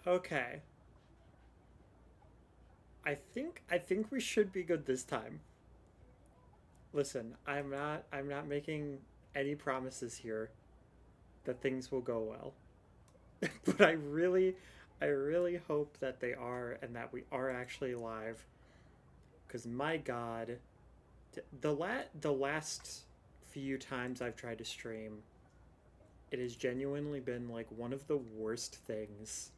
Okay. I think we should be good this time. Listen, I'm not making any promises here that things will go well. But I really hope that they are and that we are actually live cuz my god, the last few times I've tried to stream, it has genuinely been like one of the worst things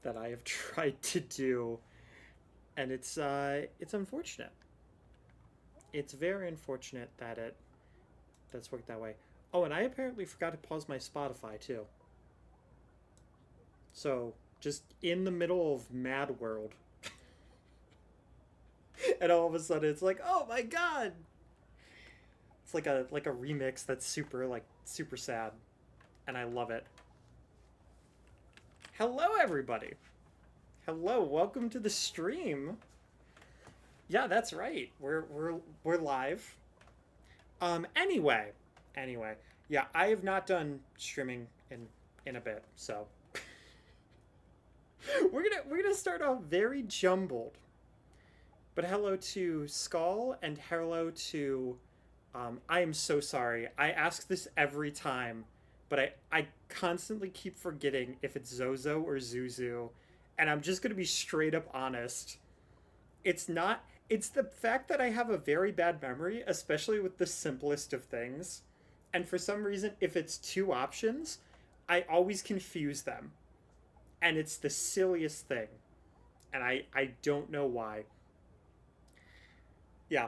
that I have tried to do, and it's unfortunate. It's very unfortunate that that's worked that way. Oh, and I apparently forgot to pause my Spotify too. So just in the middle of Mad World, and all of a sudden it's like, oh my god! It's like a remix that's super sad, and I love it. Hello, everybody. Hello, welcome to the stream. Yeah, that's right. We're live. Anyway, anyway, yeah, I have not done streaming in a bit, so we're gonna start off very jumbled. But hello to Skull and hello to I am so sorry. I ask this every time, but I constantly keep forgetting if it's Zozo or Zuzu, and I'm just gonna be straight up honest. It's not. It's the fact that I have a very bad memory, especially with the simplest of things. And for some reason, if it's two options, I always confuse them. And it's the silliest thing. And I don't know why. Yeah.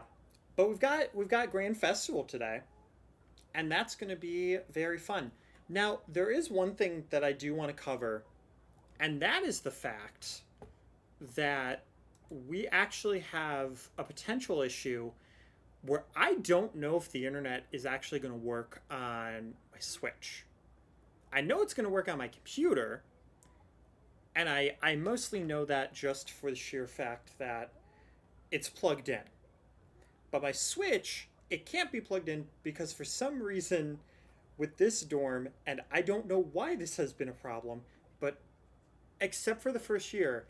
But we've got Grand Festival today, and that's going to be very fun. Now, there is one thing that I do want to cover, and that is the fact that we actually have a potential issue where I don't know if the internet is actually going to work on my Switch. I know it's going to work on my computer, and I mostly know that just for the sheer fact that it's plugged in. But my Switch, it can't be plugged in because for some reason with this dorm, and I don't know why this has been a problem, but except for the first year,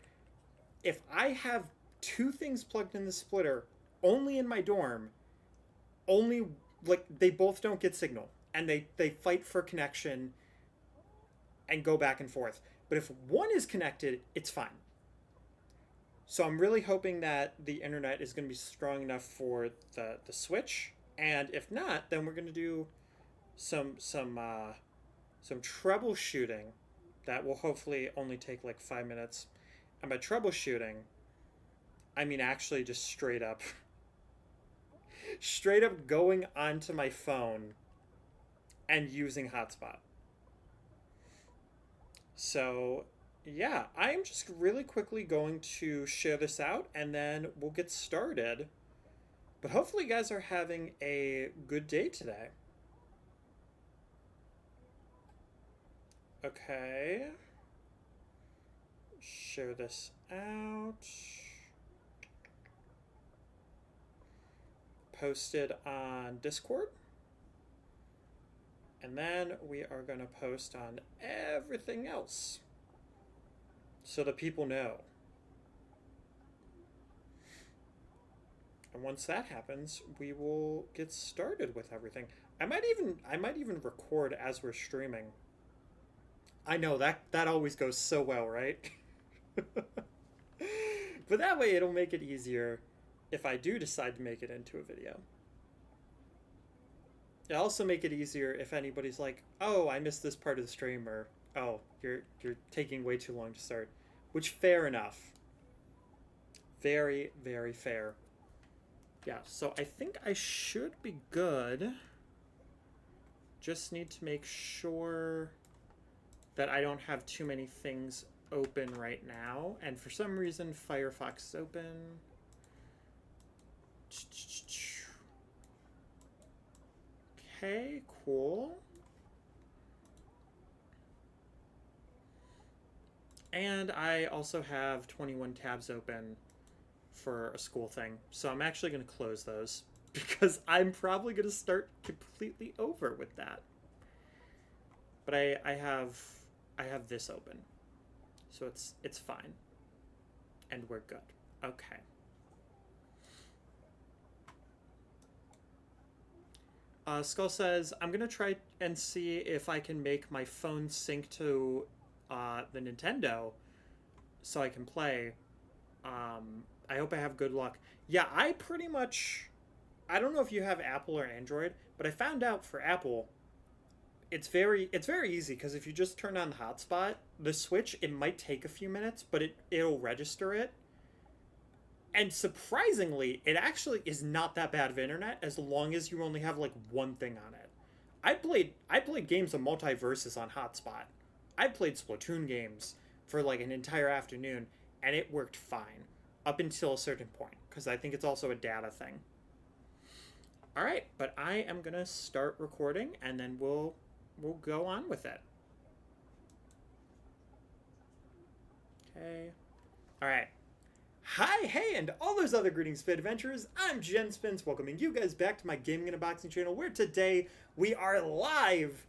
if I have two things plugged in the splitter only in my dorm, only like they both don't get signal and they fight for connection and go back and forth. But if one is connected, it's fine. So I'm really hoping that the internet is going to be strong enough for the Switch, and if not, then we're going to do some troubleshooting that will hopefully only take like 5 minutes. And by troubleshooting, I mean actually just straight up going onto my phone and using hotspot. So yeah, I am just really quickly going to share this out and then we'll get started. But hopefully, you guys are having a good day today. Okay. Share this out. Post it on Discord. And then we are going to post on everything else so that people know. And once that happens, we will get started with everything. I might even record as we're streaming. I know that always goes so well, right? But that way it'll make it easier if I do decide to make it into a video. It'll also make it easier if anybody's like, "Oh, I missed this part of the stream," or "Oh, you're taking way too long to start," which fair enough. Very, very fair. Yeah, so I think I should be good. Just need to make sure that I don't have too many things open right now. And for some reason, Firefox is open. Okay, cool. And I also have 21 tabs open for a school thing. So I'm actually going to close those because I'm probably going to start completely over with that. But I have this open. So it's fine. And we're good. Okay. Skull says, I'm going to try and see if I can make my phone sync to the Nintendo so I can play. I hope I have good luck. Yeah, I pretty much... I don't know if you have Apple or Android, but I found out for Apple, it's very easy, because if you just turn on the hotspot, the Switch, it might take a few minutes, but it'll register it. And surprisingly, it actually is not that bad of internet as long as you only have like one thing on it. I played games of Multiversus on hotspot. I played Splatoon games for like an entire afternoon, and it worked fine up until a certain point, because I think it's also a data thing. All right, but I am gonna start recording, and then we'll go on with it. Okay. All right. Hi, hey, and all those other greetings, Fit Adventurers. I'm Jen Spence, welcoming you guys back to my gaming and unboxing channel, where today we are live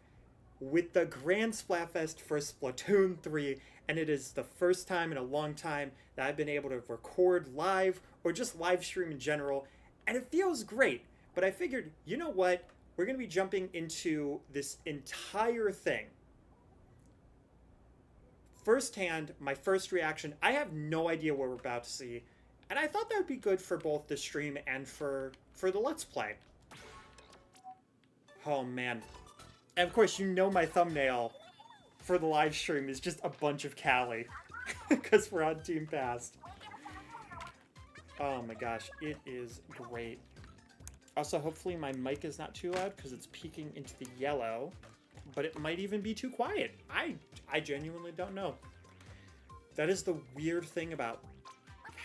with the Grand Splatfest for Splatoon 3, and it is the first time in a long time that I've been able to record live, or just live stream in general, and it feels great. But I figured, you know what? We're going to be jumping into this entire thing. Firsthand, my first reaction, I have no idea what we're about to see, and I thought that would be good for both the stream and for the Let's Play. Oh man. And of course, you know my thumbnail for the live stream is just a bunch of Callie, because we're on Team Past. Oh my gosh, it is great. Also, hopefully my mic is not too loud, because it's peeking into the yellow. But it might even be too quiet. I genuinely don't know. That is the weird thing about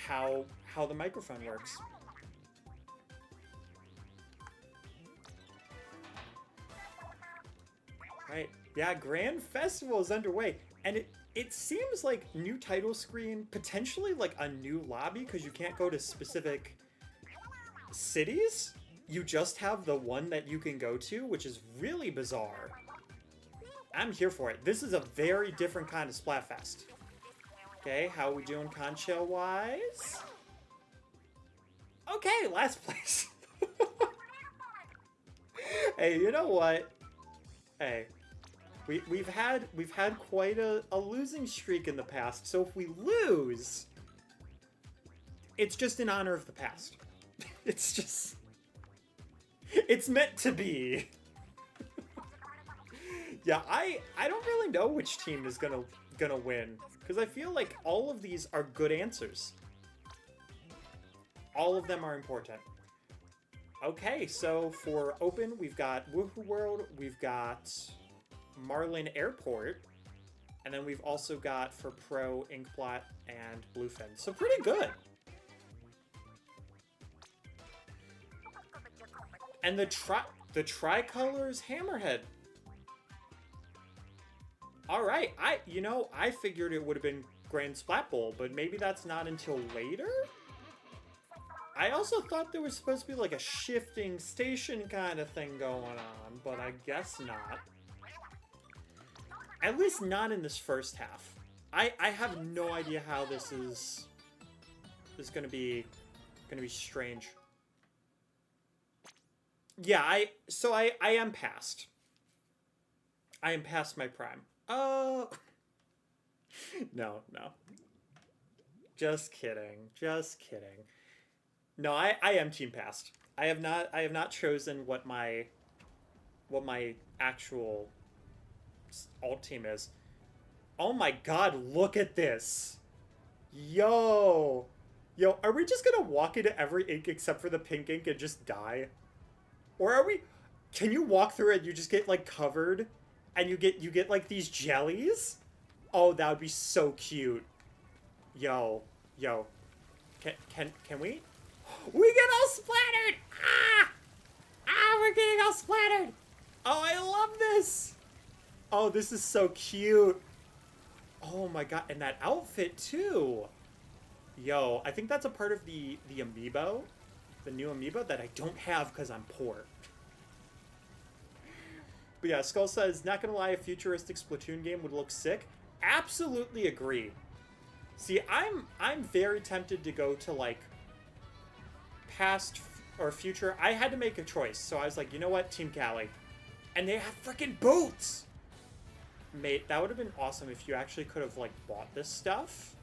how the microphone works. Right. Yeah, Grand Festival is underway. And it seems like new title screen, potentially like a new lobby, because you can't go to specific cities. You just have the one that you can go to, which is really bizarre. I'm here for it. This is a very different kind of Splatfest. Okay, how are we doing concha-wise? Okay, last place. Hey, you know what? Hey, we've had quite a losing streak in the past, so if we lose, it's just in honor of the past. It's meant to be. Yeah, I don't really know which team is gonna win, because I feel like all of these are good answers. All of them are important. Okay, so for Open, we've got Woohoo World, we've got Marlin Airport, and then we've also got for Pro, Inkblot, and Bluefin. So pretty good. And the Tricolor's Hammerhead. Alright, I figured it would have been Grand Splat Bowl, but maybe that's not until later? I also thought there was supposed to be like a shifting station kind of thing going on, but I guess not. At least not in this first half. I have no idea how this is gonna be strange. Yeah, I am past. I am past my prime. Oh. No. Just kidding. No, I am Team Past. I have not chosen what my actual alt team is. Oh my god, look at this. Yo, are we just gonna walk into every ink except for the pink ink and just die? Or are we... Can you walk through it and you just get like covered? And you get like these jellies? Oh, that would be so cute. Yo. Can we? We get all splattered! We're getting all splattered! Oh, I love this! Oh, this is so cute. Oh my god, and that outfit too. Yo, I think that's a part of the amiibo. The new amiibo that I don't have because I'm poor. But yeah, Skull says, not gonna lie, a futuristic Splatoon game would look sick. Absolutely agree. See, I'm very tempted to go to like past or future. I had to make a choice, so I was like, you know what, Team Callie, and they have freaking boots. Mate, that would have been awesome if you actually could have like bought this stuff.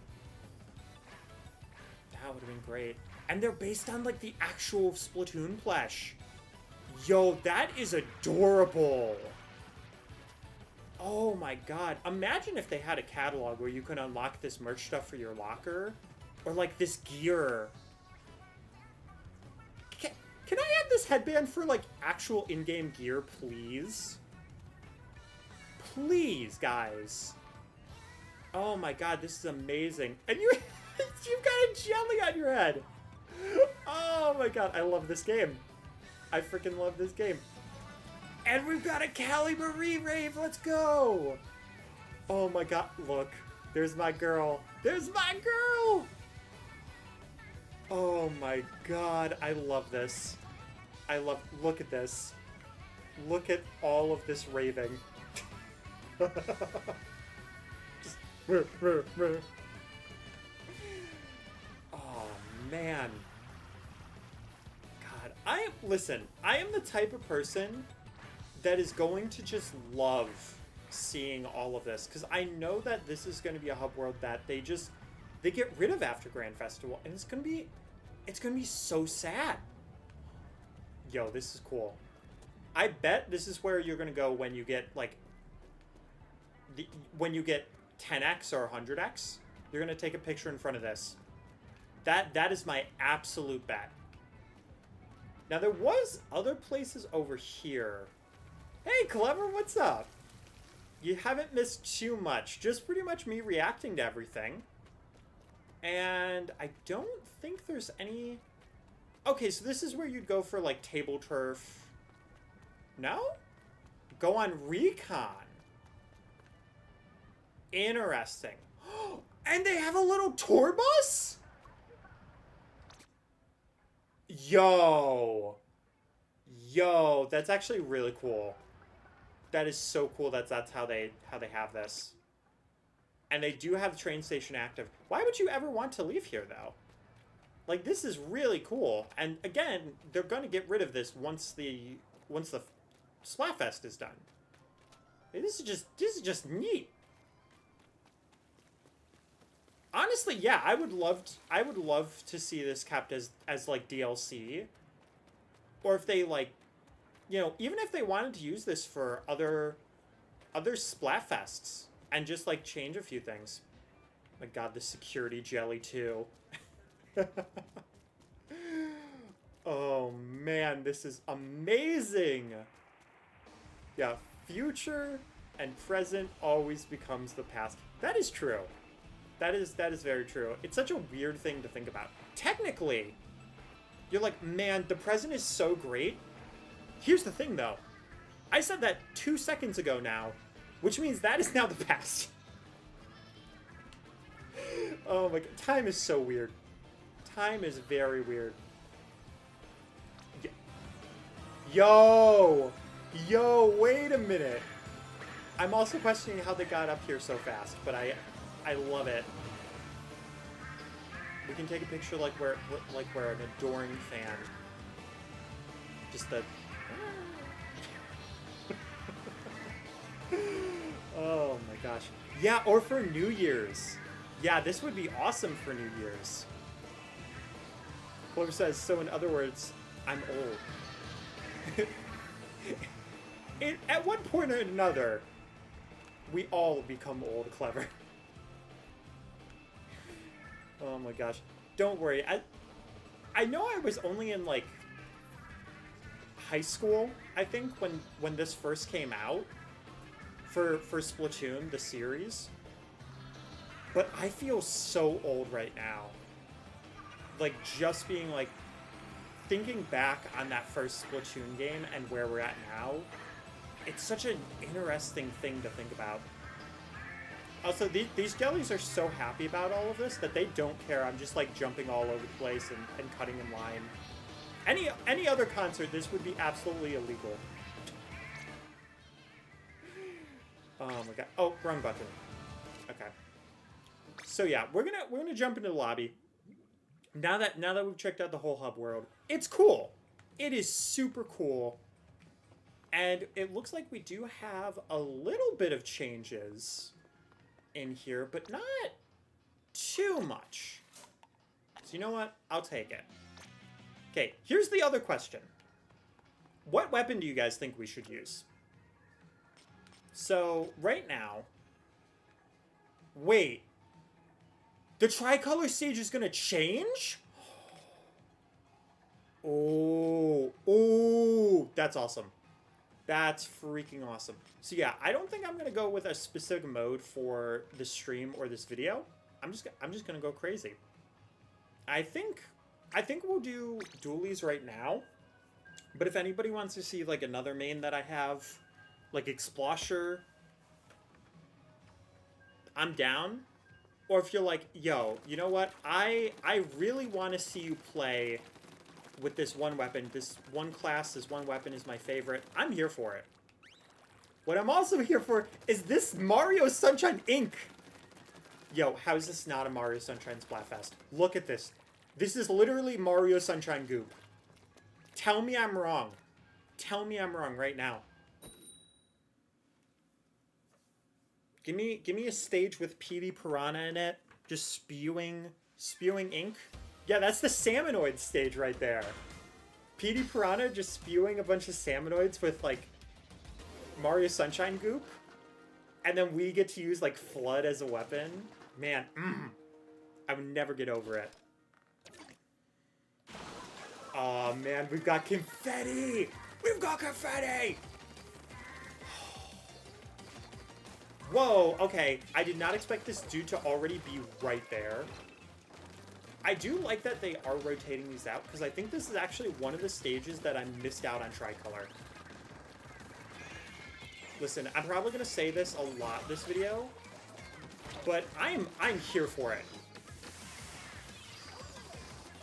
That would have been great. And they're based on like the actual Splatoon plush. Yo, that is adorable. Oh my god. Imagine if they had a catalog where you could unlock this merch stuff for your locker. Or like this gear. Can I have this headband for like actual in-game gear, please? Please, guys. Oh my god, this is amazing. And you've got a jelly on your head. Oh my god, I love this game. I freaking love this game. And we've got a Callie Marie rave. Let's go. Oh my god, look. There's my girl. There's my girl. Oh my god, I love this. Look at this. Look at all of this raving. Just, oh man. God, listen, I am the type of person that is going to just love seeing all of this, because I know that this is going to be a hub world that they get rid of after Grand Festival, and it's gonna be so sad. Yo, this is cool. I bet this is where you're gonna go when you get like when you get 10x or 100x. You're gonna take a picture in front of this. That is my absolute bet. Now there was other places over here. Hey, Clever, what's up? You haven't missed too much. Just pretty much me reacting to everything. And I don't think there's any... Okay, so this is where you'd go for, like, table turf. No? Go on recon. Interesting. And they have a little tour bus? Yo, that's actually really cool. That is so cool. That's how they have this. And they do have the train station active. Why would you ever want to leave here though? Like, this is really cool. And again, they're gonna get rid of this once the Splatfest is done. This is just neat. Honestly, yeah, I would love to see this kept as like DLC. Or if they like, you know, even if they wanted to use this for other Splatfests and just like change a few things. My god, the security jelly too. Oh man, this is amazing. Yeah, future and present always becomes the past. That is true. That is very true. It's such a weird thing to think about. Technically, you're like, man, the present is so great. Here's the thing, though. I said that 2 seconds ago now, which means that is now the past. Oh my god. Time is so weird. Time is very weird. Yo! Yo, wait a minute. I'm also questioning how they got up here so fast, but I love it. We can take a picture like we're an adoring fan. Just the... Oh my gosh. Yeah, or for New Year's. Yeah, this would be awesome for New Year's. Clover says, so in other words, I'm old. At one point or another, we all become old, Clever. Oh my gosh. Don't worry. I know I was only in, like, high school, I think, when this first came out for Splatoon, the series. But I feel so old right now. Like, just being, like, thinking back on that first Splatoon game and where we're at now, it's such an interesting thing to think about. Also, these jellies are so happy about all of this that they don't care. I'm just, like, jumping all over the place and cutting in line. Any other concert, this would be absolutely illegal. Oh, my god. Oh, wrong button. Okay. So yeah, we're gonna jump into the lobby. Now that we've checked out the whole hub world, it's cool. It is super cool. And it looks like we do have a little bit of changes in here, but not too much. So you know what? I'll take it. Okay, here's the other question. What weapon do you guys think we should use? So, right now... Wait. The tricolor stage is gonna change? Oh. Oh. That's awesome. That's freaking awesome. So yeah, I don't think I'm gonna go with a specific mode for this stream or this video. I'm just gonna go crazy. I think we'll do dualies right now. But if anybody wants to see like another main that I have, like Explosher, I'm down. Or if you're like, yo, you know what? I really want to see you play with this one weapon, this one class, this one weapon is my favorite. I'm here for it. What I'm also here for is this Mario Sunshine Inc. Yo, how is this not a Mario Sunshine Splatfest? Look at this. This is literally Mario Sunshine goop. Tell me I'm wrong. Tell me I'm wrong right now. Give me a stage with Petey Piranha in it, just spewing ink. Yeah, that's the Salmonoid stage right there. Petey Piranha just spewing a bunch of Salmonoids with, like, Mario Sunshine goop. And then we get to use, like, Flood as a weapon. Man, I would never get over it. Oh man, we've got confetti! We've got confetti! Whoa, okay. I did not expect this dude to already be right there. I do like that they are rotating these out, because I think this is actually one of the stages that I missed out on Tricolor. Listen, I'm probably going to say this a lot this video, but I'm here for it.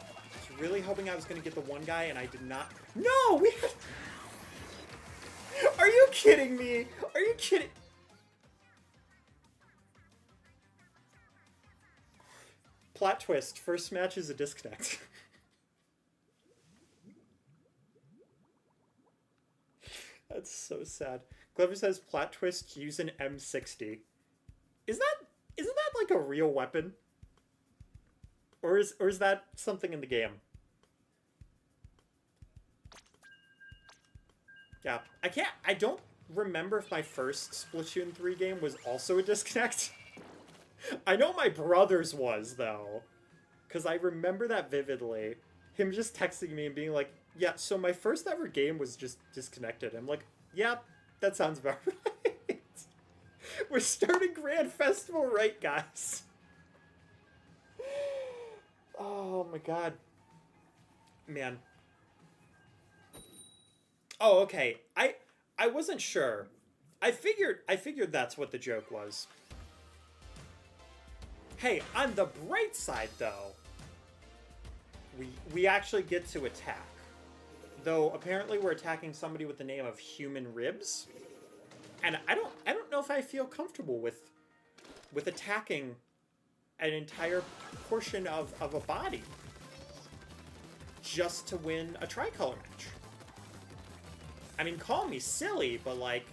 I was really hoping I was going to get the one guy, and I did not. No! We had... Are you kidding me? Are you kidding? Plot twist. First match is a disconnect. That's so sad. Clever says plot twist, use an M60. Isn't that like a real weapon? Or is that something in the game? Yeah. I don't remember if my first Splatoon 3 game was also a disconnect. I know my brother's was, though. Because I remember that vividly. Him just texting me and being like, yeah, so my first ever game was just disconnected. I'm like, yeah, that sounds about right. We're starting Grand Festival right, guys. Oh, my God. Man. Oh, okay. I wasn't sure. I figured that's what the joke was. Hey, on the bright side, though, we actually get to attack. Though, apparently we're attacking somebody with the name of Human Ribs. And I don't know if I feel comfortable with attacking an entire portion of a body just to win a tricolor match. I mean, call me silly, but, like,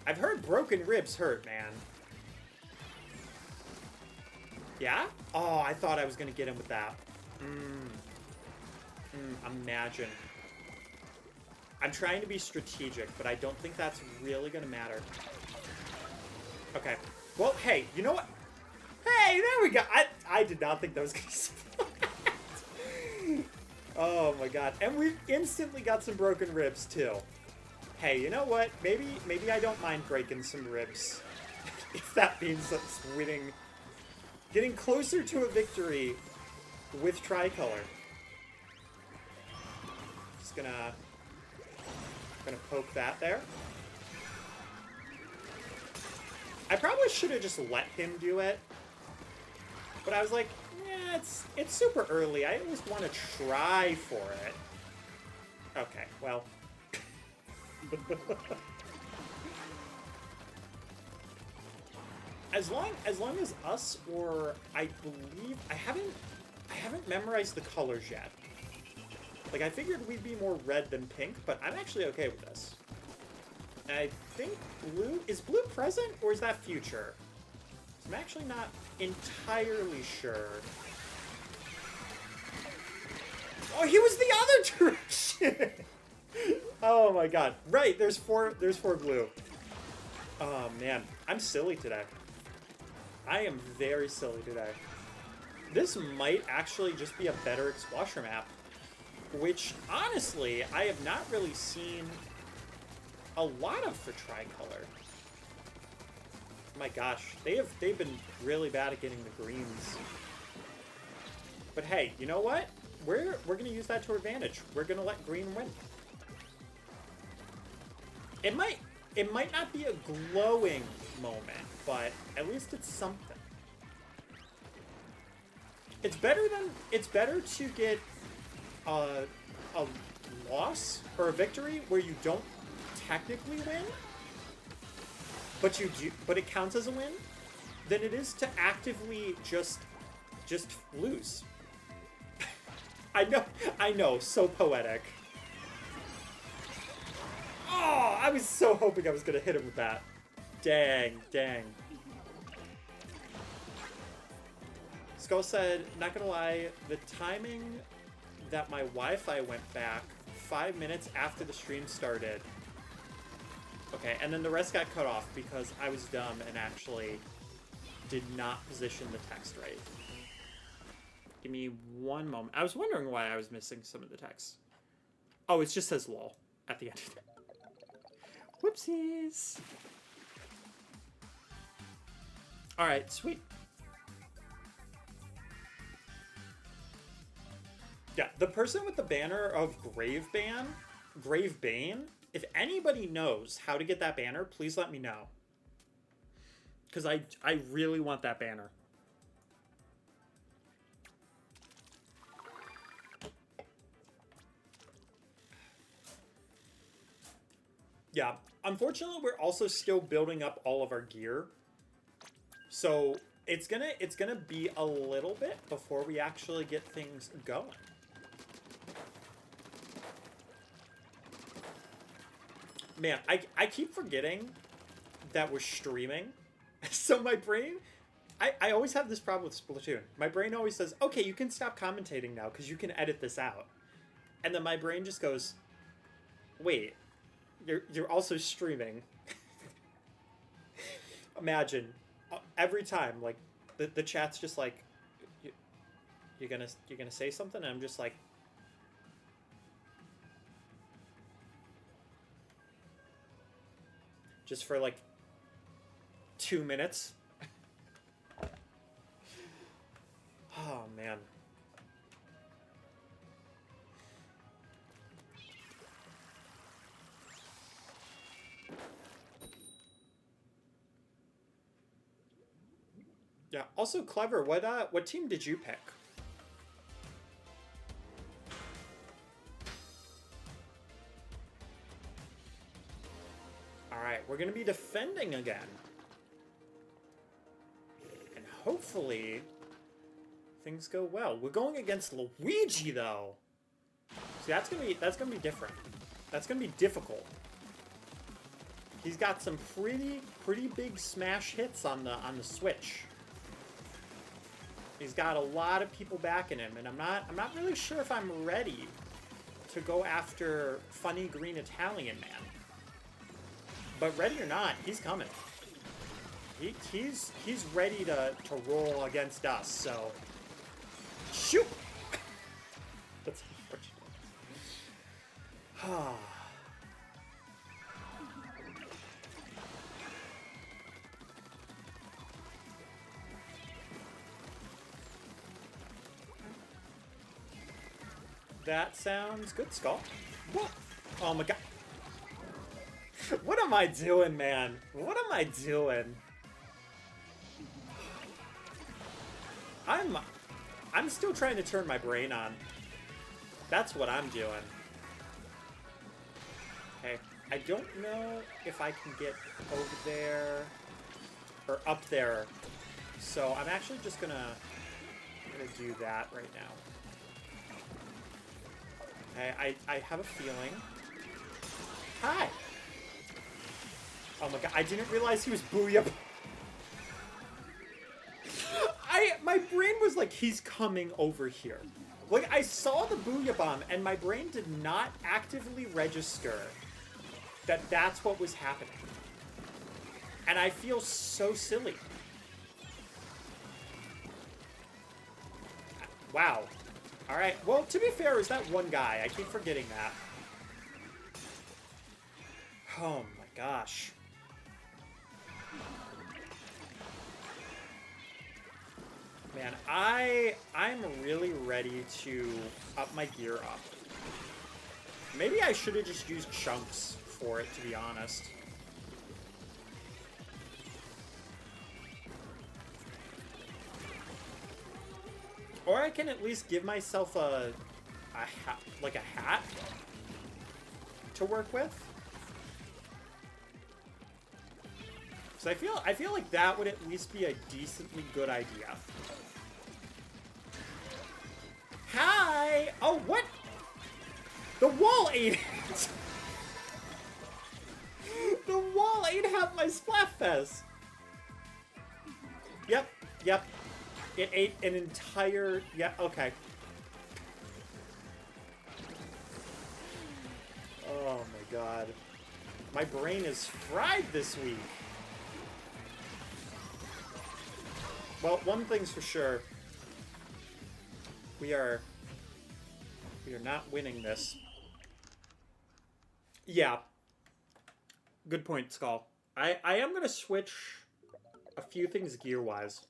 I've heard broken ribs hurt, man. Yeah? Oh, I thought I was going to get him with that. Imagine. I'm trying to be strategic, but I don't think that's really going to matter. Okay. Well, hey, you know what? Hey, there we go. I did not think that was going to splat. Oh, my God. And we've instantly got some broken ribs, too. Hey, you know what? Maybe I don't mind breaking some ribs. If that means us winning... Getting closer to a victory with Tricolor. Just gonna poke that there. I probably should have just let him do it. But I was like, yeah, it's super early. I always want to try for it. Okay, well. As long as us, or I believe I haven't memorized the colors yet. Like, I figured we'd be more red than pink, but I'm actually okay with this. And I think blue... Is blue present, or is that future? I'm actually not entirely sure. Oh, he was the other direction! Oh my god. Right, there's four blue. Oh man, I'm silly today. I am very silly today. This might actually just be a better Explosion map, which, honestly, I have not really seen a lot of for Tricolor. My gosh, they've been really bad at getting the greens. But hey, you know what? We're gonna use that to our advantage. We're gonna let green win. It might not be a glowing moment, but at least it's something. It's better to get a loss or a victory where you don't technically win, but it counts as a win, than it is to actively just lose. I know, so poetic. Oh, I was so hoping I was gonna hit him with that. Dang. Skull said, not gonna lie, the timing that my Wi-Fi went back 5 minutes after the stream started. Okay, and then the rest got cut off because I was dumb and actually did not position the text right. Give me one moment. I was wondering why I was missing some of the text. Oh, it just says lol at the end of it. Whoopsies. Alright, sweet. Yeah, the person with the banner of Gravebane, if anybody knows how to get that banner, please let me know. Because I really want that banner. Yeah, unfortunately, we're also still building up all of our gear. So it's gonna be a little bit before we actually get things going. Man, I keep forgetting that we're streaming. So my brain, I always have this problem with Splatoon. My brain always says, okay, you can stop commentating now because you can edit this out. And then my brain just goes, wait, you're also streaming. Imagine, every time, like, the chat's just like, you're gonna say something? And I'm just like, just for like 2 minutes. Oh man. Yeah. Also, Clever, what team did you pick? All right, we're gonna be defending again, and hopefully things go well. We're going against Luigi though. See, that's gonna be different. That's gonna be difficult. He's got some pretty big smash hits on the Switch. He's got a lot of people backing him, and I'm not really sure if I'm ready to go after funny green Italian man. But ready or not, he's coming. He's ready to roll against us. So shoot. That's unfortunate. That sounds good, Skull. What? Oh my god. What am I doing, man? What am I doing? I'm still trying to turn my brain on. That's what I'm doing. Okay, I don't know if I can get over there. or up there. So I'm actually just gonna do that right now. Okay, I have a feeling. Hi! Oh my god, I didn't realize he was booyah. My brain was like, he's coming over here. Like, I saw the booyah bomb, and my brain did not actively register that that's what was happening. And I feel so silly. Wow. Alright, well, to be fair, is that one guy? I keep forgetting that. Oh my gosh. Man, I'm really ready to up my gear up. Maybe I should have just used chunks for it, to be honest. Or I can at least give myself a hat to work with. So I feel like that would at least be a decently good idea. Hi! Oh, what? The wall ate it! The wall ate half my Splatfest! Yep, yep. It ate an entire... Yeah, okay. Oh my god. My brain is fried this week. Well, one thing's for sure. We are not winning this. Yeah. Good point, Skull. I am going to switch a few things gear-wise.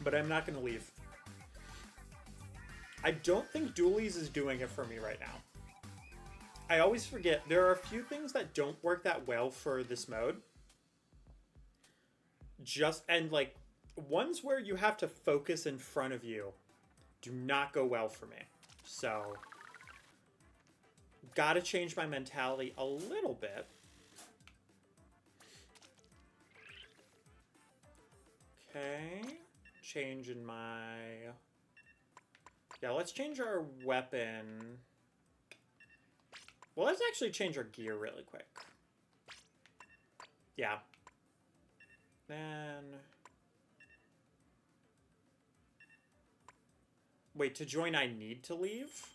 But I'm not going to leave. I don't think Dualies is doing it for me right now. I always forget. There are a few things that don't work that well for this mode. And like, ones where you have to focus in front of you do not go well for me. So, gotta change my mentality a little bit. Okay. Changing my... Yeah, let's change our weapon. Well, let's actually change our gear really quick. Yeah. Then... Wait, to join I need to leave?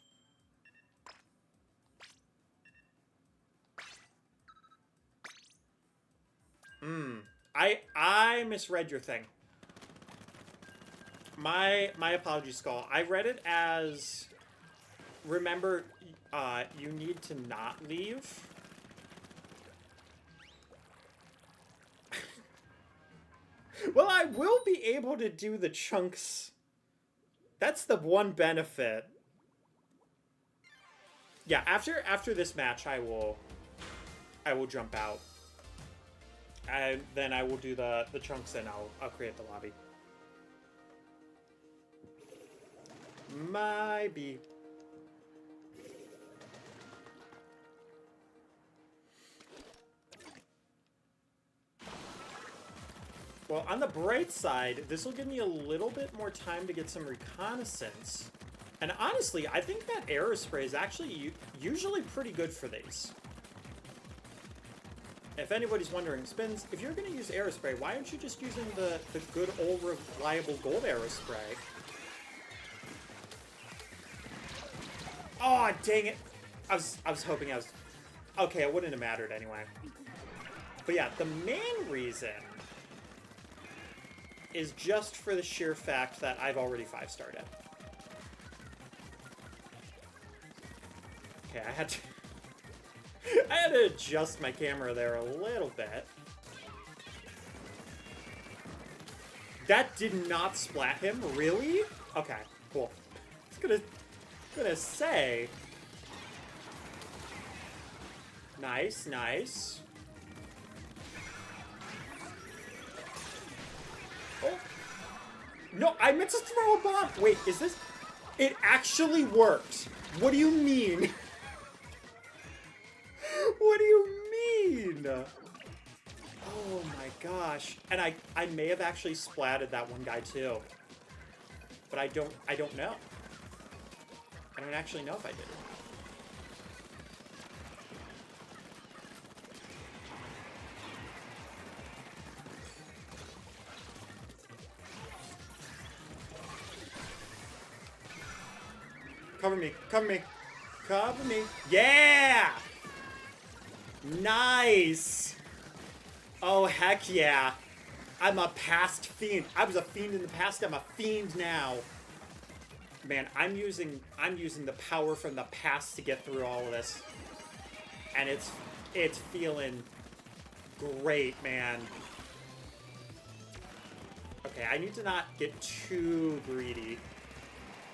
I misread your thing. My apologies, Skull. I read it as... Remember, you need to not leave. Well, I will be able to do the chunks. That's the one benefit. Yeah, after this match, I will jump out. And then I will do the chunks and I'll create the lobby. Maybe. Well, on the bright side, this will give me a little bit more time to get some reconnaissance. And honestly, I think that aerospray is actually usually pretty good for these. If anybody's wondering, Spins, if you're going to use aerospray, why aren't you just using the good old reliable gold aerospray? Oh, dang it. I was hoping I was... Okay, it wouldn't have mattered anyway. But yeah, the main reason is just for the sheer fact that I've already 5-starred it. Okay, I had to adjust my camera there a little bit. That did not splat him, really? Okay, cool. I was gonna say. Nice, nice. Oh. No, I meant to throw a bomb. Wait, is this... It actually worked. What do you mean? What do you mean? Oh my gosh. And I may have actually splatted that one guy too. But I don't know. I don't actually know if I did. Cover me, cover me, cover me. Yeah! Nice! Oh, heck yeah. I'm a past fiend. I was a fiend in the past, I'm a fiend now. Man, I'm using the power from the past to get through all of this. And it's feeling great, man. Okay, I need to not get too greedy.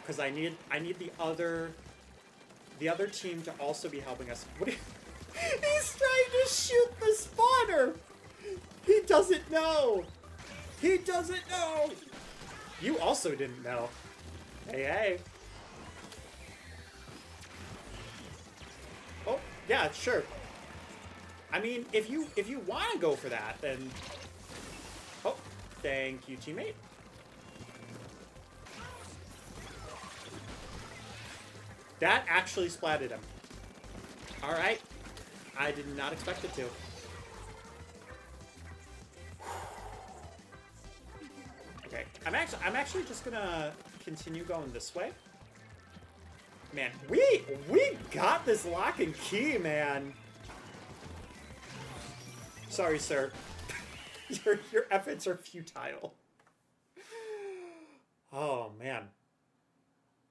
Because I need the other team to also be helping us. What? He's trying to shoot the spawner. He doesn't know. He doesn't know. You also didn't know. Hey, hey. Oh, yeah, sure. I mean, if you want to go for that, then. Oh, thank you, teammate. That actually splatted him. All right. I did not expect it to. Okay. I'm actually just gonna continue going this way. Man, we got this lock and key, man. Sorry, sir. Your efforts are futile. Oh man.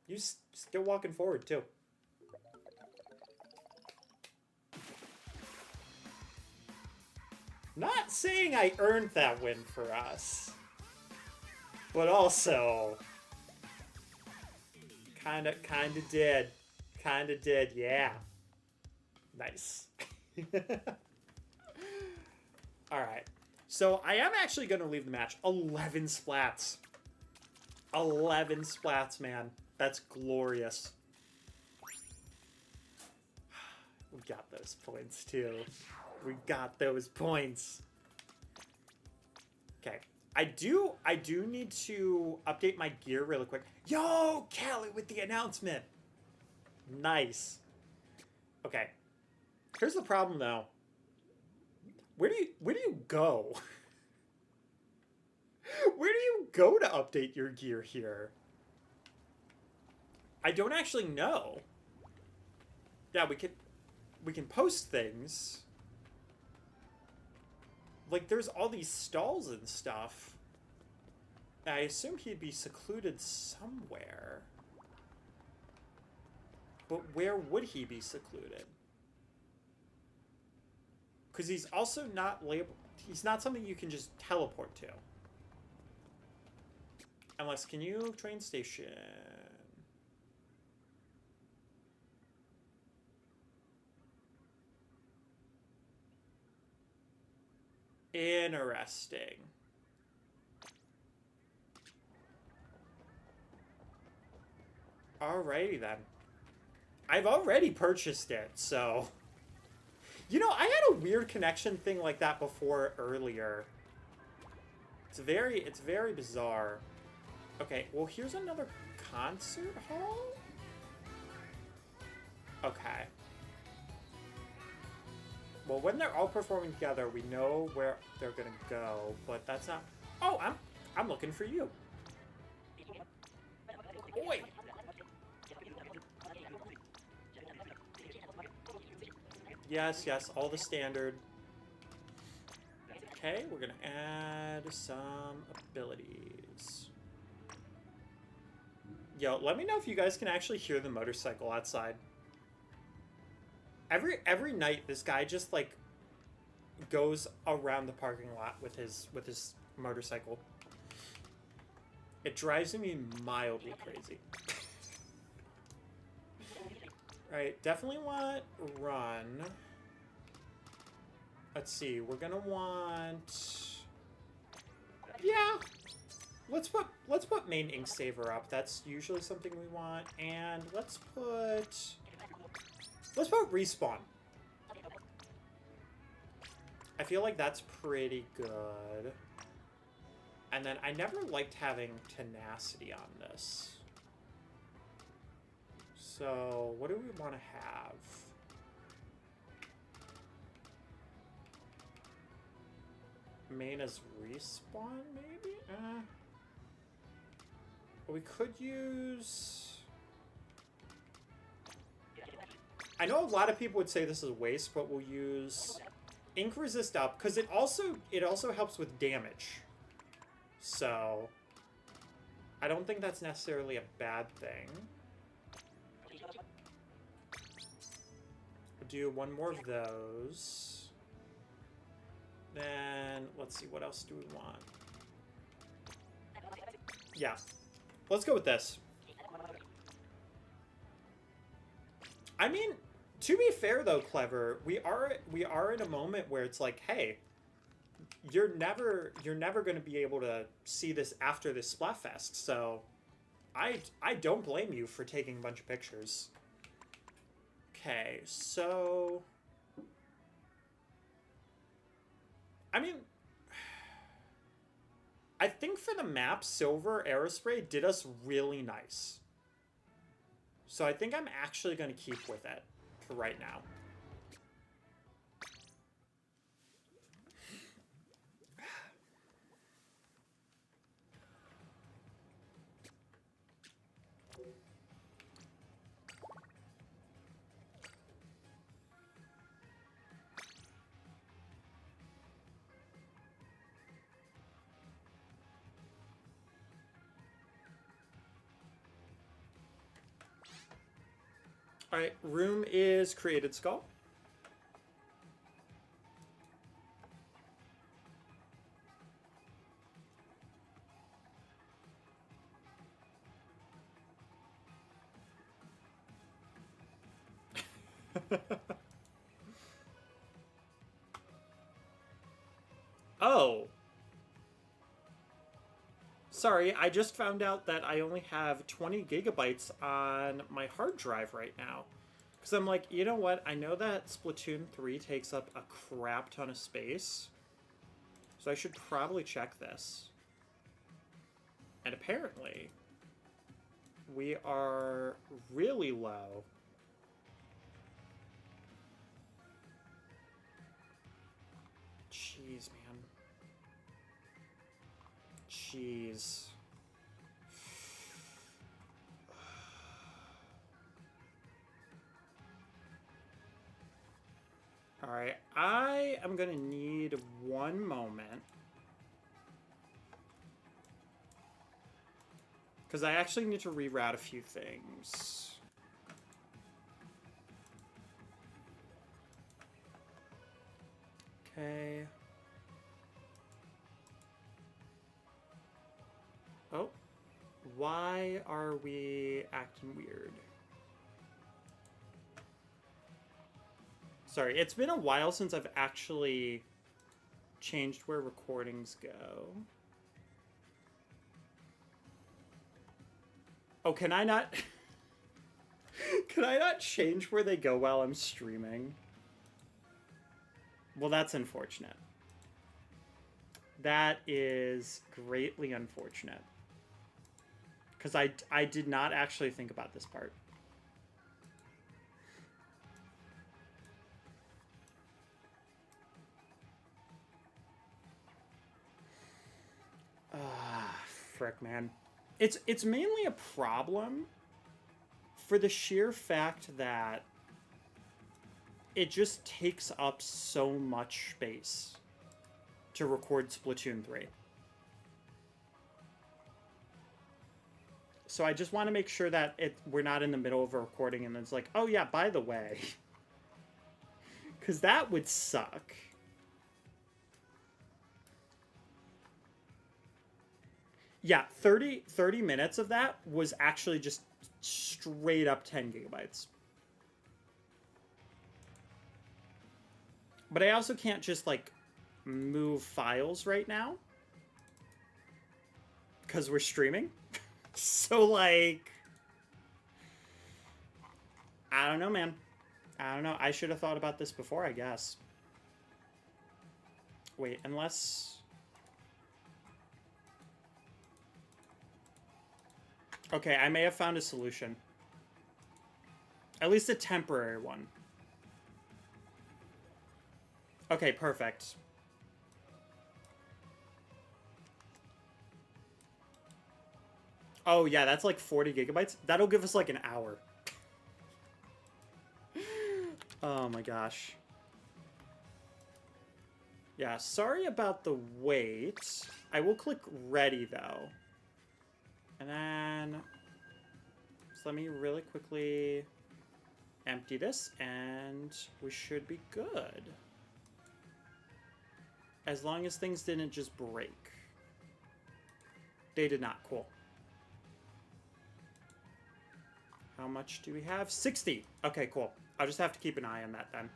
You still walking forward, too. Not saying I earned that win for us. But also... Kinda did. Kinda did, yeah. Nice. Alright. So, I am actually going to leave the match. 11 splats. 11 splats, man. That's glorious. We got those points, too. We got those points. Okay. I do need to update my gear really quick. Yo, Callie with the announcement. Nice. Okay. Here's the problem, though. Where do you go? Where do you go to update your gear here? I don't actually know. Yeah, we can post things. Like, there's all these stalls and stuff. I assumed he'd be secluded somewhere. But where would he be secluded? Because he's also not labeled... He's not something you can just teleport to. Unless, can you... Train station... Interesting. Alrighty then. I've already purchased it, so... You know, I had a weird connection thing like that before earlier. It's very bizarre. Okay, well here's another concert hall? Okay. Well, when they're all performing together, we know where they're gonna go, but that's not... Oh, I'm looking for you. Oi! Yes, yes, all the standard. Okay, we're gonna add some abilities. Yo, let me know if you guys can actually hear the motorcycle outside. Every night, this guy just, like, goes around the parking lot with his motorcycle. It drives me mildly crazy. Right, definitely want run. Let's see, we're gonna want... Yeah! Let's put main ink saver up. That's usually something we want. And let's put respawn. I feel like that's pretty good. And then I never liked having tenacity on this. So, what do we want to have? Main as respawn, maybe? We could use... I know a lot of people would say this is waste, but we'll use ink resist up because it also helps with damage. So I don't think that's necessarily a bad thing. We'll do one more of those. Then let's see, what else do we want? Yeah, let's go with this. I mean, to be fair though, Clever, we are in a moment where it's like, hey, you're never going to be able to see this after this Splatfest, so I don't blame you for taking a bunch of pictures. Okay, so I mean, I think for the map, Silver Aerospray did us really nice. So I think I'm actually going to keep with it for right now. All right, room is created skull. Oh. Sorry, I just found out that I only have 20 gigabytes on my hard drive right now. Because I'm like, you know what? I know that Splatoon 3 takes up a crap ton of space. So I should probably check this. And apparently, we are really low. Jeez, man. Jeez. Alright, I am gonna need one moment. Because I actually need to reroute a few things. Okay. Oh. Why are we acting weird? Sorry, it's been a while since I've actually changed where recordings go. Oh, can I not... Can I not change where they go while I'm streaming? Well, that's unfortunate. That is greatly unfortunate. Because I did not actually think about this part. Frick, man. It's mainly a problem for the sheer fact that it just takes up so much space to record Splatoon 3. So I just want to make sure that we're not in the middle of a recording and it's like, oh yeah, by the way. Because that would suck. Yeah, 30 minutes of that was actually just straight up 10 gigabytes. But I also can't just, like, move files right now. Because we're streaming. So, like... I don't know, man. I don't know. I should have thought about this before, I guess. Wait, unless... Okay, I may have found a solution. At least a temporary one. Okay, perfect. Oh, yeah, that's like 40 gigabytes. That'll give us like an hour. Oh my gosh. Yeah, sorry about the wait. I will click ready though. And then... So let me really quickly empty this and we should be good. As long as things didn't just break. They did not. Cool. How much do we have? 60. Okay, cool. I'll just have to keep an eye on that then.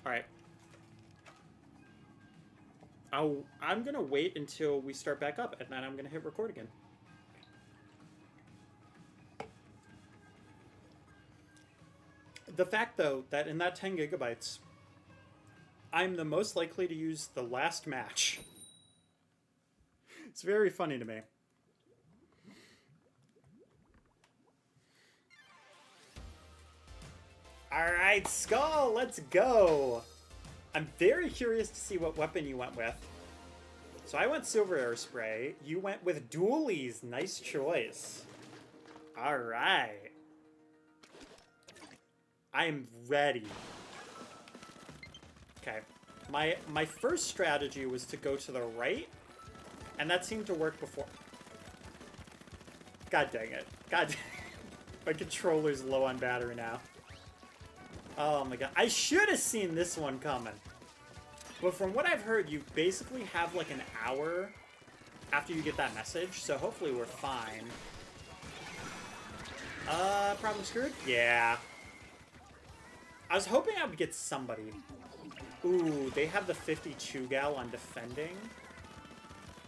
Alright. I'm going to wait until we start back up, and then I'm going to hit record again. The fact, though, that in that 10 gigabytes, I'm the most likely to use the last match. It's very funny to me. Alright, Skull, let's go! I'm very curious to see what weapon you went with. So I went Silver Air Spray. You went with Dualies. Nice choice. Alright. I'm ready. Okay. My first strategy was to go to the right, and that seemed to work before. God dang it. God dang it. My controller's low on battery now. Oh my god. I should have seen this one coming. But from what I've heard, you basically have like an hour after you get that message, so hopefully we're fine. Problem screwed? Yeah. I was hoping I would get somebody. Ooh, they have the 52 gal on defending.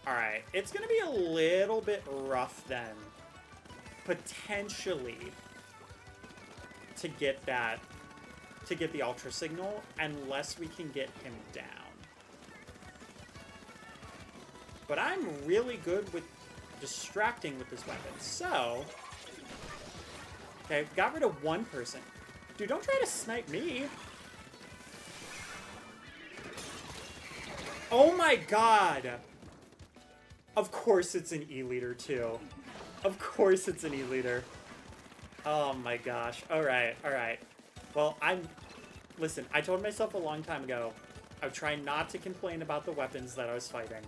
Alright, it's gonna be a little bit rough then. Potentially. To get that... To get the Ultra Signal, unless we can get him down. But I'm really good with distracting with this weapon, so... Okay, got rid of one person. Dude, don't try to snipe me! Oh my god! Of course it's an E-liter, too. Of course it's an E-liter. Oh my gosh. Alright, alright. Well, listen, I told myself a long time ago, I would try not to complain about the weapons that I was fighting.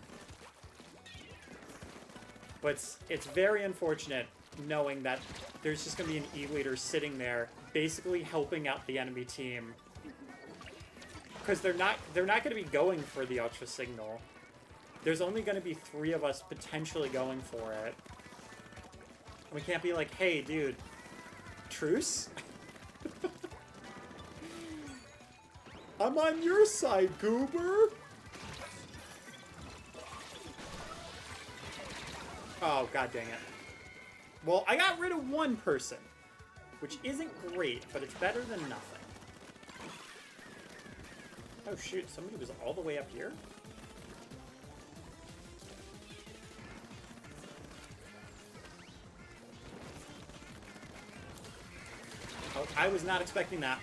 But it's very unfortunate knowing that there's just going to be an E-liter sitting there, basically helping out the enemy team. Because they're not going to be going for the Ultra Signal. There's only going to be 3 of us potentially going for it. We can't be like, hey, dude, truce? I'm on your side, goober! Oh, god dang it. Well, I got rid of one person, which isn't great, but it's better than nothing. Oh shoot, somebody was all the way up here? Oh, I was not expecting that.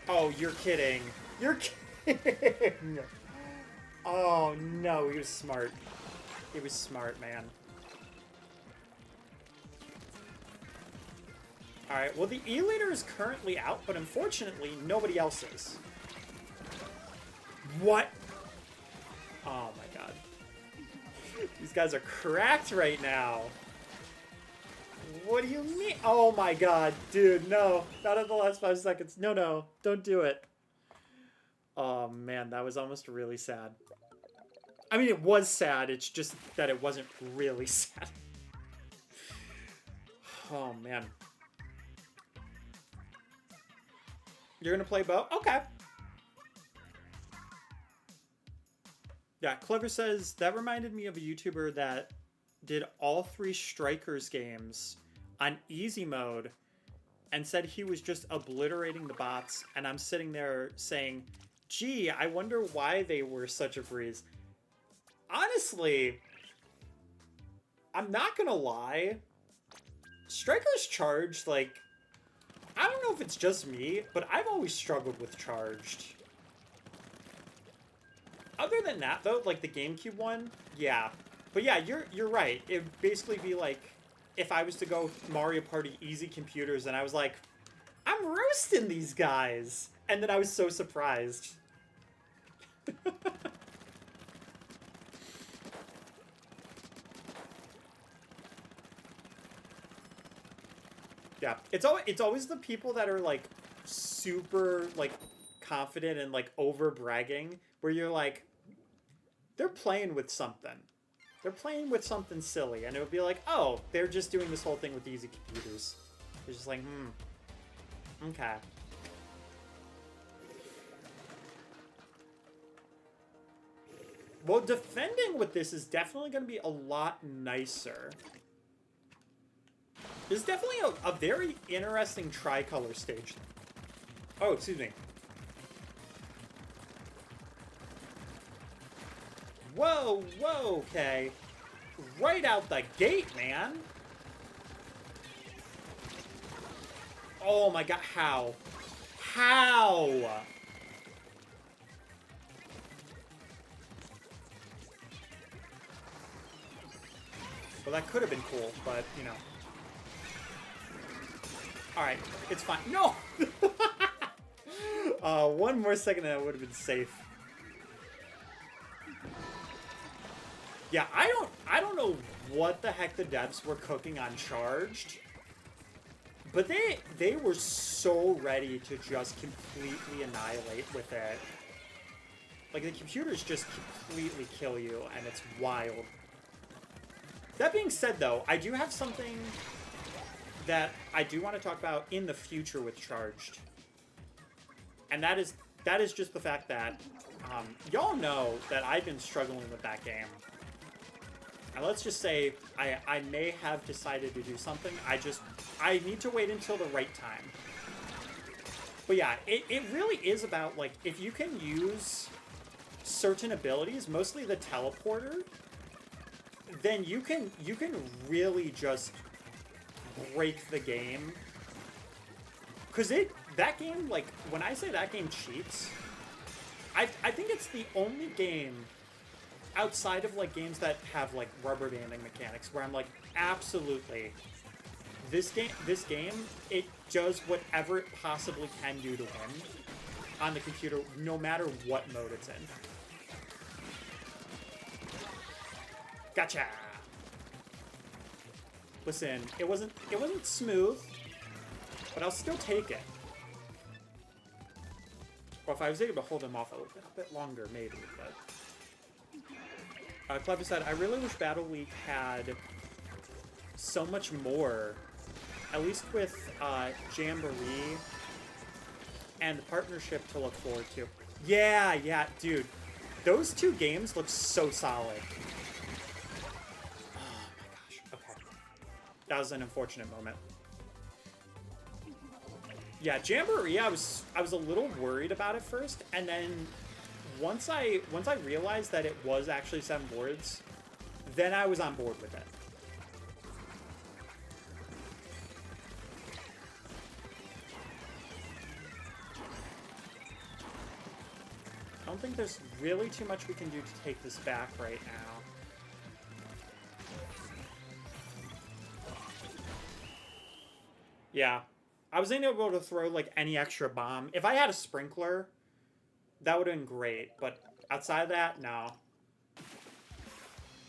Oh, you're kidding. You're kidding. Oh, no. He was smart. He was smart, man. Alright, well, the E-liter is currently out, but unfortunately, nobody else is. What? Oh, my God. These guys are cracked right now. What do you mean? Oh my god, dude, no. Not in the last 5 seconds. No, no, don't do it. Oh man, that was almost really sad. I mean, it was sad, it's just that it wasn't really sad. Oh man. You're gonna play Bo? Okay. Yeah, Clever says, that reminded me of a YouTuber that did all 3 Strikers games on easy mode and said he was just obliterating the bots, and I'm sitting there saying, gee, I wonder why they were such a breeze. Honestly, I'm not gonna lie. Strikers Charged, like, I don't know if it's just me, but I've always struggled with Charged. Other than that, though, like the GameCube one, yeah. But yeah, you're right. It would basically be like if I was to go Mario Party easy computers and I was like, I'm roasting these guys. And then I was so surprised. Yeah, it's always the people that are like super like confident and like over bragging where you're like, they're playing with something. They're playing with something silly, and it would be like, oh, they're just doing this whole thing with easy computers. It's just like, okay. Well, defending with this is definitely going to be a lot nicer. This is definitely a very interesting tricolor stage. Oh, excuse me. Whoa, whoa, okay. Right out the gate, man. Oh my god, how? How? Well, that could have been cool, but, you know. Alright, it's fine. No! One more second and I would have been safe. Yeah, I don't know what the heck the devs were cooking on Charged, but they were so ready to just completely annihilate with it. Like, the computers just completely kill you, and it's wild. That being said, though, I do have something that I do want to talk about in the future with Charged. And that is just the fact that y'all know that I've been struggling with that game. And let's just say I may have decided to do something. I need to wait until the right time. But yeah, it really is about, like, if you can use certain abilities, mostly the teleporter, then you can really just break the game. Because that game, like, when I say that game cheats, I think it's the only game outside of, like, games that have, like, rubber banding mechanics where I'm like, absolutely, this game, it does whatever it possibly can do to win on the computer, no matter what mode it's in. Gotcha! Listen, it wasn't smooth, but I'll still take it. Or if I was able to hold him off a bit longer, maybe, but... Clever said, I really wish Battle Week had so much more, at least with Jamboree and the partnership to look forward to. Yeah, dude. Those 2 games look so solid. Oh my gosh, okay. That was an unfortunate moment. Yeah, Jamboree, I was a little worried about it first, and then once I realized that it was actually 7 boards, then I was on board with it. I don't think there's really too much we can do to take this back right now. Yeah. I wasn't able to throw, like, any extra bomb. If I had a sprinkler, that would have been great. But outside of that, no.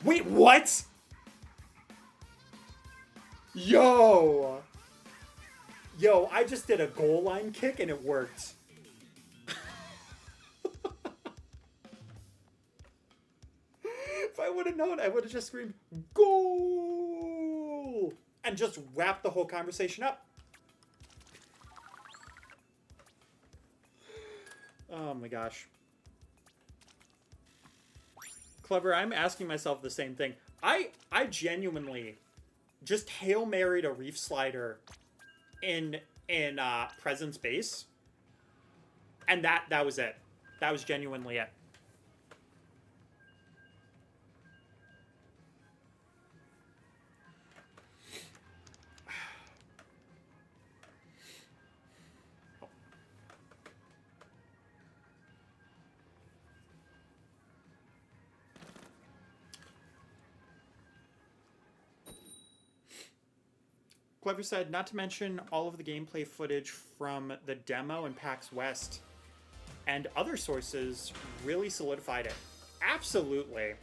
Wait, what? Yo, I just did a goal line kick and it worked. If I would have known, I would have just screamed, goal! And just wrapped the whole conversation up. Oh my gosh. Clever, I'm asking myself the same thing. I genuinely just Hail Married a Reef Slider in Presence Base. And that was it. That was genuinely it. Clever said, not to mention all of the gameplay footage from the demo in PAX West and other sources really solidified it. Absolutely.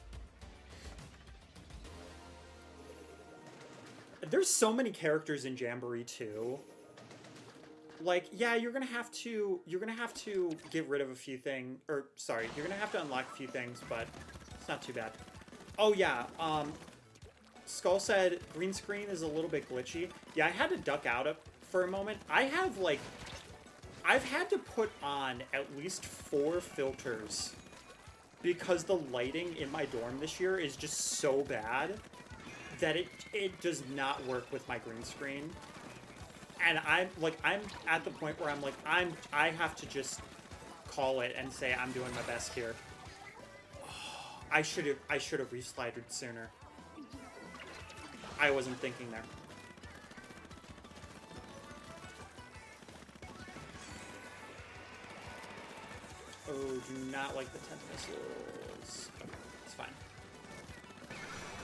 There's so many characters in Jamboree 2. Like, yeah, you're gonna have to get rid of a few things, or sorry, you're gonna have to unlock a few things, but it's not too bad. Oh yeah, Skull said green screen is a little bit glitchy. Yeah, I had to duck out of for a moment. I've had to put on at least 4 filters because the lighting in my dorm this year is just so bad that it does not work with my green screen. And I'm at the point where I have to just call it and say I'm doing my best here. Oh, I should have reslidered sooner. I wasn't thinking there. Oh, do not like the 10 missiles. Okay, it's fine.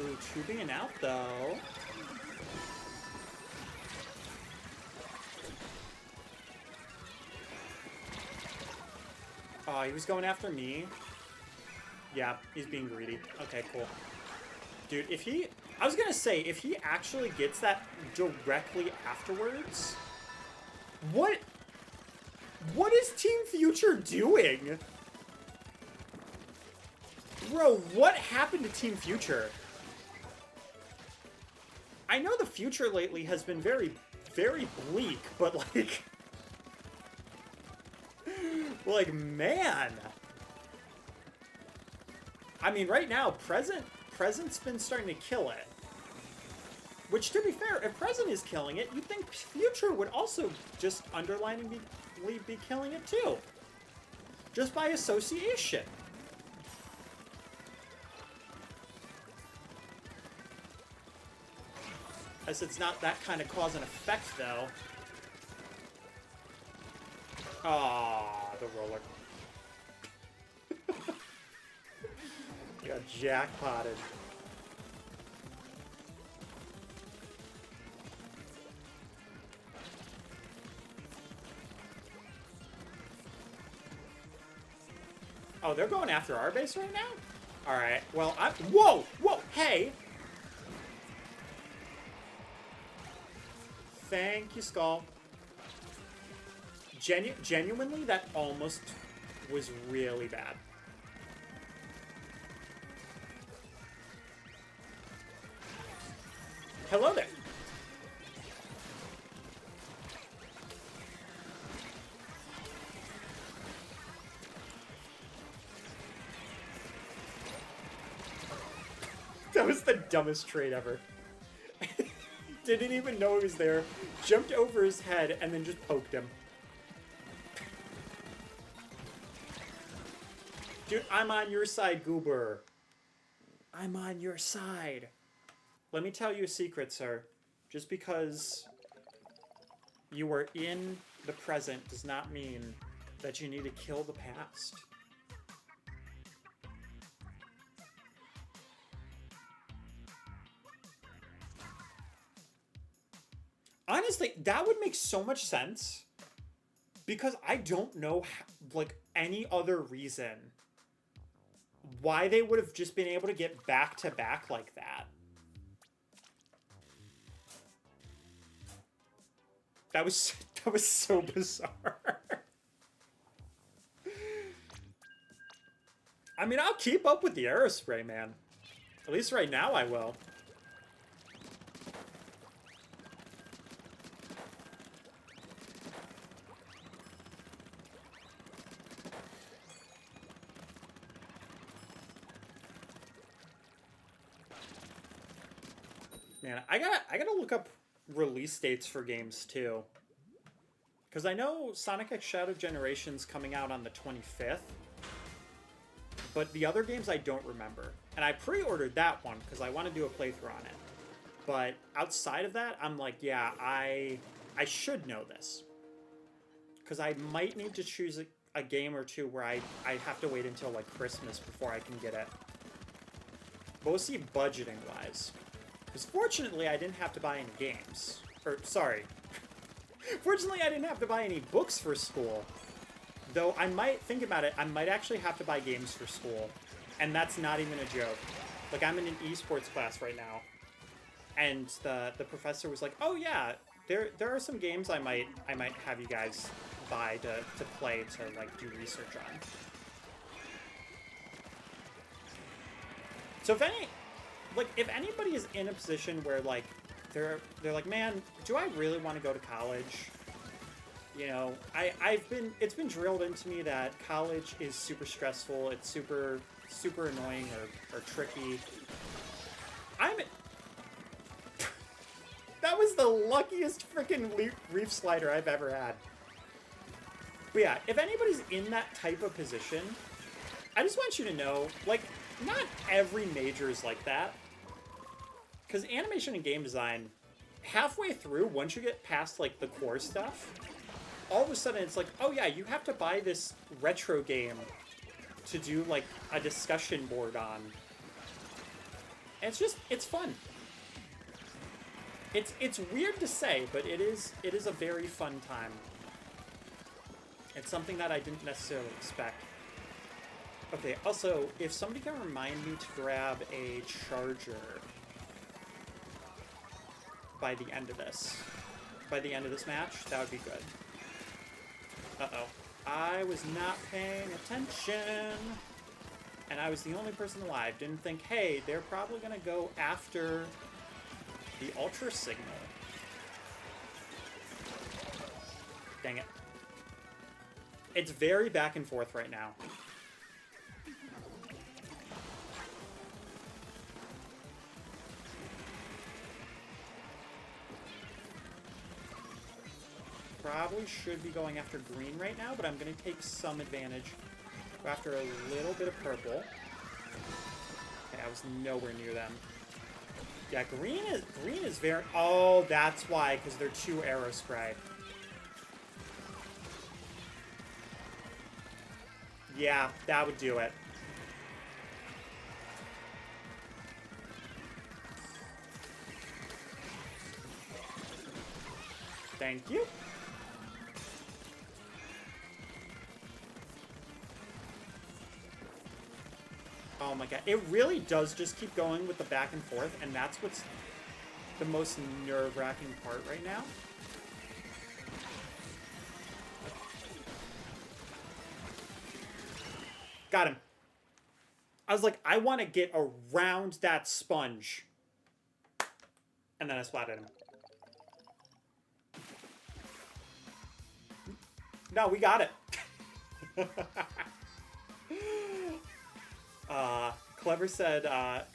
Ooh, tubing out though. Oh, he was going after me. Yeah, he's being greedy. Okay, cool. Dude, I was gonna say, if he actually gets that directly afterwards, what is Team Future doing? Bro, what happened to Team Future? I know the future lately has been very, very bleak, but like... like, man. I mean, right now, Present's been starting to kill it. Which, to be fair, if Present is killing it, you'd think Future would also just underliningly be killing it too. Just by association. As it's not that kind of cause and effect, though. Ah, the roller. Got jackpotted. Oh, they're going after our base right now? Alright, well, whoa! Whoa! Hey! Thank you, Skull. Genuinely, that almost was really bad. Hello there. That was the dumbest trade ever. Didn't even know he was there. Jumped over his head and then just poked him. Dude, I'm on your side, Goober. I'm on your side. Let me tell you a secret, sir. Just because you are in the present does not mean that you need to kill the past. Honestly, that would make so much sense. Because I don't know, like, any other reason why they would have just been able to get back-to-back like that. That was so bizarre. I mean, I'll keep up with the Aerospray, man. At least right now I will. Man, I gotta look up release dates for games too. Because I know Sonic X Shadow Generation's coming out on the 25th. But the other games I don't remember. And I pre-ordered that one because I want to do a playthrough on it. But outside of that, I'm like, yeah, I should know this. Because I might need to choose a game or two where I have to wait until like Christmas before I can get it. But we'll see budgeting-wise. Because fortunately, I didn't have to buy any games. Or, sorry. Fortunately, I didn't have to buy any books for school. Though I might, think about it, I might actually have to buy games for school. And that's not even a joke. Like, I'm in an esports class right now. And the professor was like, oh yeah, there are some games I might have you guys buy to play to, like, do research on. So if anybody is in a position where, like, they're like, man, do I really want to go to college? You know, it's been drilled into me that college is super stressful, it's super annoying or tricky. That was the luckiest freaking reef slider I've ever had. But yeah, if anybody's in that type of position, I just want you to know, like, not every major is like that. Because animation and game design, halfway through, once you get past, like, the core stuff, all of a sudden it's like, oh yeah, you have to buy this retro game to do, like, a discussion board on. And it's fun. It's weird to say, but it is a very fun time. It's something that I didn't necessarily expect. Okay, also, if somebody can remind me to grab a charger by the end of this match, that would be good. Uh-oh. I was not paying attention. And I was the only person alive. Didn't think, hey, they're probably going to go after the Ultra Signal. Dang it. It's very back and forth right now. Probably should be going after green right now, but I'm going to take some advantage. Go after a little bit of purple. Okay, I was nowhere near them. Yeah, green is very... Oh, that's why, because they're 2 arrow spray. Yeah, that would do it. Thank you. Oh my god, it really does just keep going with the back and forth, and that's what's the most nerve-wracking part right now. Got him. I was like, I want to get around that sponge. And then I splatted him. No, we got it. Clever said,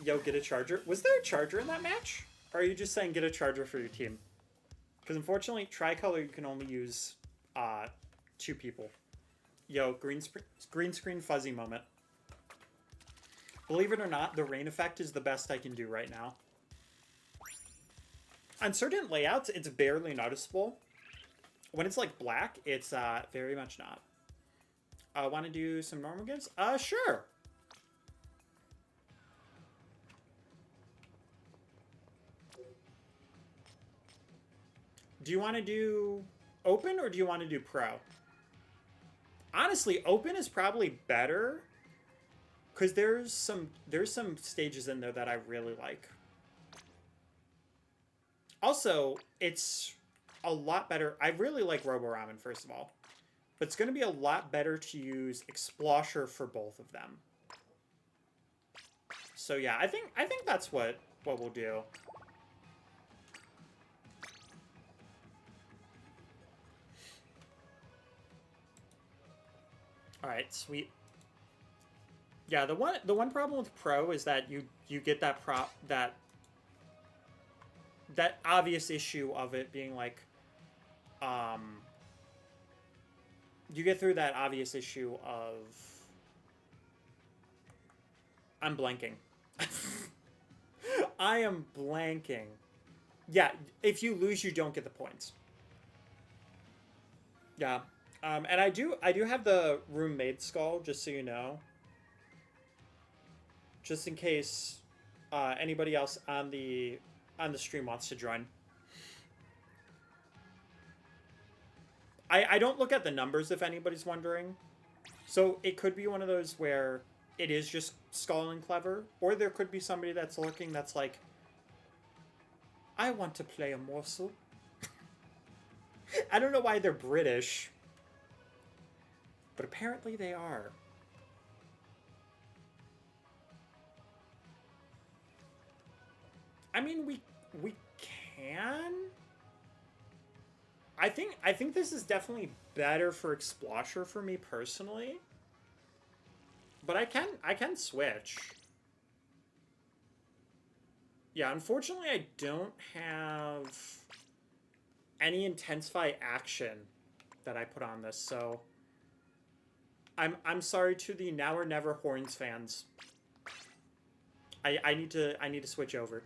yo, get a charger. Was there a charger in that match? Or are you just saying get a charger for your team? Because unfortunately, Tricolor, you can only use 2 people. Yo, green screen fuzzy moment. Believe it or not, the rain effect is the best I can do right now. On certain layouts, it's barely noticeable. When it's like black, it's very much not. Want to do some normal games? Sure. Do you want to do open or do you want to do pro? Honestly, open is probably better because there's some stages in there that I really like. Also, it's a lot better. I really like Robo Ramen, first of all. But it's going to be a lot better to use Explosher for both of them. So yeah, I think that's what we'll do. All right, sweet. Yeah, the one problem with Pro is that you get that that obvious issue of it being like, you get through that obvious issue of, I'm blanking. I am blanking. Yeah, if you lose, you don't get the points. Yeah. And I do have the roommate skull, just so you know. Just in case anybody else on the stream wants to join. I don't look at the numbers if anybody's wondering. So it could be one of those where it is just Skull and Clever, or there could be somebody that's lurking that's like, I want to play a morsel. I don't know why they're British, but apparently they are. I mean, we can. I think this is definitely better for Explosher for me personally. But I can switch. Yeah, unfortunately I don't have any Intensify action that I put on this, so I'm sorry to the Now or Never Horns fans. I need to switch over.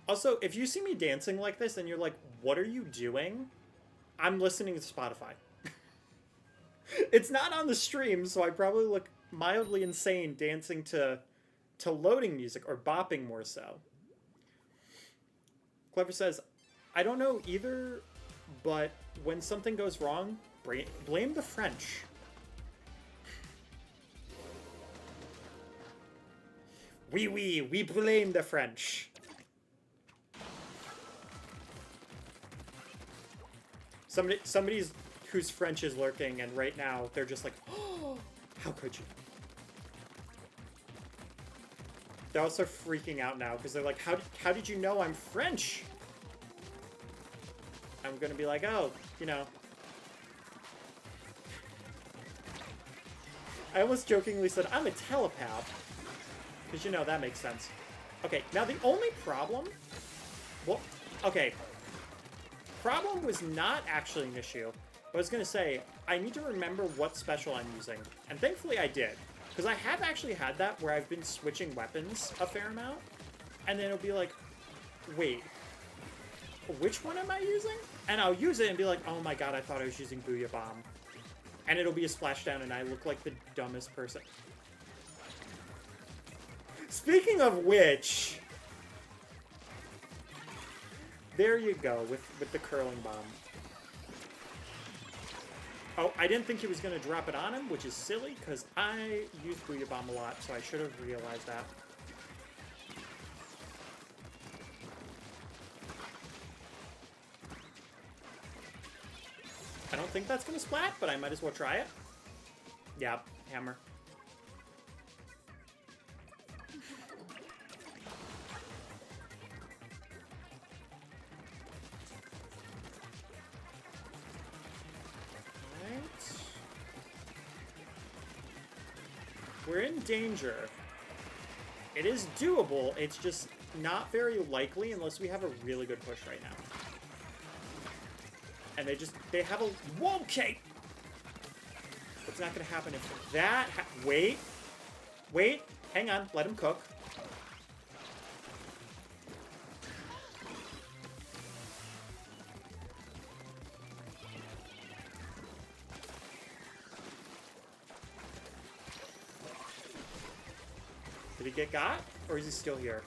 Also, if you see me dancing like this and you're like, what are you doing? I'm listening to Spotify. It's not on the stream, so I probably look mildly insane dancing to loading music, or bopping more so. Clever says, I don't know either, but when something goes wrong, blame the French. We blame the French. Somebody's whose French is lurking, and right now they're just like, oh, how could you? They're also freaking out now because they're like, how did you know I'm French? I'm gonna be like, oh, you know. I almost jokingly said I'm a telepath, because you know that makes sense. Okay, now the only problem, well, okay. Problem was not actually an issue. I was going to say, I need to remember what special I'm using. And thankfully I did. Because I have actually had that where I've been switching weapons a fair amount. And then it'll be like, wait, which one am I using? And I'll use it and be like, oh my god, I thought I was using Booyah Bomb. And it'll be a splashdown and I look like the dumbest person. Speaking of which... There you go, with the curling bomb. Oh, I didn't think he was going to drop it on him, which is silly, because I use Booyah Bomb a lot, so I should have realized that. I don't think that's going to splat, but I might as well try it. Yeah, hammer. We're in danger. It is doable, it's just not very likely unless we have a really good push right now. And they have a whoa cape! What's not gonna happen if that wait, hang on, let him cook. Did he get got? Or is he still here?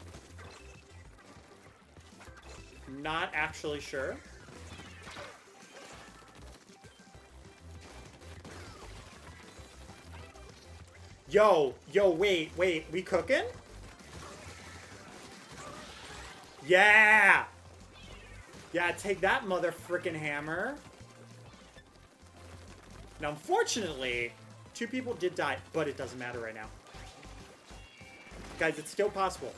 Not actually sure. Yo, wait, we cooking? Yeah! Yeah, take that mother frickin' hammer. Now, unfortunately, 2 people did die, but it doesn't matter right now. Guys, it's still possible.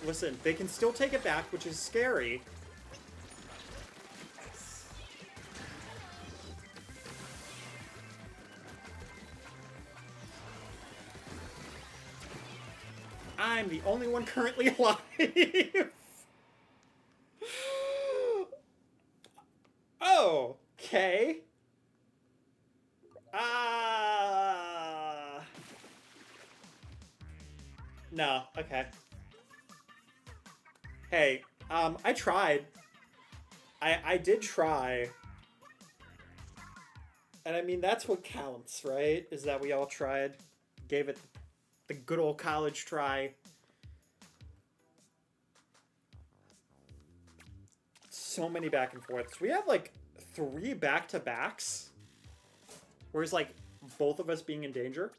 Listen, they can still take it back, which is scary. I'm the only one currently alive. Oh, okay. No, okay. Hey, I tried. I did try. And I mean, that's what counts, right? Is that we all tried. Gave it the good old college try. So many back and forths. We have like 3 back-to-backs. Whereas like both of us being in danger.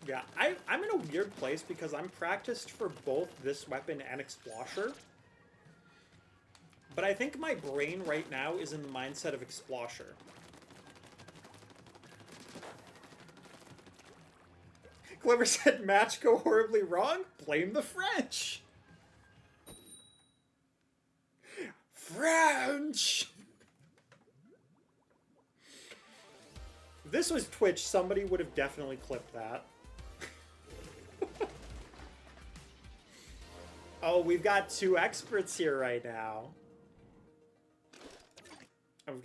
Yeah, I'm in a weird place because I'm practiced for both this weapon and Explosher. But I think my brain right now is in the mindset of Explosher. Clever said, match go horribly wrong? Blame the French! French! If this was Twitch, somebody would have definitely clipped that. Oh, we've got 2 experts here right now. And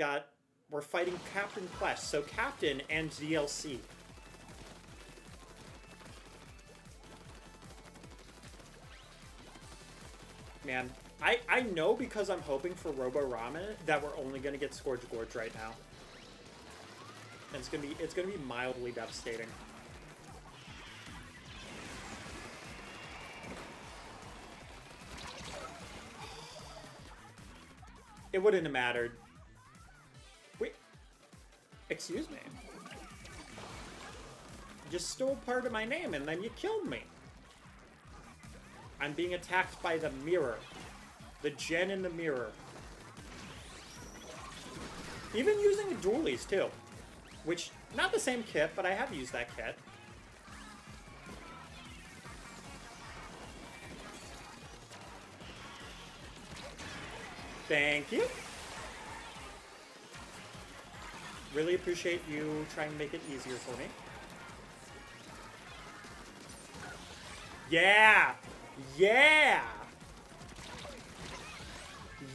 we're fighting Captain Quest, so Captain and DLC. Man, I know because I'm hoping for Robo Ramen that we're only gonna get Scourge Gorge right now. And it's gonna be mildly devastating. It wouldn't have mattered. Wait. Excuse me. You just stole part of my name and then you killed me. I'm being attacked by the mirror. The gen in the mirror. Even using the dualies, too. Which, not the same kit, but I have used that kit. Thank you. Really appreciate you trying to make it easier for me. Yeah! Yeah!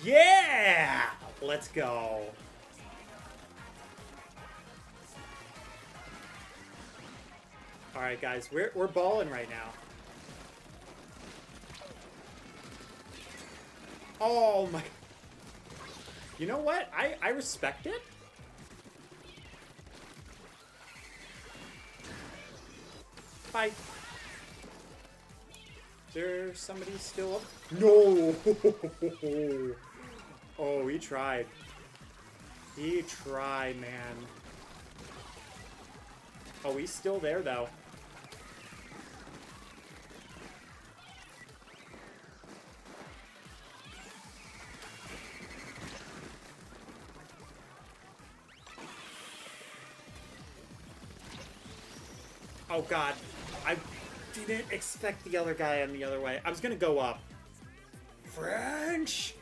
Yeah! Let's go. Alright, guys, we're balling right now. Oh my... You know what? I respect it. Bye. Is there somebody still up? No! Oh, he tried. He tried, man. Oh, he's still there, though. Oh, God. I didn't expect the other guy on the other way. I was gonna go up. French!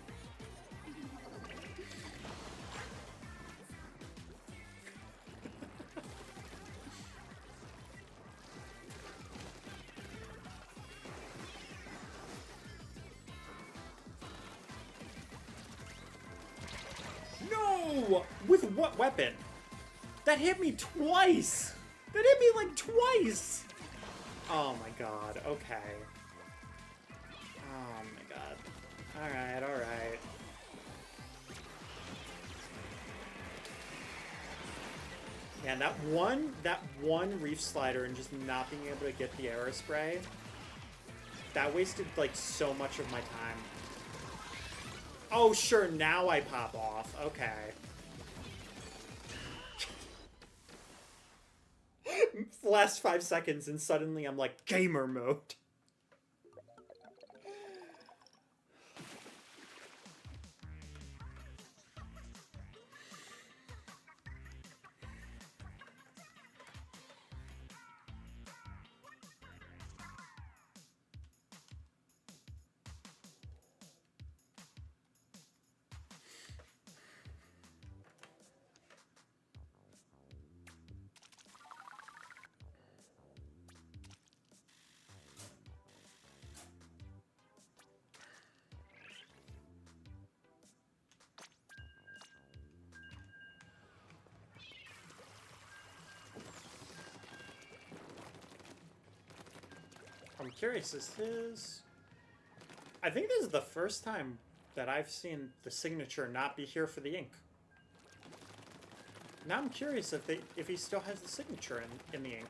No! With what weapon? That hit me twice! That hit me like twice! Oh my god, okay. Oh my god. Alright, alright. Yeah, that one reef slider and just not being able to get the aerospray, that wasted like so much of my time. Oh sure, now I pop off. Okay. Last 5 seconds and suddenly I'm like gamer mode. I'm curious, is his... I think this is the first time that I've seen the signature not be here for the ink. Now I'm curious if he still has the signature in the ink.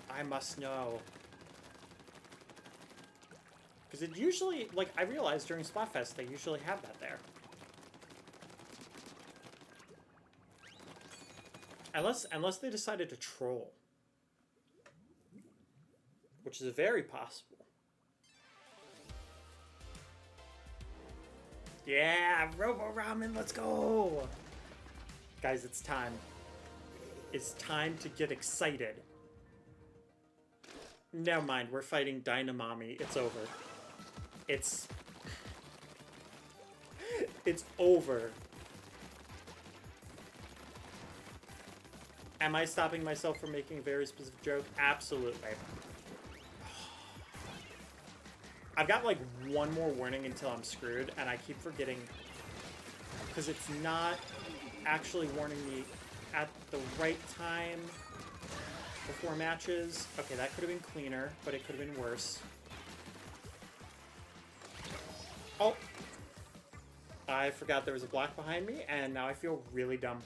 I must know. Because it usually, like, I realized during Splatfest, they usually have that there. Unless they decided to troll. Which is very possible. Yeah, Robo Ramen, let's go! Guys, it's time. It's time to get excited. Never mind, we're fighting Dynamami. It's over. It's over. Am I stopping myself from making a very specific joke? Absolutely. I've got like one more warning until I'm screwed, and I keep forgetting because it's not actually warning me at the right time before matches. Okay, that could have been cleaner, but it could have been worse. Oh! I forgot there was a block behind me, and now I feel really dumb.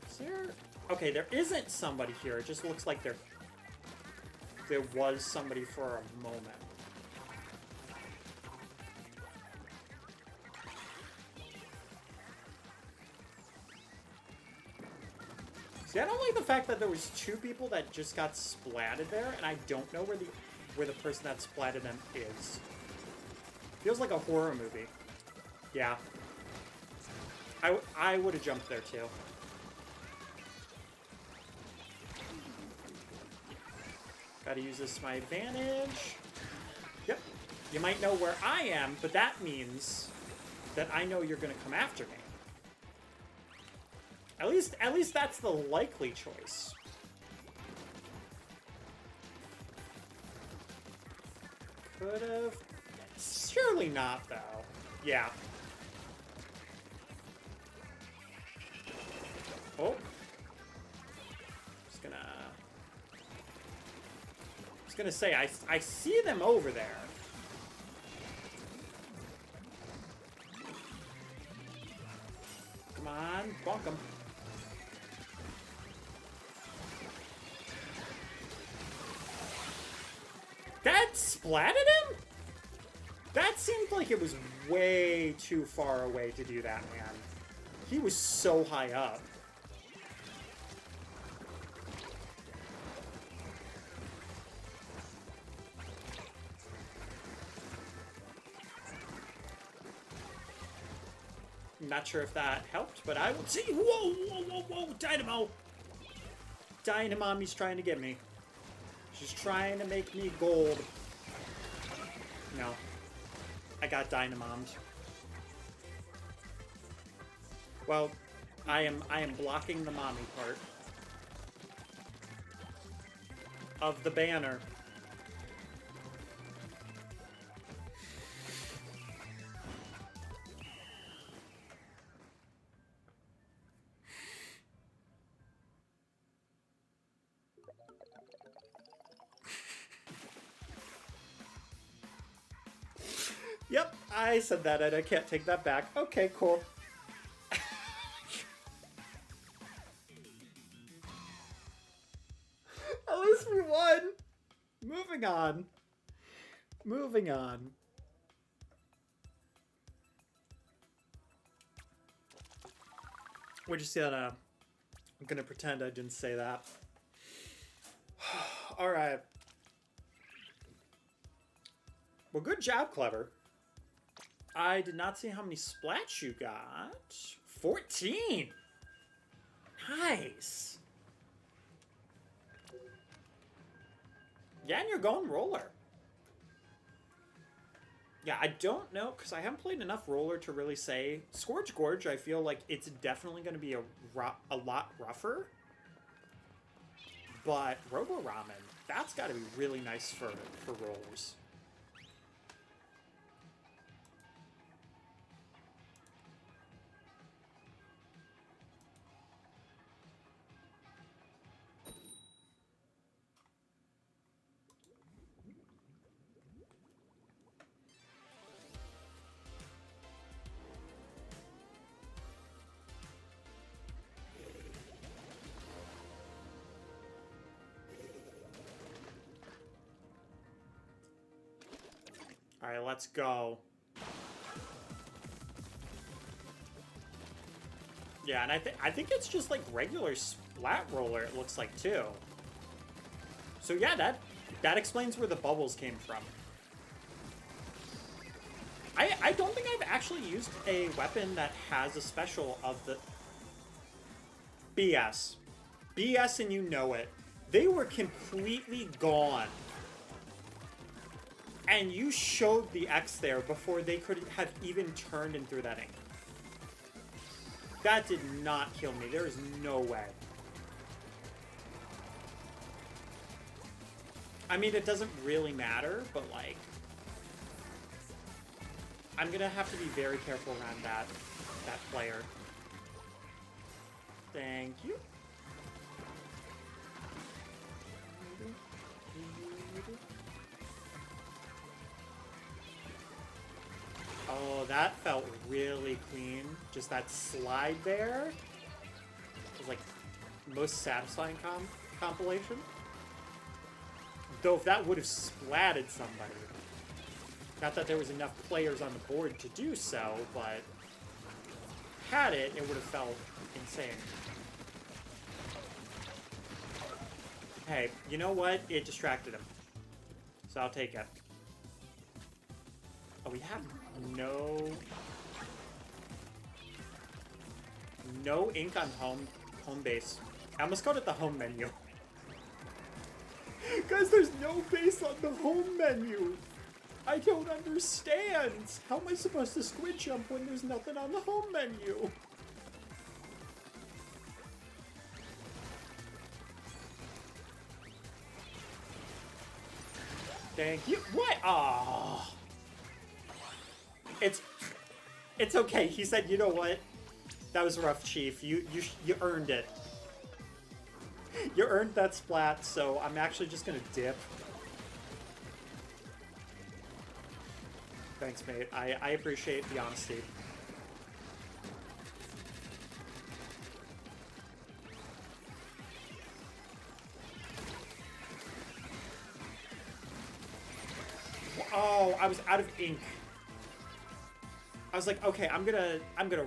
Is there... Okay, there isn't somebody here. It just looks like there was somebody for a moment. See, I don't like the fact that there was two people that just got splatted there, and I don't know where the person that splatted them is. Feels like a horror movie. Yeah. I would have jumped there too. Gotta use this to my advantage. Yep. You might know where I am, but that means that I know you're gonna come after me. At least that's the likely choice. Could've... Surely not, though. Yeah. Oh. Just gonna say, I see them over there. Come on, bonk them. That splatted him? That seemed like it was way too far away to do that, man. He was so high up. I'm not sure if that helped, but I will see. Whoa, whoa, whoa, whoa, Dynamo! Dynamami's trying to get me. She's trying to make me gold. No. I got dynamomed. Well, I am blocking the mommy part of the banner. Yep, I said that and I can't take that back. Okay, cool. At least we won. Moving on. Moving on. What'd you say that? I'm gonna pretend I didn't say that. Alright. Well, good job, Clever. I did not see how many splats you got. 14! Nice! Yeah, and you're going roller. Yeah, I don't know, because I haven't played enough roller to really say. Scourge Gorge, I feel like it's definitely going to be a lot rougher. But Robo Ramen, that's got to be really nice for rollers. Alright, let's go. Yeah, and I think it's just like regular Splat Roller, it looks like, too. So yeah, that explains where the bubbles came from. I don't think I've actually used a weapon that has a special of the... BS. BS, and you know it. They were completely gone. And you showed the X there before they could have even turned and threw that ink. That did not kill me. There is no way. I mean, it doesn't really matter, but like... I'm gonna have to be very careful around that player. Thank you. Oh, that felt really clean. Just that slide there was like most satisfying compilation. Though if that would have splatted somebody. Not that there was enough players on the board to do so, but had it, it would have felt insane. Hey, you know what? It distracted him. So I'll take it. Oh, we have no ink on home base. I almost called it the home menu. Guys, there's no base on the home menu. I don't understand. How am I supposed to squid jump when there's nothing on the home menu? Thank you. What? Oh. It's okay. He said, you know what? That was rough, Chief. You earned it. You earned that splat, so I'm actually just gonna dip. Thanks, mate. I appreciate the honesty. Oh, I was out of ink. I was like, okay, I'm gonna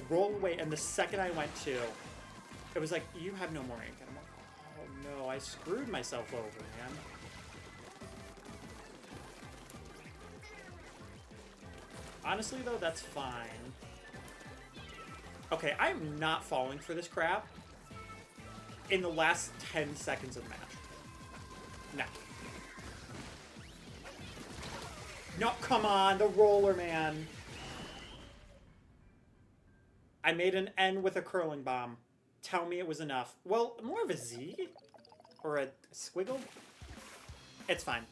roll away, and the second I went to, it was like, you have no more ink. And I'm like, oh no, I screwed myself over, man. Honestly, though, that's fine. Okay, I'm not falling for this crap in the last 10 seconds of the match. No. No, come on, the roller, man. I made an N with a curling bomb. Tell me it was enough. Well, more of a Z? Or a squiggle? It's fine.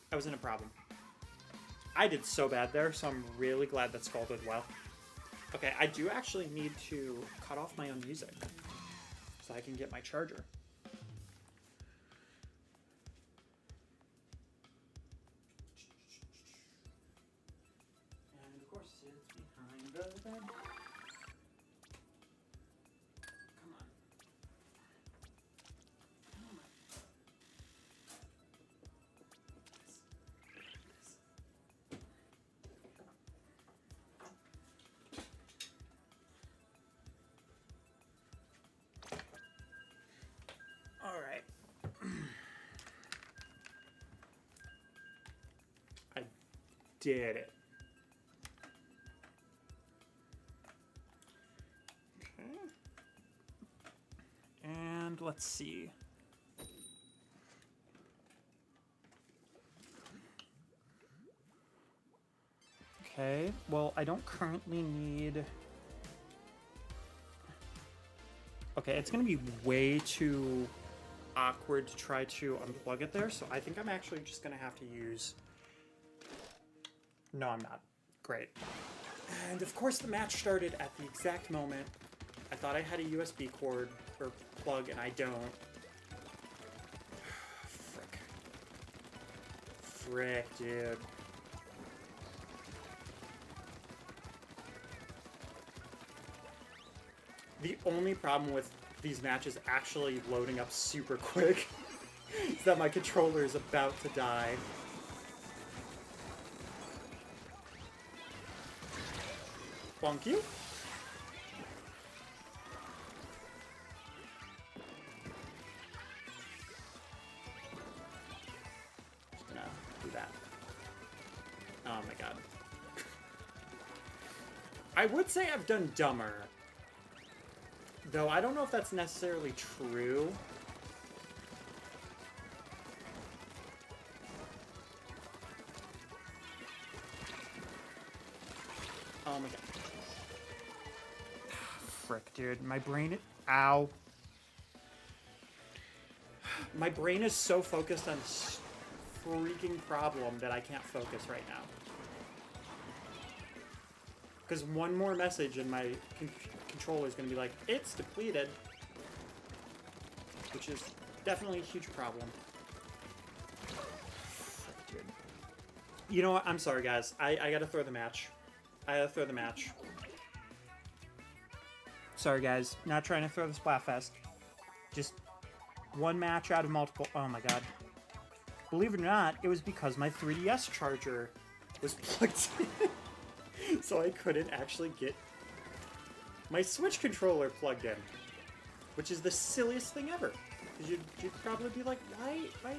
That wasn't a problem. I did so bad there, so I'm really glad that Skull did well. Okay, I do actually need to cut off my own music so I can get my charger. And of course, it's behind the bed. Come on. All right. I did it. Okay. And let's see. Okay, well, I don't currently need... Okay, it's going to be way too awkward to try to unplug it there, so I think I'm actually just going to have to use... No, I'm not. Great. And of course the match started at the exact moment. I thought I had a USB cord or plug, and I don't. Frick. Frick, dude. The only problem with these matches actually loading up super quick is that my controller is about to die. Bonk you. Just gonna do that. Oh my god. I would say I've done dumber. Though I don't know if that's necessarily true. Oh my god. Frick, dude. My brain... Ow. My brain is so focused on this freaking problem that I can't focus right now. Because one more message and my controller is going to be like, it's depleted. Which is definitely a huge problem. Frick, dude. You know what? I'm sorry, guys. I gotta throw the match. Sorry, guys. Not trying to throw the Splatfest. Just one match out of multiple. Oh my god. Believe it or not, it was because my 3DS charger was plugged in. So I couldn't actually get my Switch controller plugged in. Which is the silliest thing ever. Because you'd probably be like, why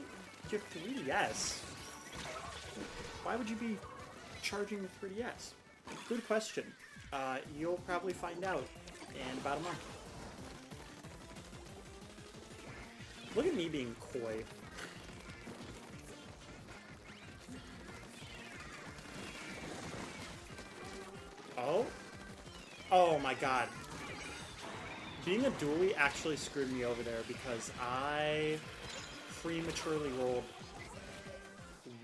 your 3DS? Why would you be charging the 3DS? Good question. You'll probably find out in about a month. Look at me being coy. Oh? Oh my god. Being a dually actually screwed me over there because I prematurely rolled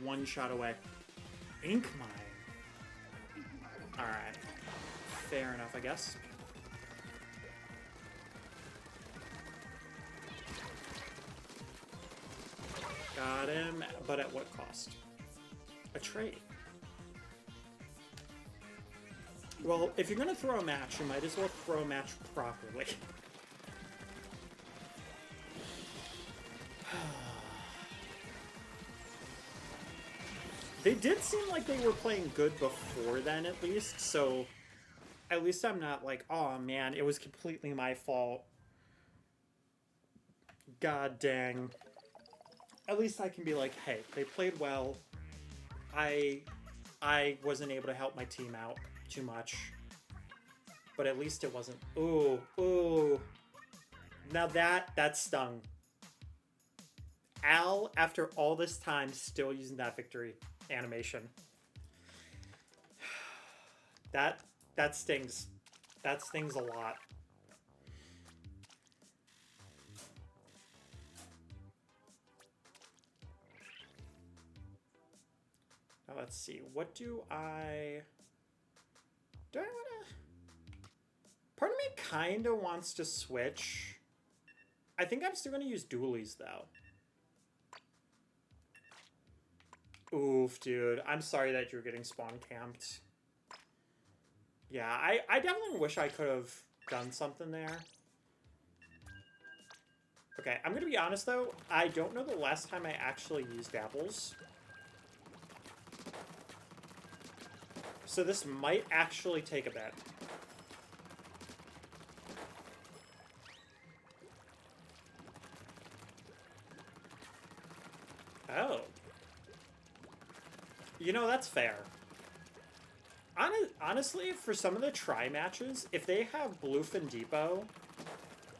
one shot away. Ink mine. Alright. Fair enough, I guess. Got him, but at what cost? A trade. Well, if you're gonna throw a match, you might as well throw a match properly. They did seem like they were playing good before then, at least, so at least I'm not like, oh man, it was completely my fault. God dang. At least I can be like, hey, they played well. I wasn't able to help my team out too much. But at least it wasn't... Ooh, ooh. Now that stung. Al, after all this time, still using that victory animation. That stings. That stings a lot. Now let's see. What do I want to... Part of me kind of wants to switch. I think I'm still going to use dualies, though. Oof, dude. I'm sorry that you're getting spawn camped. Yeah, I definitely wish I could have done something there. Okay, I'm going to be honest, though. I don't know the last time I actually used apples. So this might actually take a bit. Oh. You know, that's fair. Honestly, for some of the try matches, if they have Bluefin Depot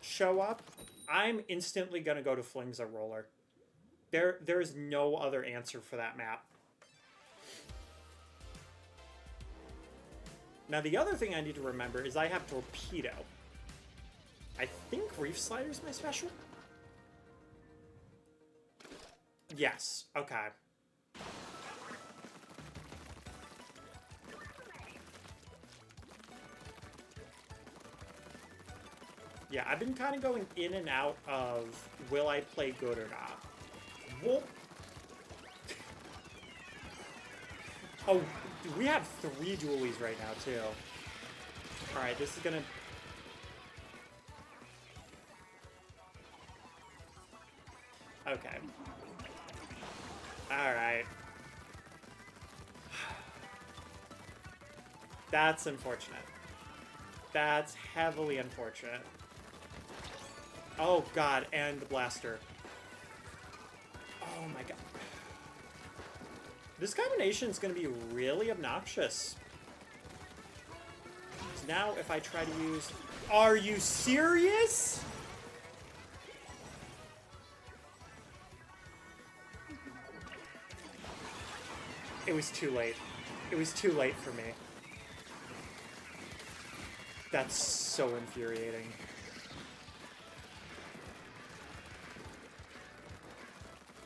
show up, I'm instantly going to go to Flingza Roller. There is no other answer for that map. Now, the other thing I need to remember is I have Torpedo. I think Reef Slider is my special? Yes. Okay. Yeah, I've been kind of going in and out of will I play good or not. Whoop. Oh, we have 3 dualies right now, too. Alright, this is gonna... Okay. Alright. That's unfortunate. That's heavily unfortunate. Oh god, and the blaster. Oh my god. This combination is going to be really obnoxious. So now if I try to use... Are you serious? It was too late. It was too late for me. That's so infuriating.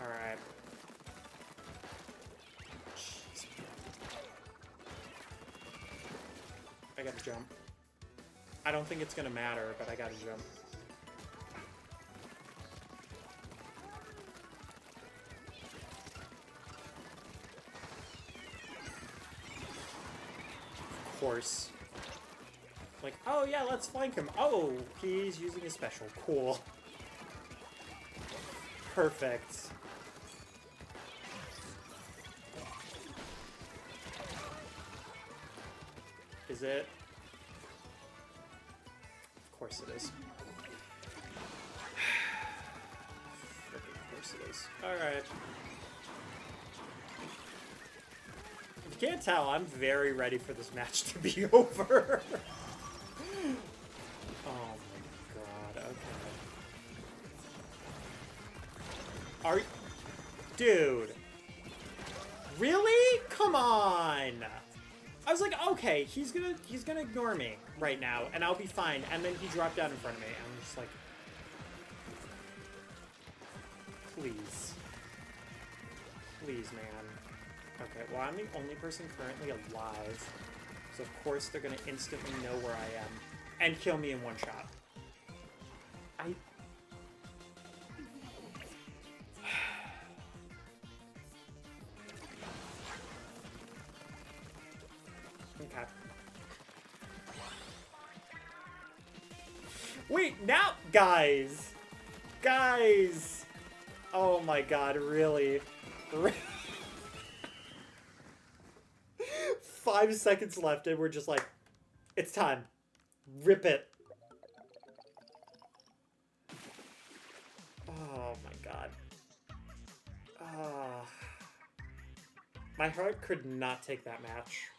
Alright. I gotta jump. I don't think it's gonna matter, but I gotta jump. Of course. Like, oh yeah, let's flank him. Oh, he's using a special. Cool. Perfect. Is it? Of course it is. Of course it is. Alright. If you can't tell, I'm very ready for this match to be over. Oh my god, okay. Are... Dude. Really? Come on! I was like, okay, he's gonna ignore me right now, and I'll be fine. And then he dropped down in front of me. I'm just like, please, please, man. Okay, well, I'm the only person currently alive, so of course they're gonna instantly know where I am and kill me in one shot. Okay. Wait, now, guys! Guys! Oh my god, really? 5 seconds left and we're just like, it's time. Rip it. Oh my god. My heart could not take that match.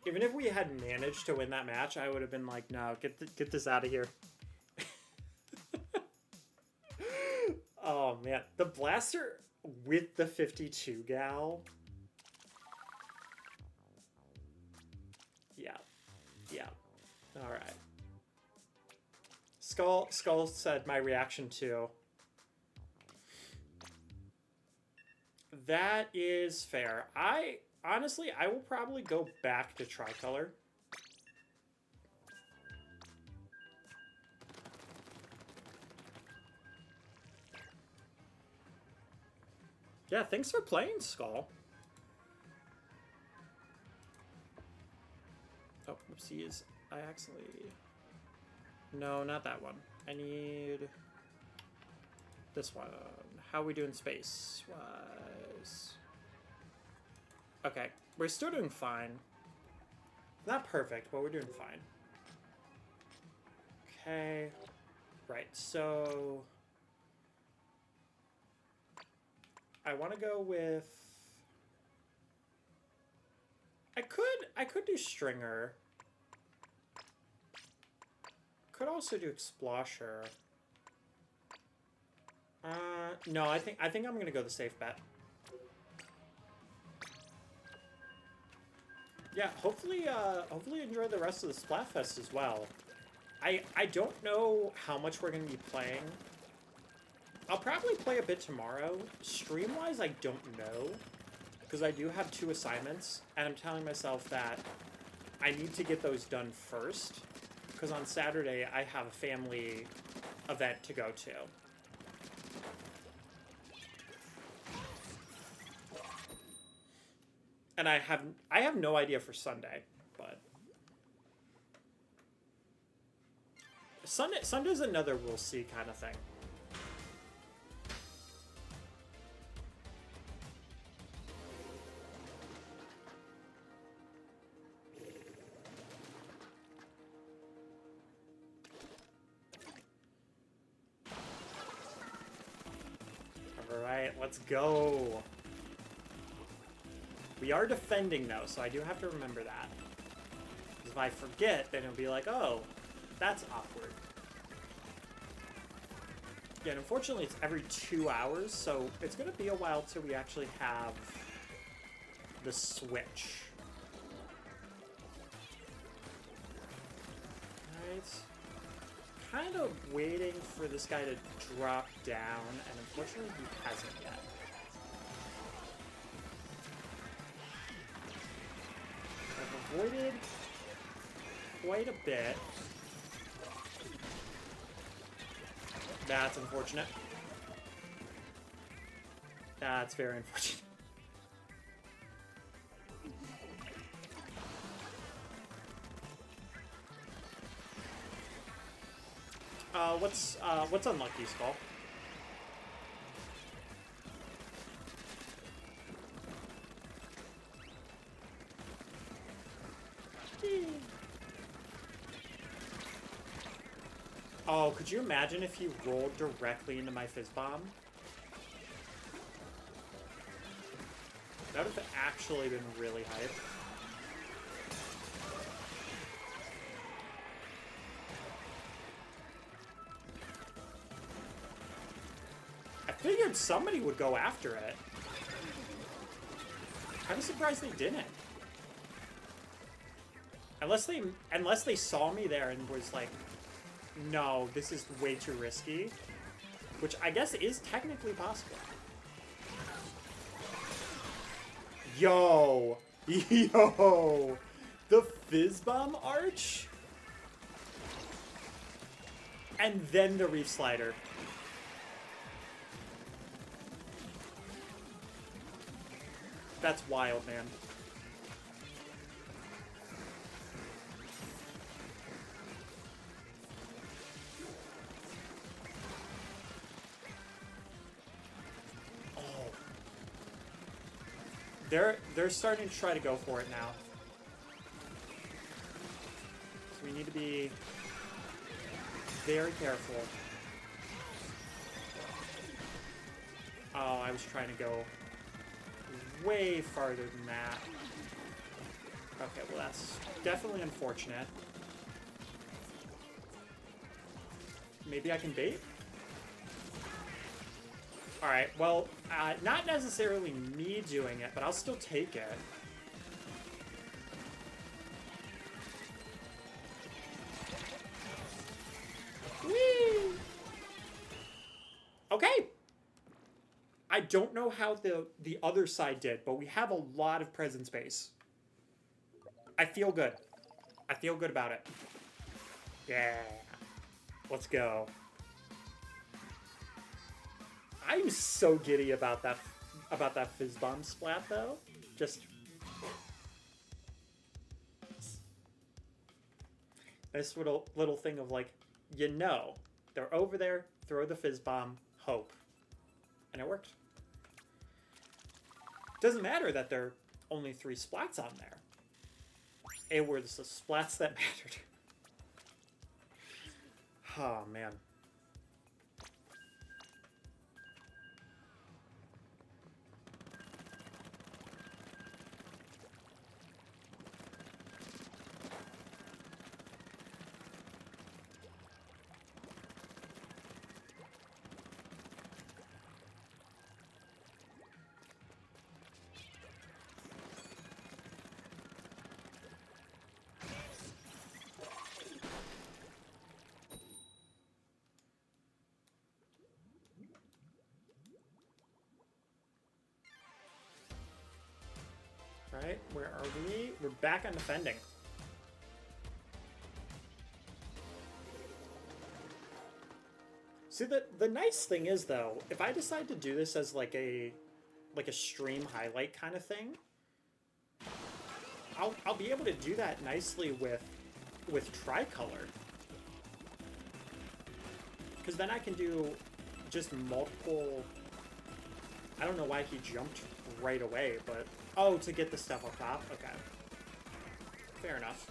Even if we had managed to win that match, I would have been like, no, get this out of here. Oh, man. The blaster with the 52 gal. Yeah. Yeah. All right. Skull said my reaction to. That is fair. Honestly, I will probably go back to tricolor. Yeah, thanks for playing, Skull. Oh, oopsies. I accidentally... No, not that one. I need... this one. How we doing space-wise? Okay, we're still doing fine. Not perfect, but we're doing fine. Okay. Right, so... I want to go with... I could do Stringer. Could also do Explosher. No, I think I'm gonna go the safe bet. Yeah, hopefully enjoy the rest of the Splatfest as well. I don't know how much we're gonna be playing. I'll probably play a bit tomorrow. Stream-wise, I don't know, because I do have 2 assignments, and I'm telling myself that I need to get those done first, because on Saturday I have a family event to go to. And I have no idea for Sunday, but Sunday's another we'll see kind of thing. Alright, let's go. We are defending, though, so I do have to remember that. Because if I forget, then it'll be like, oh, that's awkward. Yeah, and unfortunately, it's every 2 hours, so it's going to be a while till we actually have the Switch. Alright. Kind of waiting for this guy to drop down, and unfortunately, he hasn't yet. I've avoided quite a bit. That's unfortunate. That's very unfortunate. What's unlucky, Skull? Oh, could you imagine if he rolled directly into my fizz bomb? That would have actually been really hype. I figured somebody would go after it. Kind of surprised they didn't. Unless they saw me there and was like, no, this is way too risky. Which I guess is technically possible. Yo! Yo! The Fizz Bomb Arch? And then the Reef Slider. That's wild, man. They're starting to try to go for it now. So we need to be very careful. Oh, I was trying to go way farther than that. Okay, well that's definitely unfortunate. Maybe I can bait? Alright, well, not necessarily me doing it, but I'll still take it. Whee! Okay! I don't know how the other side did, but we have a lot of present space. I feel good. I feel good about it. Yeah. Let's go. I'm so giddy about that fizz bomb splat though. Just this little thing of like, you know, they're over there, throw the fizz bomb, hope. And it worked. Doesn't matter that there are only 3 splats on there. It was the splats that mattered. Oh man. Right, where are we? We're back on defending. See, the nice thing is though, if I decide to do this as like a stream highlight kind of thing, I'll be able to do that nicely with tricolor. Because then I can do just multiple. I don't know why he jumped right away, but oh, to get the stuff up top? Okay. Fair enough.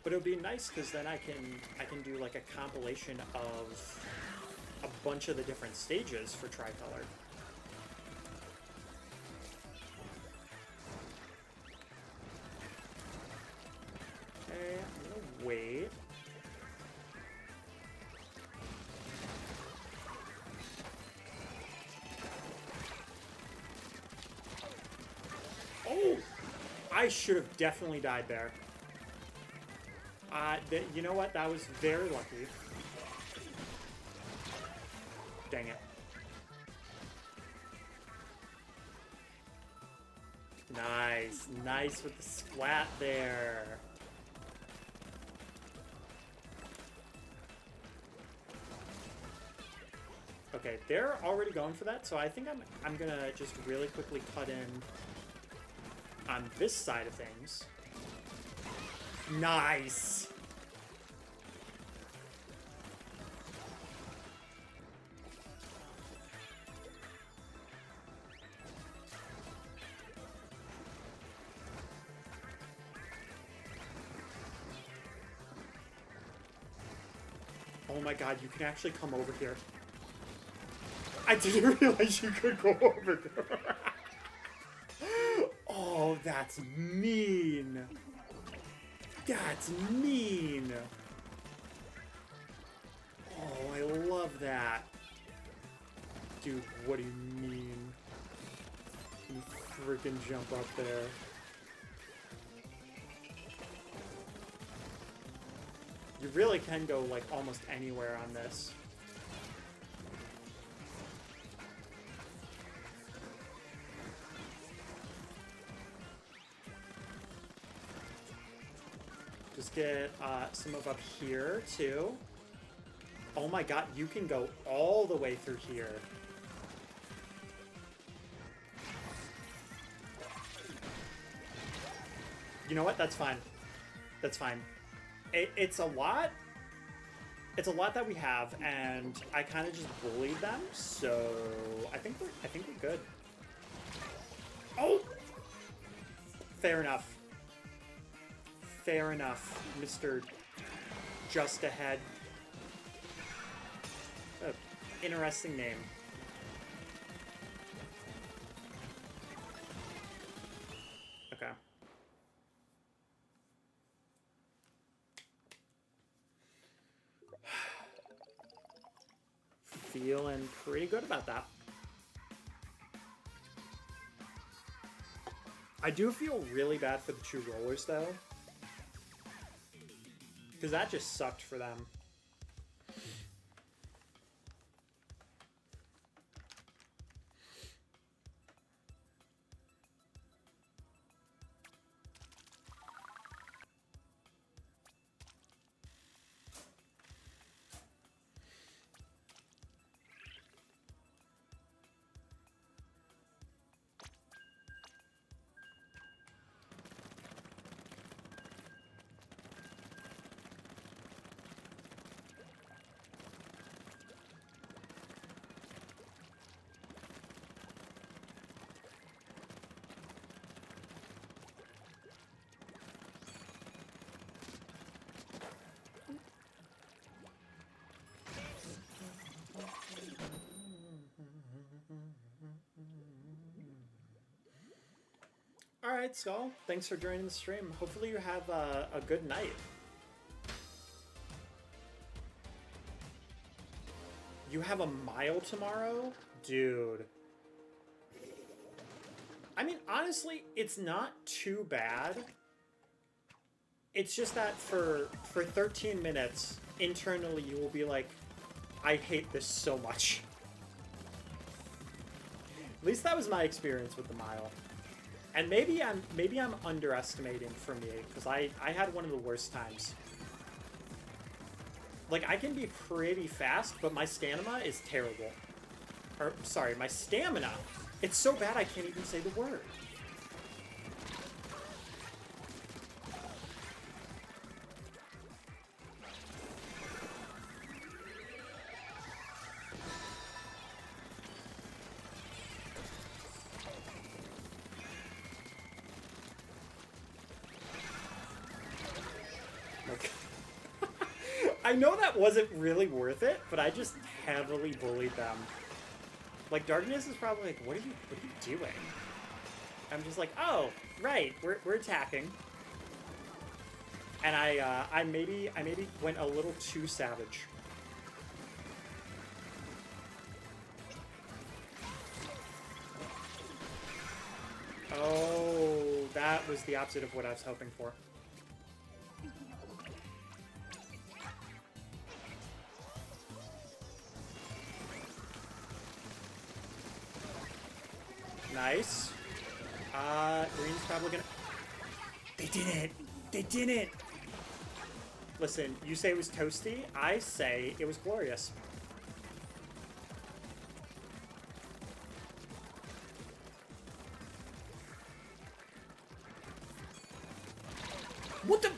But it would be nice because then I can do like a compilation of a bunch of the different stages for Tricolor. Okay, I'm gonna wait. Oh! I should have definitely died there. You know what? That was very lucky. Dang it. Nice. Nice with the splat there. Okay, they're already going for that, so I think I'm gonna just really quickly cut in on this side of things. Nice! Oh my god, you can actually come over here. I didn't realize you could go over there. Oh, that's mean. That's mean. Oh, I love that. Dude, what do you mean? You freaking jump up there. You really can go, like, almost anywhere on this. Just get some of up here, too. Oh my god, you can go all the way through here. You know what? That's fine. That's fine. It's a lot. It's a lot that we have, and I kind of just bullied them, so I think we're good. Oh! Fair enough. Fair enough, Mr. Just Ahead. Interesting name. Okay. Feeling pretty good about that. I do feel really bad for the two rollers, though. Because that just sucked for them. Alright, Skull. Thanks for joining the stream. Hopefully you have a good night. You have a mile tomorrow? Dude. I mean, honestly, it's not too bad. It's just that for 13 minutes, internally you will be like, I hate this so much. At least that was my experience with the mile. And maybe I'm underestimating for me, because I had one of the worst times. Like, I can be pretty fast, but my stamina is terrible. Or, sorry, my stamina. It's so bad I can't even say the word. I know that wasn't really worth it, but I just heavily bullied them. Like, Darkness is probably like, what are you doing? I'm just like, oh, right, we're attacking. And I maybe went a little too savage. Oh, that was the opposite of what I was hoping for. Nice. Green's probably gonna... They did it! They did it! Listen, you say it was toasty, I say it was glorious. What the...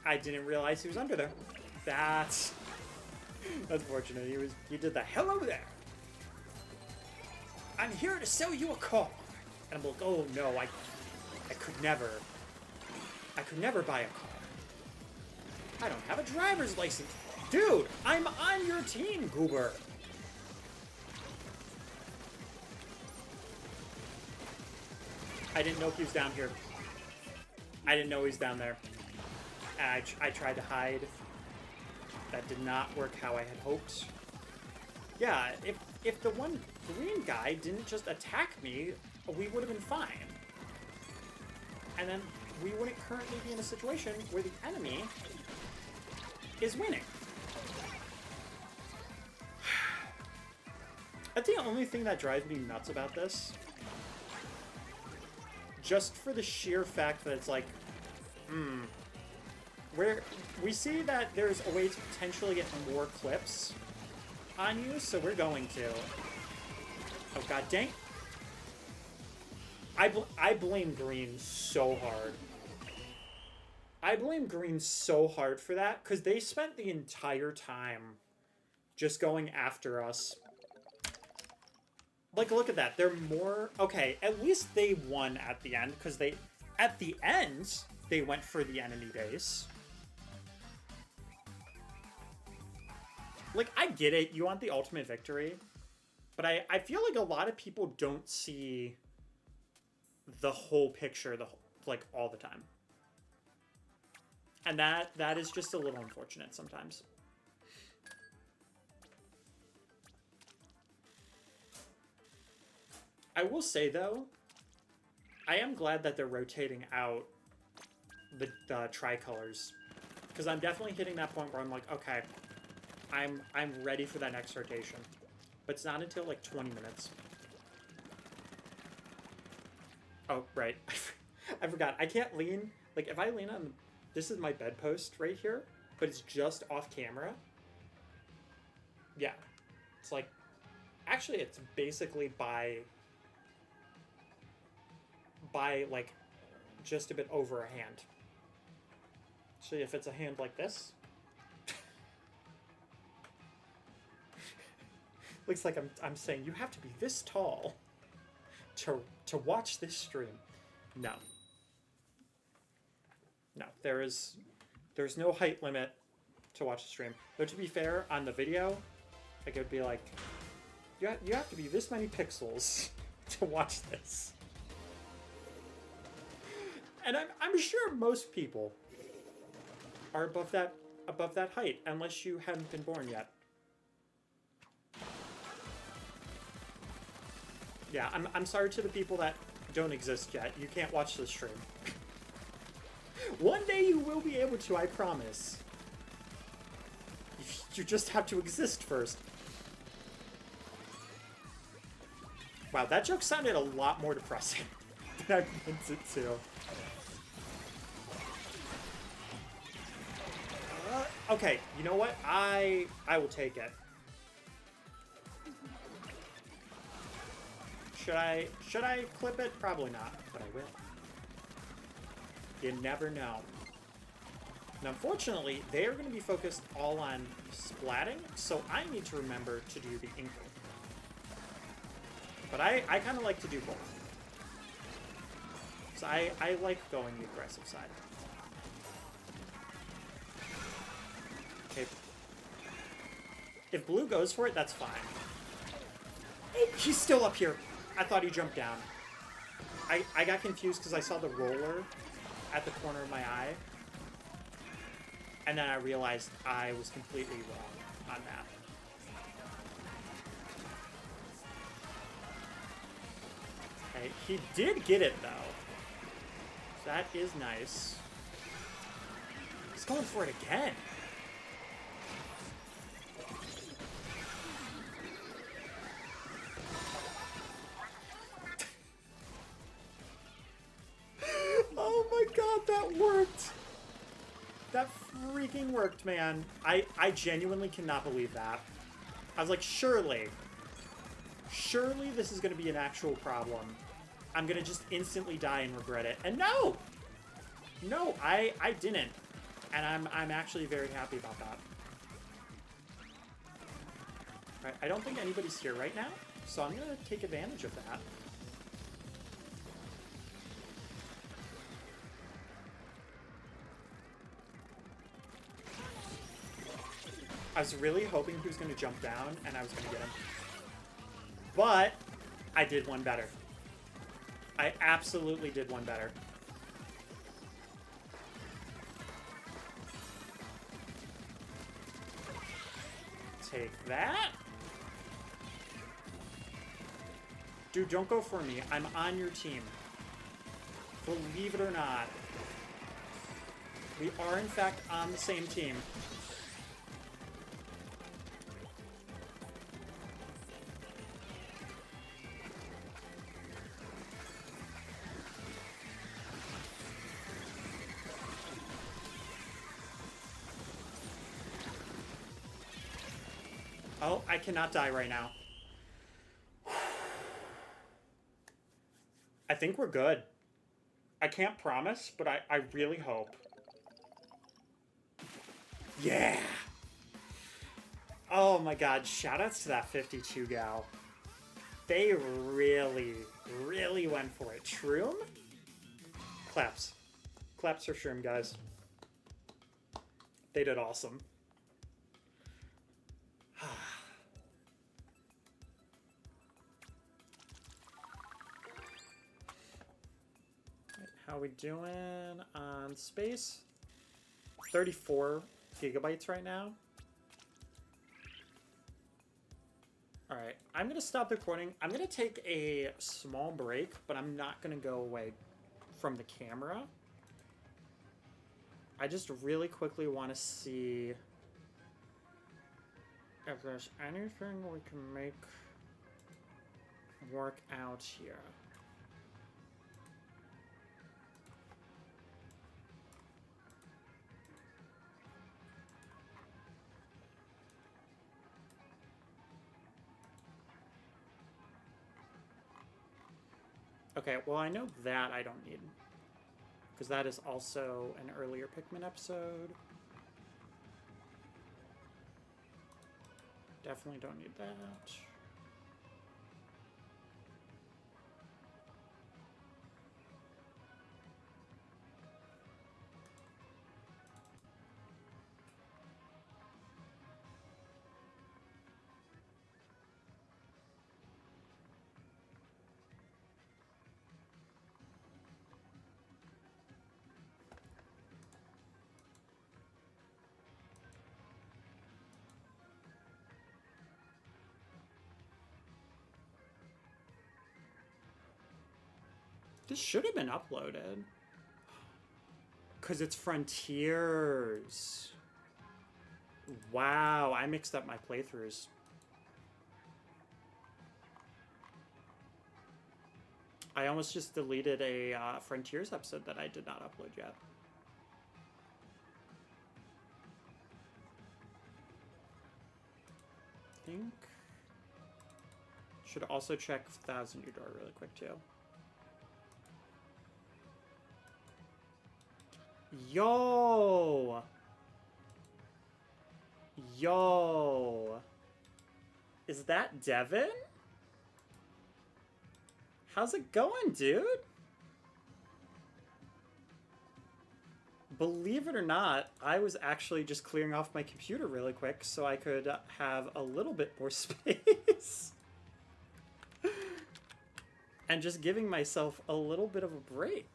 I didn't realize he was under there. That's unfortunate. He did the hello there. I'm here to sell you a car. And I'm like, oh no, I could never buy a car. I don't have a driver's license. Dude, I'm on your team, Goober. I didn't know he was down here. I didn't know he was down there. And I tried to hide. That did not work how I had hoped. Yeah, if the one green guy didn't just attack me, we would have been fine. And then we wouldn't currently be in a situation where the enemy is winning. That's the only thing that drives me nuts about this. Just for the sheer fact that it's like, where we see that there's a way to potentially get more clips on you, so we're going to. Oh god dang. I blame green so hard. I blame green so hard for that, because they spent the entire time just going after us. Like, look at that. They're more... Okay, at least they won at the end, because they... At the end, they went for the enemy base. Like, I get it. You want the ultimate victory. But I feel like a lot of people don't see the whole picture, like, all the time. And that is just a little unfortunate sometimes. I will say, though, I am glad that they're rotating out the tricolors. Because I'm definitely hitting that point where I'm like, okay, I'm ready for that next rotation. But it's not until, like, 20 minutes. Oh, right. I forgot. I can't lean. Like, if I lean on... This is my bedpost right here, but it's just off camera. Yeah. It's like... Actually, it's basically by, like, just a bit over a hand. So if it's a hand like this... Looks like I'm saying you have to be this tall to watch this stream. No. No, there's no height limit to watch the stream. Though to be fair, on the video, I could be like, you have to be this many pixels to watch this. And I'm sure most people are above that height, unless you haven't been born yet. Yeah, I'm sorry to the people that don't exist yet. You can't watch this stream. One day you will be able to, I promise. You just have to exist first. Wow, that joke sounded a lot more depressing than I meant it to. Okay, you know what? I will take it. Should I clip it? Probably not, but I will. You never know. And unfortunately, they are going to be focused all on splatting, so I need to remember to do the inking. But I kind of like to do both. So I like going the aggressive side. Okay. If blue goes for it, that's fine. Oh, he's still up here. I thought he jumped down. I got confused because I saw the roller at the corner of my eye. And then I realized I was completely wrong on that. Okay, he did get it, though. So that is nice. He's going for it again. Oh my god, that worked! That freaking worked, man. I genuinely cannot believe that. I was like, surely this is going to be an actual problem. I'm going to just instantly die and regret it. And no! No, I didn't. And I'm actually very happy about that. Right, I don't think anybody's here right now, so I'm going to take advantage of that. I was really hoping he was going to jump down and I was going to get him. But I did one better. I absolutely did one better. Take that. Dude, don't go for me. I'm on your team. Believe it or not. We are, in fact, on the same team. Oh, I cannot die right now. I think we're good. I can't promise, but I really hope. Yeah! Oh my god, shoutouts to that 52 gal. They really, really went for it. Shroom? Claps. Claps for Shroom, guys. They did awesome. How we doing on space? 34 gigabytes right now. Alright, I'm going to stop the recording. I'm going to take a small break, but I'm not going to go away from the camera. I just really quickly want to see if there's anything we can make work out here. Okay, well, I know that I don't need, because that is also an earlier Pikmin episode. Definitely don't need that. This should have been uploaded. Because it's Frontiers. Wow, I mixed up my playthroughs. I almost just deleted a Frontiers episode that I did not upload yet. I think. Should also check Thousand Year Door really quick too. Yo! Yo! Is that Devin? How's it going, dude? Believe it or not, I was actually just clearing off my computer really quick so I could have a little bit more space. And just giving myself a little bit of a break.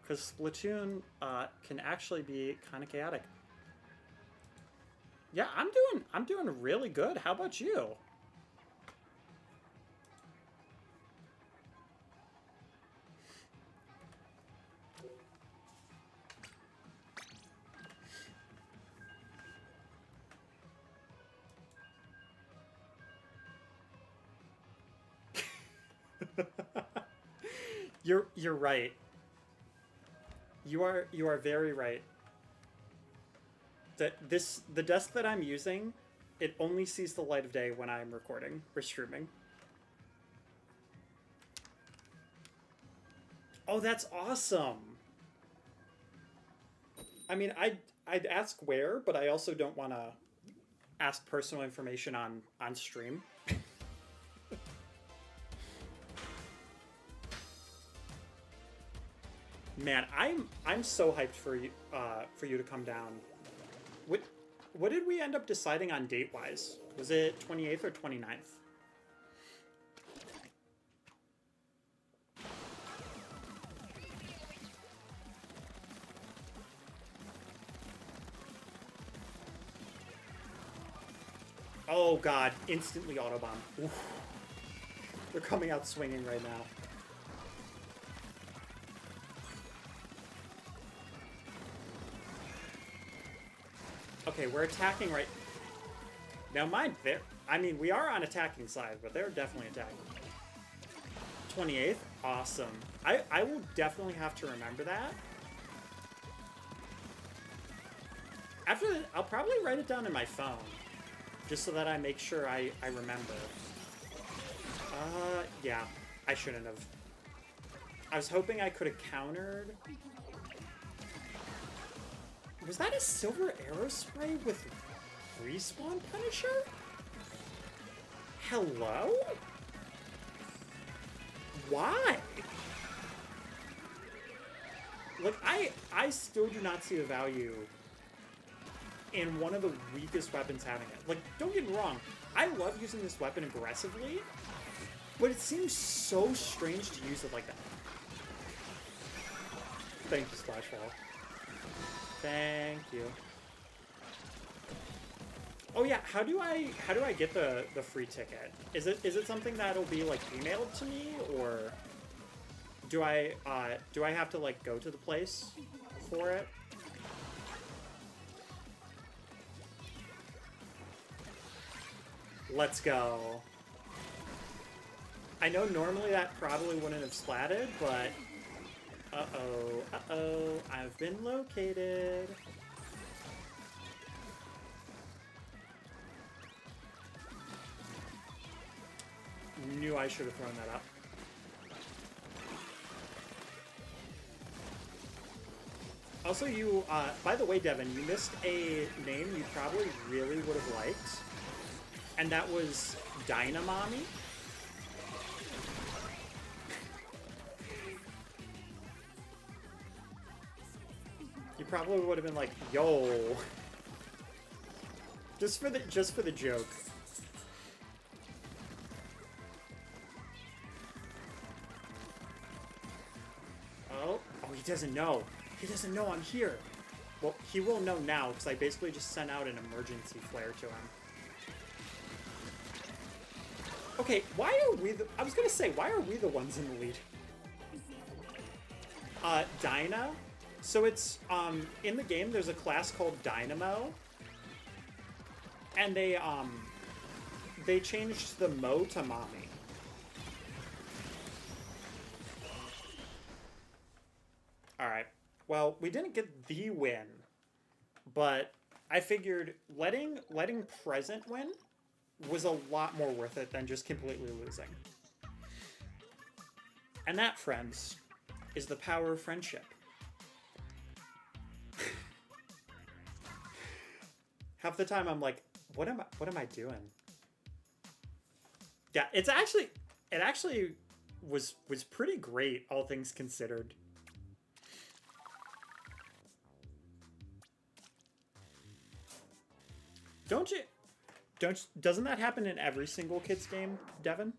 Because Splatoon can actually be kind of chaotic. Yeah, I'm doing really good. How about you? You're right. You are very right. The desk that I'm using, it only sees the light of day when I'm recording or streaming. Oh, that's awesome. I mean, I'd ask where, but I also don't want to ask personal information on stream. Man, I'm so hyped for you to come down. What did we end up deciding on date wise? Was it 28th or 29th? Oh god, instantly autobomb. Oof. They're coming out swinging right now. Okay, we're attacking right... Now mind, I mean, we are on attacking side, but they're definitely attacking. 28th? Awesome. I will definitely have to remember that. After that, I'll probably write it down in my phone. Just so that I make sure I remember. Yeah. I shouldn't have. I was hoping I could have countered... Was that a silver arrow spray with respawn Punisher? Hello? Why? Look, I still do not see the value in one of the weakest weapons having it. Like, don't get me wrong, I love using this weapon aggressively, but it seems so strange to use it like that. Thank you, Splashball. Thank you. Oh yeah, how do I get the free ticket? Is it something that'll be like emailed to me, or do I have to like go to the place for it? Let's go. I know normally that probably wouldn't have splatted, but uh-oh, I've been located. Knew I should have thrown that up. Also, you, by the way, Devin, you missed a name you probably really would have liked, and that was Dynamami. You probably would have been like, yo. Just for the joke. Oh, he doesn't know. He doesn't know I'm here. Well, he will know now, because I basically just sent out an emergency flare to him. Okay, why are we the... I was gonna say, why are we the ones in the lead? Dyna. So it's, in the game, there's a class called Dynamo. And they changed the Mo to Mommy. Alright. Well, we didn't get the win. But I figured letting Present win was a lot more worth it than just completely losing. And that, friends, is the power of friendship. Half the time I'm like, what am I doing? Yeah, it actually was pretty great, all things considered. Don't you? Doesn't that happen in every single kids game, Devin?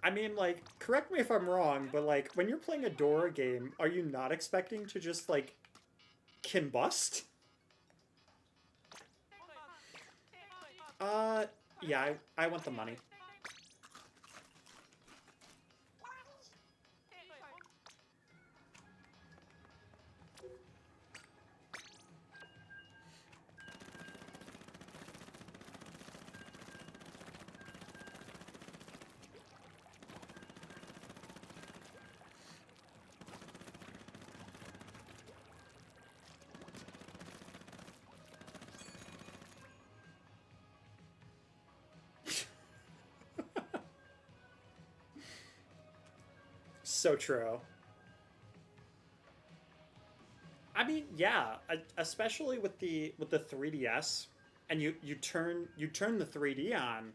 I mean, like, correct me if I'm wrong, but like, when you're playing a Dora game, are you not expecting to just like combust? Yeah, I want the money. So true. I mean, yeah, especially with the 3DS, and you turn the 3D on,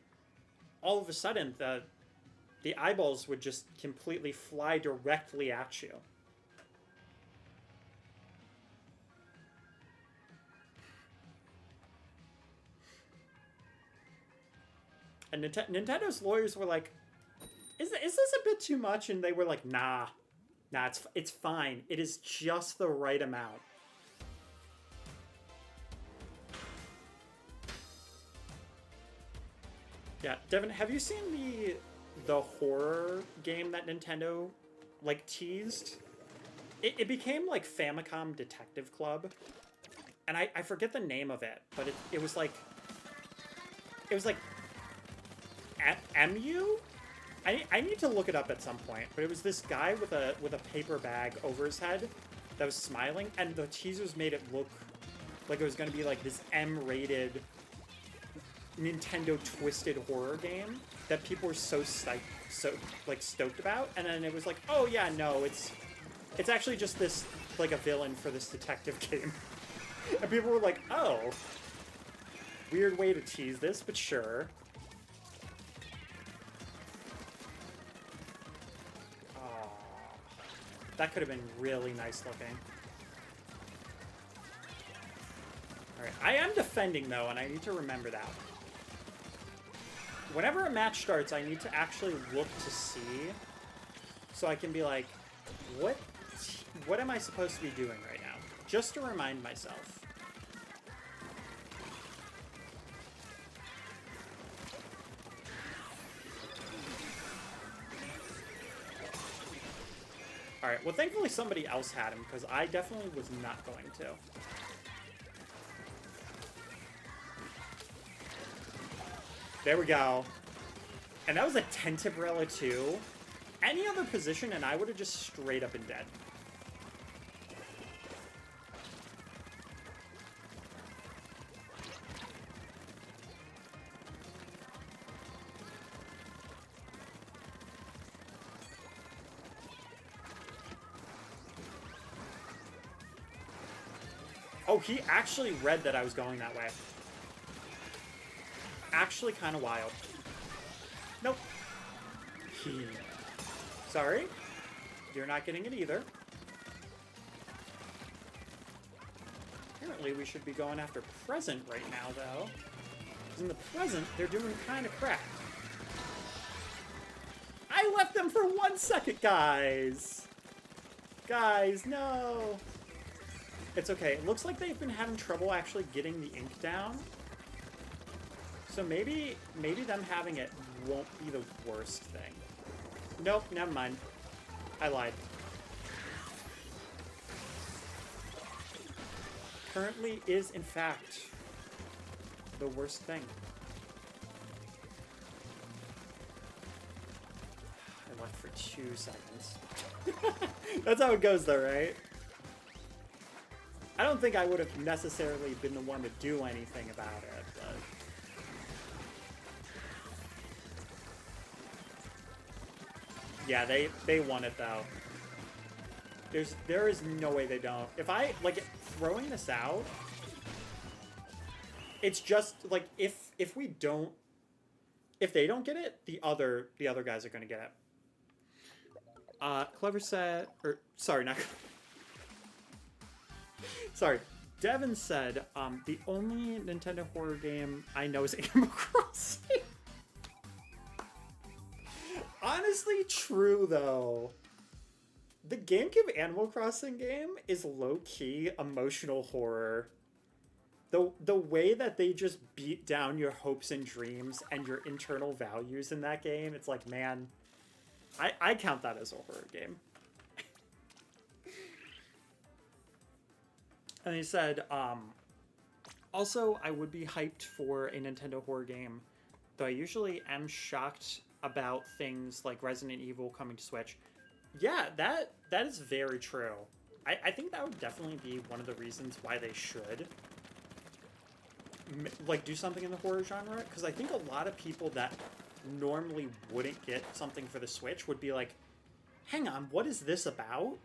all of a sudden the eyeballs would just completely fly directly at you. And Nintendo's lawyers were like, is this a bit too much? And they were like, nah, it's fine. It is just the right amount. Yeah, Devin, have you seen the horror game that Nintendo like teased? It became like Famicom Detective Club, and I forget the name of it, but it was like MU. I need to look it up at some point, but it was this guy with a paper bag over his head that was smiling, and the teasers made it look like it was going to be like this M-rated Nintendo twisted horror game that people were so stoked about, and then it was like, oh yeah, no, it's actually just this like a villain for this detective game, and people were like, oh, weird way to tease this, but sure. That could have been really nice looking. Alright, I am defending though, and I need to remember that. Whenever a match starts, I need to actually look to see, so I can be like, what am I supposed to be doing right now? Just to remind myself. Alright, well thankfully somebody else had him, because I definitely was not going to. There we go. And that was a Tentabrella too. Any other position and I would have just straight up been dead. Oh, he actually read that I was going that way. Actually kind of wild. Nope. Sorry. You're not getting it either. Apparently we should be going after present right now, though. Because in the present, they're doing kind of crap. I left them for 1 second, guys! Guys, no! It's okay. It looks like they've been having trouble actually getting the ink down. So maybe them having it won't be the worst thing. Nope, never mind. I lied. Currently is, in fact, the worst thing. I left for 2 seconds. That's how it goes, though, right? I don't think I would have necessarily been the one to do anything about it, but... Yeah, they won it, though. There is no way they don't. If I, like, throwing this out... It's just, like, if we don't... If they don't get it, the other guys are going to get it. Clever said, or sorry, not. Sorry, Devin said, the only Nintendo horror game I know is Animal Crossing. Honestly, true though. The GameCube Animal Crossing game is low-key emotional horror. The way that they just beat down your hopes and dreams and your internal values in that game, it's like, man, I count that as a horror game. And he said, also, I would be hyped for a Nintendo horror game, though I usually am shocked about things like Resident Evil coming to Switch. Yeah, that is very true. I think that would definitely be one of the reasons why they should like do something in the horror genre, because I think a lot of people that normally wouldn't get something for the Switch would be like, hang on, what is this about?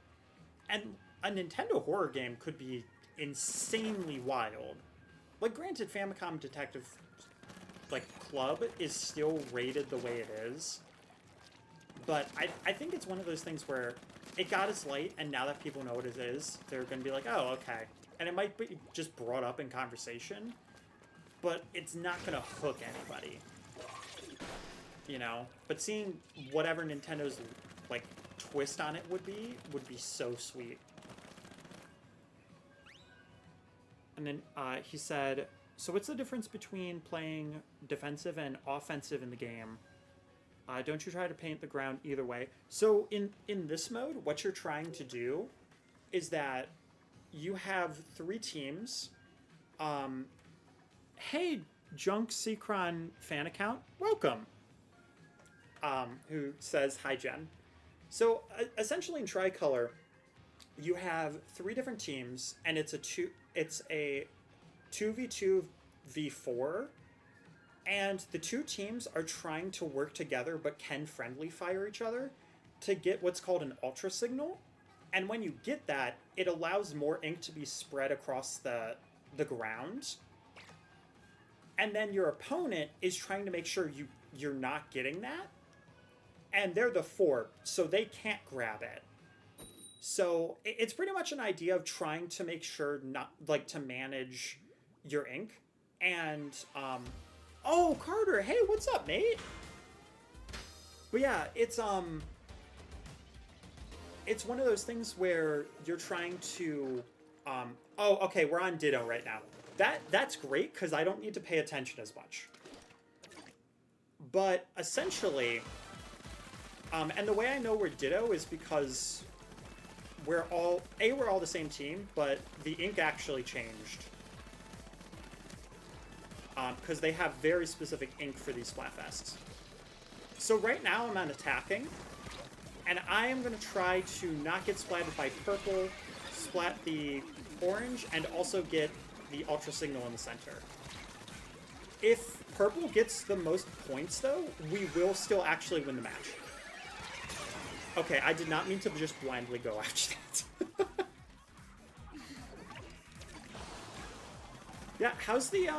And a Nintendo horror game could be insanely wild. Like, granted, Famicom Detective like Club is still rated the way it is, but I think it's one of those things where it got its light, and now that people know what it is, they're going to be like, oh, okay. And it might be just brought up in conversation, but it's not going to hook anybody. You know? But seeing whatever Nintendo's, like, twist on it would be so sweet. And then he said, so what's the difference between playing defensive and offensive in the game? Don't you try to paint the ground either way. So in this mode, what you're trying to do is that you have 3 teams. Hey, Junk Secron fan account, welcome. Who says, hi, Jen. So essentially in Tricolor, you have 3 different teams, and it's a 2v2 v4, and the 2 teams are trying to work together but can friendly fire each other to get what's called an ultra signal. And when you get that, it allows more ink to be spread across the ground. And then your opponent is trying to make sure you're not getting that. And they're the 4, so they can't grab it. So it's pretty much an idea of trying to make sure not, like, to manage your ink. And, oh, Carter, hey, what's up, mate? But yeah, it's one of those things where you're trying to, oh, okay, we're on Ditto right now. That's great, because I don't need to pay attention as much. But essentially, and the way I know we're Ditto is because we're all the same team, but the ink actually changed. Because they have very specific ink for these Splatfests. So right now I'm on attacking, and I am going to try to not get splatted by purple, splat the orange, and also get the ultra signal in the center. If purple gets the most points, though, we will still actually win the match. Okay, I did not mean to just blindly go after that. Yeah, how's the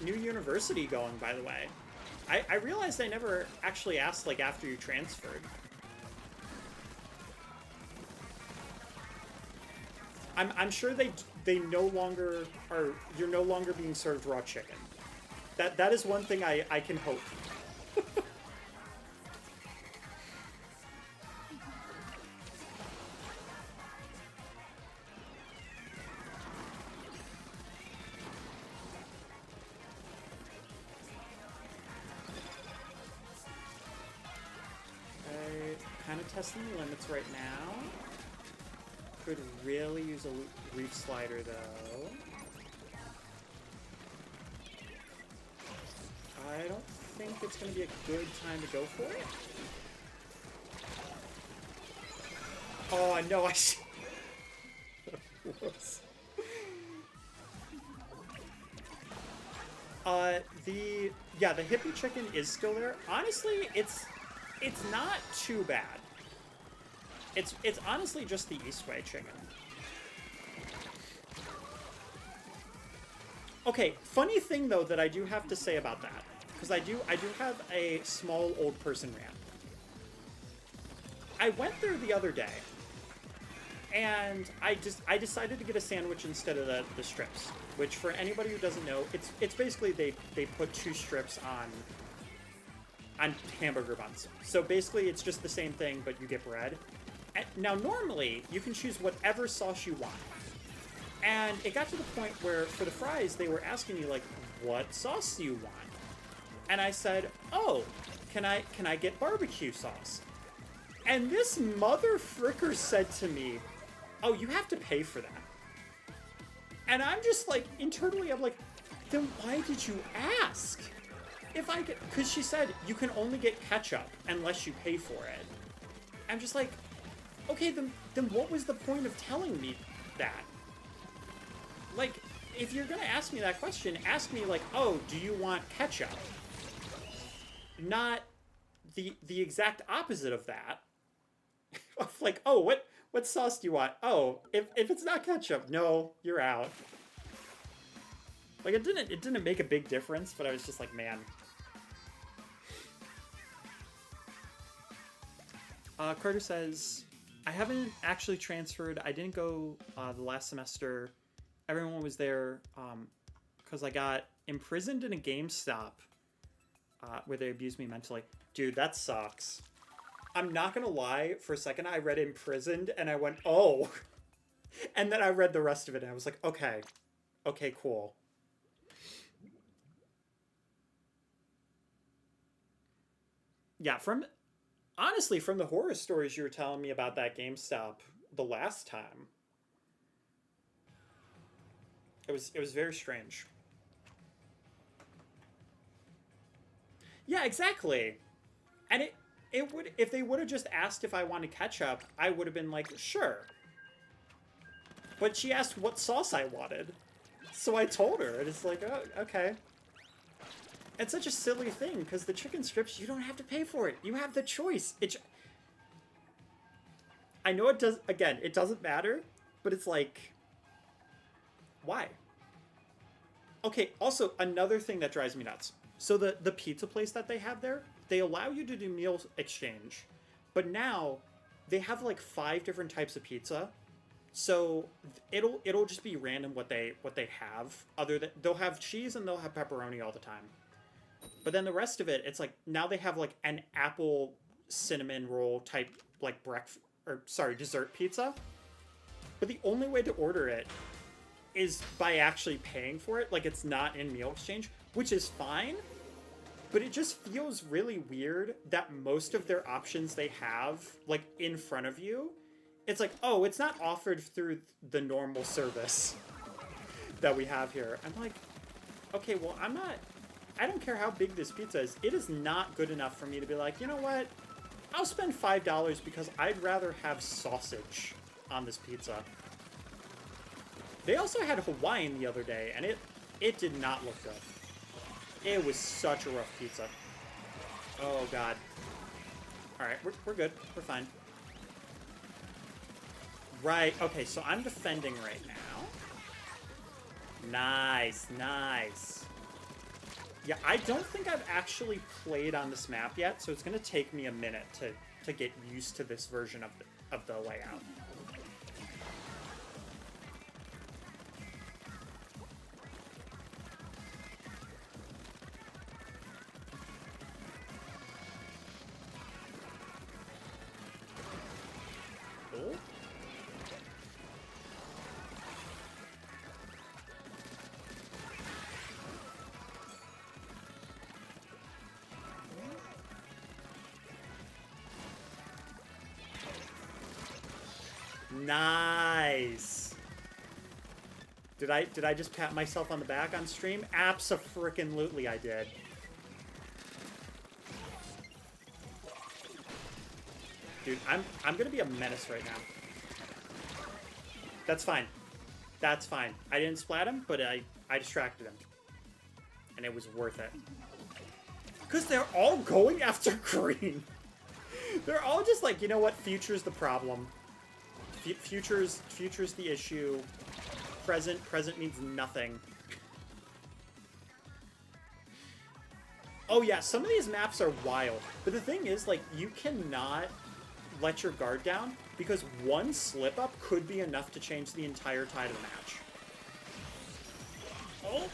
new university going, by the way? I realized I never actually asked, like, after you transferred. I'm sure they no longer are, you're no longer being served raw chicken. That is one thing I can hope. Kind of testing the limits right now. Could really use a reef slider, though. I don't think it's going to be a good time to go for it. Oh, I know, Whoops. The hippie chicken is still there. Honestly, it's not too bad. It's honestly just the Eastway chicken. Okay, funny thing though that I do have to say about that, because I do have a small old person rant. I went there the other day, and I decided to get a sandwich instead of the strips. Which, for anybody who doesn't know, it's basically they put 2 strips on hamburger buns. So basically, it's just the same thing, but you get bread. And now, normally, you can choose whatever sauce you want. And it got to the point where, for the fries, they were asking me, like, what sauce do you want? And I said, oh, can I get barbecue sauce? And this mother fricker said to me, oh, you have to pay for that. And I'm just like, internally, I'm like, then why did you ask? If I get, because she said you can only get ketchup unless you pay for it. I'm just like, okay, then what was the point of telling me that? Like, if you're gonna ask me that question, ask me like, oh, do you want ketchup? Not the exact opposite of that. Like, oh, what sauce do you want? Oh, if it's not ketchup, no, you're out. Like, it didn't make a big difference, but I was just like, man. Carter says, I haven't actually transferred. I didn't go the last semester. Everyone was there because I got imprisoned in a GameStop where they abused me mentally. Dude, that sucks. I'm not gonna lie, for a second I read imprisoned and I went, oh. And then I read the rest of it and I was like, okay. Okay, cool. Yeah, honestly, from the horror stories you were telling me about that GameStop the last time, it was very strange. Yeah, exactly. And it would, if they would have just asked if I wanted ketchup, I would have been like, sure. But she asked what sauce I wanted. So I told her, and it's like, oh, okay. It's such a silly thing, because the chicken strips, you don't have to pay for it. You have the choice. I know it does, again, it doesn't matter, but it's like, why? Okay, also, another thing that drives me nuts. So the pizza place that they have there, they allow you to do meal exchange, but now they have like 5 different types of pizza. So it'll just be random what they have. Other than, they'll have cheese and they'll have pepperoni all the time. But then the rest of it, it's like, now they have like an apple cinnamon roll type, like dessert pizza. But the only way to order it is by actually paying for it. Like, it's not in meal exchange, which is fine. But it just feels really weird that most of their options they have, like, in front of you, it's like, oh, it's not offered through the normal service that we have here. I'm like, okay, well, I don't care how big this pizza is. It is not good enough for me to be like, you know what? I'll spend $5 because I'd rather have sausage on this pizza. They also had Hawaiian the other day, and it did not look good. It was such a rough pizza. Oh, God. Alright, we're good. We're fine. Right, okay, so I'm defending right now. Nice, nice. Yeah, I don't think I've actually played on this map yet, so it's going to take me a minute to get used to this version of the layout. Cool. Nice. Did I just pat myself on the back on stream? Abso-frickin-lutely I did. Dude, I'm gonna be a menace right now. That's fine. That's fine. I didn't splat him, but I distracted him. And it was worth it. Because they're all going after green. They're all just like, you know what? Future's the problem. Future's the issue. Present means nothing. Oh yeah, some of these maps are wild. But the thing is, like, you cannot let your guard down, because one slip-up could be enough to change the entire tide of the match. Oh!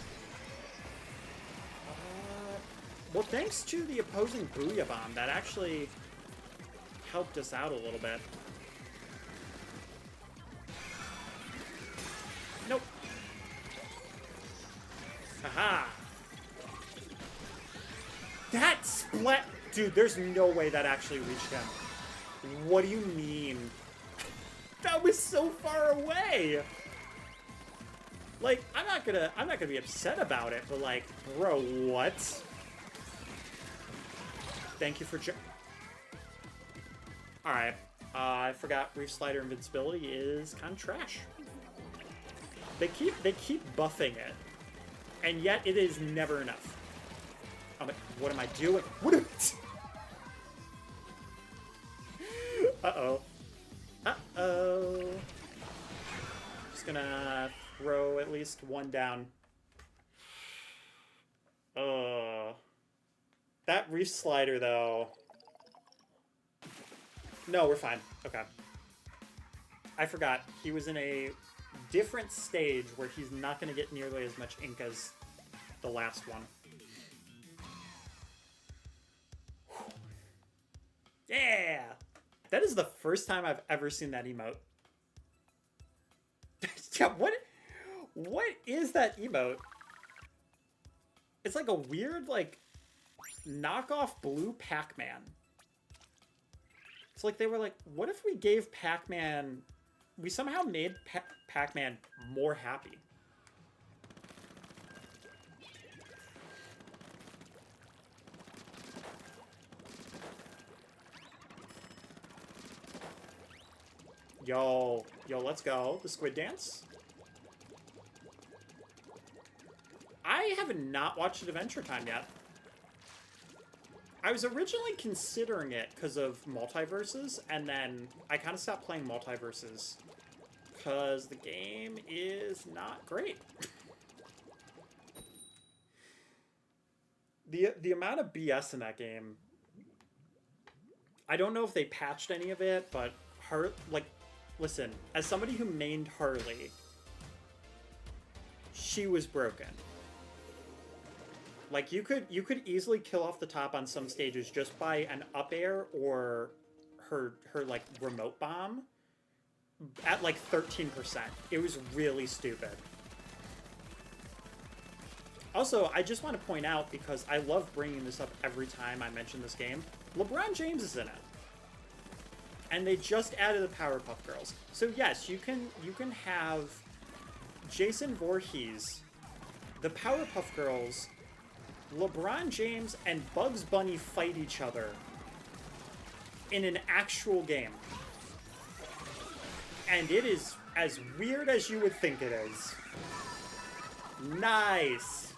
Well, thanks to the opposing Booyah Bomb, that actually helped us out a little bit. Nope. Aha! That splat... Dude, there's no way that actually reached him. What do you mean? That was so far away! Like, I'm not gonna be upset about it, but like, bro, what? Thank you for Alright, I forgot Reef Slider invincibility is kind of trash. They keep buffing it, and yet it is never enough. What am I doing? Uh-oh. Uh-oh. Just gonna throw at least one down. That Reef Slider, though. No, we're fine. Okay. I forgot. He was in a different stage where he's not going to get nearly as much ink as the last one. Yeah! That is the first time I've ever seen that emote. Yeah, what is that emote? It's like a weird, like, knockoff blue Pac-Man. It's like they were like, what if we gave Pac-Man... We somehow made Pac-Man more happy. Yo, let's go. The Squid Dance. I have not watched Adventure Time yet. I was originally considering it because of multiverses, and then I kind of stopped playing multiverses because the game is not great. The amount of BS in that game, I don't know if they patched any of it, but listen, as somebody who mained Harley, she was broken. Like, you could easily kill off the top on some stages just by an up air or her like, remote bomb at, like, 13%. It was really stupid. Also, I just want to point out, because I love bringing this up every time I mention this game, LeBron James is in it. And they just added the Powerpuff Girls. So yes, you can have Jason Voorhees, the Powerpuff Girls, LeBron James, and Bugs Bunny fight each other in an actual game. And it is as weird as you would think it is. Nice.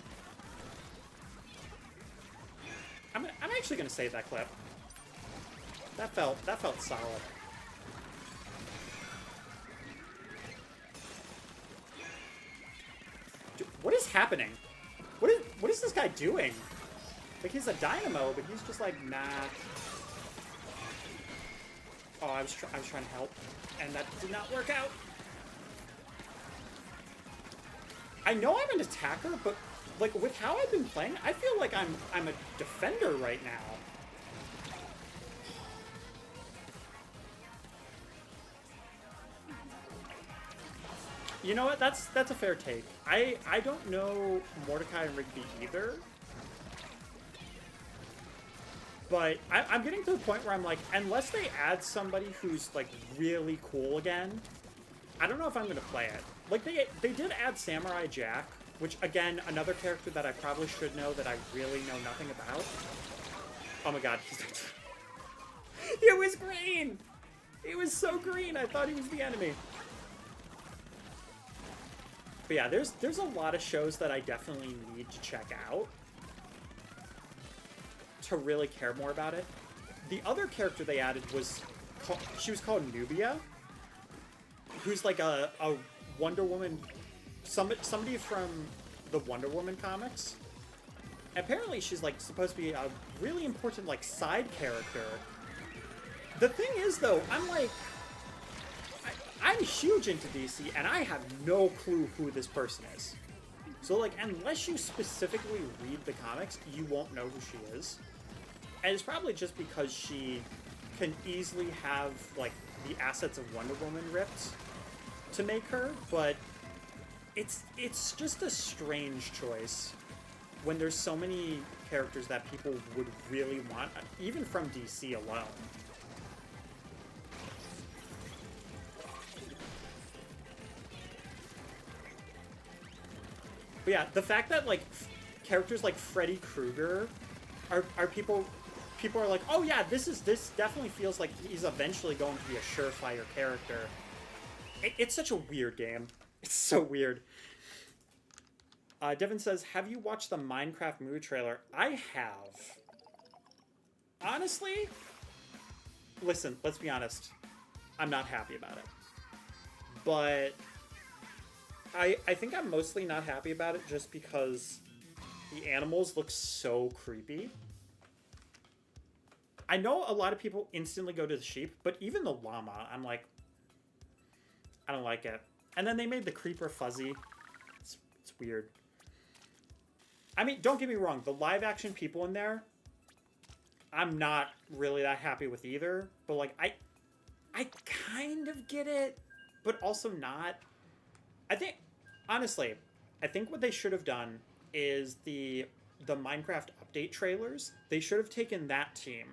I'm actually gonna save that clip. That felt solid. Dude, what is happening? What is this guy doing? Like, he's a dynamo, but he's just like, nah. Oh, I was trying to help, and that did not work out. I know I'm an attacker, but like, with how I've been playing, I feel like I'm a defender right now. You know what? That's a fair take. I don't know Mordecai and Rigby either. But I'm getting to the point where I'm like, unless they add somebody who's, like, really cool again, I don't know if I'm going to play it. Like, they did add Samurai Jack, which, again, another character that I probably should know that I really know nothing about. Oh my god, he's... It was green! It was so green, I thought he was the enemy. But yeah, there's a lot of shows that I definitely need to check out to really care more about it. The other character they added was... She was called Nubia, who's like a Wonder Woman... Somebody from the Wonder Woman comics. Apparently she's like supposed to be a really important like side character The thing is, though, I'm like, I'm huge into DC, and I have no clue who this person is. So, like, unless you specifically read the comics, you won't know who she is. And it's probably just because she can easily have, like, the assets of Wonder Woman ripped to make her, but it's just a strange choice when there's so many characters that people would really want, even from DC alone. But yeah, the fact that, like, characters like Freddy Krueger are people are like, oh yeah, this definitely feels like he's eventually going to be a surefire character. It's such a weird game. It's so weird. Devin says, have you watched the Minecraft movie trailer? I have. Honestly, listen, let's be honest. I'm not happy about it. But I think I'm mostly not happy about it just because the animals look so creepy. I know a lot of people instantly go to the sheep, but even the llama, I'm like, I don't like it. And then they made the creeper fuzzy. It's weird. I mean, don't get me wrong. The live action people in there, I'm not really that happy with either. But, like, I kind of get it, but also not. I think, honestly, I think what they should have done is the Minecraft update trailers. They should have taken that team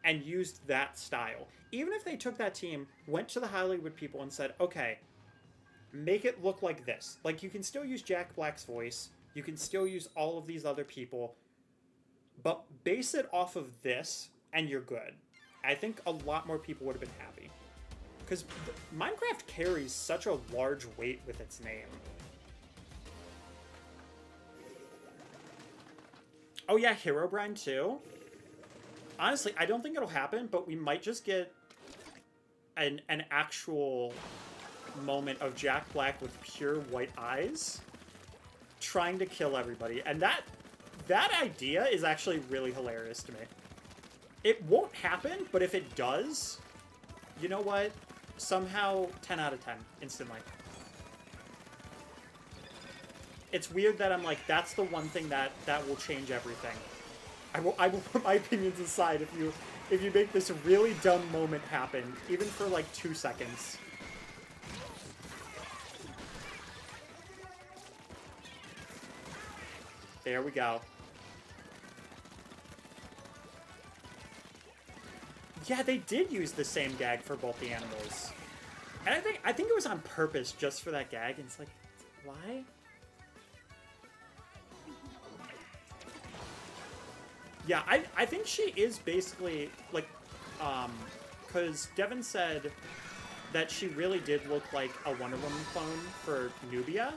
and used that style. Even if they took that team, went to the Hollywood people and said, okay, make it look like this. Like, you can still use Jack Black's voice. You can still use all of these other people. But base it off of this, and you're good. I think a lot more people would have been happy. Because Minecraft carries such a large weight with its name. Oh yeah, Herobrine too? Honestly, I don't think it'll happen, but we might just get an actual moment of Jack Black with pure white eyes trying to kill everybody. And that idea is actually really hilarious to me. It won't happen, but if it does, you know what? Somehow 10 out of 10 instantly. It's weird that I'm like, that's the one thing that will change everything. I will put my opinions aside if you make this really dumb moment happen, even for like 2 seconds. There we go. Yeah, they did use the same gag for both the animals. And I think it was on purpose just for that gag, and it's like, why? Yeah, I think she is basically, like, because Devin said that she really did look like a Wonder Woman clone for Nubia.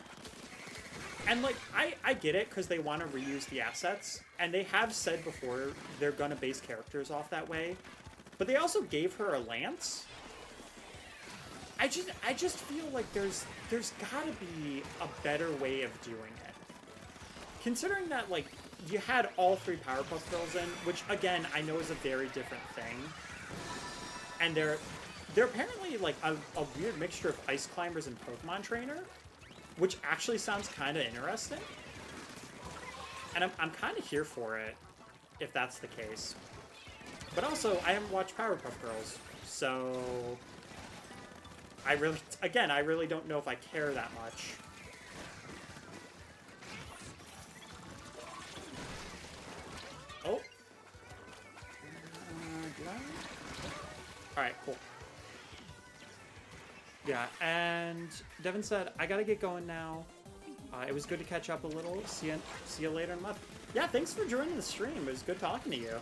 And, like, I get it, because they want to reuse the assets, and they have said before they're going to base characters off that way. But they also gave her a lance. I just feel like there's gotta be a better way of doing it. Considering that, like, you had all 3 Powerpuff Girls in, which, again, I know is a very different thing. And they're apparently, like, a weird mixture of Ice Climbers and Pokemon Trainer, which actually sounds kind of interesting. And I'm kind of here for it, if that's the case. But also, I haven't watched Powerpuff Girls, so I really don't know if I care that much. Oh. Alright, cool. Yeah, and Devin said, I gotta get going now. It was good to catch up a little. See you later in a month. Yeah, thanks for joining the stream. It was good talking to you.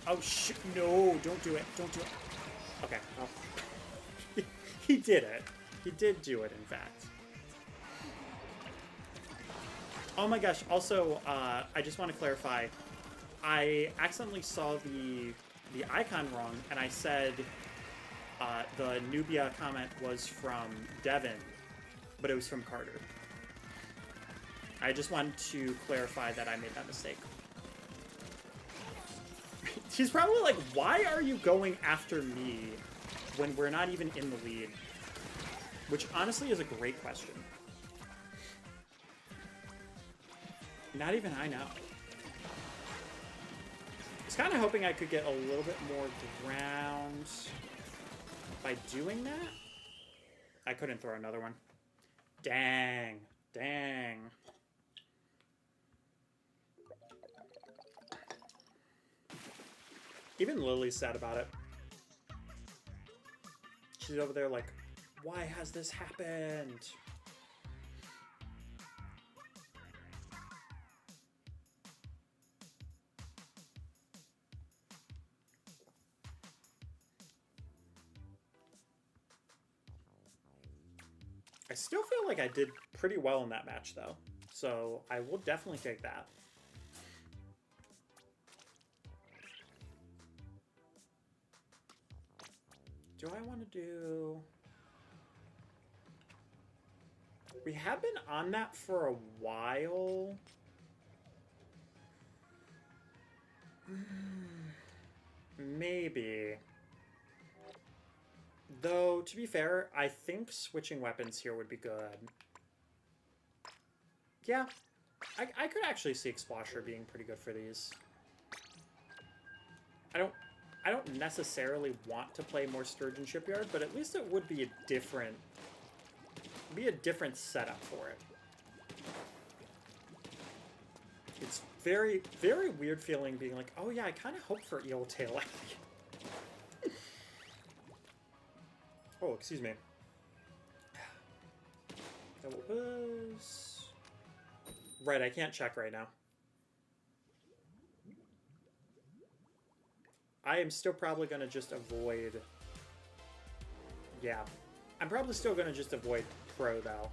Oh, shit. No, don't do it. Don't do it. Okay. Well, he did it. He did do it, in fact. Oh my gosh. Also, I just want to clarify. I accidentally saw the icon wrong, and I said the Nubia comment was from Devin, but it was from Carter. I just wanted to clarify that I made that mistake. He's probably like, why are you going after me when we're not even in the lead? Which honestly is a great question. Not even I know. I was kind of hoping I could get a little bit more ground by doing that. I couldn't throw another one. Dang. Dang. Even Lily's sad about it. She's over there like, why has this happened? I still feel like I did pretty well in that match, though. So I will definitely take that. Do I want to do... We have been on that for a while. Maybe. Though, to be fair, I think switching weapons here would be good. Yeah, I could actually see Explosion being pretty good for these. I don't necessarily want to play more Sturgeon Shipyard, but at least it would be a different setup for it. It's very, very weird feeling being like, oh yeah, I kind of hope for Eel Tail. Oh, excuse me. That was... Right, I can't check right now. I am still probably going to just avoid... Yeah. I'm probably still going to just avoid Pro, though.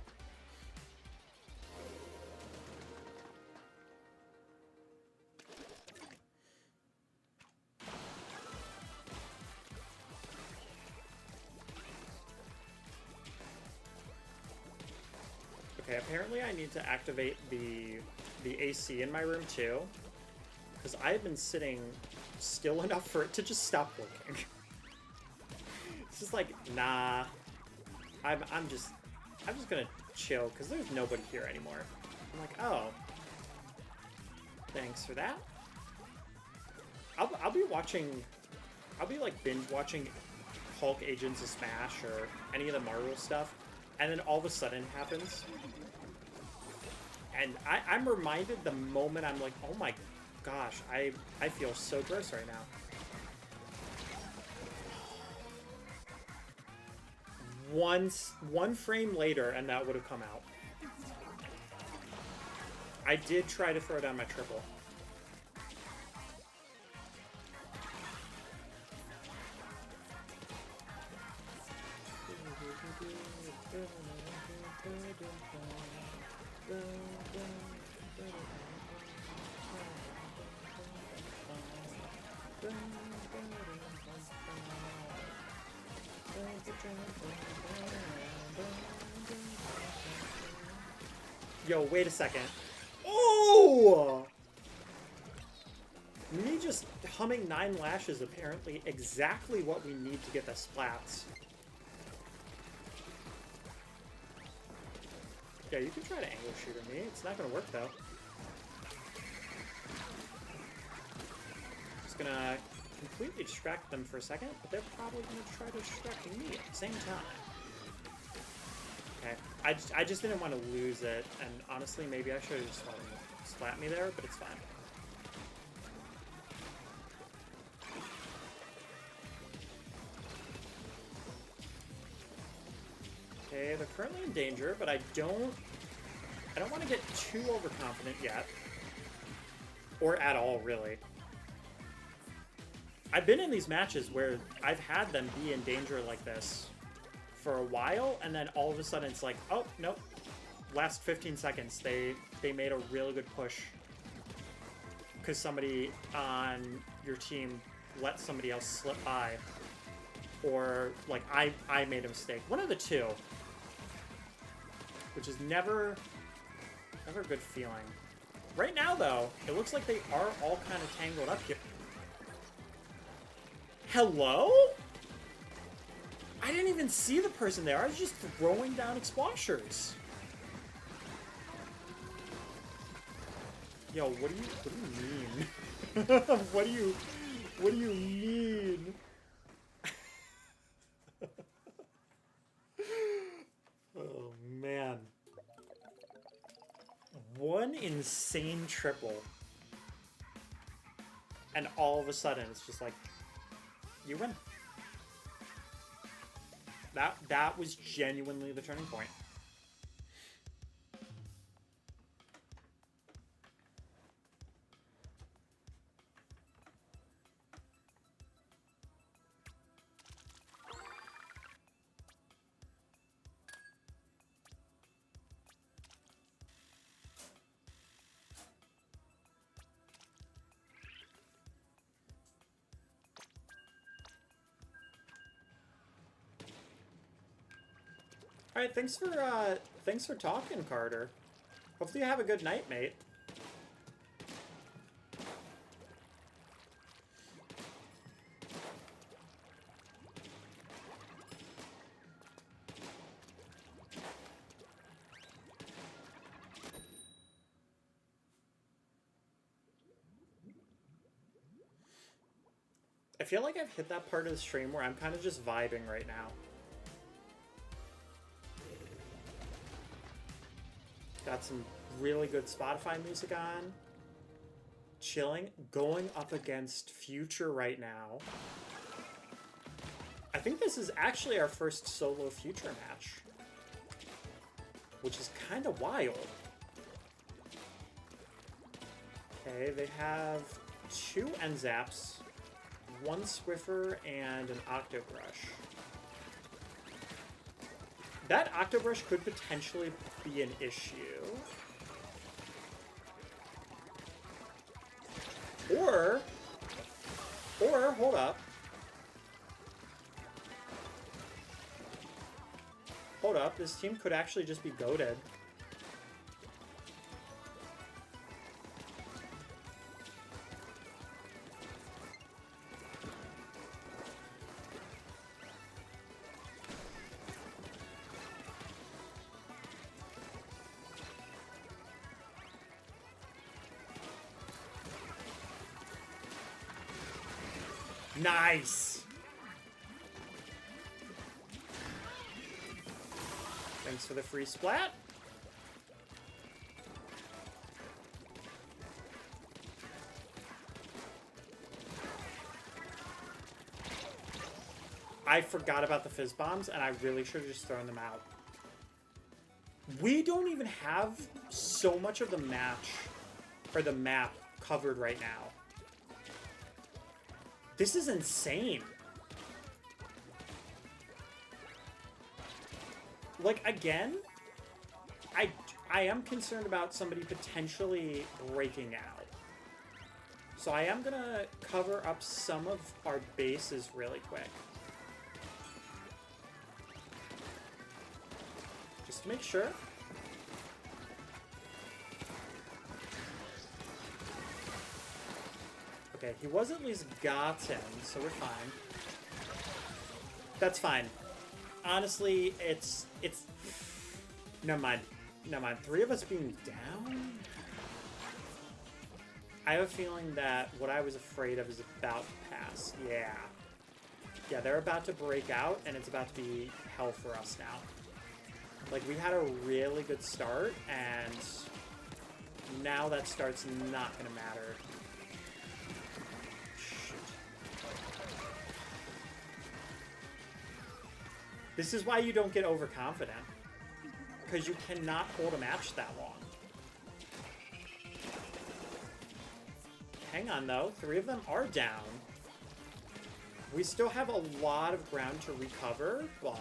Okay, apparently I need to activate the AC in my room, too. Because I have been sitting still enough for it to just stop working. It's just like, nah. I'm just gonna chill because there's nobody here anymore. I'm like, oh, thanks for that. I'll be watching. I'll be like binge watching Hulk Agents of Smash or any of the Marvel stuff, and then all of a sudden it happens, and I'm reminded the moment I'm like, oh my gosh, I feel so gross right now. One frame later, and that would have come out. I did try to throw down my triple. Yo, wait a second. Oh! Me just humming 9 lashes apparently exactly what we need to get the splats. Yeah, you can try to angle shoot at me. It's not gonna work though. Just gonna completely distract them for a second, but they're probably gonna try to distract me at the same time. Okay, I just didn't want to lose it, and honestly, maybe I should have just let him splat me there, but it's fine. Okay, they're currently in danger, but I don't want to get too overconfident yet. Or at all, really. I've been in these matches where I've had them be in danger like this for a while, and then all of a sudden it's like, oh, nope. Last 15 seconds, they made a really good push because somebody on your team let somebody else slip by. Or, like, I made a mistake. One of the two. Which is never a good feeling. Right now, though, it looks like they are all kind of tangled up here. Hello? I didn't even see the person there. I was just throwing down explosives. Yo, what do you mean? what do you mean? Oh man. One insane triple. And all of a sudden it's just like, you win. That was genuinely the turning point. All right, thanks for talking, Carter. Hopefully you have a good night, mate. I feel like I've hit that part of the stream where I'm kind of just vibing right now. Got some really good Spotify music on. Chilling. Going up against Future right now. I think this is actually our first solo Future match. Which is kind of wild. Okay, they have 2 N-Zaps, 1 Swiffer, and an Octobrush. That Octobrush could potentially be an issue. Or, hold up. Hold up, this team could actually just be goated. Nice! Thanks for the free splat. I forgot about the fizz bombs, and I really should have just thrown them out. We don't even have so much of the match, or the map, covered right now. This is insane. Like, again, I am concerned about somebody potentially breaking out. So I am gonna cover up some of our bases really quick. Just to make sure. Okay, he was at least gotten, so we're fine. That's fine. Honestly, it's... Never mind. Never mind. 3 of us being down? I have a feeling that what I was afraid of is about to pass. Yeah. Yeah, they're about to break out, and it's about to be hell for us now. Like, we had a really good start, and now that start's not going to matter. This is why you don't get overconfident. Because you cannot hold a match that long. Hang on, though. 3 of them are down. We still have a lot of ground to recover, but...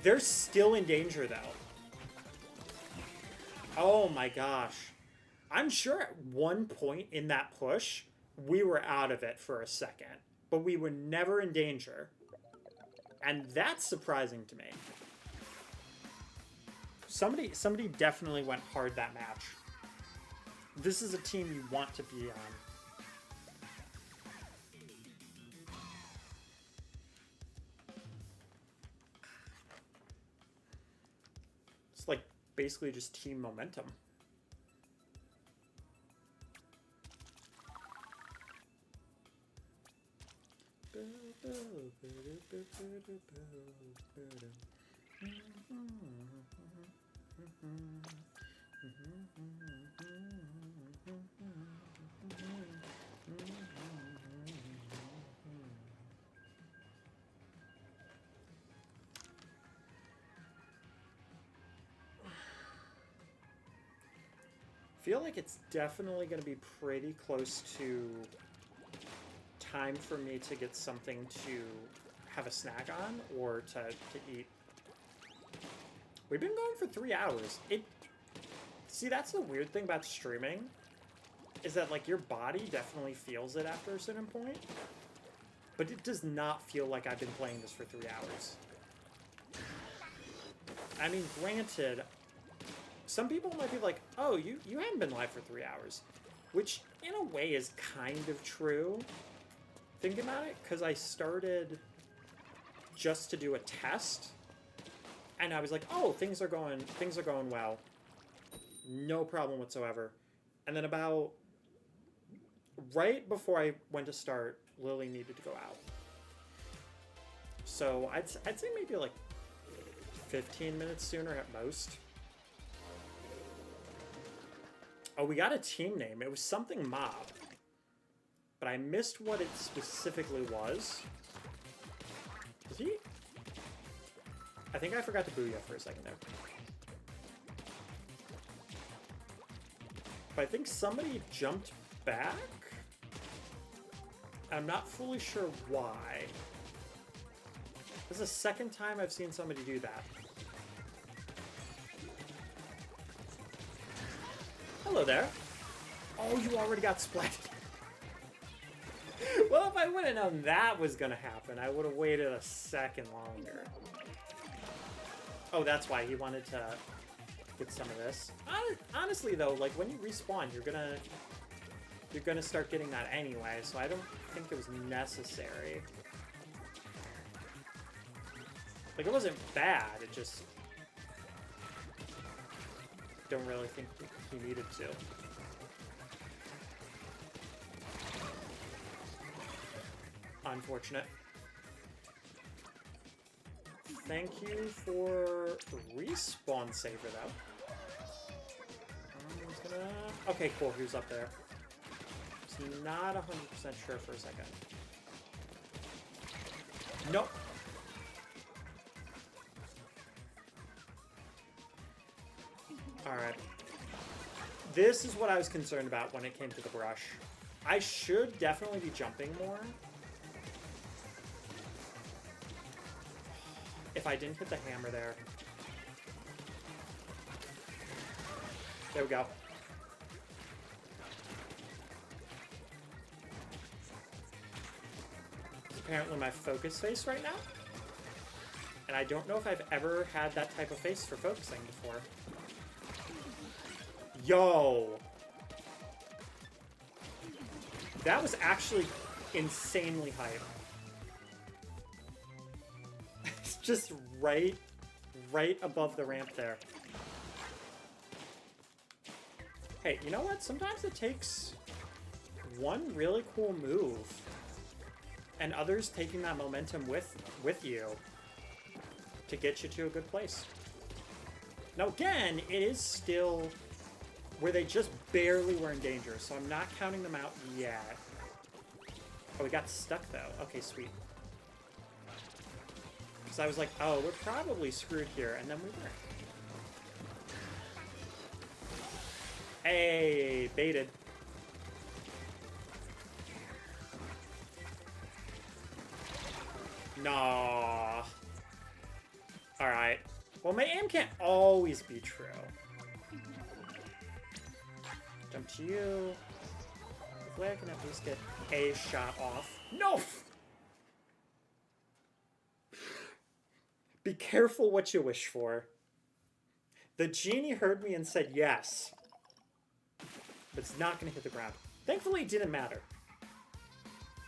they're still in danger, though. Oh my gosh. I'm sure at one point in that push, we were out of it for a second. But we were never in danger. And that's surprising to me. Somebody definitely went hard that match. This is a team you want to be on. It's like basically just team momentum. I feel like it's definitely going to be pretty close to time for me to get something to have a snack on or to eat. We've been going for 3 hours. See, that's the weird thing about streaming, is that like your body definitely feels it after a certain point, but it does not feel like I've been playing this for 3 hours. I mean, granted, some people might be like, oh, you haven't been live for 3 hours, which in a way is kind of true. Think about it, because I started just to do a test, and I was like, oh, things are going well. No problem whatsoever. And then about right before I went to start, Lily needed to go out. So I'd say maybe like 15 minutes sooner at most. Oh, we got a team name. It was something mob. But I missed what it specifically was. Is he? I think I forgot to booyah for a second there. But I think somebody jumped back? I'm not fully sure why. This is the second time I've seen somebody do that. Hello there. Oh, you already got splatted. Well, if I would have known that was going to happen, I would have waited a second longer. Oh, that's why he wanted to get some of this. Honestly, though, like when you respawn, you're gonna start getting that anyway, so I don't think it was necessary. Like, it wasn't bad, it just don't really think he needed to. Unfortunate. Thank you for respawn saver, though. Okay, cool. Who's up there? Just not 100% sure for a second. Nope. Alright. This is what I was concerned about when it came to the brush. I should definitely be jumping more. If I didn't hit the hammer there. There we go. It's apparently my focus face right now. And I don't know if I've ever had that type of face for focusing before. Yo! That was actually insanely hype. It's just right above the ramp there. Hey, you know what? Sometimes it takes one really cool move and others taking that momentum with you to get you to a good place. Now again, it is still where they just barely were in danger, so I'm not counting them out yet. Oh, we got stuck though. Okay, sweet. Because I was like, oh, we're probably screwed here, and then we were. Hey, baited. Nah. Alright. Well, my aim can't always be true. Jump to you. Hopefully I can at least get a shot off. No! Be careful what you wish for. The genie heard me and said yes. But it's not going to hit the ground. Thankfully, it didn't matter.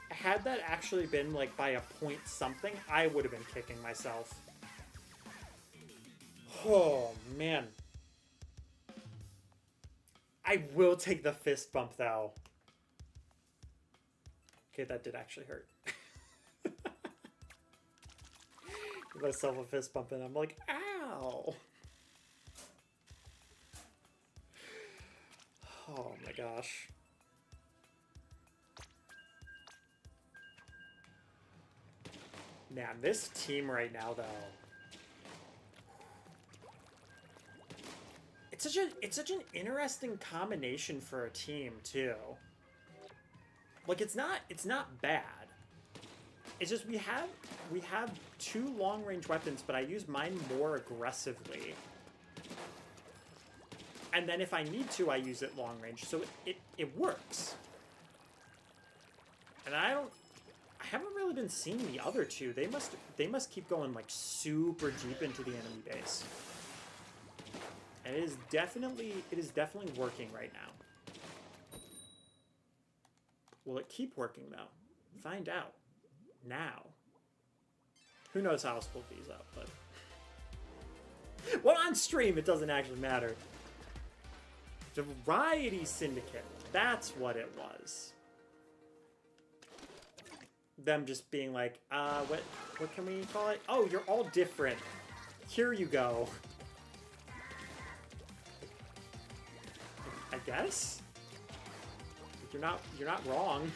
Had that actually been like by a point something, I would have been kicking myself. Oh, man. I will take the fist bump, though. Okay, that did actually hurt. Give myself a fist bump and I'm like, ow! Oh my gosh. Man, this team right now, though. It's such an interesting combination for a team, too. Like, it's not bad. It's just we have two long-range weapons, but I use mine more aggressively. And then if I need to, I use it long range. So it works. And I haven't really been seeing the other two. They must keep going like super deep into the enemy base. And it is definitely working right now. Will it keep working though? Find out. Now. Who knows how I'll split these up, but well, on stream it doesn't actually matter. Variety Syndicate. That's what it was. Them just being like, what can we call it? Oh, you're all different. Here you go. I guess? You're not wrong.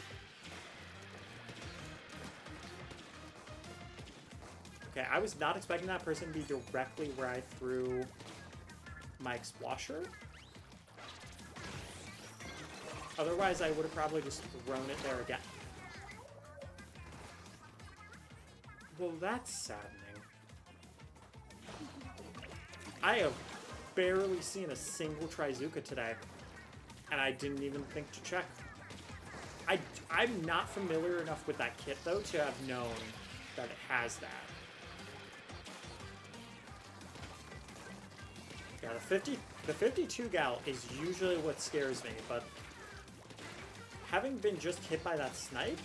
Okay, I was not expecting that person to be directly where I threw my Explosher. Otherwise, I would have probably just thrown it there again. Well, that's saddening. I have barely seen a single Trizuka today, and I didn't even think to check. I'm not familiar enough with that kit, though, to have known that it has that. Yeah, the 52 gal is usually what scares me, but having been just hit by that snipe,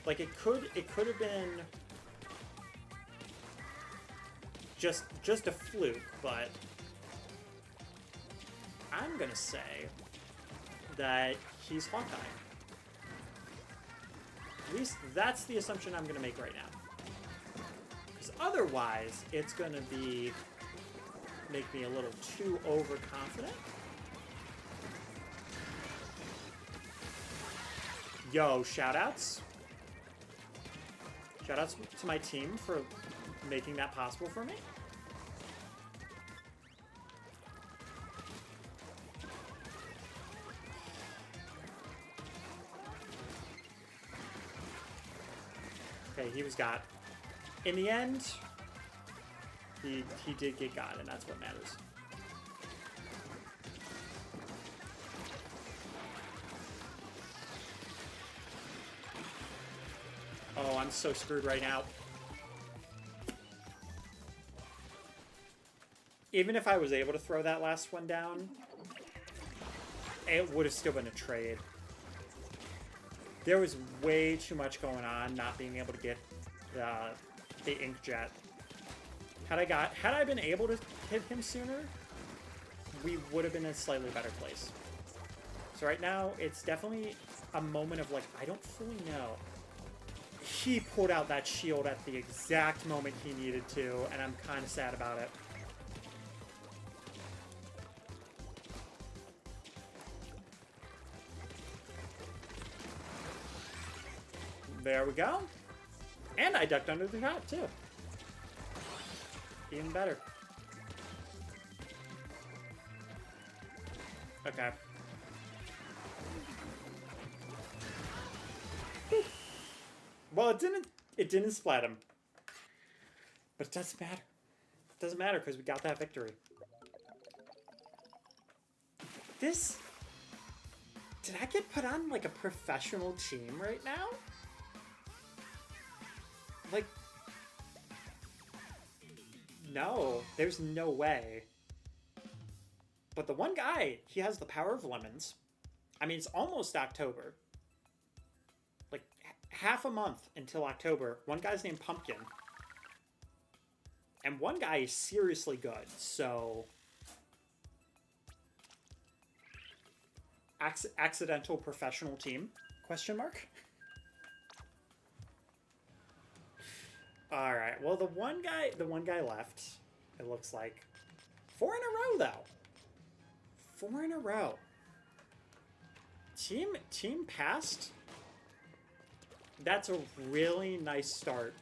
like it could have been just a fluke, but I'm gonna say that he's Hawkeye. At least that's the assumption I'm gonna make right now. Because otherwise, it's gonna make me a little too overconfident. Yo, shoutouts. Shoutouts to my team for making that possible for me. Okay, he was got. In the end, he did get got, and that's what matters. Oh, I'm so screwed right now. Even if I was able to throw that last one down, it would have still been a trade. There was way too much going on not being able to get the Inkjet. Had I been able to hit him sooner, we would have been in a slightly better place. So right now, it's definitely a moment of like, I don't fully know. He pulled out that shield at the exact moment he needed to, and I'm kind of sad about it. There we go. And I ducked under the shot, too. Even better. Okay. Well, it didn't splat him. But it doesn't matter. It doesn't matter because we got that victory. Did I get put on like a professional team right now? Like, No, there's no way. But the one guy, he has the power of lemons. I mean, it's almost October. Like, half a month until October. One guy's named Pumpkin. And one guy is seriously good, so... Accidental professional team? Question mark? Alright, well, the one guy left, it looks like. 4 in a row, though. 4 in a row. Team passed? That's a really nice start.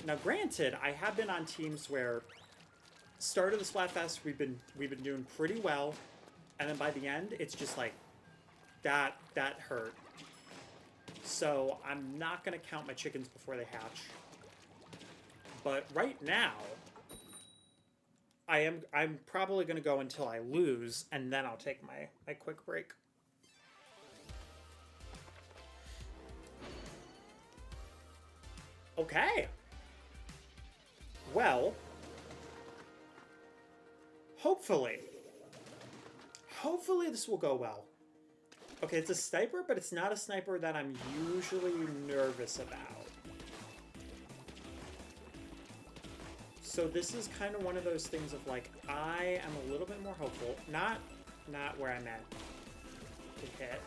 Now, granted, I have been on teams where start of the Splatfest we've been doing pretty well, and then by the end it's just like that hurt. So I'm not gonna count my chickens before they hatch. But right now, I'm probably gonna go until I lose, and then I'll take my quick break. Okay. Well, hopefully this will go well. Okay, it's a sniper, but it's not a sniper that I'm usually nervous about. So this is kind of one of those things of like, I am a little bit more hopeful. Not where I'm at to hit.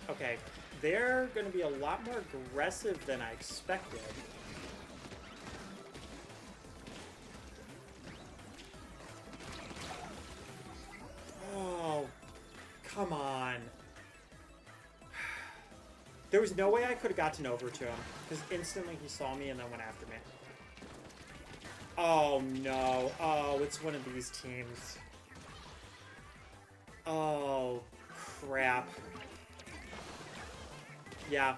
Okay, they're going to be a lot more aggressive than I expected. Oh, come on. There was no way I could have gotten over to him, because instantly he saw me and then went after me. Oh, no. Oh, it's one of these teams. Oh, crap. Yeah,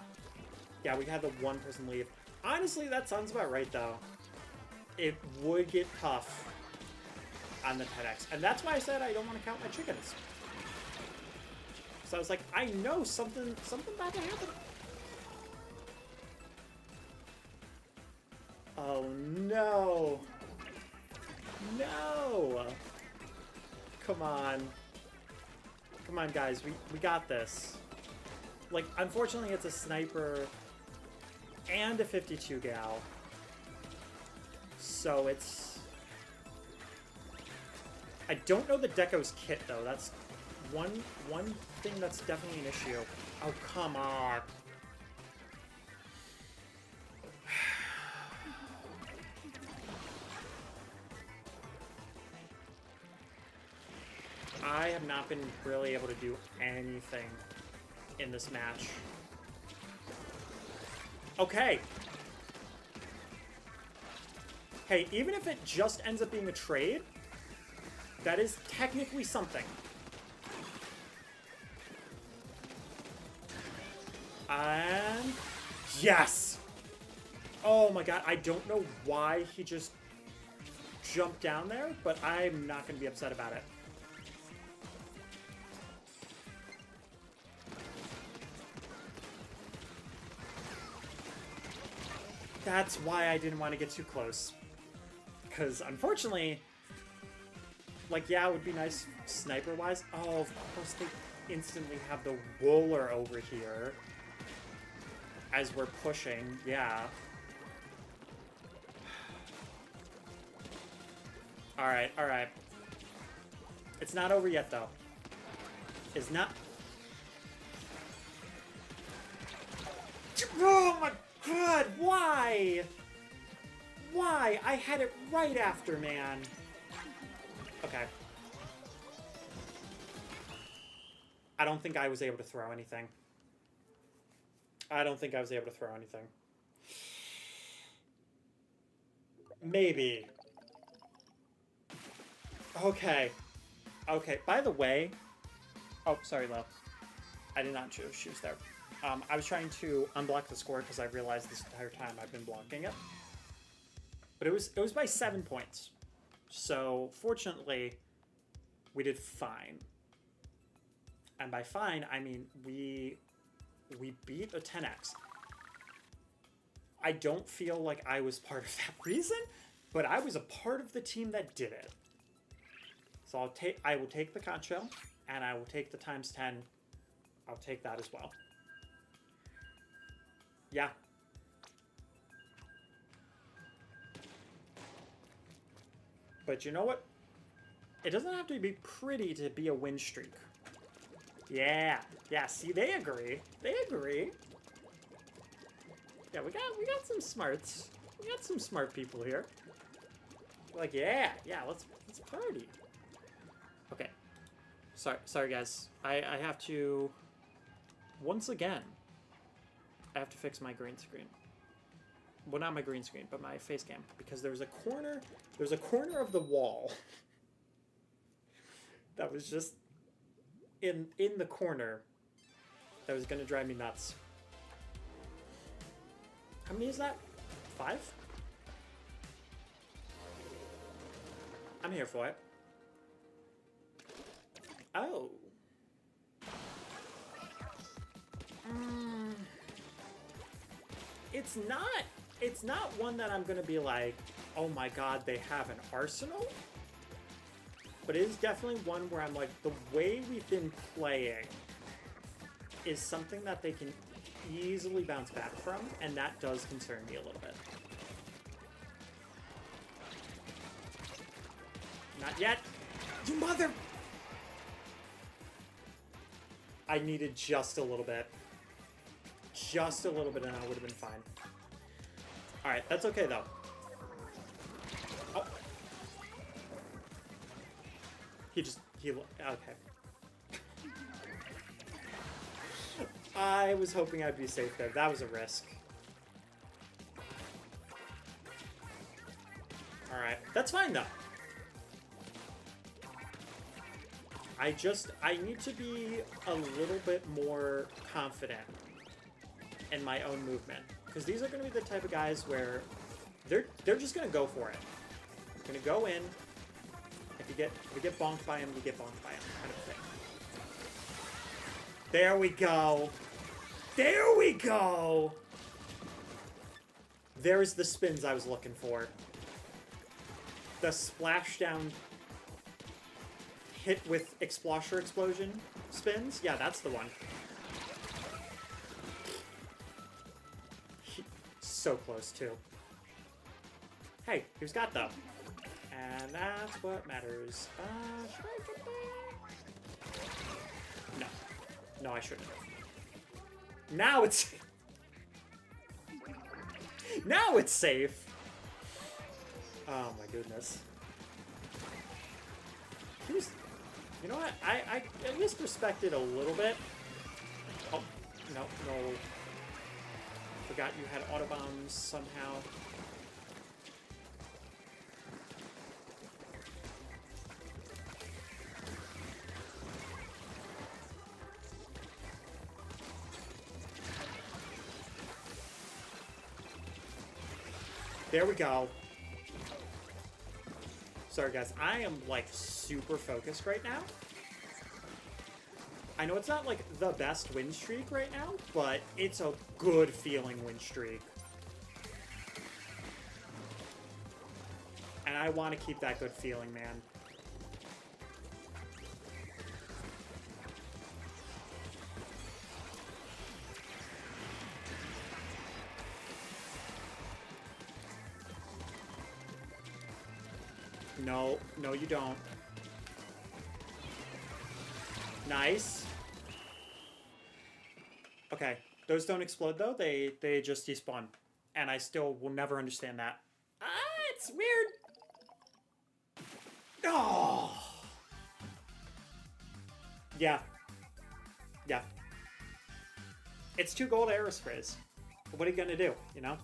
we had the one person leave. Honestly, that sounds about right, though. It would get tough on the 10x. And that's why I said I don't want to count my chickens. So I was like, I know something about to happen. Oh, no. No. Come on. Come on, guys. We got this. Like, unfortunately, it's a sniper and a 52 gal. So it's... I don't know the Deco's kit, though. That's one thing that's definitely an issue. Oh, come on. I have not been really able to do anything in this match. Okay. Hey, even if it just ends up being a trade, that is technically something. And... yes! Oh my god, I don't know why he just jumped down there, but I'm not going to be upset about it. That's why I didn't want to get too close. Because, unfortunately, like, yeah, it would be nice sniper-wise. Oh, of course they instantly have the roller over here as we're pushing. Yeah. Alright, alright. It's not over yet, though. It's not... oh my god, why? Why? I had it right after, man. Okay. I don't think I was able to throw anything. Maybe. Okay. Okay, by the way... oh, sorry, Lo. I did not choose shoes there. I was trying to unblock the score because I realized this entire time I've been blocking it. But it was by 7 points. So, fortunately, we did fine. And by fine, I mean we beat a 10x. I don't feel like I was part of that reason, but I was a part of the team that did it. So I will take the conch shell, and I will take the times 10. I'll take that as well. Yeah. But you know what? It doesn't have to be pretty to be a win streak. Yeah. Yeah, see, they agree. They agree. Yeah, we got some smarts. We got some smart people here. Like, yeah, let's party. Okay. Sorry guys. I have to once again I have to fix my green screen. Well, not my green screen, but my face cam, because there's a corner of the wall that was just in the corner that was gonna drive me nuts. How many is that? 5? I'm here for it. Oh. It's not one that I'm gonna be like, oh my god, they have an arsenal. But it is definitely one where I'm like, the way we've been playing is something that they can easily bounce back from, and that does concern me a little bit. Not yet. You mother... I needed just a little bit. Just a little bit and I would have been fine. Alright, that's okay though. Oh. Okay. I was hoping I'd be safe there. That was a risk. Alright, that's fine though. I need to be a little bit more confident in my own movement. Because these are going to be the type of guys where they're just going to go for it. They're going to go in. If we get bonked by him, we get bonked by him, kind of thing. There we go. There we go. There's the spins I was looking for. The splashdown hit with Explosher Explosion spins? Yeah, that's the one. So close, too. Hey, who's got them? And that's what matters. Should I get there? No. No, I shouldn't have. Now it's... Now it's safe! Oh my goodness. He was... You know what? I at least respected a little bit. Oh, no. Forgot you had autobombs somehow. There we go. Sorry guys, I am like super focused right now. I know it's not like the best win streak right now, but it's a good feeling win streak. And I want to keep that good feeling, man. No, no you don't. Nice. Okay, those don't explode though, they just despawn. And I still will never understand that. Ah, it's weird. Oh. Yeah. Yeah. It's 2 gold aerosprays. What are you gonna do, you know?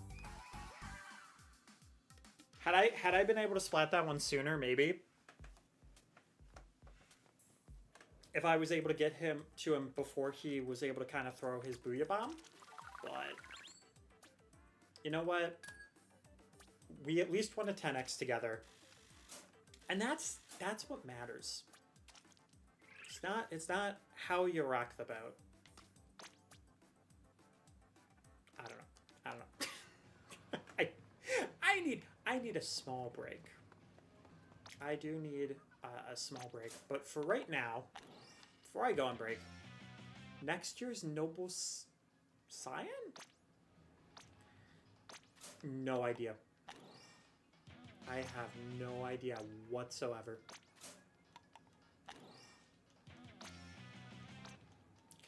Had I been able to splat that one sooner, maybe. If I was able to get him to him before he was able to kind of throw his Booyah Bomb. But you know what? We at least won a 10x together. And that's what matters. It's not how you rock the boat. I don't know. I need a small break. I do need a small break. But for right now, before I go on break, next year's Noble Scion? No idea. I have no idea whatsoever.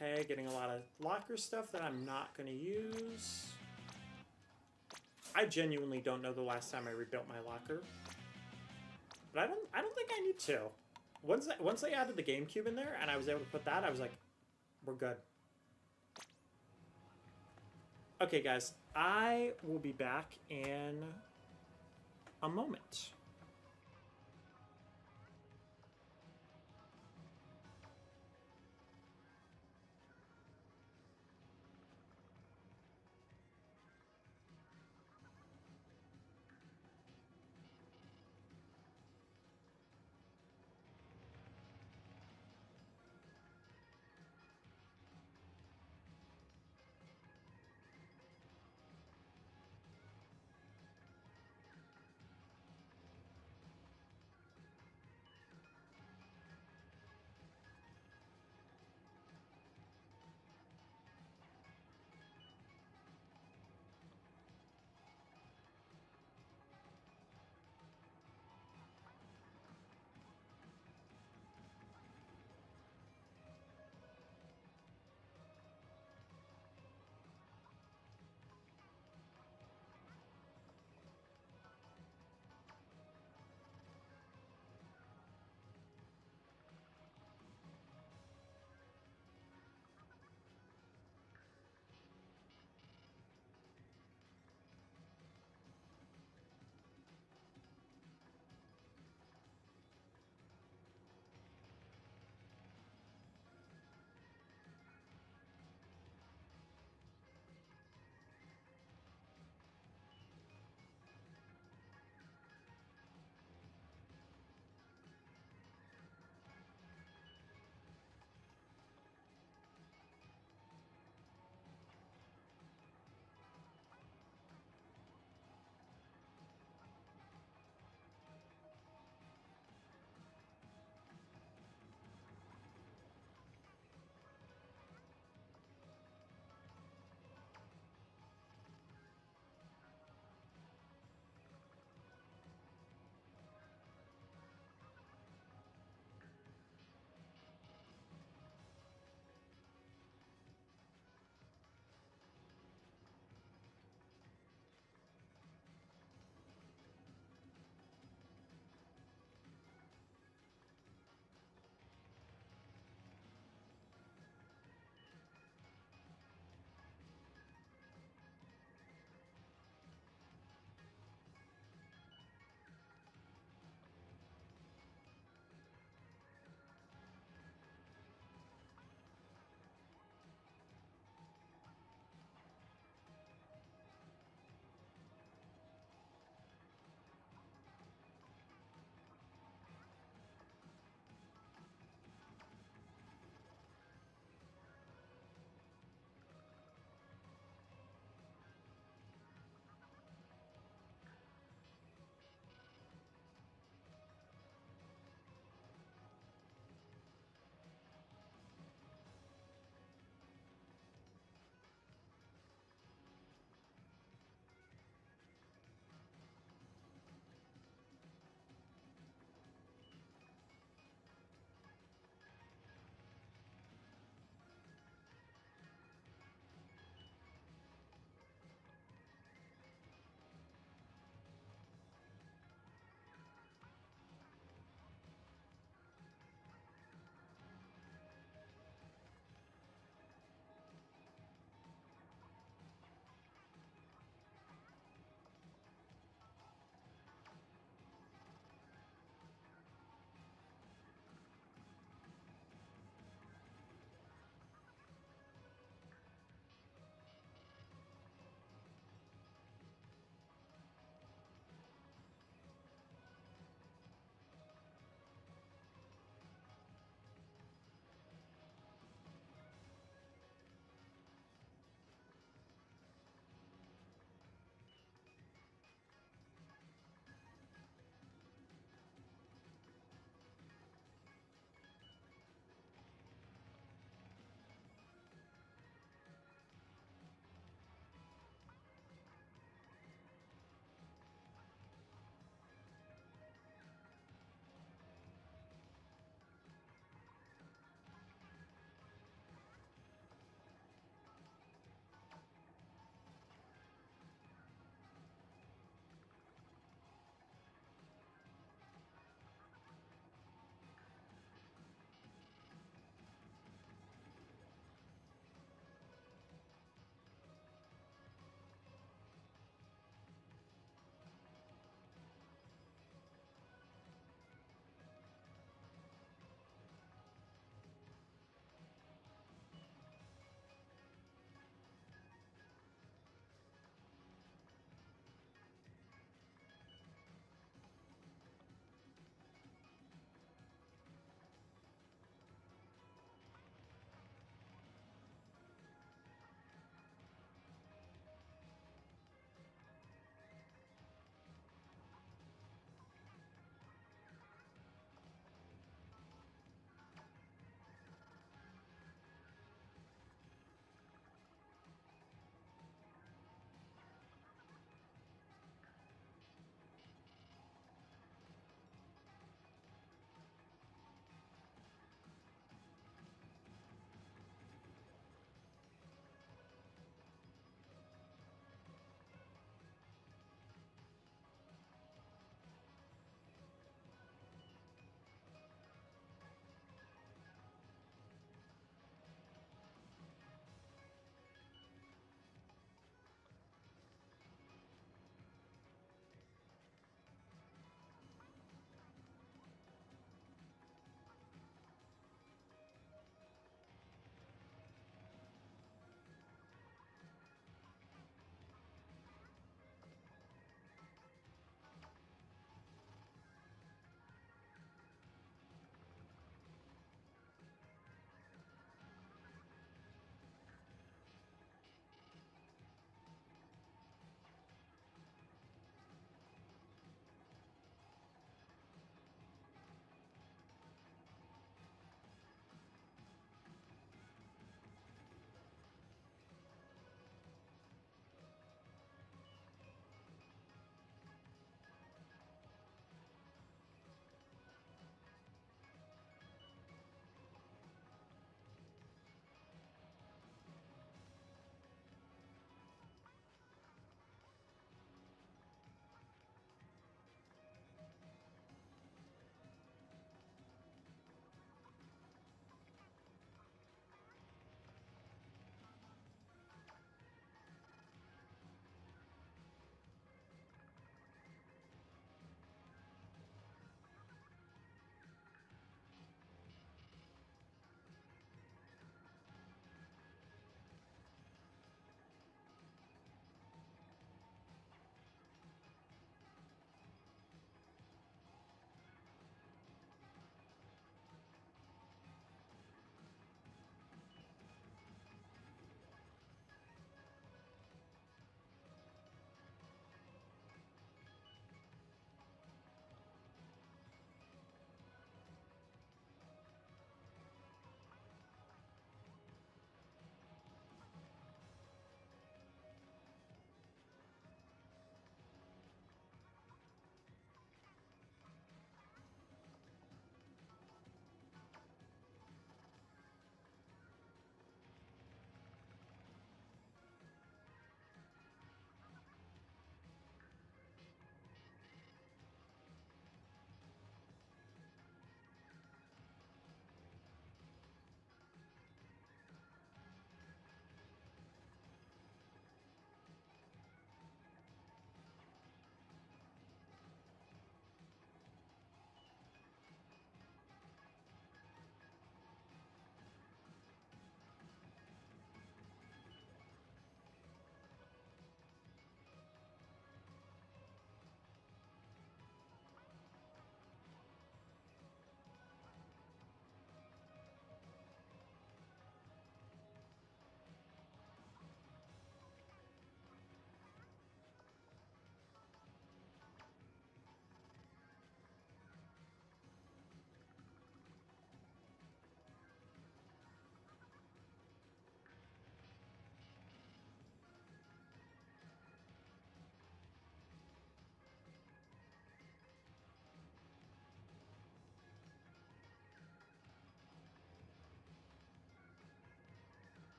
Okay, getting a lot of locker stuff that I'm not going to use. I genuinely don't know the last time I rebuilt my locker. But I don't think I need to. Once they added the GameCube in there and I was able to put that, I was like, we're good. Okay, guys, I will be back in a moment.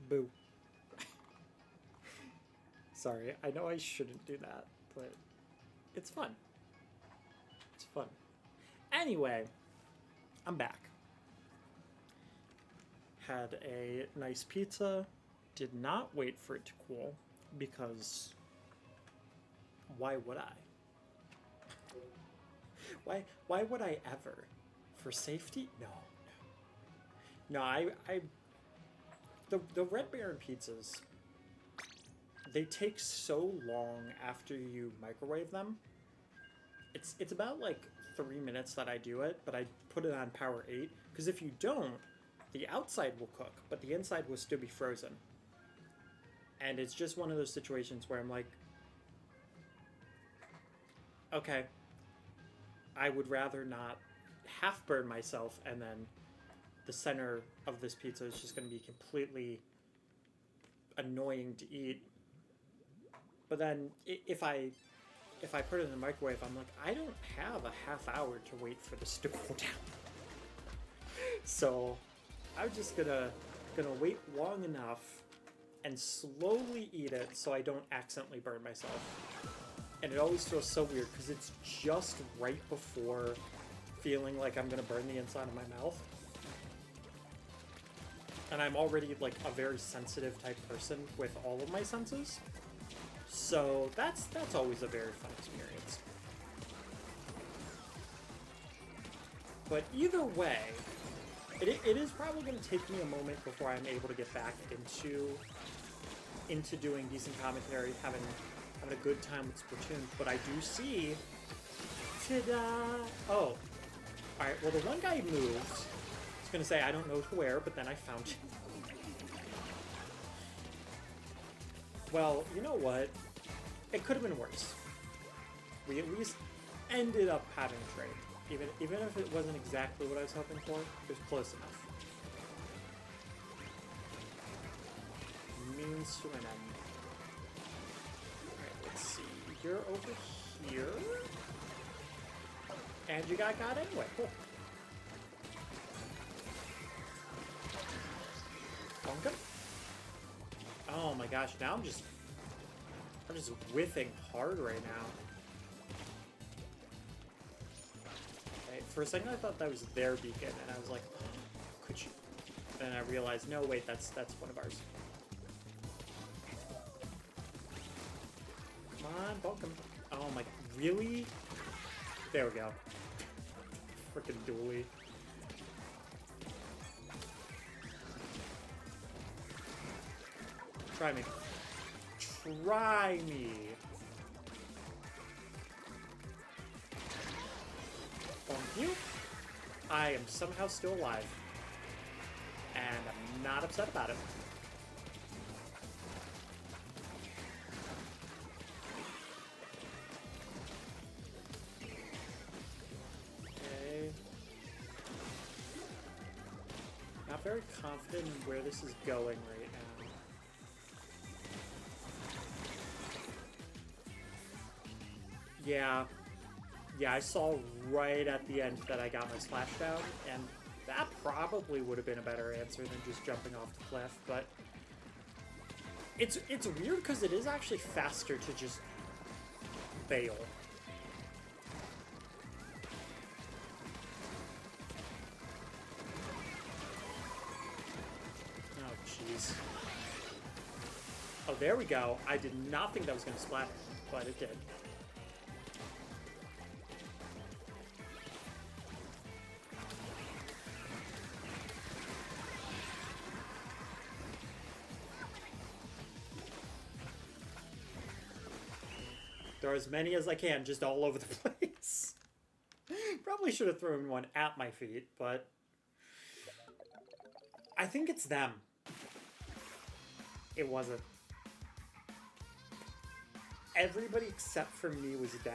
Boo. Sorry, I know I shouldn't do that, but it's fun. It's fun. Anyway, I'm back. Had a nice pizza. Did not wait for it to cool because why would I? Why would I ever? For safety? No. No, the Red Baron pizzas, they take so long after you microwave them. It's about like 3 minutes that I do it, but I put it on power 8 because if you don't, the outside will cook, but the inside will still be frozen. And it's just one of those situations where I'm like, okay, I would rather not half burn myself and then the center of this pizza is just going to be completely annoying to eat. But then if I put it in the microwave, I'm like, I don't have a half hour to wait for this to cool down. So I'm just gonna wait long enough and slowly eat it so I don't accidentally burn myself. And it always feels so weird because it's just right before feeling like I'm gonna burn the inside of my mouth. And I'm already like a very sensitive type person with all of my senses. So that's always a very fun experience. But either way, it is probably going to take me a moment before I'm able to get back into doing decent commentary, having a good time with Splatoon. But I do see, ta-da! Oh, all right. Well, the one guy moved. I was going to say I don't know to where, but then I found you. Well, you know what? It could have been worse. We at least ended up having a trade. Even if it wasn't exactly what I was hoping for, it was close enough. Means to an end. Alright, let's see. You're over here. And you got anyway. Cool. Bonk him. Oh my gosh, now I'm just whiffing hard right now. Okay, for a second I thought that was their beacon, and I was like, could you? Then I realized, no, wait, that's one of ours. Come on, bonk him. Oh my, really? There we go. Frickin' dually. Try me. Try me. Thank you. I am somehow still alive. And I'm not upset about it. Okay. Not very confident in where this is going right now. Yeah, I saw right at the end that I got my splashdown, and that probably would have been a better answer than just jumping off the cliff, but it's weird because it is actually faster to just bail. Oh, jeez. Oh, there we go. I did not think that was going to splat, but it did. Throw as many as I can, just all over the place. Probably should have thrown one at my feet, but I think it's them. It wasn't. Everybody except for me was down,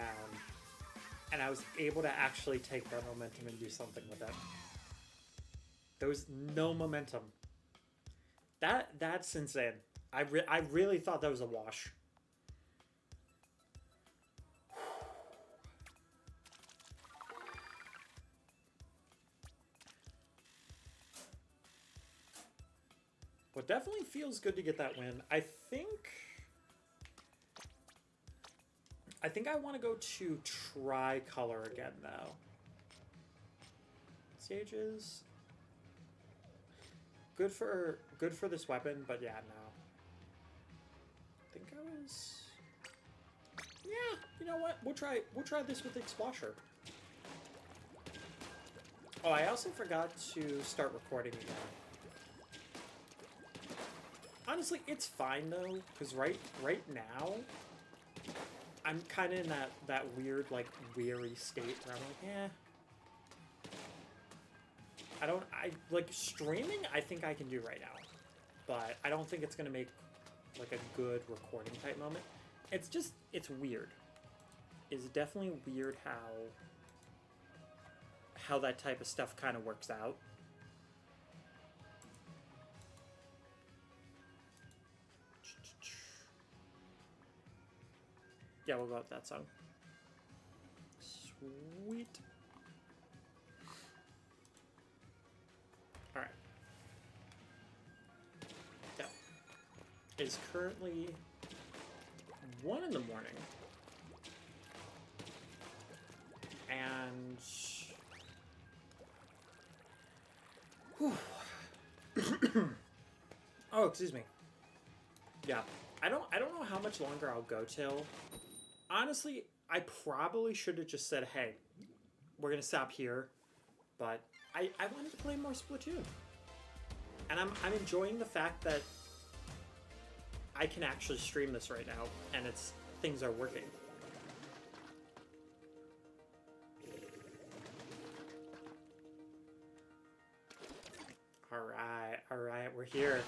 and I was able to actually take that momentum and do something with it. There was no momentum. That's insane. I really thought that was a wash. But definitely feels good to get that win. I think I want to go to tricolor again, though. Stages. Good for this weapon, but yeah, no. I think I was... Yeah, you know what? We'll try this with the Explosher. Oh, I also forgot to start recording again. Honestly, it's fine though, because right now, I'm kind of in that weird, like, weary state where I'm like, eh. Like, streaming, I think I can do right now. But I don't think it's going to make, like, a good recording type moment. It's just, it's weird. It's definitely weird how that type of stuff kind of works out. Yeah, we'll go with that song. Sweet. Alright. Yeah. It is currently 1 in the morning. And... Oh, excuse me. Yeah. I don't know how much longer I'll go till. Honestly, I probably should have just said, hey, we're going to stop here. But I wanted to play more Splatoon. And I'm enjoying the fact that I can actually stream this right now, and things are working. Alright, we're here.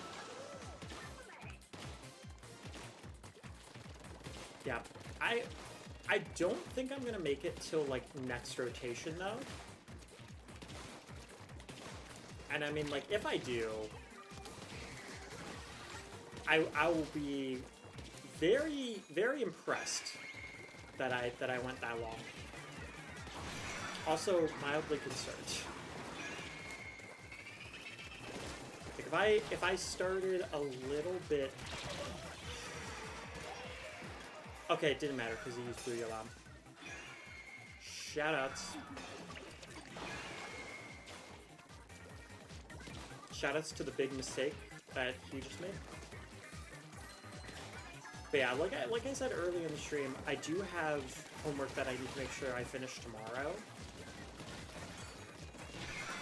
Yeah, I don't think I'm gonna make it till, like, next rotation, though. And I mean, like, if I do, I will be very, very impressed that I went that long. Also, mildly concerned. Like, if I started a little bit... Okay, it didn't matter because he used Booyah Bomb. Shoutouts. Shoutouts to the big mistake that he just made. But yeah, like I said earlier in the stream, I do have homework that I need to make sure I finish tomorrow.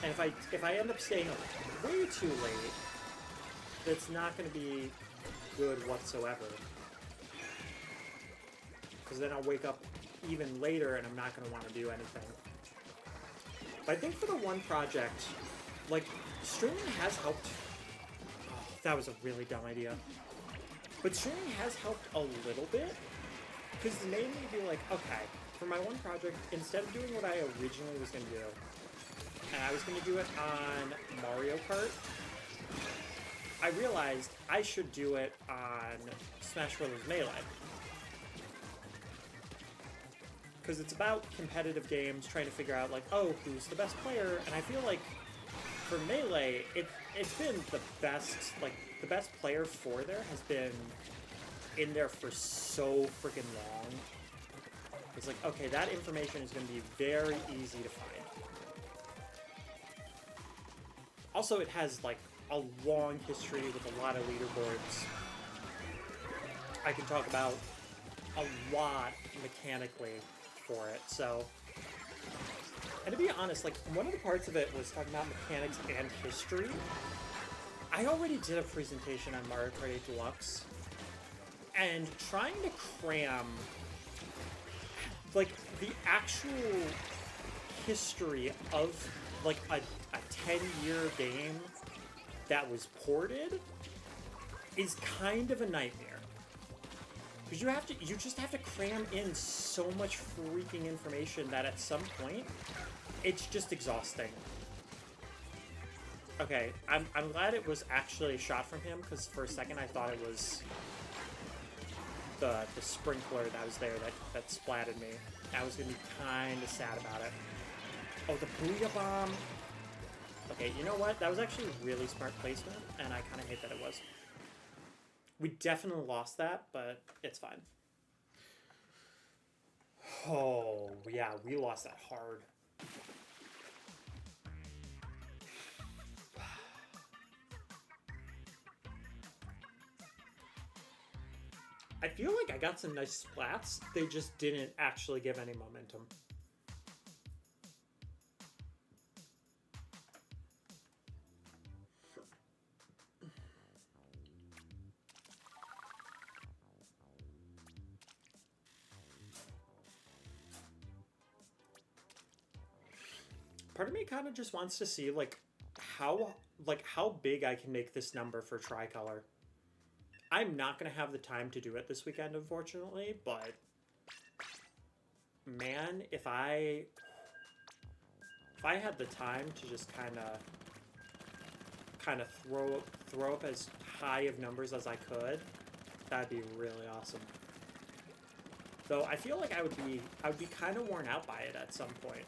And if I end up staying up way too late, it's not going to be good whatsoever. Because then I'll wake up even later and I'm not going to want to do anything. But I think for the one project, like, streaming has helped. Oh, that was a really dumb idea. But streaming has helped a little bit. Because it made me be like, okay, for my one project, instead of doing what I originally was going to do, and I was going to do it on Mario Kart, I realized I should do it on Smash Bros. Melee. Because it's about competitive games, trying to figure out, like, oh, who's the best player? And I feel like for Melee, it's been the best, like, the best player for there has been in there for so freaking long. It's like, okay, that information is going to be very easy to find. Also, it has, like, a long history with a lot of leaderboards. I can talk about a lot mechanically for it, so... And to be honest, like, one of the parts of it was talking about mechanics and history. I already did a presentation on Mario Kart 8 Deluxe, and trying to cram, like, the actual history of, like, a 10-year game that was ported is kind of a nightmare. Because you just have to cram in so much freaking information that at some point, it's just exhausting. Okay, I'm glad it was actually a shot from him, because for a second I thought it was the sprinkler that was there that splatted me. I was going to be kind of sad about it. Oh, the Booyah Bomb. Okay, you know what? That was actually really smart placement, and I kind of hate that it was. We definitely lost that, but it's fine. Oh, yeah, we lost that hard. I feel like I got some nice splats. They just didn't actually give any momentum. Part of me kind of just wants to see how big I can make this number for tricolor. I'm not going to have the time to do it this weekend, unfortunately, but man, if I had the time to just kind of throw up as high of numbers as I could, that'd be really awesome. Though I feel like I would be kind of worn out by it at some point.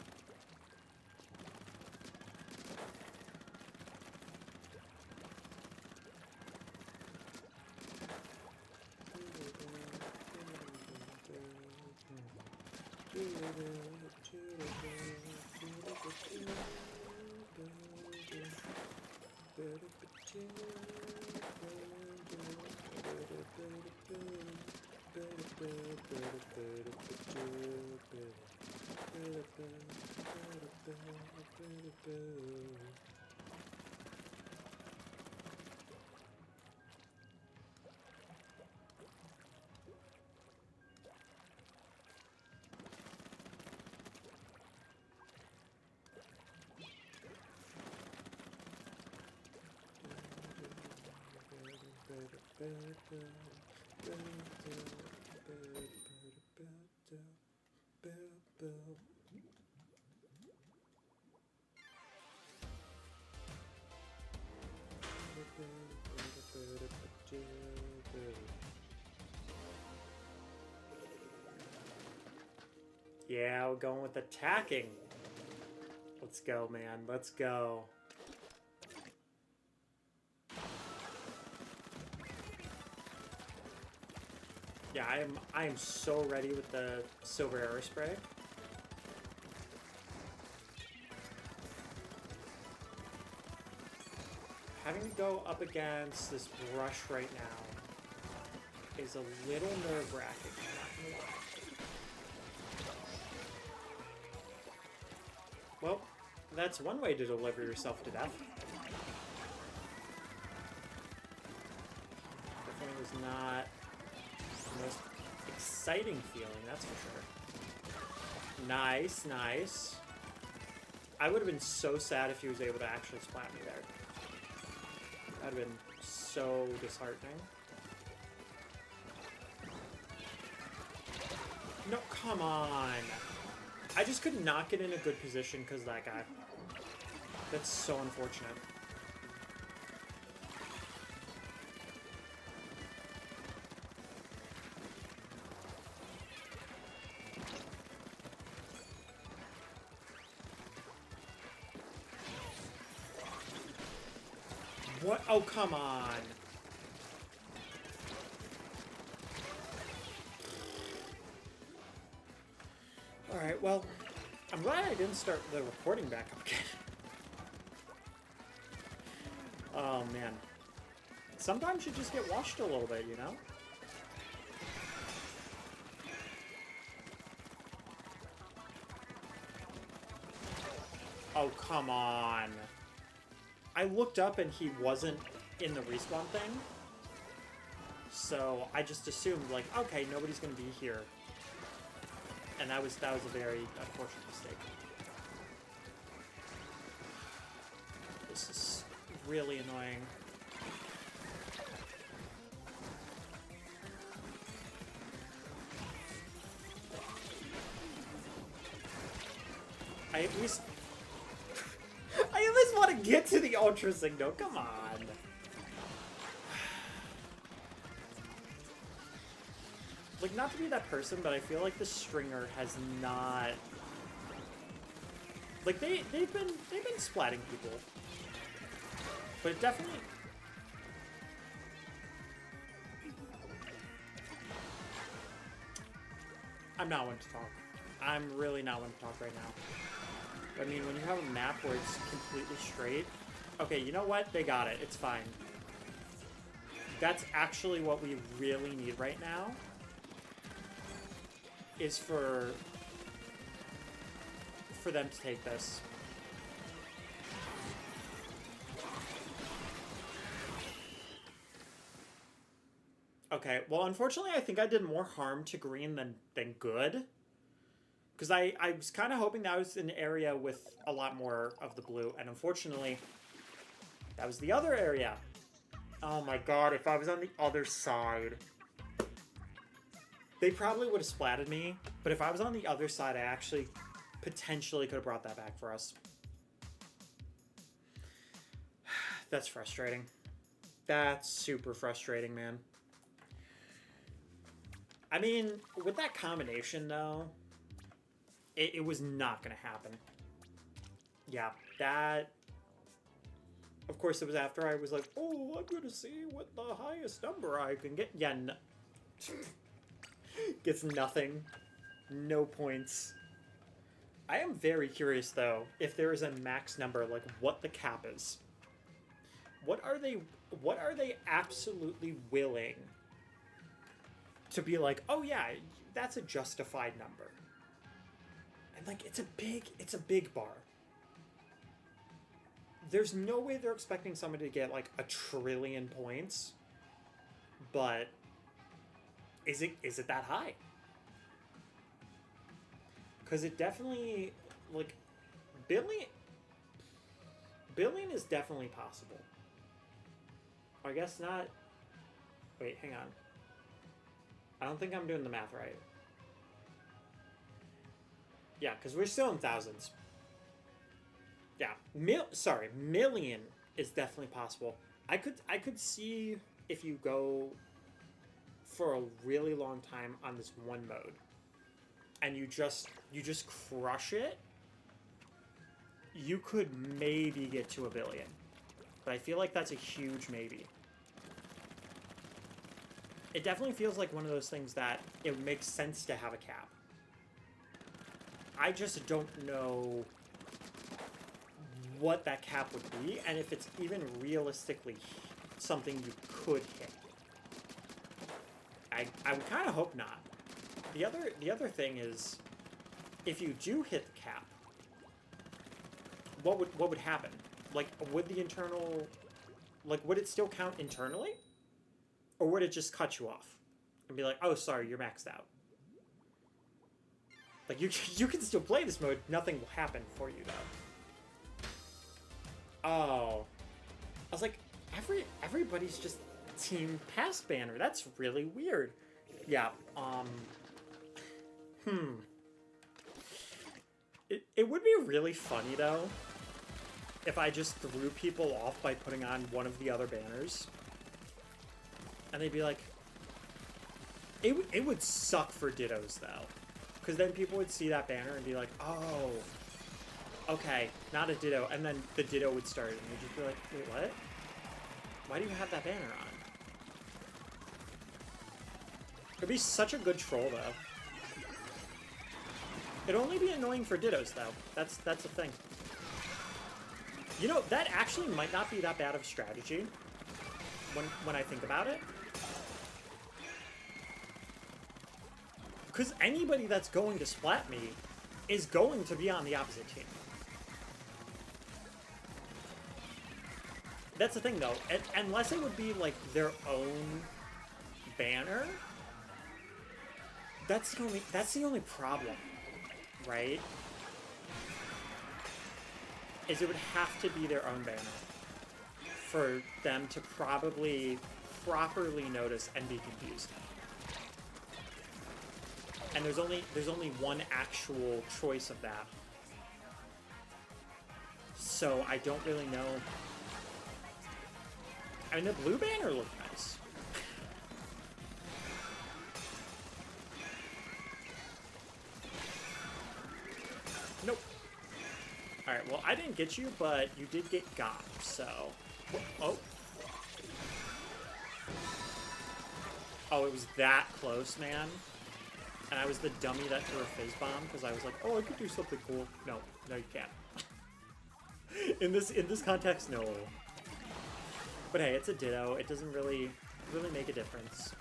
Yeah, we're going with attacking. Let's go, man. Let's go. Yeah, I am so ready with the silver arrow spray. Having to go up against this brush right now is a little nerve-wracking. Well, that's one way to deliver yourself to death. Definitely was not the most exciting feeling, that's for sure. Nice, nice. I would have been so sad if he was able to actually splat me there. That would have been so disheartening. No, come on. I just could not get in a good position because of that guy. That's so unfortunate. What? Oh, come on. Alright, well, I'm glad I didn't start the recording back up again. Oh, man. Sometimes you just get washed a little bit, you know? Oh, come on. I looked up and he wasn't in the respawn thing. So I just assumed, like, okay, nobody's gonna be here. And that was a very unfortunate mistake. This is really annoying. I at least want to get to the Ultra Signal. Come on. Like, not to be that person, but I feel like the stringer has not. Like, they've been splatting people. But it definitely... I'm not one to talk. I'm really not one to talk right now. I mean, when you have a map where it's completely straight... Okay, you know what? They got it. It's fine. That's actually what we really need right now. Is for them to take this. Okay, well, unfortunately, I think I did more harm to green than good. Because I was kind of hoping that was an area with a lot more of the blue. And unfortunately, that was the other area. Oh my god, if I was on the other side... They probably would have splatted me. But if I was on the other side, I actually potentially could have brought that back for us. That's frustrating. That's super frustrating, man. I mean, with that combination, though, it was not going to happen. Yeah, that... Of course, it was after I was like, oh, I'm going to see what the highest number I can get. Yeah, no. Gets nothing. No points. I am very curious, though, if there is a max number, like what the cap is. What are they absolutely willing to be like, oh yeah, that's a justified number. And like, it's a big bar. There's no way they're expecting somebody to get like 1 trillion points, but is it that high? Because it definitely, like, billion is definitely possible. I guess not. Wait, hang on. I don't think I'm doing the math right. Yeah, because we're still in thousands. Yeah, million is definitely possible. I could see if you go for a really long time on this one mode, and you just crush it. You could maybe get to 1 billion, but I feel like that's a huge maybe. It definitely feels like one of those things that it makes sense to have a cap. I just don't know what that cap would be, and if it's even realistically something you could hit. I would kind of hope not. The other thing is, if you do hit the cap, what would happen? Like, would the internal, like, would it still count internally? Or would it just cut you off and be like, oh, sorry, you're maxed out? Like, you can still play this mode. Nothing will happen for you, though. Oh. I was like, everybody's just Team Pass banner. That's really weird. Yeah, It would be really funny, though, if I just threw people off by putting on one of the other banners. And they'd be like... It would suck for Dittos, though. Because then people would see that banner and be like, oh, okay, not a Ditto. And then the Ditto would start, and they'd just be like, wait, what? Why do you have that banner on? It'd be such a good troll, though. It'd only be annoying for Dittos, though. That's the thing. You know, that actually might not be that bad of a strategy when I think about it. Because anybody that's going to splat me is going to be on the opposite team. That's the thing, though. Unless it would be, like, their own banner, that's the only problem, right? Is it would have to be their own banner for them to properly notice and be confused. And there's only one actual choice of that. So I don't really know. I mean, the blue banner looked nice. Nope. Alright, well, I didn't get you, but you did get got, so... Oh. Oh, it was that close, man. And I was the dummy that threw a fizz bomb because I was like, oh, I could do something cool. No, no, you can't. in this context, no. But hey, it's a ditto. It doesn't really make a difference.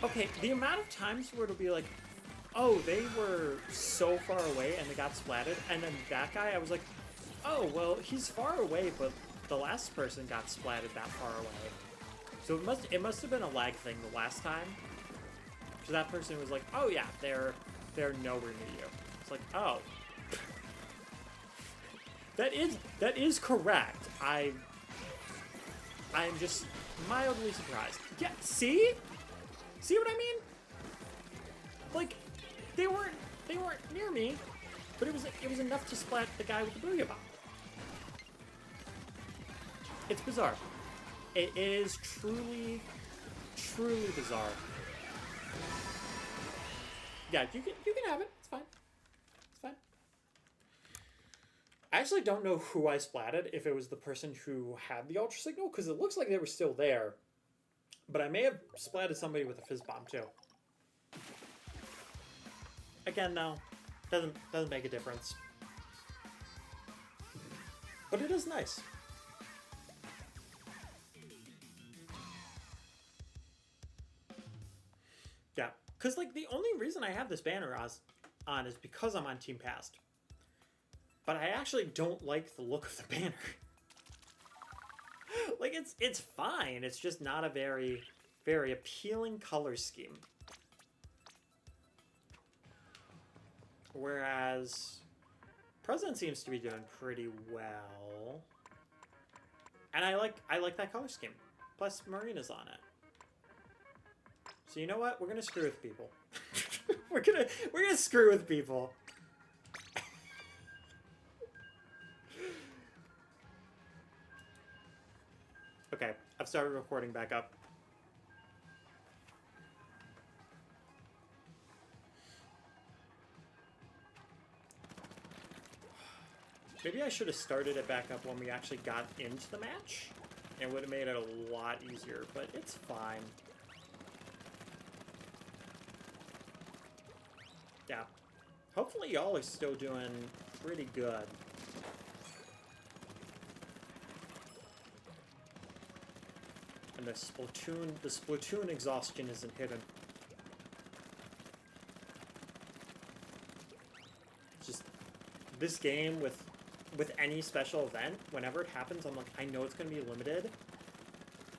Okay, the amount of times where it'll be like, oh, they were so far away and they got splatted, and then that guy, I was like, oh, well, he's far away, but the last person got splatted that far away. So it must have been a lag thing the last time. So that person was like, oh yeah, they're nowhere near you. It's like, oh. that is correct. I'm just mildly surprised. Yeah, see? See what I mean? Like, they weren't near me, but it was enough to splat the guy with the booyah bomb. It's bizarre. It is truly bizarre. Yeah, you can have it. It's fine. It's fine. I actually don't know who I splatted, if it was the person who had the ultra signal, because it looks like they were still there. But I may have splatted somebody with a fizz bomb too. Again, though, doesn't make a difference. But it is nice. Yeah, because like the only reason I have this banner on is because I'm on Team Past. But I actually don't like the look of the banner. Like, it's fine. It's just not a very appealing color scheme. Whereas President seems to be doing pretty well. And I like that color scheme. Plus Marina's on it. So you know what? We're gonna screw with people. we're gonna screw with people. Okay, I've started recording back up. Maybe I should have started it back up when we actually got into the match. It would have made it a lot easier, but it's fine. Yeah. Hopefully y'all are still doing pretty good. And the Splatoon exhaustion isn't hidden. It's just this game with any special event, whenever it happens, I'm like, I know it's going to be limited.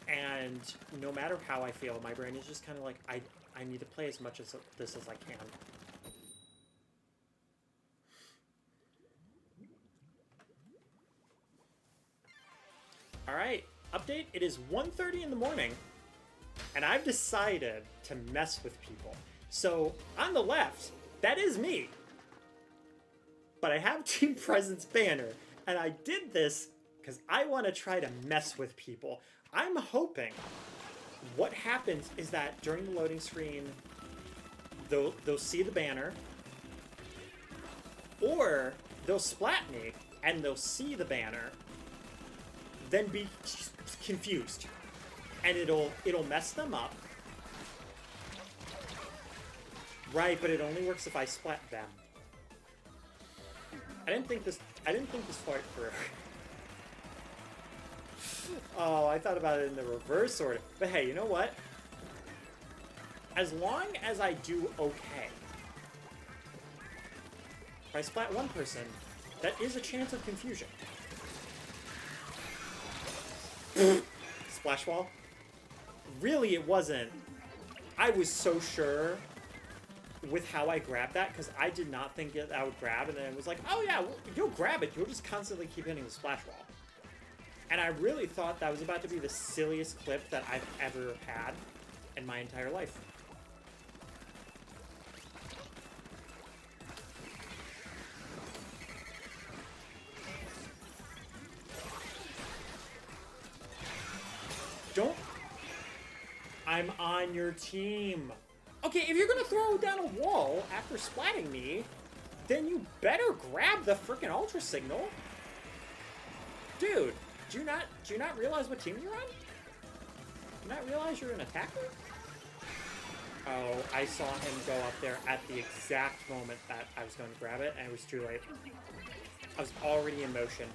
And no matter how I feel, my brain is just kind of like, I need to play as much of this as I can. Alright, update. It is 1:30 in the morning, and I've decided to mess with people. So, on the left, that is me. But I have Team Presence banner, and I did this because I want to try to mess with people. I'm hoping what happens is that during the loading screen, they'll see the banner, or they'll splat me, and they'll see the banner, then be confused, and it'll mess them up. Right, but it only works if I splat them. I didn't think this far through. Oh, I thought about it in the reverse order. But hey, you know what? As long as I do okay, if I splat one person, that is a chance of confusion. Splash wall? Really, it wasn't. I was so sure with how I grabbed that, because I did not think I would grab, and then it was like, oh yeah, well, you'll grab it. You'll just constantly keep hitting the splash wall. And I really thought that was about to be the silliest clip that I've ever had in my entire life. I'm on your team. Okay, if you're gonna throw down a wall after splatting me, then you better grab the freaking Ultra Signal. Dude, do you not realize what team you're on? Do you not realize you're an attacker? Oh, I saw him go up there at the exact moment that I was going to grab it, and it was too late. I was already in motion.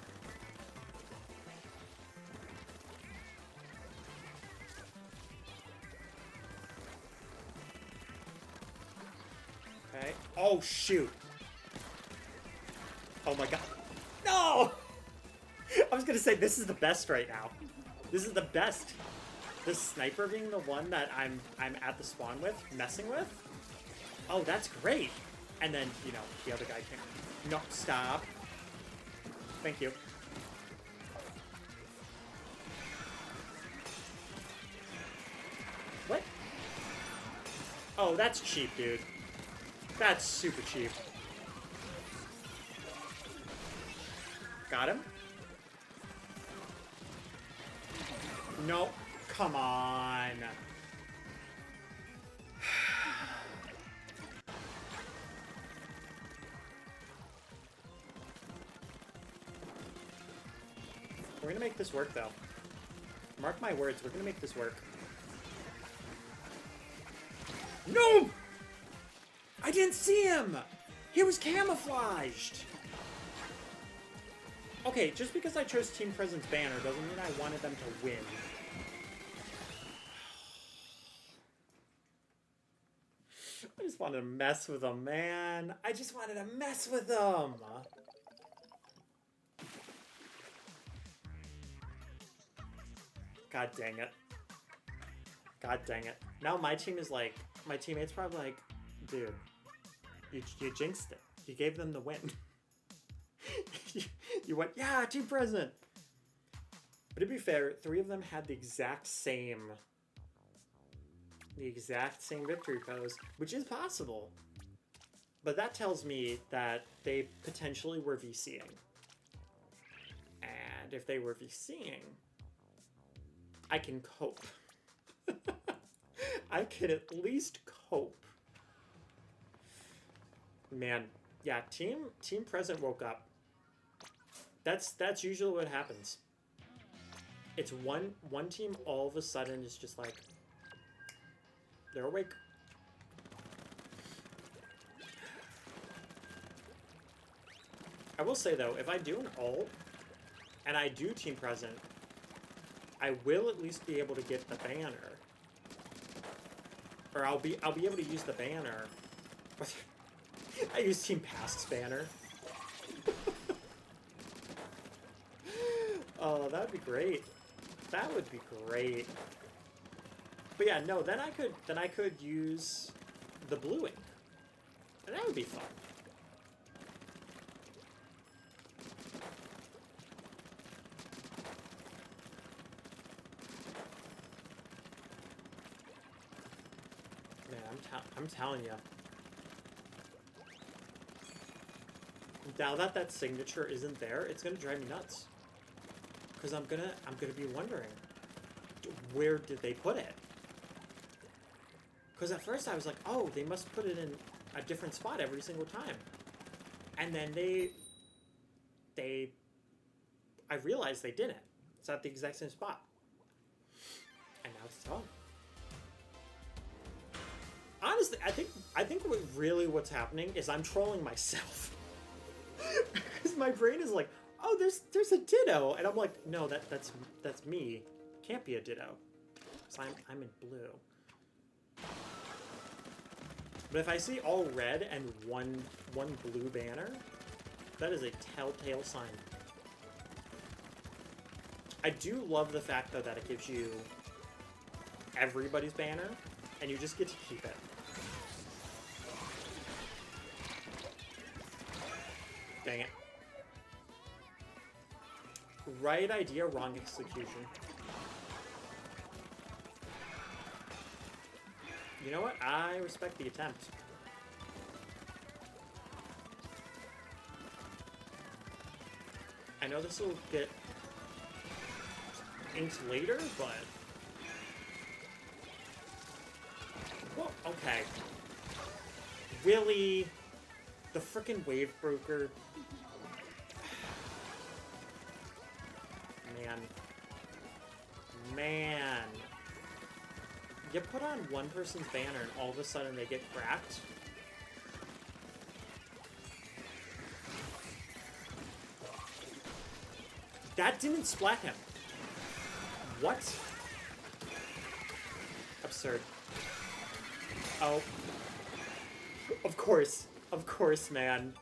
Okay. Oh, shoot. Oh my god. No! I was going to say, this is the best right now. This is the best. The sniper being the one that I'm at the spawn with, messing with. Oh, that's great. And then, you know, the other guy can... No, stop. Thank you. What? Oh, that's cheap, dude. That's super cheap. Got him? Nope. Come on. We're gonna make this work, though. Mark my words, we're gonna make this work. No! I didn't see him! He was camouflaged! Okay, just because I chose Team Presence banner doesn't mean I wanted them to win. I just wanted to mess with them, man. I just wanted to mess with them. God dang it. God dang it. Now my team is like, my teammates probably like, dude, you jinxed it. You gave them the win. You went, yeah, Team Present. But to be fair, 3 of them had the exact same victory pose, which is possible. But that tells me that they potentially were VCing. And if they were VCing, I can cope. I can at least cope. Man, yeah, Team Present woke up. That's usually what happens. It's one team all of a sudden is just like, they're awake. I will say though, if I do an ult and I do Team Present, I will at least be able to get the banner. Or I'll be able to use the banner. I use Team Past's banner. Oh, that would be great. That would be great. But yeah, no, then I could use the blue ink. And that would be fun. Man, I'm telling you. Now that signature isn't there, it's gonna drive me nuts. Because I'm gonna be wondering, where did they put it? Because at first I was like, oh, they must put it in a different spot every single time. And then I realized they didn't. It's at the exact same spot. And now it's gone. Honestly, I think what's happening is I'm trolling myself. Because my brain is like, oh, there's a ditto, and I'm like, no, that's me. Can't be a ditto. So I'm in blue. But if I see all red and one blue banner, that is a telltale sign. I do love the fact though that it gives you everybody's banner, and you just get to keep it. Dang it. Right idea, wrong execution. You know what? I respect the attempt. I know this will get inked later, but Well, okay. Really? The frickin' wave broker. Man. Man. You put on one person's banner and all of a sudden they get cracked? That didn't splat him. What? Absurd. Oh. Of course. Of course, man.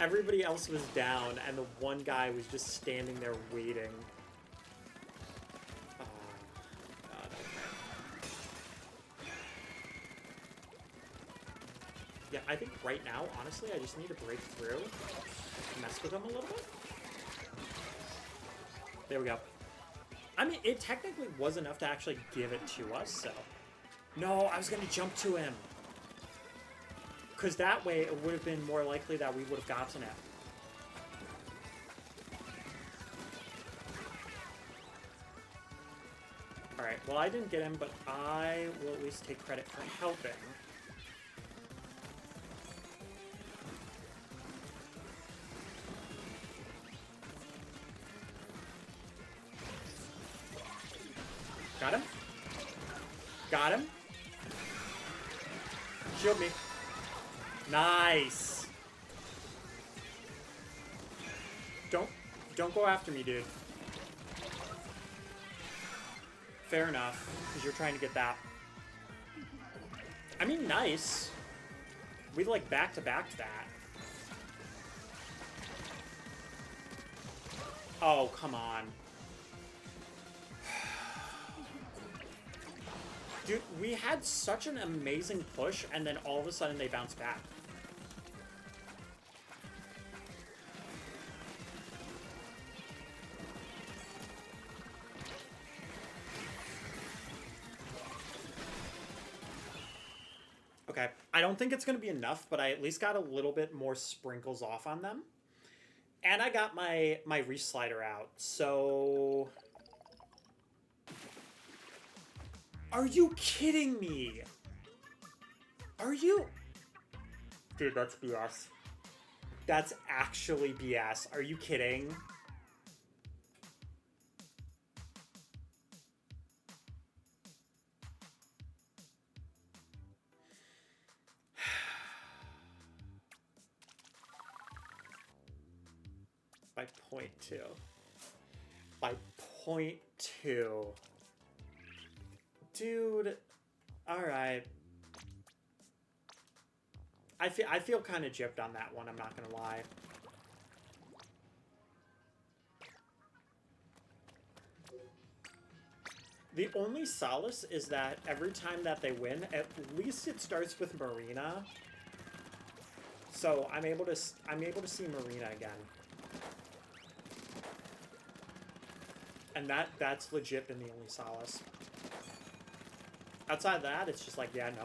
Everybody else was down, and the one guy was just standing there waiting. Oh, God, okay. Yeah, I think right now, honestly, I just need to break through. Mess with him a little bit. There we go. I mean, it technically was enough to actually give it to us, so... No, I was going to jump to him. Because that way, it would have been more likely that we would have gotten it. Alright, well, I didn't get him, but I will at least take credit for helping. Got him? Got him? Shield me. Nice. Don't go after me, dude. Fair enough, because you're trying to get that. I mean, nice. We like back-to-back that. Oh, come on. Dude, we had such an amazing push, and then all of a sudden they bounced back. Okay, I don't think it's going to be enough, but I at least got a little bit more sprinkles off on them. And I got my reslider out, so... Are you kidding me? Are you? Dude, that's BS. That's actually BS. Are you kidding? By 0.2. By 0.2. Dude, alright. I feel kind of gypped on that one, I'm not gonna lie. The only solace is that every time that they win, at least it starts with Marina. So I'm able to see Marina again. And that's legit been the only solace. Outside of that, it's just like, yeah, no.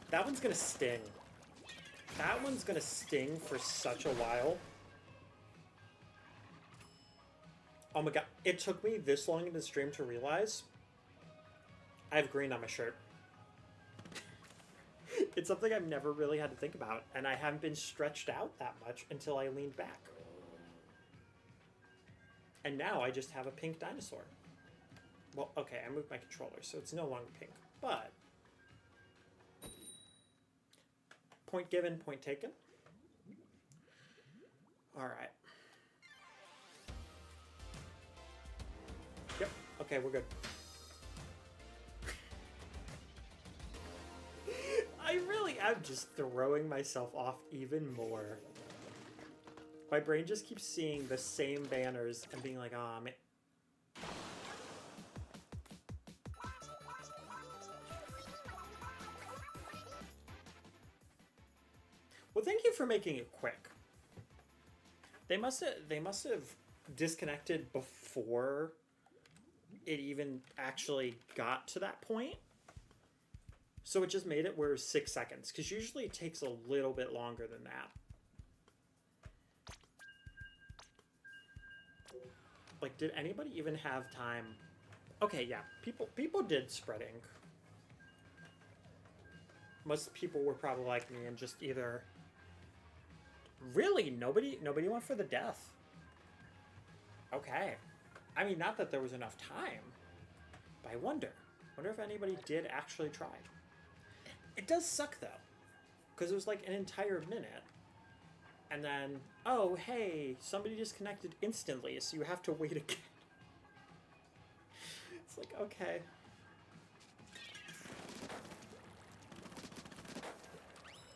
That one's gonna sting. That one's gonna sting for such a while. Oh my god, it took me this long in the stream to realize I have green on my shirt. It's something I've never really had to think about, and I haven't been stretched out that much until I leaned back. And now I just have a pink dinosaur. Well, okay, I moved my controller, so it's no longer pink, but... Point given, point taken. Alright. Yep, okay, we're good. I really am just throwing myself off even more. My brain just keeps seeing the same banners and being like, oh, man. Well, thank you for making it quick. They must have disconnected before it even actually got to that point. So it just made it where 6 seconds, because usually it takes a little bit longer than that. Like, did anybody even have time? Okay, yeah, people did spread ink. Most people were probably like me and just either... Really? Nobody went for the death. Okay. I mean, not that there was enough time, but I wonder if anybody did actually try. It does suck, though, because it was like an entire minute. And then, oh, hey, somebody disconnected instantly, so you have to wait again. It's like, okay.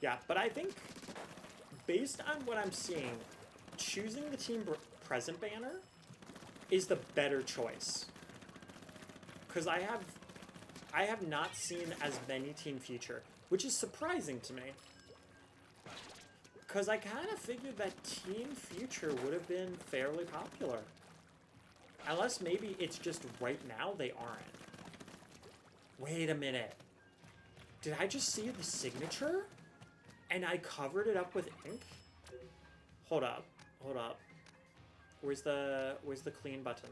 Yeah, but I think, based on what I'm seeing, choosing the Team Present banner is the better choice. Because I have not seen as many Team Future, which is surprising to me. Because I kind of figured that Team Future would have been fairly popular. Unless maybe it's just right now they aren't. Wait a minute. Did I just see the signature? And I covered it up with ink? Hold up. Hold up. Where's the clean button?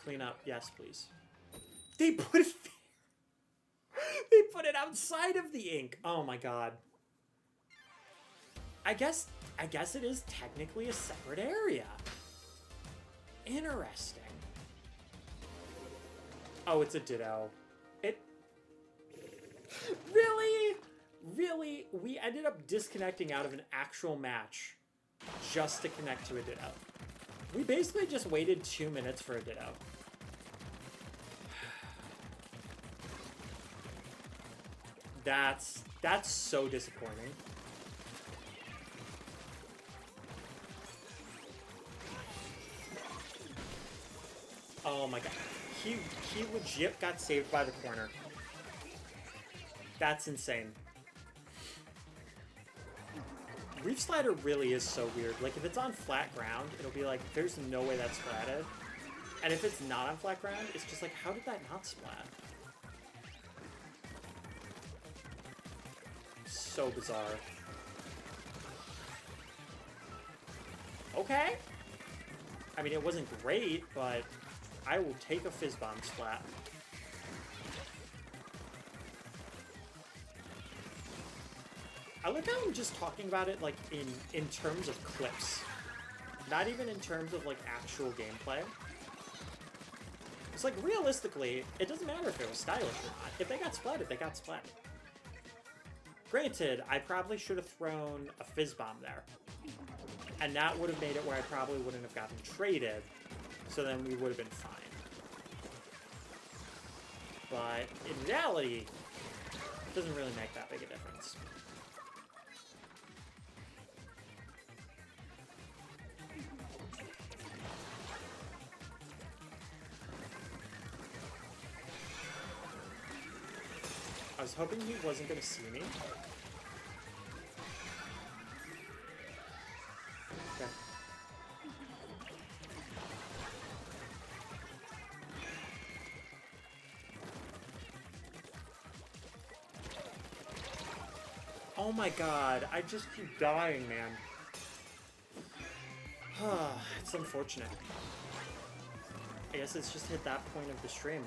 Clean up. Yes, please. They put it there. They put it outside of the ink. Oh my god. I guess it is technically a separate area. Interesting. Oh, it's a ditto. It... Really? Really? We ended up disconnecting out of an actual match just to connect to a ditto. We basically just waited 2 minutes for a ditto. That's so disappointing. Oh my god. He legit got saved by the corner. That's insane. Reef Slider really is so weird. Like, if it's on flat ground, it'll be like, there's no way that's splatted. And if it's not on flat ground, it's just like, how did that not splat? So bizarre. Okay. I mean, it wasn't great, but I will take a fizz bomb splat. I like how I'm just talking about it like in terms of clips, not even in terms of like actual gameplay. It's like realistically, it doesn't matter if it was stylish or not. If they got splatted, they got splatted. Granted, I probably should have thrown a fizz bomb there, and that would have made it where I probably wouldn't have gotten traded. So then we would have been fine. But in reality, it doesn't really make that big a difference. I was hoping he wasn't going to see me. Okay. Oh my god, I just keep dying, man. It's unfortunate. I guess it's just hit that point of the stream.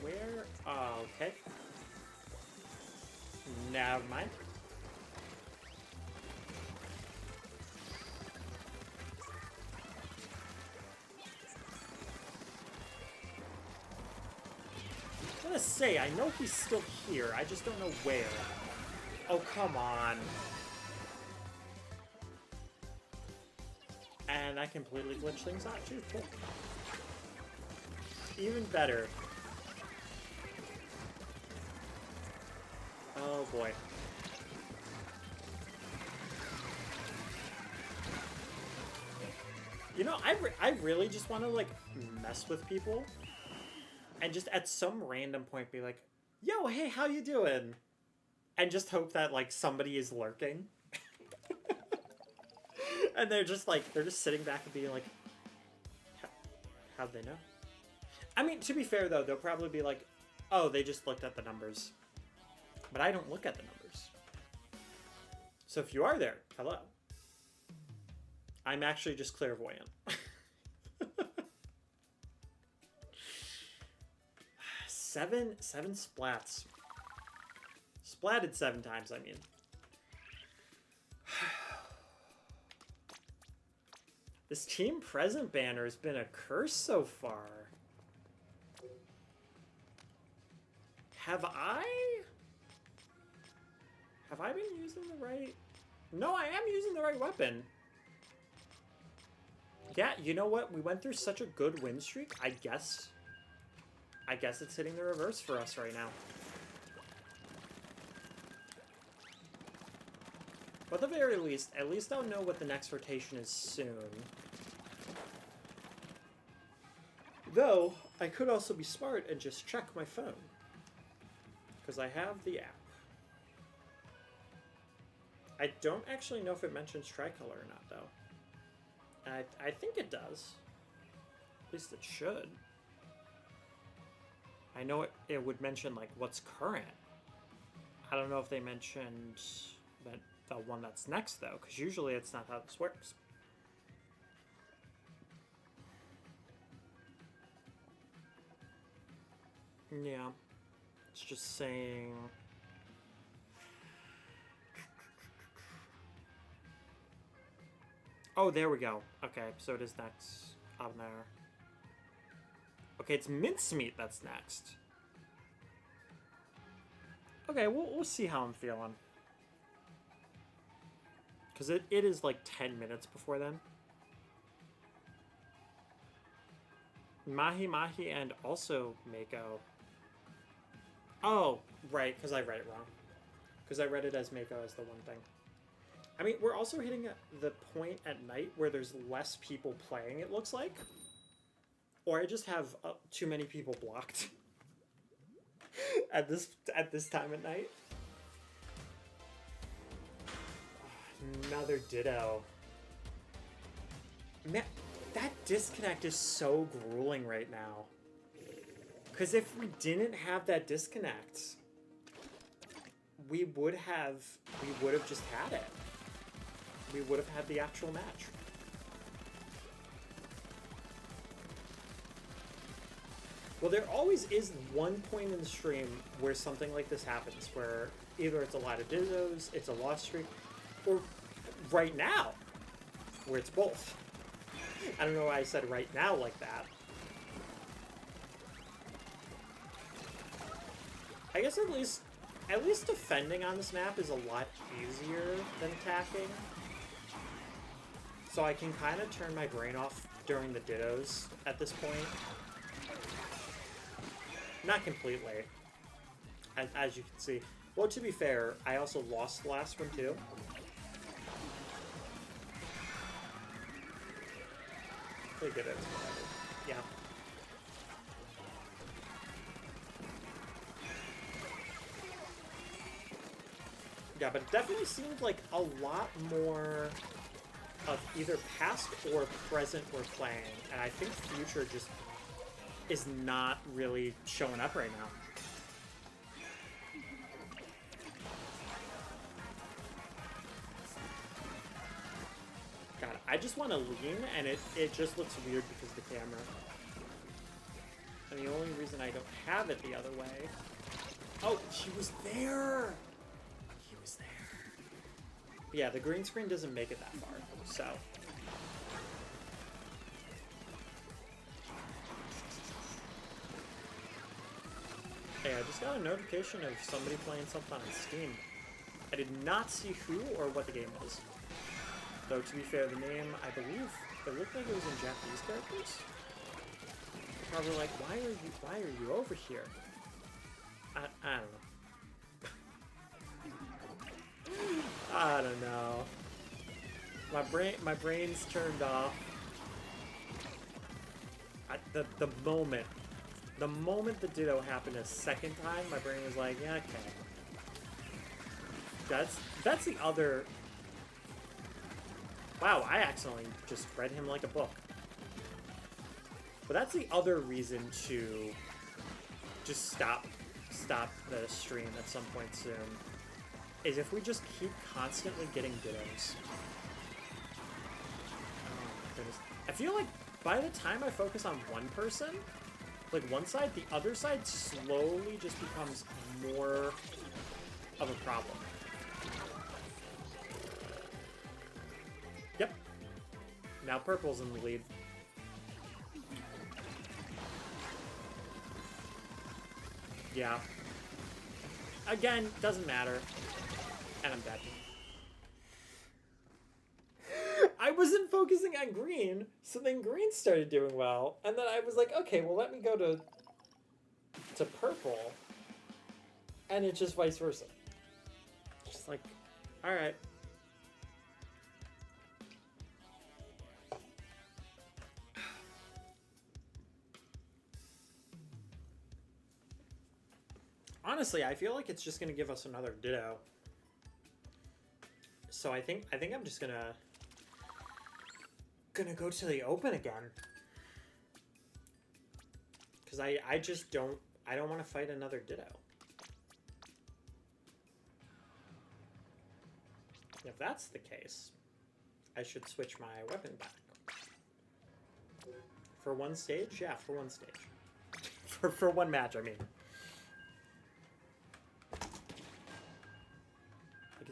Where? Oh, okay. Never mind. I was gonna say, I know he's still here, I just don't know where. Oh, come on. And I completely glitched things out too, cool. Even better. Oh boy. You know, I really just want to, like, mess with people. And just at some random point be like, yo, hey, how you doing? And just hope that, like, somebody is lurking. And they're just, like, they're just sitting back and being like, how'd they know? I mean, to be fair, though, they'll probably be like, Oh, they just looked at the numbers. But I don't look at the numbers. So if you are there, hello. I'm actually just clairvoyant. Seven splats. Splatted 7 times, I mean. This team present banner has been a curse so far. Have I been using the right... No, I am using the right weapon. Yeah, you know what? We went through such a good win streak. I guess it's hitting the reverse for us right now. But at the very least, at least I'll know what the next rotation is soon. Though, I could also be smart and just check my phone. Because I have the app. I don't actually know if it mentions tricolor or not, though. I think it does. At least it should. I know it would mention, like, what's current. I don't know if they mentioned the one that's next, though, because usually it's not how this works. Yeah. It's just saying... Oh, there we go. Okay, so it is next on there. Okay, it's mincemeat that's next. Okay, we'll see how I'm feeling. Because it is like 10 minutes before then. Mahi Mahi and also Mako. Oh, right, because I read it wrong. Because I read it as Mako as the one thing. I mean, we're also hitting the point at night where there's less people playing, it looks like. Or I just have too many people blocked at this time at night. Another ditto. Man, that disconnect is so grueling right now. Because if we didn't have that disconnect, we would have just had it. We would have had the actual match. Well, there always is one point in the stream where something like this happens, where either it's a lot of dittos, it's a lost streak, or right now, where it's both. I don't know why I said right now like that. I guess at least defending on this map is a lot easier than attacking. So I can kind of turn my brain off during the dittos at this point. Not completely, as you can see. Well, to be fair, I also lost the last one too. They did it. Yeah. Yeah, but it definitely seemed like a lot more of either past or present we're playing, and I think future just is not really showing up right now. God, I just want to lean, and it just looks weird because of the camera. And the only reason I don't have it the other way... Oh, she was there! He was there. But yeah, the green screen doesn't make it that far, so... Hey, I just got a notification of somebody playing something on Steam. I did not see who or what the game was. Though, to be fair, the name, I believe, it looked like it was in Japanese characters. Probably like, why are you over here? I don't know. I don't know. My brain's turned off. The moment the ditto happened a second time, my brain was like, yeah, okay. That's the other... Wow, I accidentally just read him like a book. But that's the other reason to just stop the stream at some point soon, is if we just keep constantly getting dittos. Oh my goodness. I feel like by the time I focus on one person, like one side, the other side slowly just becomes more of a problem. Yep. Now purple's in the lead. Yeah. Again, doesn't matter. And I'm dead. I wasn't focusing on green, so then green started doing well, and then I was like, okay, well let me go to purple, and it's just vice versa. Just like, alright. Honestly, I feel like it's just gonna give us another ditto. So I think I'm just gonna go to the open again. Cause I just don't want to fight another ditto. If that's the case, I should switch my weapon back. For one stage? Yeah, for one stage. For one match, I mean.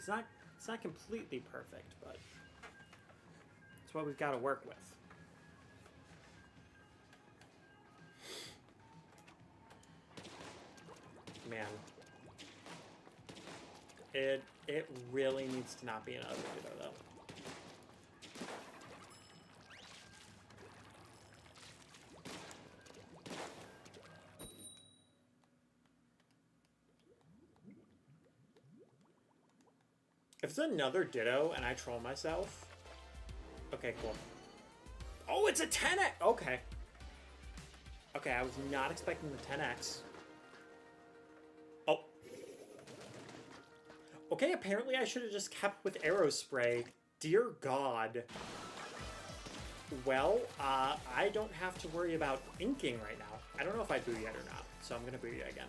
Like it's not completely perfect, but it's what we've got to work with. Man. It really needs to not be another ditto, though. If it's another ditto and I troll myself... Okay, cool. Oh, it's a 10x! Okay. Okay, I was not expecting the 10x. Oh. Okay, apparently I should have just kept with arrow spray. Dear God. Well, I don't have to worry about inking right now. I don't know if I boo yet or not, so I'm gonna boo you again.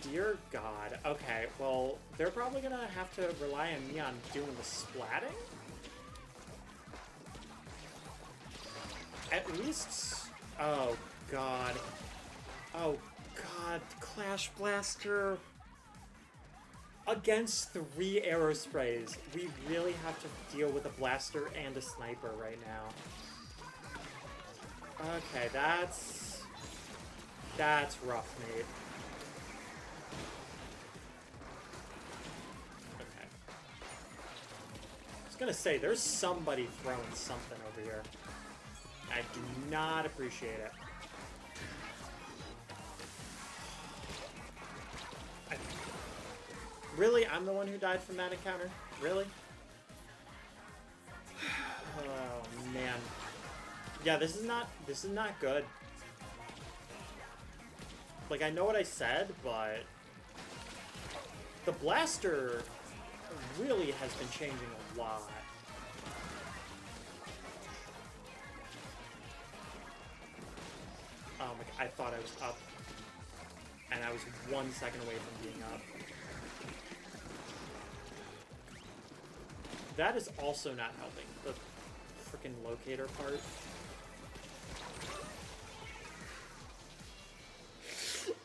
Dear God. Okay, well, they're probably gonna have to rely on me on doing the splatting? At least... Oh, God. Oh, God. Clash Blaster. Against 3 arrow sprays. We really have to deal with a blaster and a sniper right now. Okay, that's rough, mate. Okay. I was gonna say, there's somebody throwing something over here. I do not appreciate it. Really? I'm the one who died from that encounter? Really? Oh, man. Yeah, this is not good. Like, I know what I said, but... The blaster really has been changing a lot. Oh my God, I thought I was up. And I was 1 second away from being up. That is also not helping. The freaking locator part.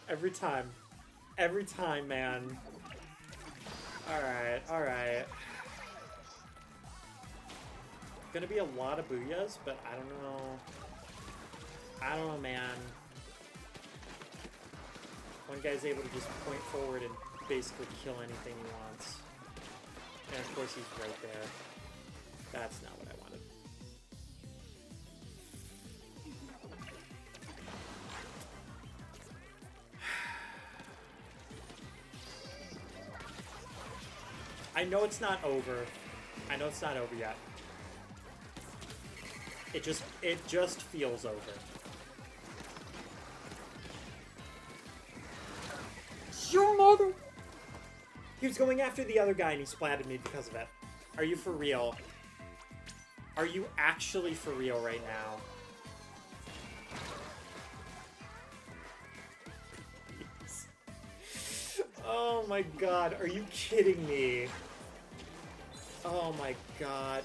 Every time. Every time, man. Alright, alright. Gonna be a lot of booyahs, but I don't know. I don't know, man. One guy's able to just point forward and basically kill anything he wants. And of course he's right there. That's not what I wanted. I know it's not over. I know it's not over yet. It just feels over. Your mother! He was going after the other guy and he splatted me because of it. Are you for real? Are you actually for real right now? Oh my god, are you kidding me? Oh my god.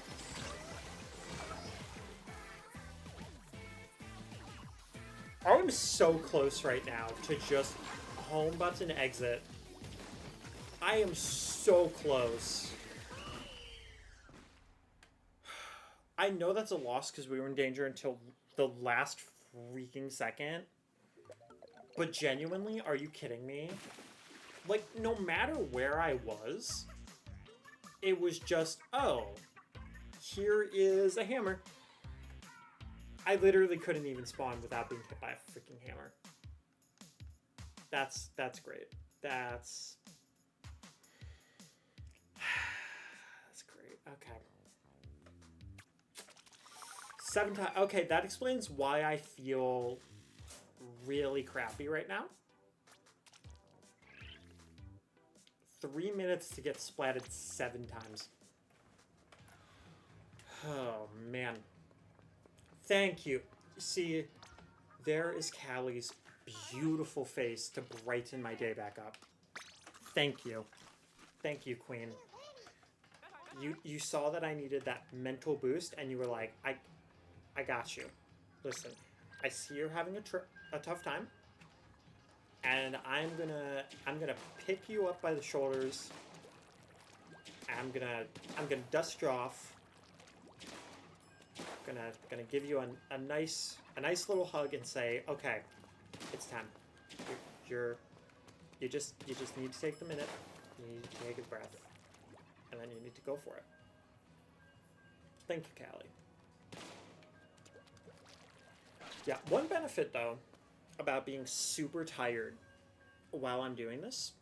I'm so close right now to just home button exit. I am so close. I know that's a loss because we were in danger until the last freaking second. But genuinely, are you kidding me? Like, no matter where I was, it was just, oh, here is a hammer. I literally couldn't even spawn without being hit by a freaking hammer. That's great. That's great. Okay. 7 times. Okay, that explains why I feel really crappy right now. 3 minutes to get splatted 7 times. Oh, man. Thank you. See, there is Callie's beautiful face to brighten my day back up. Thank you. Thank you, Queen. You saw that I needed that mental boost, and you were like, I got you. Listen, I see you're having a tough time, and I'm gonna pick you up by the shoulders. I'm gonna dust you off. Gonna give you a nice little hug and say, okay, it's time. You just need to take the minute. You need to take a breath, and then you need to go for it. Thank you, Callie. Yeah, one benefit though about being super tired while I'm doing this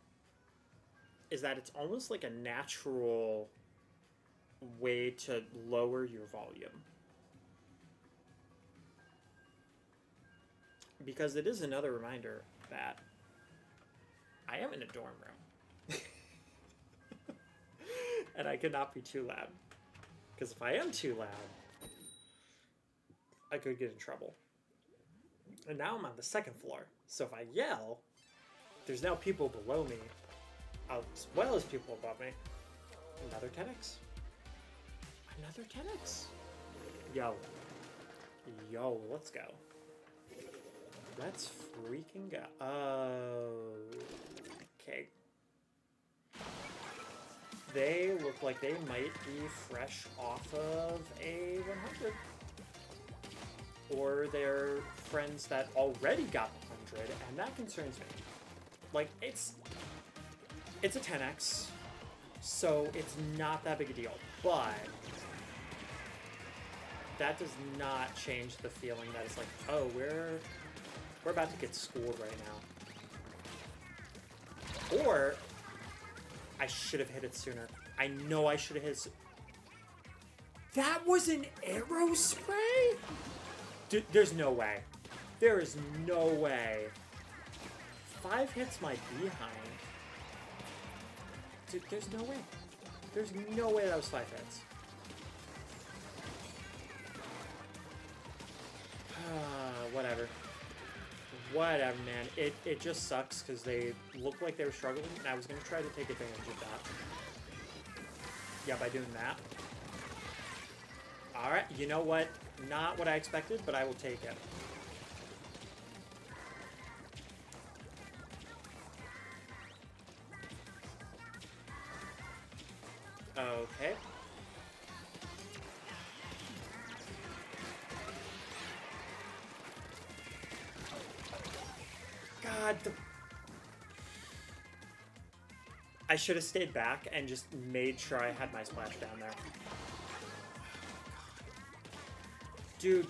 is that it's almost like a natural way to lower your volume. Because it is another reminder that I am in a dorm room. And I cannot be too loud. Because if I am too loud, I could get in trouble. And now I'm on the 2nd floor. So if I yell, there's now people below me, as well as people above me. Another 10x. Another 10x. Yo, let's go. Let's freaking go. Okay. They look like they might be fresh off of a 100. Or they're friends that already got 100, and that concerns me. Like, it's a 10x, so it's not that big a deal. But that does not change the feeling that it's like, oh, we're about to get schooled right now. Or I should have hit it sooner. I know I should have hit it. That was an arrow spray? Dude, there's no way. There is no way. 5 hits my behind. Dude, there's no way. There's no way that was 5 hits. Whatever. Whatever, man. It just sucks because they looked like they were struggling, and I was going to try to take advantage of that. Yeah, by doing that. Alright, you know what? Not what I expected, but I will take it. Okay. God, I should have stayed back and just made sure I had my splash down there. Dude,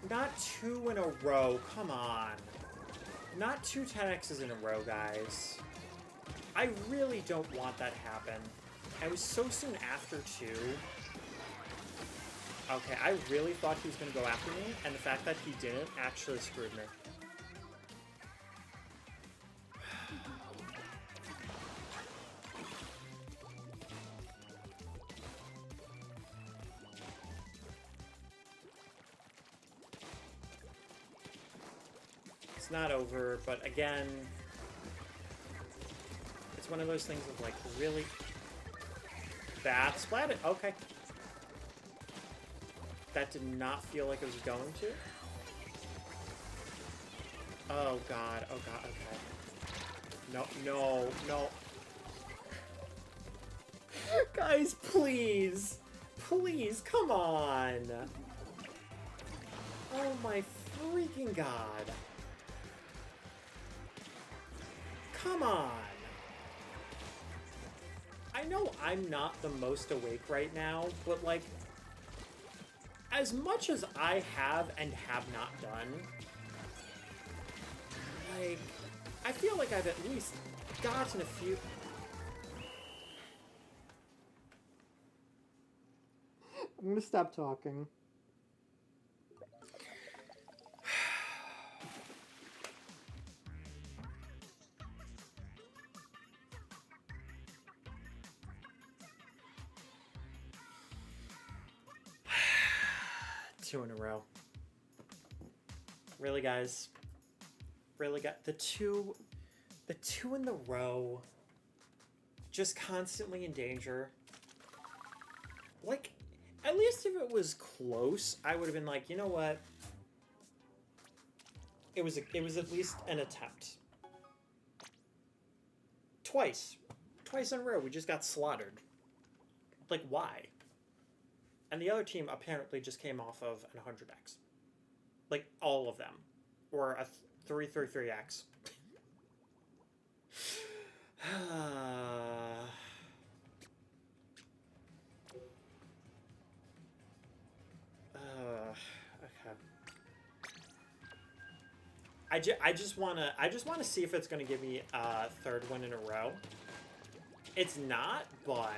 not 2 in a row, come on. Not 2 10x's in a row, guys. I really don't want that to happen. I was so soon after 2. Okay, I really thought he was going to go after me, and the fact that he didn't actually screwed me. It's not over, but again, It's one of those things of like really bad splat. Okay. That did not feel like it was going to. Oh god, okay. No. Guys, please. Please, come on. Oh my freaking god. Come on. I know I'm not the most awake right now, but like, as much as I have and have not done, like, I feel like I've at least gotten a few... I'm gonna stop talking. Two in a row. Really, guys? Really, got the two in the row. Just constantly in danger. Like, at least if it was close, I would have been like, you know what? It was at least an attempt. Twice in a row, we just got slaughtered. Like, why? And the other team apparently just came off of an 100x. Like, all of them. Or a 333x. Okay. I just wanna see if it's gonna give me a third win in a row. It's not, but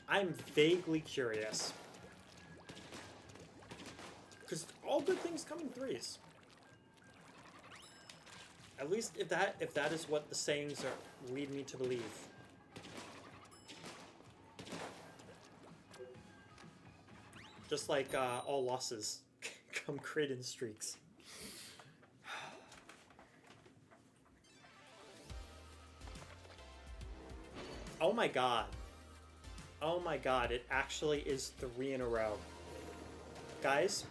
I'm vaguely curious. Because all good things come in threes. At least if that is what the sayings are lead me to believe. Just like all losses come great in streaks. Oh my god. Oh my god, it actually is 3 in a row. Guys,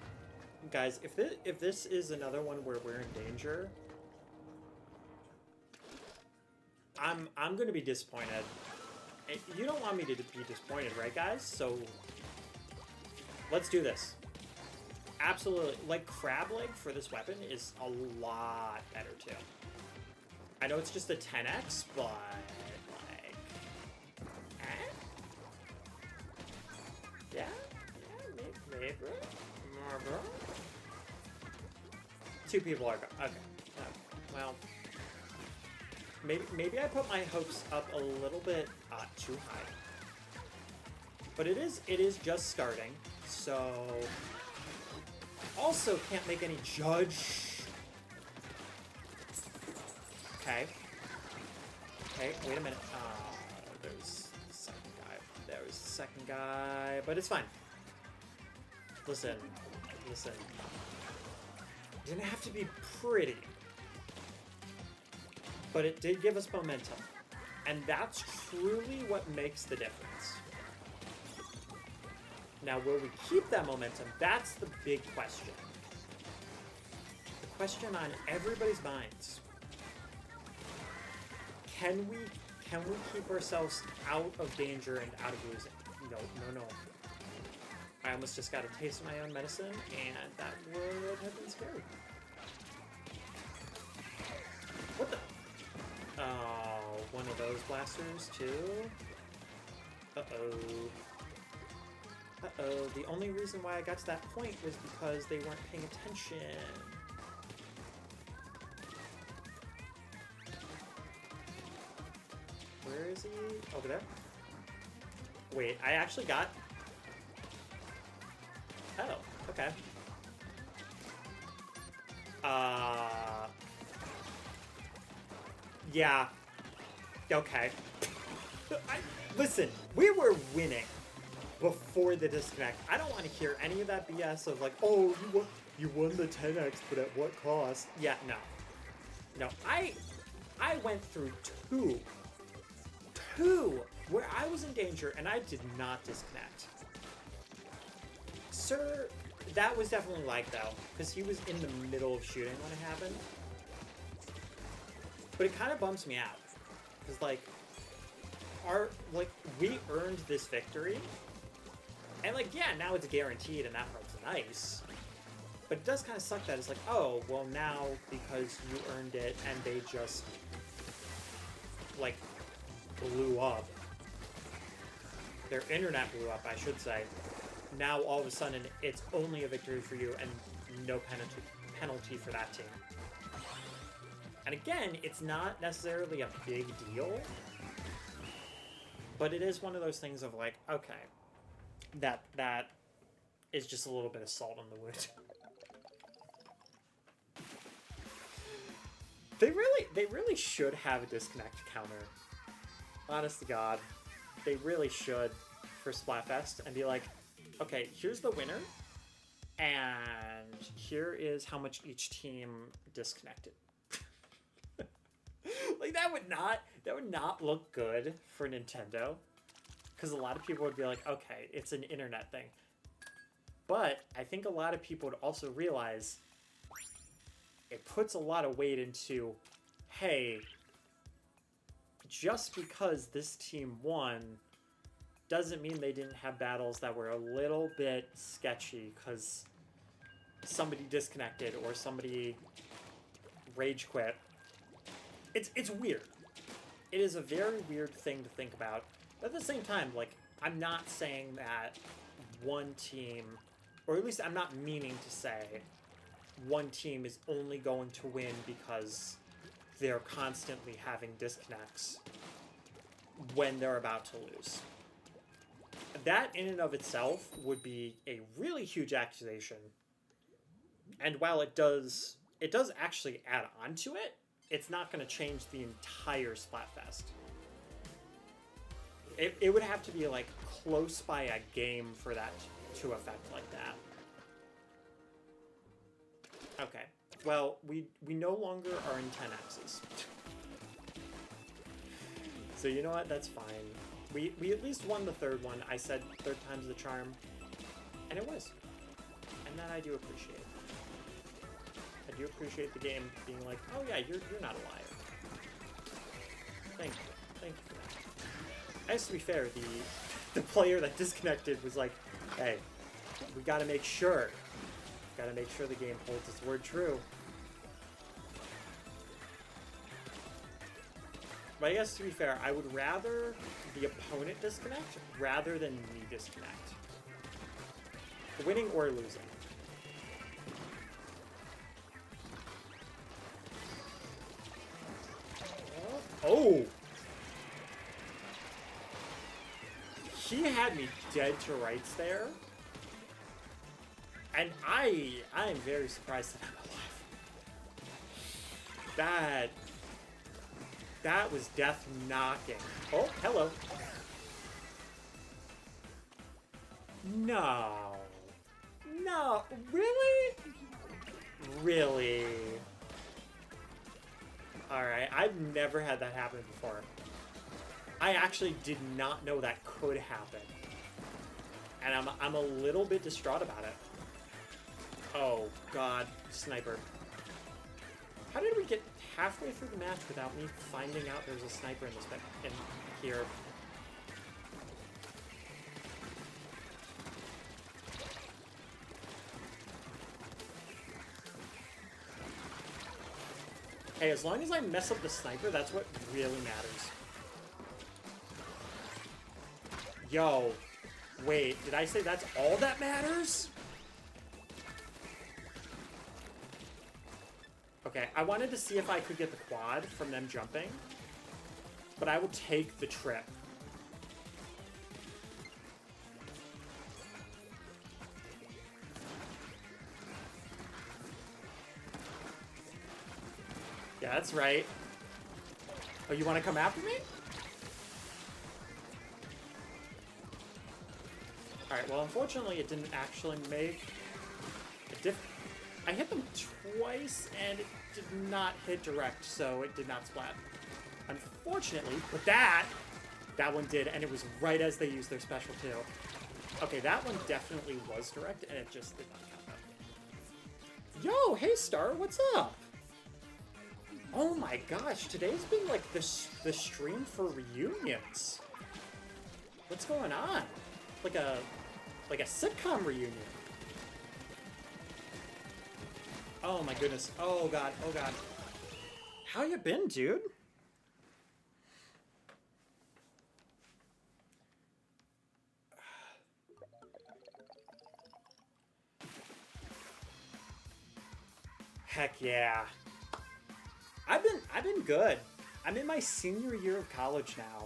if this is another one where we're in danger, I'm gonna be disappointed. You don't want me to be disappointed, right, guys? So let's do this. Absolutely. Like, crab leg for this weapon is a lot better too. I know it's just a 10x, but like, yeah, maybe. Two people are gone. Okay. Well, maybe I put my hopes up a little bit too high. But it is just starting, so also can't make any judge. Okay. Okay, wait a minute. There's the second guy. There's the second guy, but it's fine. Listen. It didn't have to be pretty. But it did give us momentum. And that's truly what makes the difference. Now, will we keep that momentum? That's the big question. The question on everybody's minds. Can we keep ourselves out of danger and out of losing? No. I almost just got a taste of my own medicine, and that would have been scary. What the? Oh, one of those blasters, too? Uh-oh. The only reason why I got to that point was because they weren't paying attention. Where is he? Over there? Wait, I actually got... Oh, okay. Yeah. Okay. Listen, we were winning before the disconnect. I don't want to hear any of that BS of like, oh, you won the 10x, but at what cost? Yeah, no. No, I went through two where I was in danger and I did not disconnect. Sir, that was definitely like though, because he was in the middle of shooting when it happened. But it kind of bums me out, because like, we earned this victory, and like, yeah, now it's guaranteed, and that part's nice. But it does kind of suck that it's like, oh, well now because you earned it, and they just like blew up. Their internet blew up, I should say. Now all of a sudden it's only a victory for you and no penalty for that team. And again, it's not necessarily a big deal, but it is one of those things of like, okay, that is just a little bit of salt on the wound. They really should have a disconnect counter. Honest to God, they really should for Splatfest and be like, okay, here's the winner, and here is how much each team disconnected. Like that would not look good for Nintendo, because a lot of people would be like, okay, it's an internet thing. But I think a lot of people would also realize it puts a lot of weight into, hey, just because this team won doesn't mean they didn't have battles that were a little bit sketchy because somebody disconnected or somebody rage quit. It's weird. It is a very weird thing to think about. But at the same time, like, I'm not saying that one team, or at least I'm not meaning to say one team is only going to win because they're constantly having disconnects when they're about to lose. That in and of itself would be a really huge accusation. And while it does actually add on to it, it's not going to change the entire Splatfest. It would have to be like close by a game for that to affect like that. Okay, well, we no longer are in 10Xs. So you know what, that's fine. We at least won the third one. I said third time's the charm, and it was. And that I do appreciate. I do appreciate the game being like, oh yeah, you're not a liar. Thank you for that. As to be fair, the player that disconnected was like, hey, we gotta make sure. Gotta make sure the game holds its word true. But I guess to be fair, I would rather the opponent disconnect rather than me disconnect. Winning or losing. Oh! He had me dead to rights there. And I am very surprised that I'm alive. That was death knocking. Oh, hello. No. No, really? Really? Alright, I've never had that happen before. I actually did not know that could happen. And I'm a little bit distraught about it. Oh, God. Sniper. How did we get halfway through the match without me finding out there's a sniper in here? Hey, as long as I mess up the sniper, that's what really matters. Yo. Wait, did I say that's all that matters? Okay, I wanted to see if I could get the quad from them jumping, but I will take the trip. Yeah, that's right. Oh, you want to come after me? Alright, well, unfortunately, it didn't actually make a difference. I hit them twice, and it did not hit direct, so it did not splat. Unfortunately, but that one did, and it was right as they used their special too. Okay, that one definitely was direct, and it just did not count that. Yo, hey Star, what's up? Oh my gosh, today's been like the stream for reunions. What's going on? Like a sitcom reunion. Oh my goodness. Oh god. Oh god. How you been, dude? Heck yeah. I've been good. I'm in my senior year of college now.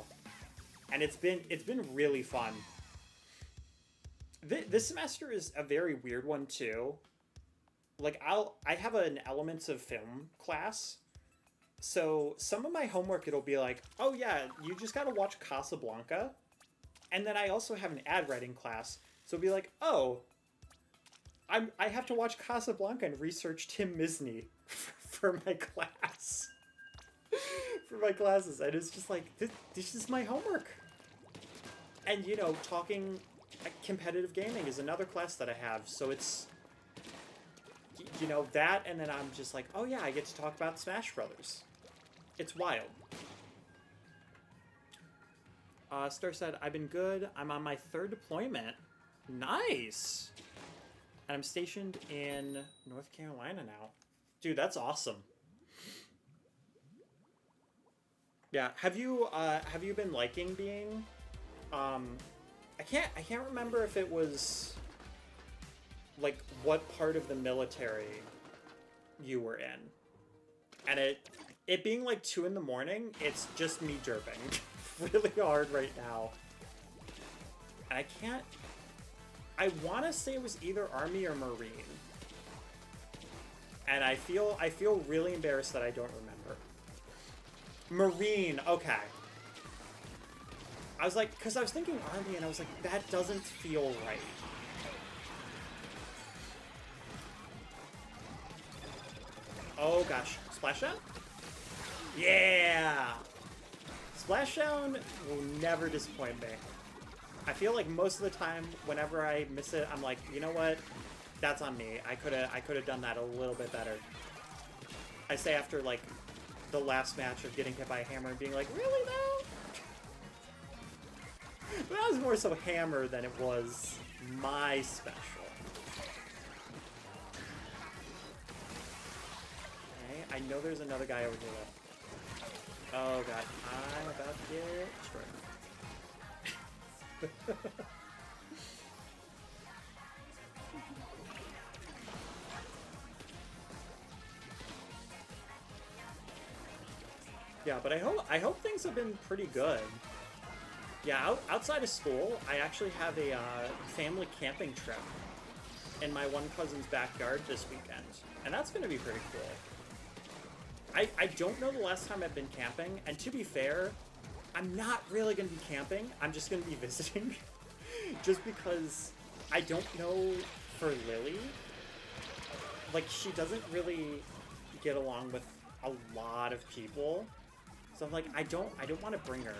And it's been really fun. This semester is a very weird one too. Like I have an elements of film class. So some of my homework it'll be like, "Oh yeah, you just got to watch Casablanca." And then I also have an ad writing class. So it'll be like, "Oh, I have to watch Casablanca and research Tim Misny for my class." For my classes, and it's just like this is my homework. And you know, talking competitive gaming is another class that I have, so it's you know that, and then I'm just like, oh yeah, I get to talk about Smash Brothers. It's wild. Star said, I've been good. I'm on my 3rd deployment. Nice. And I'm stationed in North Carolina now. Dude, that's awesome. Yeah, have you been liking being I can't remember if it was like what part of the military you were in. And it being like 2 in the morning, it's just me derping really hard right now. And I want to say it was either Army or Marine. And I feel really embarrassed that I don't remember. Marine, okay. I was like, because I was thinking Army, and I was like, that doesn't feel right. Oh gosh, Splashdown? Yeah! Splashdown will never disappoint me. I feel like most of the time, whenever I miss it, I'm like, you know what? That's on me. I could have done that a little bit better. I say after like the last match of getting hit by a hammer and being like, really though? But that was more so hammer than it was my special. Okay, I know there's another guy over here though. Oh god, I'm about to get destroyed. Yeah, but I hope things have been pretty good. Yeah, outside of school, I actually have a family camping trip in my one cousin's backyard this weekend, and that's going to be pretty cool. I don't know the last time I've been camping, and to be fair, I'm not really going to be camping. I'm just going to be visiting, just because I don't know for Lily. Like, she doesn't really get along with a lot of people, so I'm like, I don't want to bring her.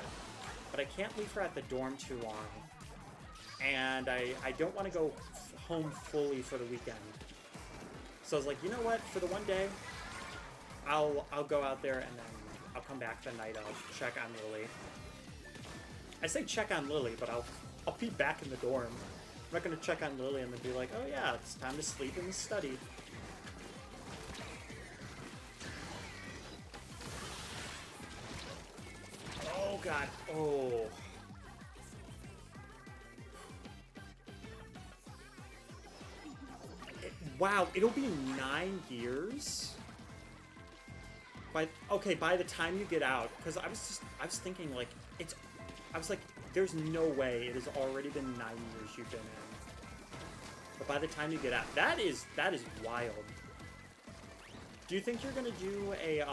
But I can't leave her at the dorm too long. And I don't want to go home fully for the weekend. So I was like, you know what? For the one day, I'll go out there and then I'll come back the night. I'll check on Lily. I say check on Lily, but I'll be back in the dorm. I'm not going to check on Lily and then be like, oh yeah, it's time to sleep in the study. Oh god, oh. Wow, it'll be 9 years? By the time you get out, because I was thinking like, I was like, there's no way it has already been 9 years you've been in. But by the time you get out, that is wild. Do you think you're gonna do a,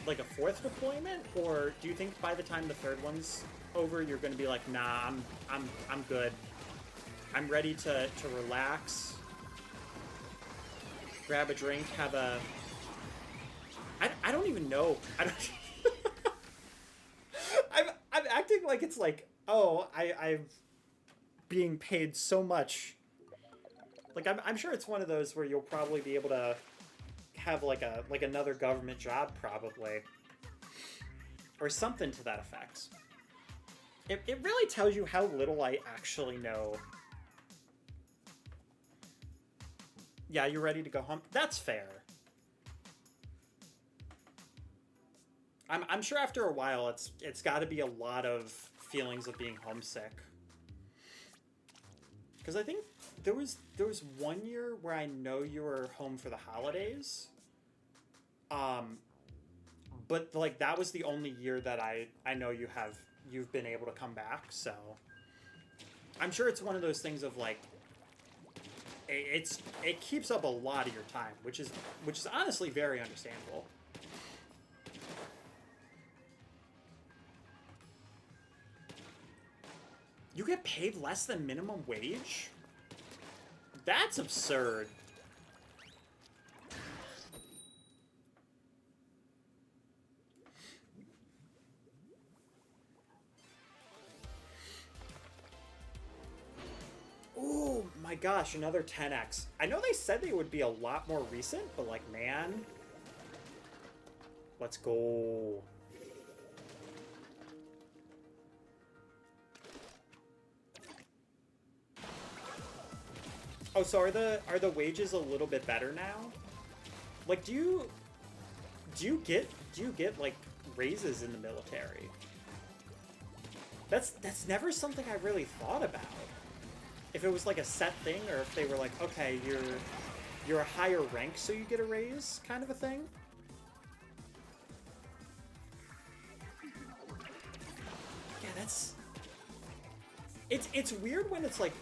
like a 4th deployment, or do you think by the time the 3rd one's over, you're gonna be like, nah, I'm good. I'm ready to relax grab a drink, have a... I don't even know. I don't... I'm acting like it's like, oh, I'm being paid so much. Like, I'm sure it's one of those where you'll probably be able to have like another government job, probably. Or something to that effect. It really tells you how little I actually know. Yeah, you're ready to go home? That's fair. I'm sure after a while it's got to be a lot of feelings of being homesick. Because I think there was 1 year where I know you were home for the holidays. But like that was the only year that I know you've been able to come back. So I'm sure it's one of those things of like it keeps up a lot of your time, which is honestly very understandable. You get paid less than minimum wage? That's absurd. Oh my gosh, another 10x. I know they said they would be a lot more recent, but like, man. Let's go. Oh, so are the wages a little bit better now? Like, do you get like raises in the military? That's never something I really thought about. If it was like a set thing, or if they were like, okay, you're a higher rank, so you get a raise, kind of a thing. Yeah, that's... It's weird when it's like,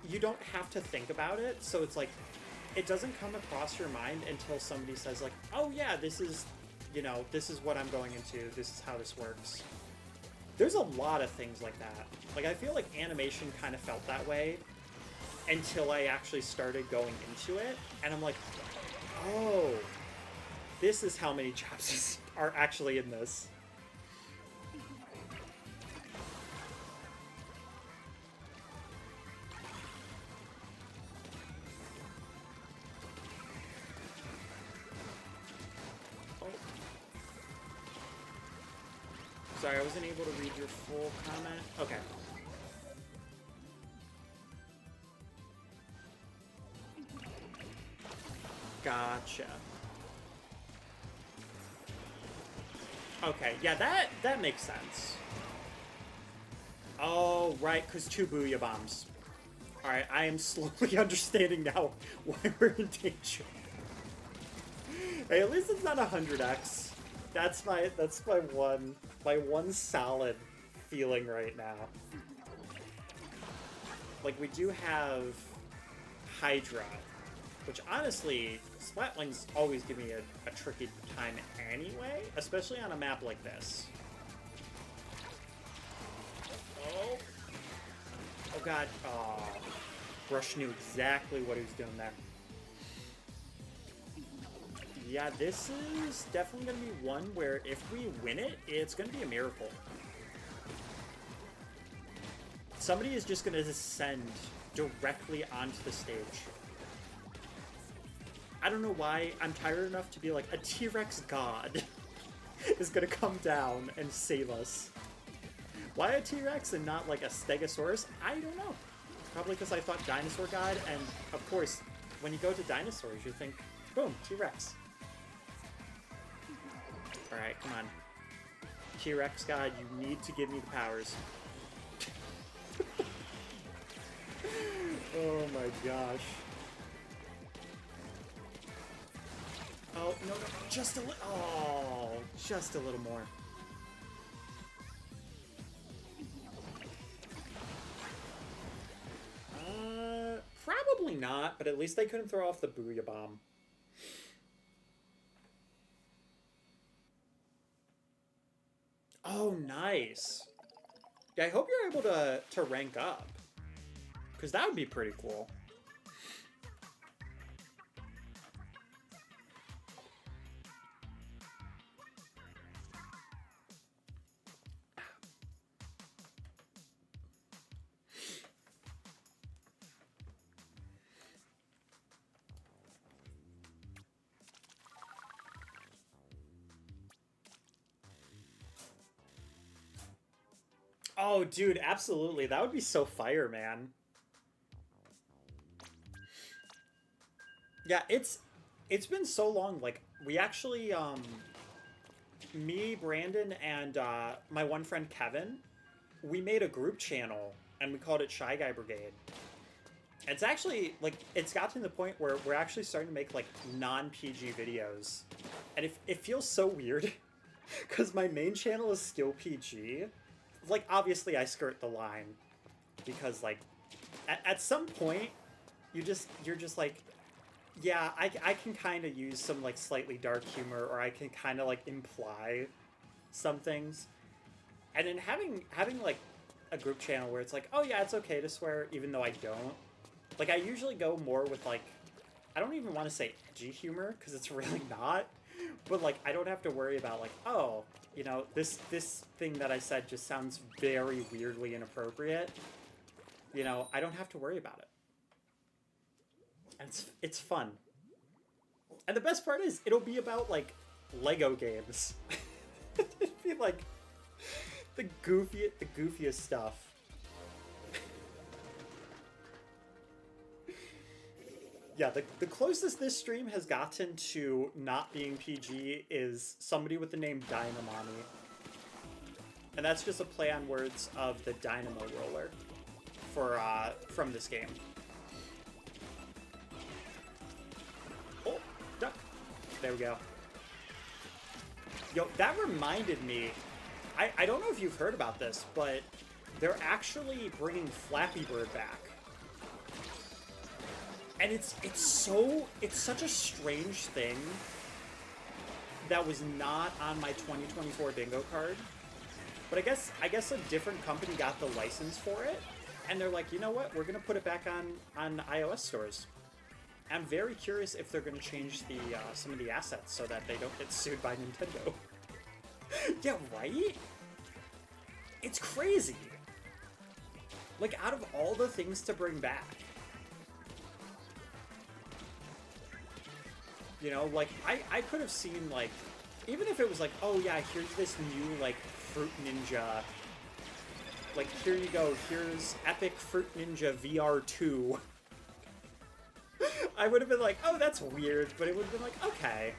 you don't have to think about it, so it's like, it doesn't come across your mind until somebody says like, oh yeah, this is, this is what I'm going into, this is how this works. There's a lot of things like that. Like, I feel like animation kind of felt that way until I actually started going into it, and I'm like, oh, this is how many jobs are actually in this. Sorry, I wasn't able to read your full comment. Okay. Gotcha. Okay, yeah, that makes sense. Oh, right, because 2 Booyah Bombs. Alright, I am slowly understanding now why we're in danger. Hey, at least it's not 100x. That's my one solid feeling right now. Like, we do have Hydra, which honestly, Splatwings always give me a tricky time anyway, especially on a map like this. Oh. Oh god. Oh. Rush knew exactly what he was doing there. Yeah, this is definitely going to be one where if we win it, it's going to be a miracle. Somebody is just going to descend directly onto the stage. I don't know why I'm tired enough to be like, a T-Rex god is going to come down and save us. Why a T-Rex and not like a Stegosaurus? I don't know. Probably because I thought dinosaur god, and of course, when you go to dinosaurs, you think, boom, T-Rex. Alright, come on. T-Rex god, you need to give me the powers. Oh my gosh. Oh, no, just a little. Oh, just a little more. Probably not, but at least they couldn't throw off the Booyah Bomb. Oh, nice. Yeah, I hope you're able to rank up. Because that would be pretty cool. Oh, dude, absolutely. That would be so fire, man. Yeah, it's been so long. Like, we actually me, Brandon, and my one friend Kevin, we made a group channel and we called it Shy Guy Brigade. It's actually like it's gotten to the point where we're actually starting to make like non-PG videos, and it feels so weird because my main channel is still PG. Like obviously I skirt the line because like at some point you're just like, yeah, I can kind of use some like slightly dark humor, or I can kind of like imply some things, and then having like a group channel where it's like, oh yeah, it's okay to swear even though I don't. Like I usually go more with like, I don't even want to say edgy humor because it's really not, but like I don't have to worry about like, oh, you know, this thing that I said just sounds very weirdly inappropriate. You know, I don't have to worry about it. And it's fun. And the best part is it'll be about like Lego games. It'd be like the goofiest stuff. Yeah, the closest this stream has gotten to not being PG is somebody with the name Dynamami. And that's just a play on words of the Dynamo Roller for from this game. Oh, duck. There we go. Yo, that reminded me, I don't know if you've heard about this, but they're actually bringing Flappy Bird back. And it's such a strange thing that was not on my 2024 bingo card. But I guess a different company got the license for it, and they're like, you know what, we're gonna put it back on iOS stores. I'm very curious if they're gonna change the some of the assets so that they don't get sued by Nintendo. Yeah, right? It's crazy. Like, out of all the things to bring back, you know, like, I could have seen, like, even if it was like, oh yeah, here's this new, like, Fruit Ninja. Like, here you go, here's Epic Fruit Ninja VR 2. I would have been like, oh, that's weird, but it would have been like, okay.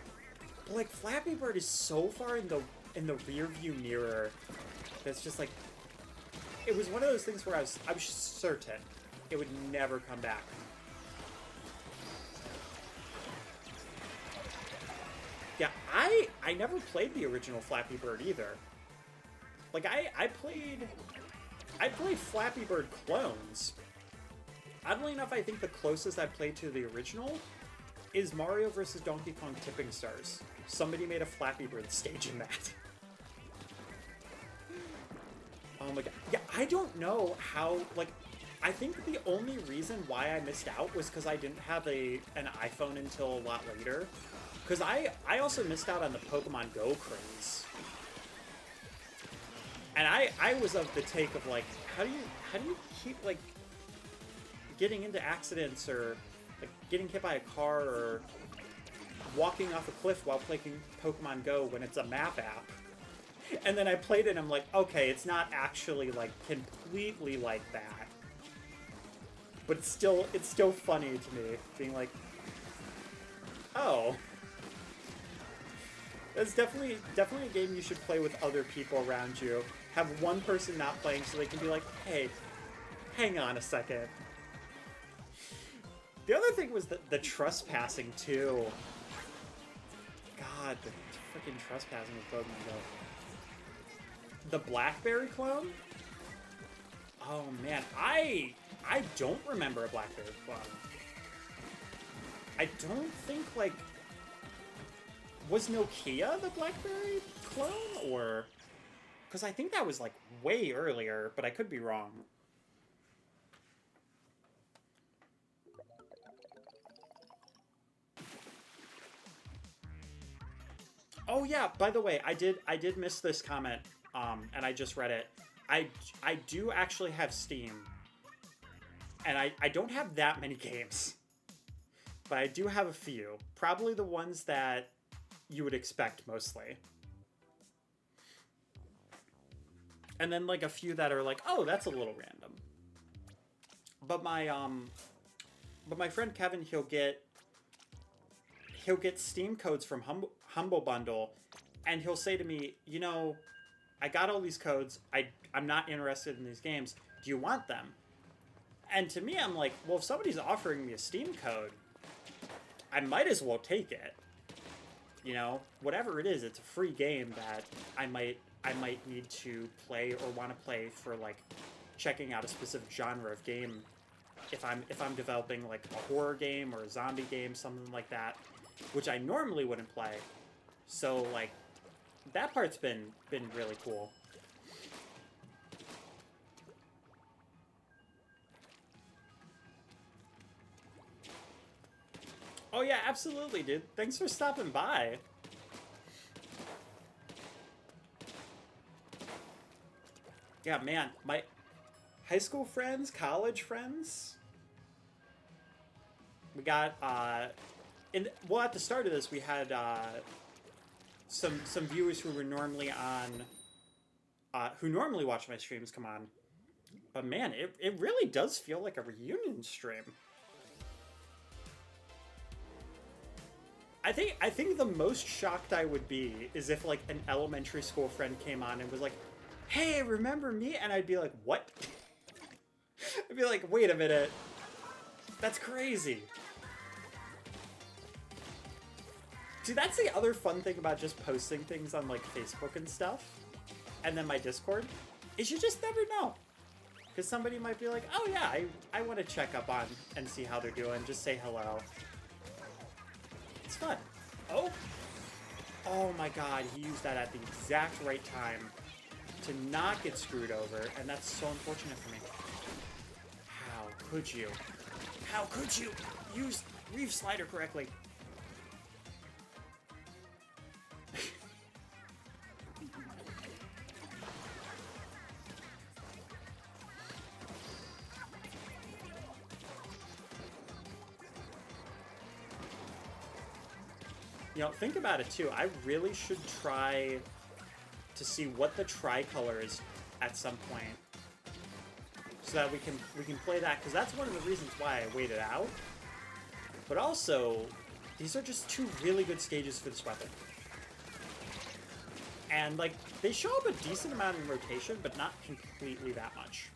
But, like, Flappy Bird is so far in the rear view mirror that's just like, it was one of those things where I was certain it would never come back. Yeah, I never played the original Flappy Bird either. Like I played Flappy Bird clones. Oddly enough, I think the closest I played to the original is Mario vs. Donkey Kong Tipping Stars. Somebody made a Flappy Bird stage in that. Oh my god. Yeah, I don't know how, like, I think the only reason why I missed out was because I didn't have an iPhone until a lot later. Because I also missed out on the Pokemon Go craze. And I was of the take of, like, how do you keep, like, getting into accidents or, like, getting hit by a car or walking off a cliff while playing Pokemon Go when it's a map app? And then I played it and I'm like, okay, it's not actually, like, completely like that. But it's still funny to me, being like, oh. That's definitely a game you should play with other people around you. Have one person not playing so they can be like, hey, hang on a second. The other thing was the trespassing, too. God, the freaking trespassing with Pokemon Go. The Blackberry clone? Oh, man. I don't remember a Blackberry clone. I don't think, like... Was Nokia the Blackberry clone? Or... Because I think that was, like, way earlier, but I could be wrong. Oh, yeah, by the way, I did miss this comment, and I just read it. I do actually have Steam. And I don't have that many games. But I do have a few. Probably the ones that you would expect, mostly. and then like a few that are like, oh, that's a little random. But my friend Kevin, he'll get Steam codes from Humble Bundle, and he'll say to me, you know, I got all these codes. I'm not interested in these games. Do you want them? And to me, I'm like, well, if somebody's offering me a Steam code, I might as well take it. You know, whatever it is, it's a free game that I might need to play or want to play for like checking out a specific genre of game. If I'm developing like a horror game or a zombie game, something like that, which I normally wouldn't play. So like that part's been really cool. Oh yeah, absolutely, dude. Thanks for stopping by. Yeah, man, my high school friends, college friends. We got well, at the start of this, we had some viewers who were normally on who normally watch my streams come on. But man, it really does feel like a reunion stream. I think the most shocked I would be is if like an elementary school friend came on and was like, "Hey, remember me?" And I'd be like, "What?" I'd be like, "Wait a minute. That's crazy." See, that's the other fun thing about just posting things on like Facebook and stuff, and then my Discord, is you just never know. Because somebody might be like, "Oh yeah, I want to check up on and see how they're doing, just say hello." It's fun. Oh my god, he used that at the exact right time to not get screwed over, and that's so unfortunate for me. How could you? How could you use Reef Slider correctly? You know, think about it too. I really should try to see what the tricolor is at some point, so that we can play that, because that's one of the reasons why I waited out. But also, these are just two really good stages for this weapon, and like they show up a decent amount in rotation, but not completely that much.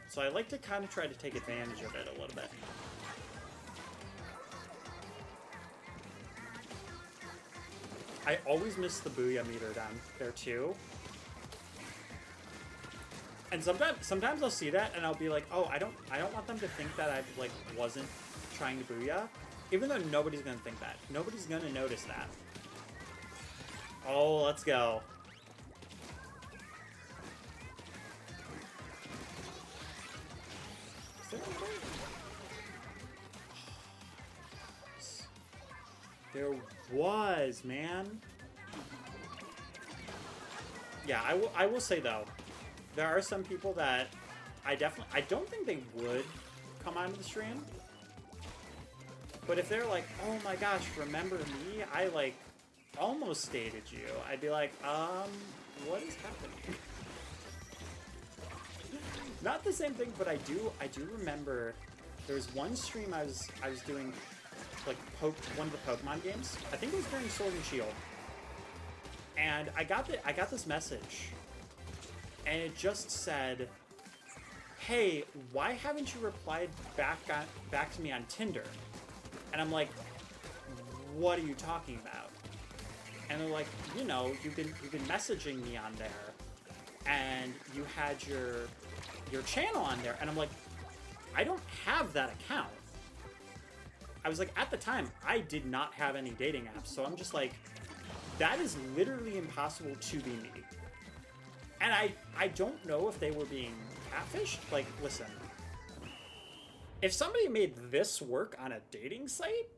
So I like to kind of try to take advantage of it a little bit. I always miss the booyah meter down there too. And sometimes I'll see that and I'll be like, oh, I don't want them to think that I like wasn't trying to booyah, even though nobody's gonna think that. Nobody's gonna notice that. Oh, let's go. Is there anybody? There was, man. Yeah, I will say though, there are some people that I don't think they would come onto the stream. But if they're like, "Oh my gosh, remember me? I like almost dated you." I'd be like, what is happening?" Not the same thing, but I do remember there was one stream I was doing like one of the Pokemon games. I think it was during Sword and Shield. And I got this message, and it just said, "Hey, why haven't you replied back to me on Tinder?" And I'm like, "What are you talking about?" And they're like, "You know, you've been messaging me on there, and you had your channel on there." And I'm like, "I don't have that account." I was like, at the time, I did not have any dating apps, so I'm just like, that is literally impossible to be me. And I don't know if they were being catfished. Like, listen, if somebody made this work on a dating site,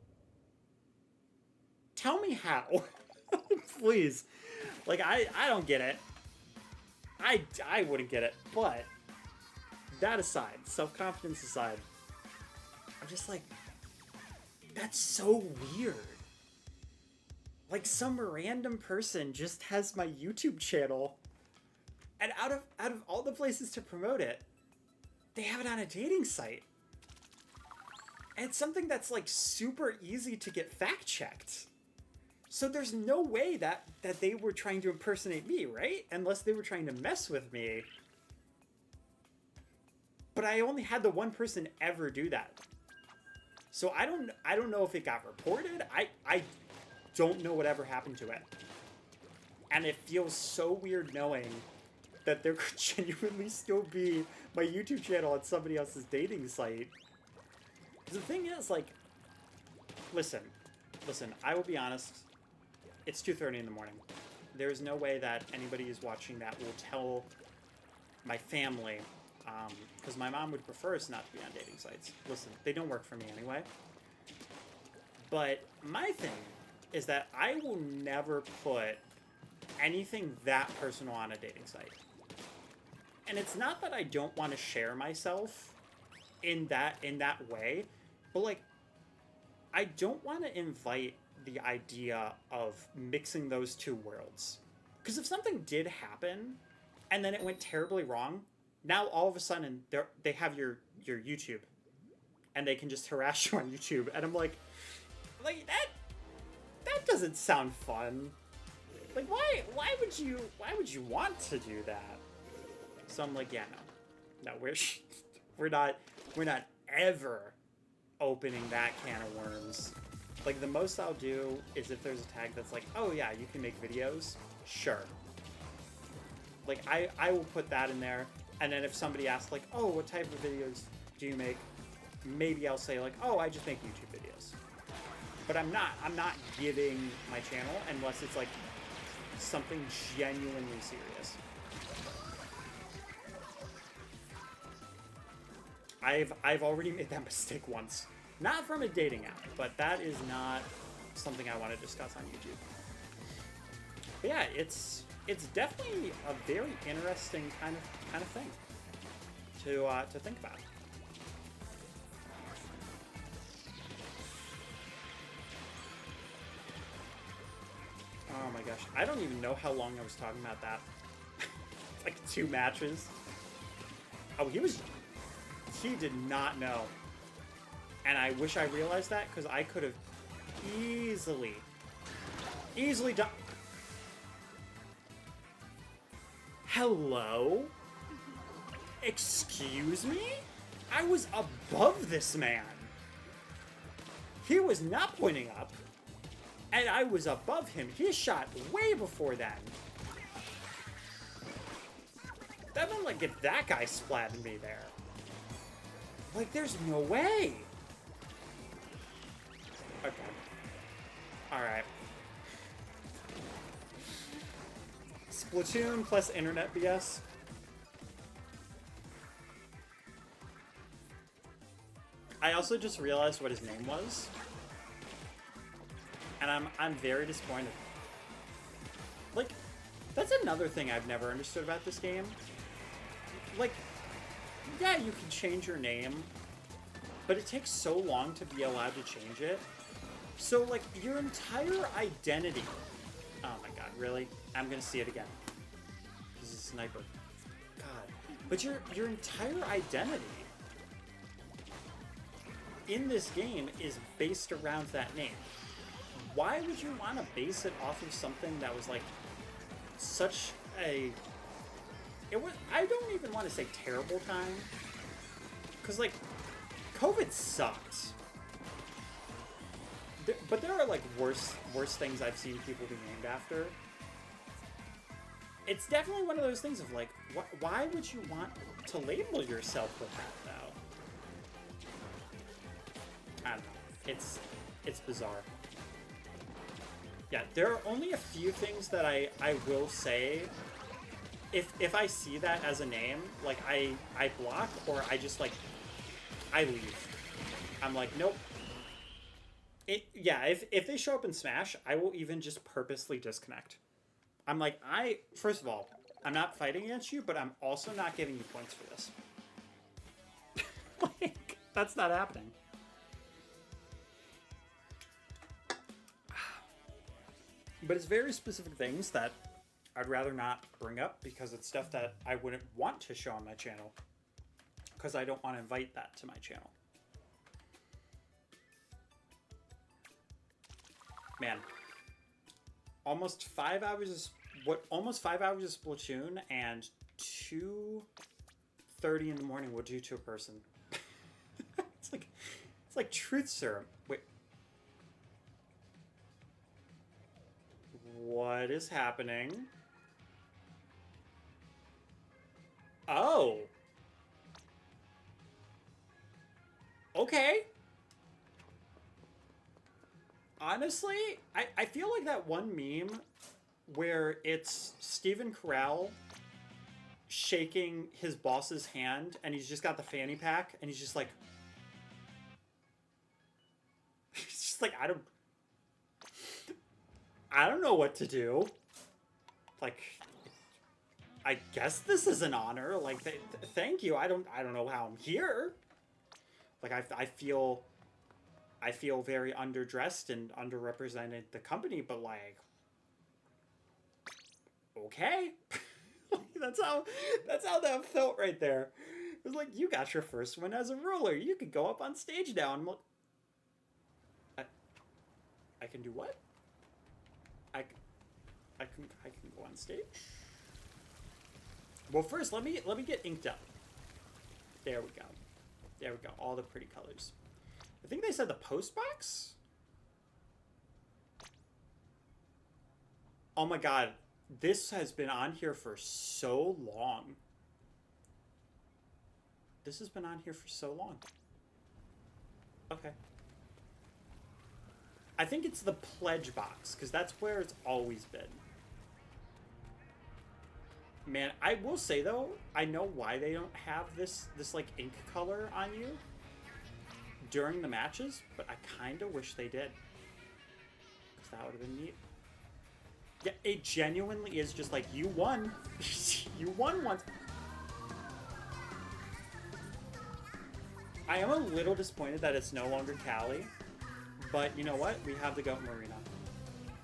tell me how. Please. Like, I don't get it. I wouldn't get it. But that aside, self-confidence aside, I'm just like, that's so weird. Like, some random person just has my YouTube channel And out of all the places to promote it, they have it on a dating site. And it's something that's like super easy to get fact checked. So there's no way that they were trying to impersonate me, right? Unless they were trying to mess with me. But I only had the one person ever do that. So I don't know if it got reported. I don't know whatever happened to it. And it feels so weird knowing that there could genuinely still be my YouTube channel on somebody else's dating site. The thing is, like, listen, I will be honest. It's 2:30 in the morning. There's no way that anybody who's watching that will tell my family, because my mom would prefer us not to be on dating sites. Listen, they don't work for me anyway. But my thing is that I will never put anything that personal on a dating site. And it's not that I don't want to share myself in that way, but like, I don't want to invite the idea of mixing those two worlds. Because if something did happen and then it went terribly wrong, now all of a sudden they have your YouTube and they can just harass you on YouTube. And I'm like that doesn't sound fun. Like, why would you want to do that? So I'm like, yeah, no, we're not ever opening that can of worms. Like, the most I'll do is if there's a tag that's like, oh yeah, you can make videos, sure. Like, I will put that in there, and then if somebody asks like, oh, what type of videos do you make? Maybe I'll say like, oh, I just make YouTube videos. But I'm not giving my channel unless it's like something genuinely serious. I've already made that mistake once. Not from a dating app, but that is not something I want to discuss on YouTube. But yeah, it's definitely a very interesting kind of thing to think about. Oh my gosh, I don't even know how long I was talking about that. Like 2 matches. Oh, he did not know. And I wish I realized that, because I could have easily done... Hello? Excuse me? I was above this man. He was not pointing up, and I was above him. He shot way before then. That meant, like, if that guy splatted me there. Like, there's no way. Okay. Alright. Splatoon plus internet BS. I also just realized what his name was. And I'm very disappointed. Like, that's another thing I've never understood about this game. Like, yeah, you can change your name, but it takes so long to be allowed to change it. So, like, your entire identity... Oh my god, really? I'm gonna see it again. He's a sniper. God. But your entire identity in this game is based around that name. Why would you want to base it off of something that was, like, such a... It was... I don't even want to say terrible time. Because, like, COVID sucked. But there are, like, worse things I've seen people be named after. It's definitely one of those things of, like, why would you want to label yourself with that, though? I don't know. It's bizarre. Yeah, there are only a few things that I will say. If I see that as a name, like, I block, or I just, like, I leave. I'm like, nope. Yeah, if they show up in Smash, I will even just purposely disconnect. I'm like, first of all, I'm not fighting against you, but I'm also not giving you points for this. Like, that's not happening. But it's very specific things that I'd rather not bring up because it's stuff that I wouldn't want to show on my channel because I don't want to invite that to my channel. Man, almost 5 hours of Splatoon and 2:30 in the morning will do to a person. It's like truth serum. Wait. What is happening? Oh. Okay. Honestly, I feel like that one meme where it's Stephen Carell shaking his boss's hand and he's just got the fanny pack and he's just like he's just like I don't know what to do. Like, I guess this is an honor. Like, thank you. I don't know how I'm here. Like, I feel very underdressed and underrepresented the company, but like, okay. that's how that felt right there. It was like, you got your first win as a ruler. You could go up on stage now. And I can do what? I can go on stage. Well, first let me get inked up. There we go. There we go. All the pretty colors. I think they said the post box. Oh my god, this has been on here for so long. This has been on here for so long. Okay. I think it's the pledge box, because that's where it's always been. Man, I will say though, I know why they don't have this like ink color on you during the matches, but I kind of wish they did. Because that would have been neat. Yeah, it genuinely is just like, you won. You won once. I am a little disappointed that it's no longer Callie. But you know what? We have the Goat Marina.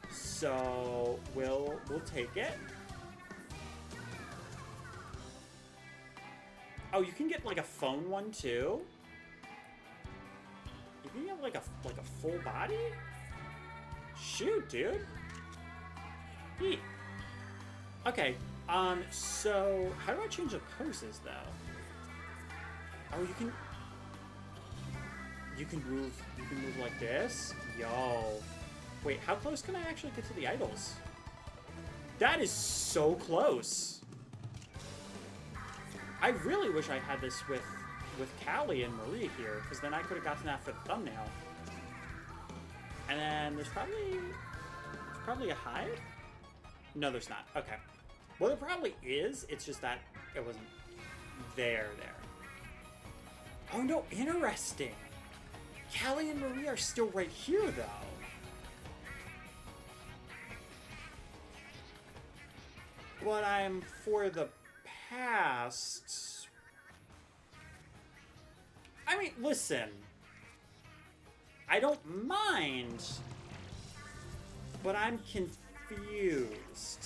So we'll take it. Oh, you can get like a phone one too? You can get like a full body? Shoot, dude. Neat. Okay, so how do I change the poses though? Oh, you can move like this? Yo. Wait, how close can I actually get to the idols? That is so close. I really wish I had this with Callie and Marie here, because then I could have gotten that for the thumbnail. And then there's probably a hide? No, there's not. Okay. Well, there probably is. It's just that it wasn't there. Oh no, interesting. Callie and Marie are still right here, though. But I'm for the past. I mean, listen. I don't mind, but I'm confused.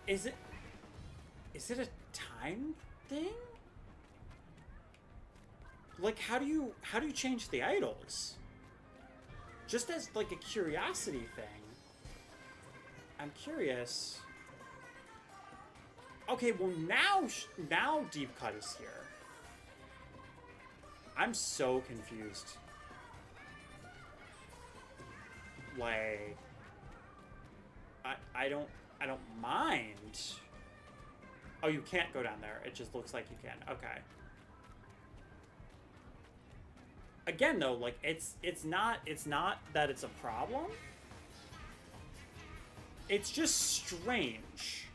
Is it a time thing? Like, how do you change the idols? Just as like a curiosity thing. I'm curious. Okay, well now Deep Cut is here. I'm so confused. Like, I don't mind. Oh, you can't go down there. It just looks like you can. Okay. Again, though, like it's not that it's a problem. It's just strange.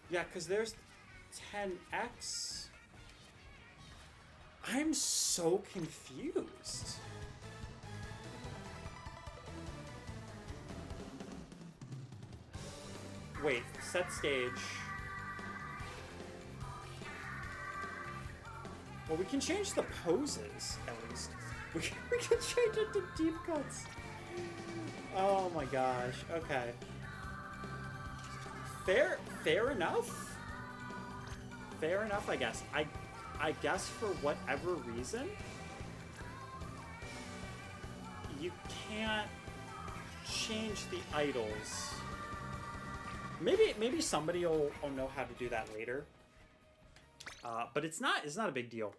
Yeah, because there's 10x. I'm so confused. Wait, set stage. Well, we can change the poses, at least. We can change it to deep cuts. Oh my gosh. Okay. Fair enough. Fair enough, I guess. I guess for whatever reason, you can't change the idols. Maybe somebody will know how to do that later. But it's not a big deal.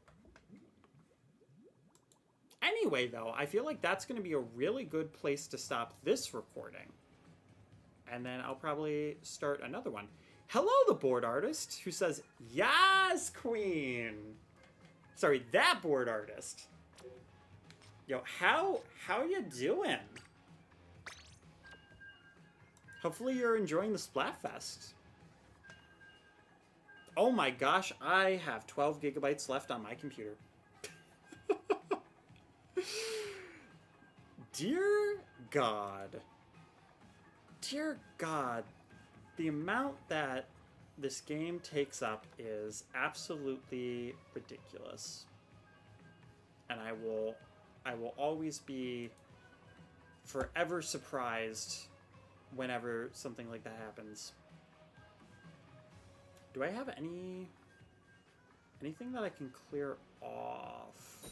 Anyway, though, I feel like that's going to be a really good place to stop this recording. And then I'll probably start another one. Hello, the board artist, who says, "Yes, queen." Sorry, that board artist. Yo, how you doing? Hopefully you're enjoying the Splatfest. Oh my gosh, I have 12 gigabytes left on my computer. Dear God. Dear God. The amount that this game takes up is absolutely ridiculous. And I will always be forever surprised whenever something like that happens. Do I have anything that I can clear off?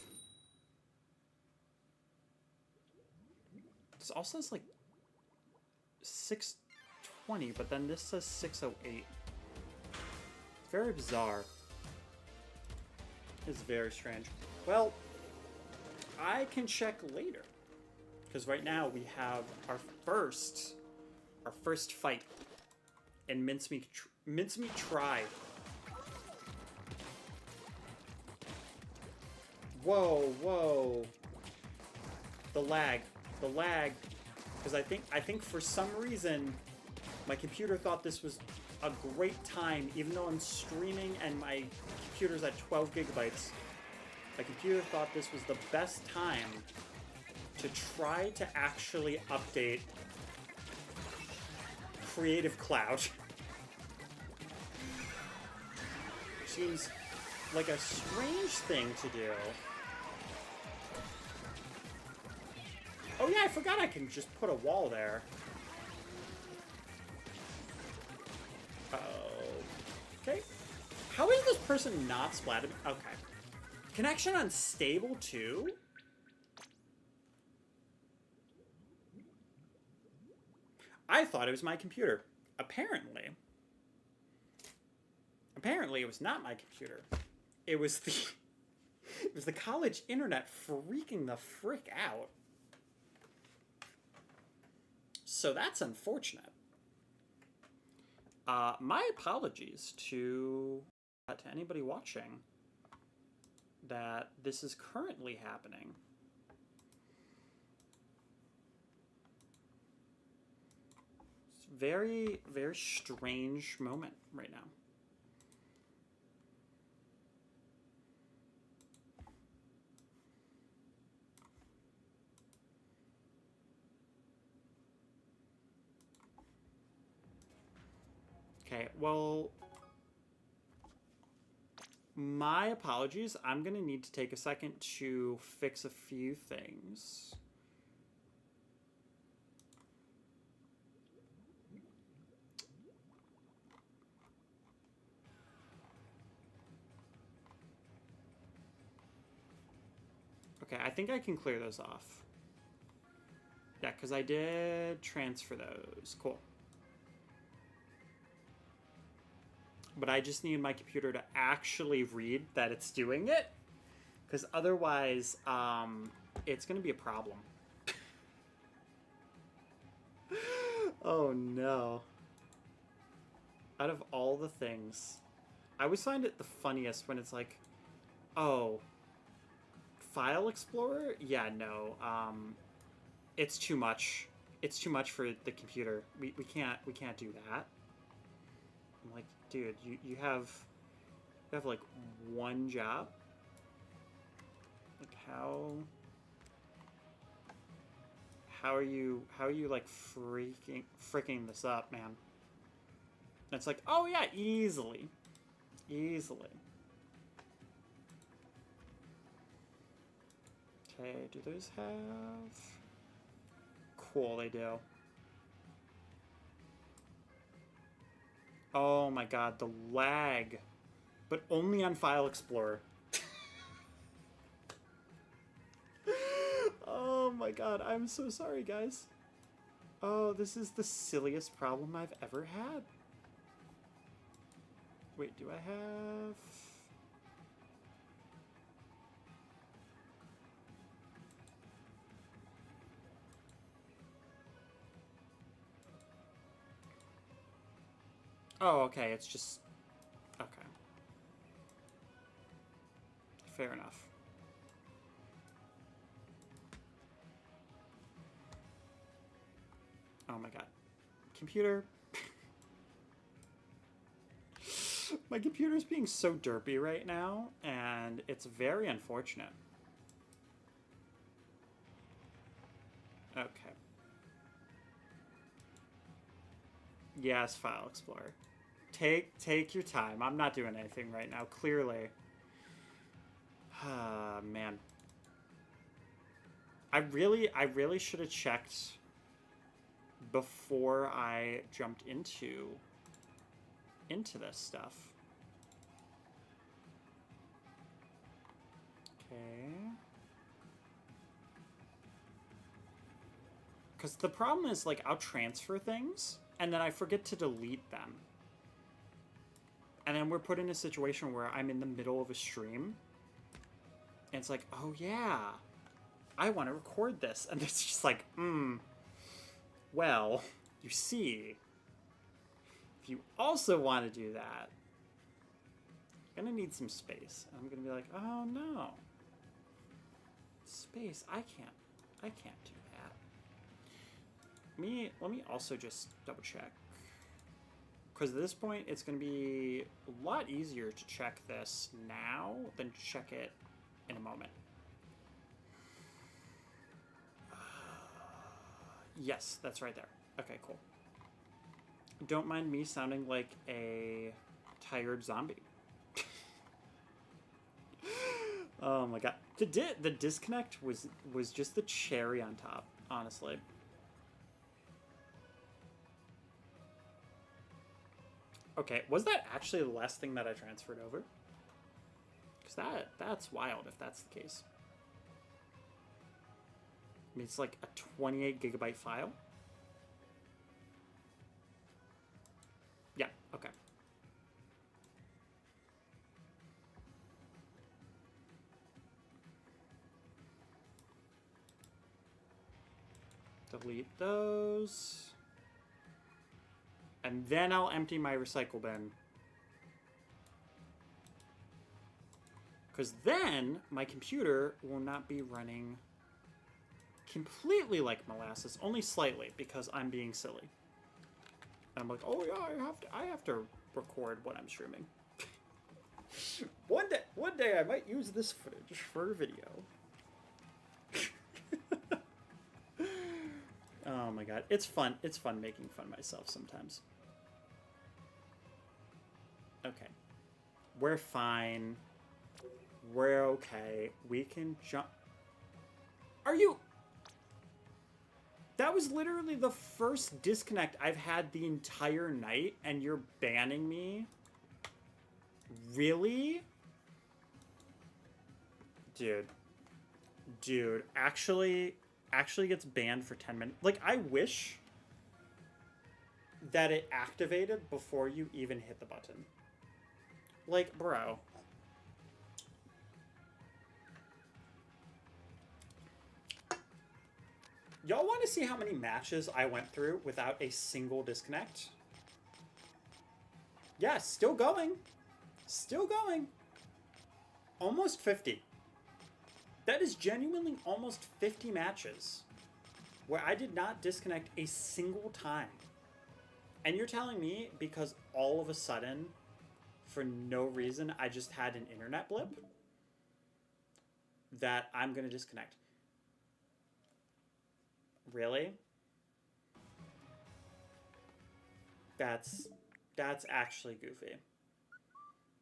This also says like 620, but then this says 608. Very bizarre. It's very strange. Well, I can check later, because right now we have our first fight in Mincemeat Try. Whoa. The lag, because I think for some reason my computer thought this was a great time, even though I'm streaming and my computer's at 12 gigabytes. My computer thought this was the best time to try to actually update Creative Cloud. Seems like a strange thing to do. Oh yeah, I forgot I can just put a wall there. Okay. How is this person not splatted? Okay. Connection unstable too? I thought it was my computer. Apparently it was not my computer. It was the college internet freaking the frick out. So that's unfortunate. My apologies to anybody watching that this is currently happening. It's a very, very strange moment right now. Okay, well, my apologies. I'm going to need to take a second to fix a few things. Okay, I think I can clear those off. Yeah, because I did transfer those. Cool. But I just need my computer to actually read that it's doing it, because otherwise it's going to be a problem. Oh no. Out of all the things, I always find it the funniest when it's like, oh, File Explorer? Yeah, no. It's too much. It's too much for the computer. We can't do that. I'm like, dude, you have like one job? Like how are you like freaking this up, man? And it's like, oh yeah, easily. Okay, do those have... Cool, they do. Oh my god, the lag. But only on File Explorer. Oh my god, I'm so sorry, guys. Oh, this is the silliest problem I've ever had. Wait, do I have... Oh, okay, it's just... Okay. Fair enough. Oh my god. Computer. My computer's being so derpy right now, and it's very unfortunate. Okay. Yes, File Explorer. Take your time. I'm not doing anything right now, clearly. Ah, man. I really should have checked before I jumped into this stuff. Okay. Because the problem is, like, I'll transfer things, and then I forget to delete them. And then we're put in a situation where I'm in the middle of a stream, and it's like, oh yeah, I want to record this. And it's just like, well, you see, if you also want to do that, you're going to need some space. And I'm going to be like, oh no. Space, I can't do that. Let me also just double check. Because at this point, it's going to be a lot easier to check this now than to check it in a moment. Yes, that's right there. Okay, cool. Don't mind me sounding like a tired zombie. Oh my god. The disconnect was just the cherry on top, honestly. Okay, was that actually the last thing that I transferred over? Because that's wild if that's the case. I mean, it's like a 28 gigabyte file. Yeah, okay. Delete those. And then I'll empty my recycle bin. Because then my computer will not be running completely like molasses, only slightly, because I'm being silly. And I'm like, oh yeah, I have to record what I'm streaming. One day I might use this footage for a video. Oh my god, it's fun. It's fun making fun of myself sometimes. Okay. We're fine. We're okay. We can jump. Are you... That was literally the first disconnect I've had the entire night, and you're banning me? Really? Dude, actually gets banned for 10 minutes. Like, I wish that it activated before you even hit the button. Like, bro. Y'all want to see how many matches I went through without a single disconnect? Yeah, still going. Still going. Almost 50. That is genuinely almost 50 matches where I did not disconnect a single time. And you're telling me because all of a sudden, for no reason, I just had an internet blip, that I'm going to disconnect. Really? That's actually goofy.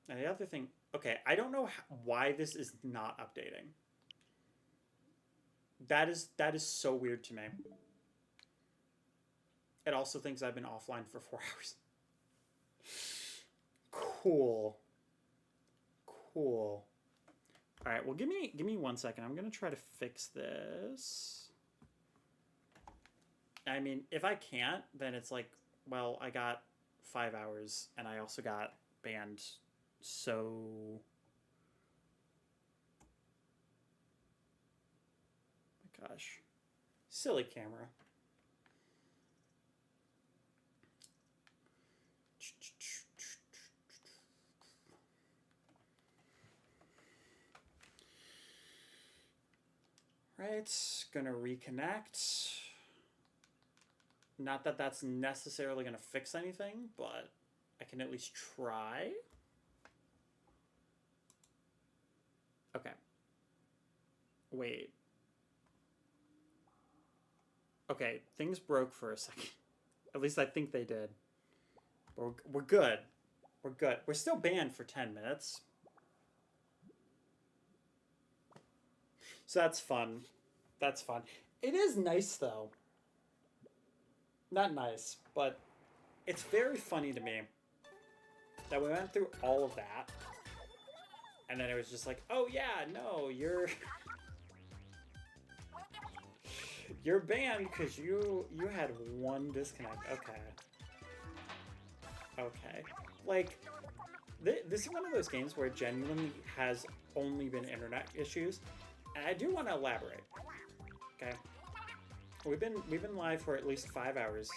And the other thing, okay, I don't know why this is not updating. That is so weird to me. It also thinks I've been offline for 4 hours. Cool. Cool. All right, well, give me 1 second. I'm gonna try to fix this. I mean, if I can't, then it's like, well, I got 5 hours, and I also got banned, so. My gosh, silly camera. Right, gonna reconnect. Not that that's necessarily gonna fix anything, but I can at least try. Okay. Wait. Okay, things broke for a second. At least I think they did. We're good. We're good. We're still banned for 10 minutes. So that's fun. That's fun. It is nice, though. Not nice, but it's very funny to me that we went through all of that, and then it was just like, oh yeah, no, you're you're banned because you had one disconnect. Okay. Okay. Like, this is one of those games where it genuinely has only been internet issues, and I do want to elaborate. Okay. We've been live for at least 5 hours.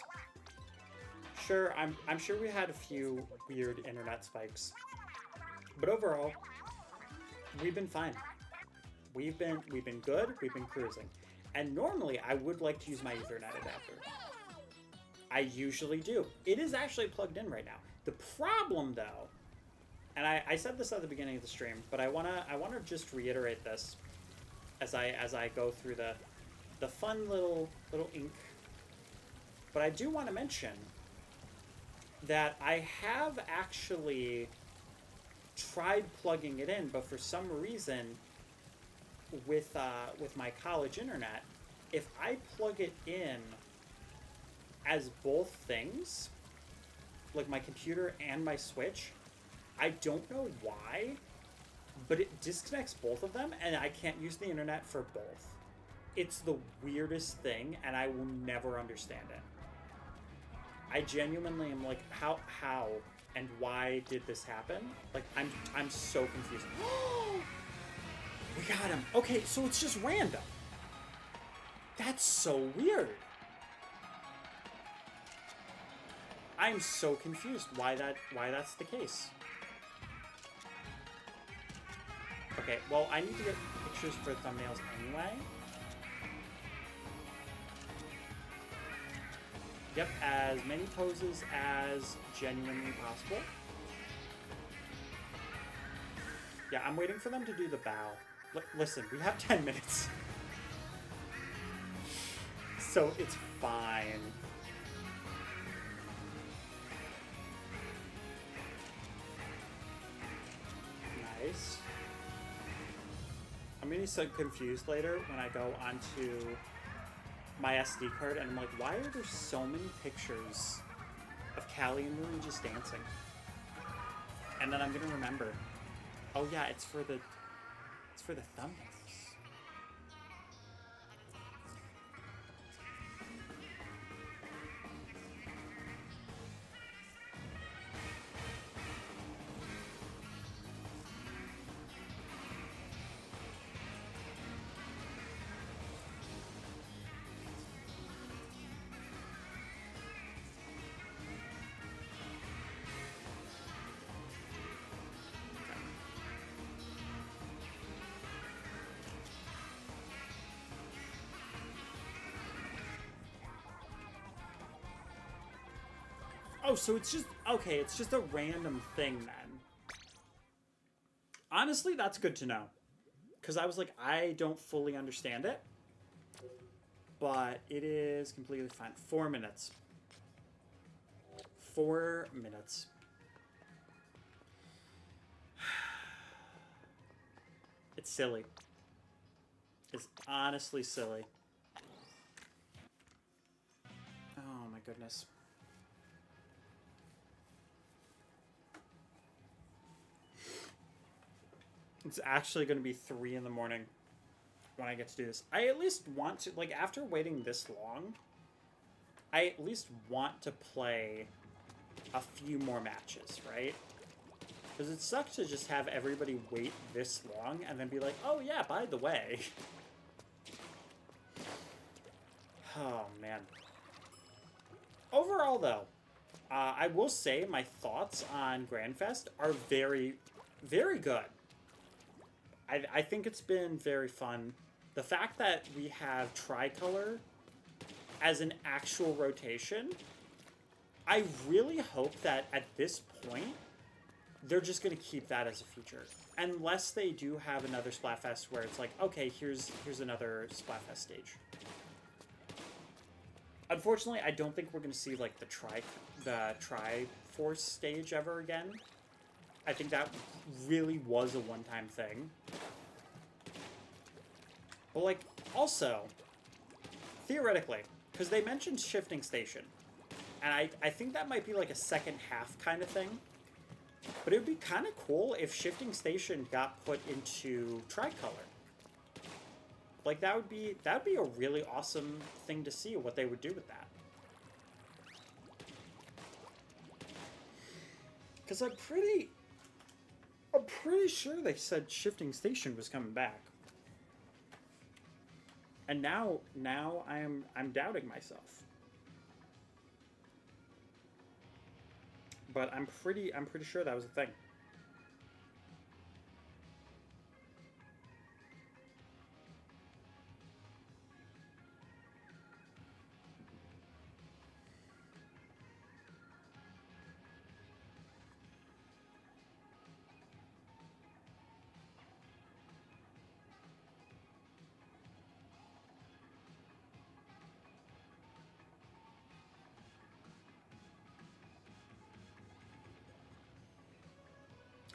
Sure, I'm sure we had a few weird internet spikes, but overall, we've been fine. We've been good. We've been cruising, and normally I would like to use my Ethernet adapter. I usually do. It is actually plugged in right now. The problem, though, and I said this at the beginning of the stream, but I wanna just reiterate this as I go through the fun little ink. But I do want to mention that I have actually tried plugging it in, but for some reason, with my college internet, if I plug it in as both things, like my computer and my Switch, I don't know why, but it disconnects both of them, and I can't use the internet for both. It's the weirdest thing, and I will never understand it. I genuinely am like, how and why did this happen? Like, I'm so confused. We got him. Okay, so it's just random. That's so weird. I'm so confused why that's the case. Okay, well, I need to get pictures for thumbnails anyway. Yep, as many poses as genuinely possible. Yeah, I'm waiting for them to do the bow. Listen, we have 10 minutes. So it's fine. Nice. I'm gonna be so confused later when I go onto my SD card and I'm like, why are there so many pictures of Callie and Lily just dancing? And then I'm gonna remember, oh yeah, it's for the thumbnails. Oh, so it's just, okay, it's just a random thing then. Honestly, that's good to know. Because I was like, I don't fully understand it. But it is completely fine. 4 minutes. 4 minutes. It's silly. is honestly silly. Oh my goodness. It's actually going to be 3 in the morning when I get to do this. I at least want to, like, after waiting this long, I at least want to play a few more matches, right? Because it sucks to just have everybody wait this long and then be like, oh yeah, by the way. Oh, man. Overall, though, I will say my thoughts on GrandFest are very, very good. I think it's been very fun. The fact that we have Tricolor as an actual rotation, I really hope that at this point, they're just going to keep that as a feature. Unless they do have another Splatfest where it's like, okay, here's another Splatfest stage. Unfortunately, I don't think we're going to see like the Triforce stage ever again. I think that really was a one-time thing. But like, also, theoretically, because they mentioned Shifting Station, and I think that might be like a second half kind of thing. But it would be kind of cool if Shifting Station got put into Tricolor. Like that'd be a really awesome thing to see what they would do with that. Because I'm pretty sure they said Shifting Station was coming back. And now I'm doubting myself. But I'm pretty sure that was a thing.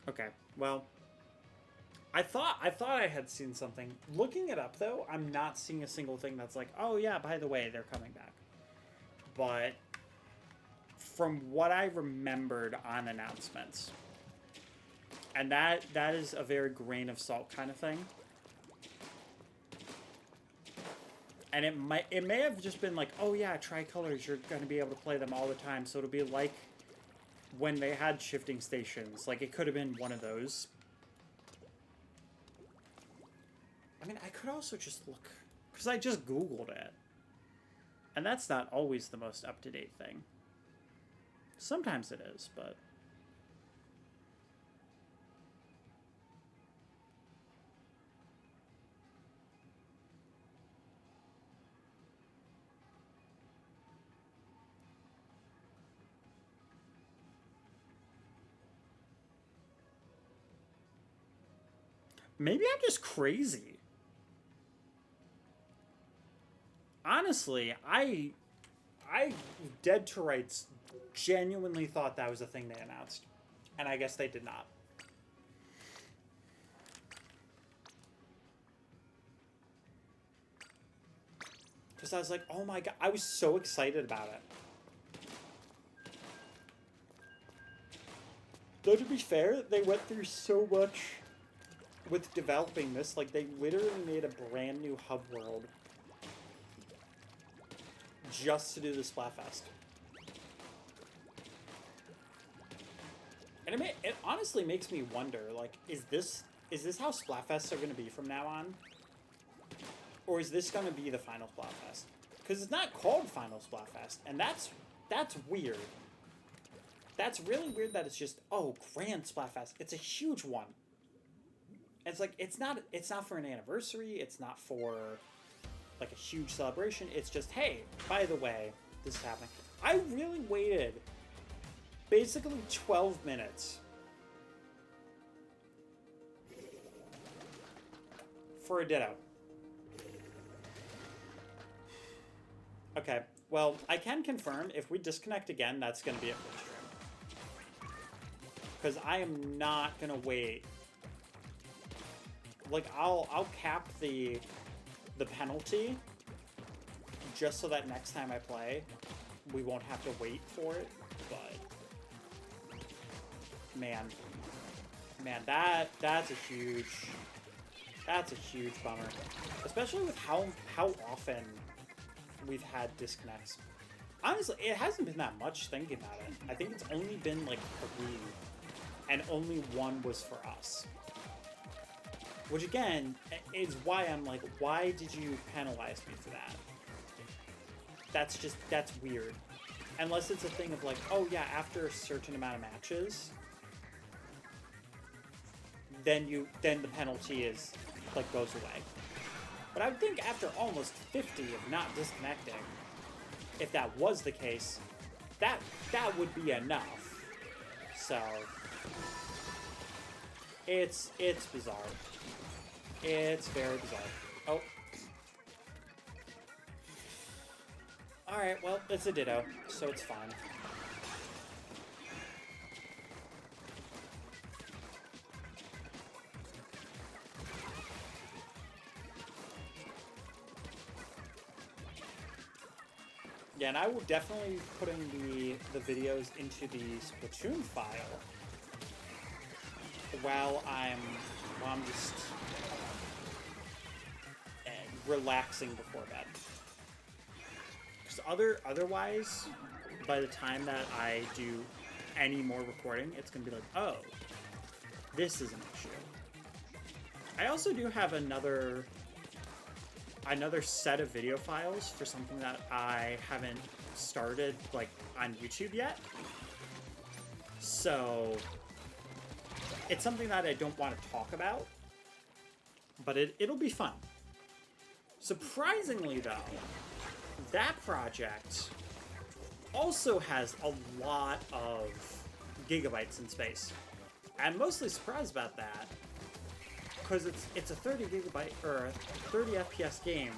Okay, well, I thought I had seen something. Looking it up though, I'm not seeing a single thing that's like, oh yeah, by the way, they're coming back. But from what I remembered on announcements, and that is a very grain of salt kind of thing. And it may have just been like, oh yeah, Tricolors, you're going to be able to play them all the time, so it'll be like when they had Shifting Stations. Like, it could have been one of those. I mean, I could also just look, because I just Googled it. And that's not always the most up-to-date thing. Sometimes it is, but... Maybe I'm just crazy. Honestly, I dead to rights genuinely thought that was a thing they announced. And I guess they did not. Because I was like, oh my god, I was so excited about it. Though to be fair, they went through so much with developing this. Like, they literally made a brand new hub world just to do the Splatfest. And it honestly makes me wonder, like, is this how Splatfests are going to be from now on? Or is this going to be the final Splatfest? Because it's not called Final Splatfest, and that's weird. That's really weird that it's just, oh, Grand Splatfest. It's a huge one. It's like, it's not for an anniversary, it's not for like a huge celebration, it's just, hey, by the way, this is happening. I really waited basically 12 minutes for a Ditto. Okay, well, I can confirm if we disconnect again, that's going to be it for the stream. Because I am not going to wait. Like, I'll cap the the penalty, just so that next time I play, we won't have to wait for it. But man, that's a huge bummer, especially with how often we've had disconnects. Honestly, it hasn't been that much thinking about it. I think it's only been like 3, and only 1 was for us. Which again, is why I'm like, why did you penalize me for that? That's weird. Unless it's a thing of like, oh yeah, after a certain amount of matches, then the penalty is, like, goes away. But I would think after almost 50 of not disconnecting, if that was the case, that would be enough. So it's bizarre. It's very bizarre. Oh. Alright, well, it's a ditto, so it's fine. Yeah, and I will definitely be putting the videos into the Splatoon file while I'm just relaxing before bed. Because otherwise, by the time that I do any more recording, it's gonna be like, oh, this is an issue. I also do have another set of video files for something that I haven't started, like, on YouTube yet. So it's something that I don't want to talk about, but it'll be fun. Surprisingly, though, that project also has a lot of gigabytes in space. I'm mostly surprised about that, because it's a 30 gigabyte or a 30 FPS game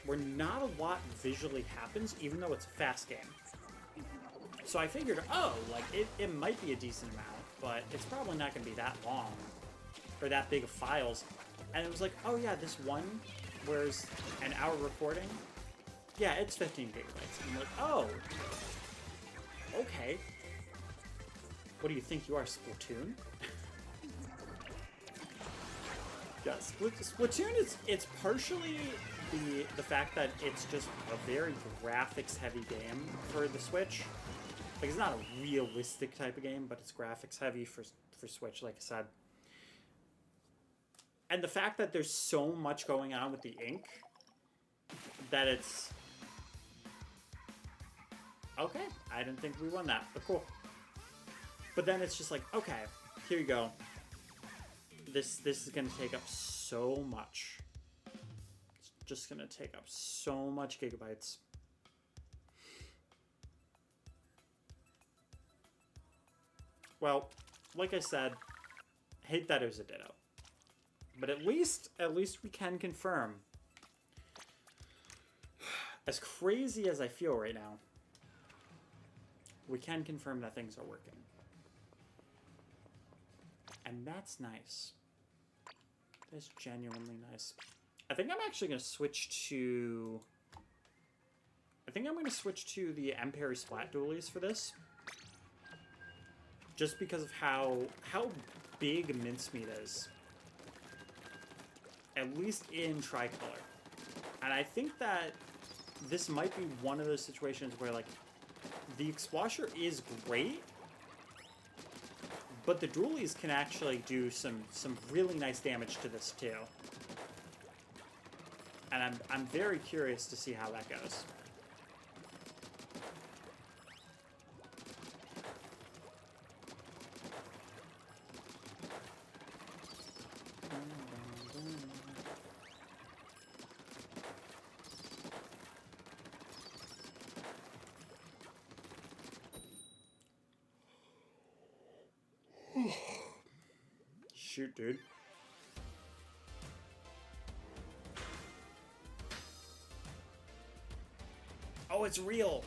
where not a lot visually happens, even though it's a fast game. So I figured, oh, like, it might be a decent amount, but it's probably not going to be that long or that big of files. And it was like, oh yeah, this one, whereas an hour recording, yeah, it's 15 gigabytes. I'm like, oh, okay. What do you think you are, Splatoon? Yeah, Splatoon it's partially the fact that it's just a very graphics-heavy game for the Switch. Like, it's not a realistic type of game, but it's graphics-heavy for Switch, like I said. And the fact that there's so much going on with the ink that it's... Okay, I didn't think we won that, but cool. But then it's just like, okay, here you go. This is going to take up so much. It's just going to take up so much gigabytes. Well, like I said, hate that it was a ditto. But at least we can confirm. As crazy as I feel right now, we can confirm that things are working. And that's nice. That's genuinely nice. I think I'm actually going to switch to... I think I'm going to switch to the Empire Splat Dualies for this. Just because of how big Mincemeat is. At least in Tricolor. And I think that this might be one of those situations where, like, the Explosher is great, but the Dualies can actually do some really nice damage to this too. And I'm very curious to see how that goes. Shoot, dude. Oh, it's real.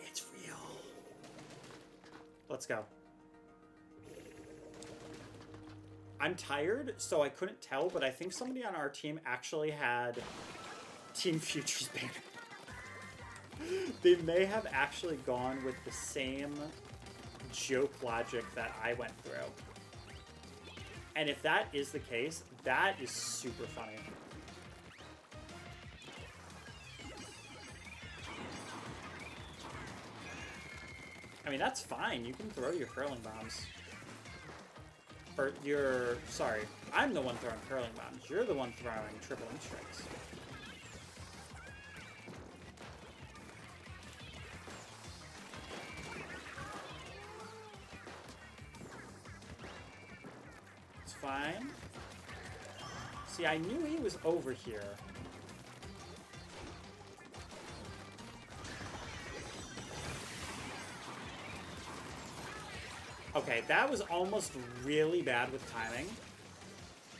It's real. Let's go. I'm tired, so I couldn't tell, but I think somebody on our team actually had Team Future's banner. They may have actually gone with the same joke logic that I went through. And if that is the case, that is super funny. I mean, that's fine. You can throw your curling bombs. Or you're... Sorry. I'm the one throwing curling bombs. You're the one throwing triple M strikes. It's fine. See, I knew he was over here. Okay, that was almost really bad with timing,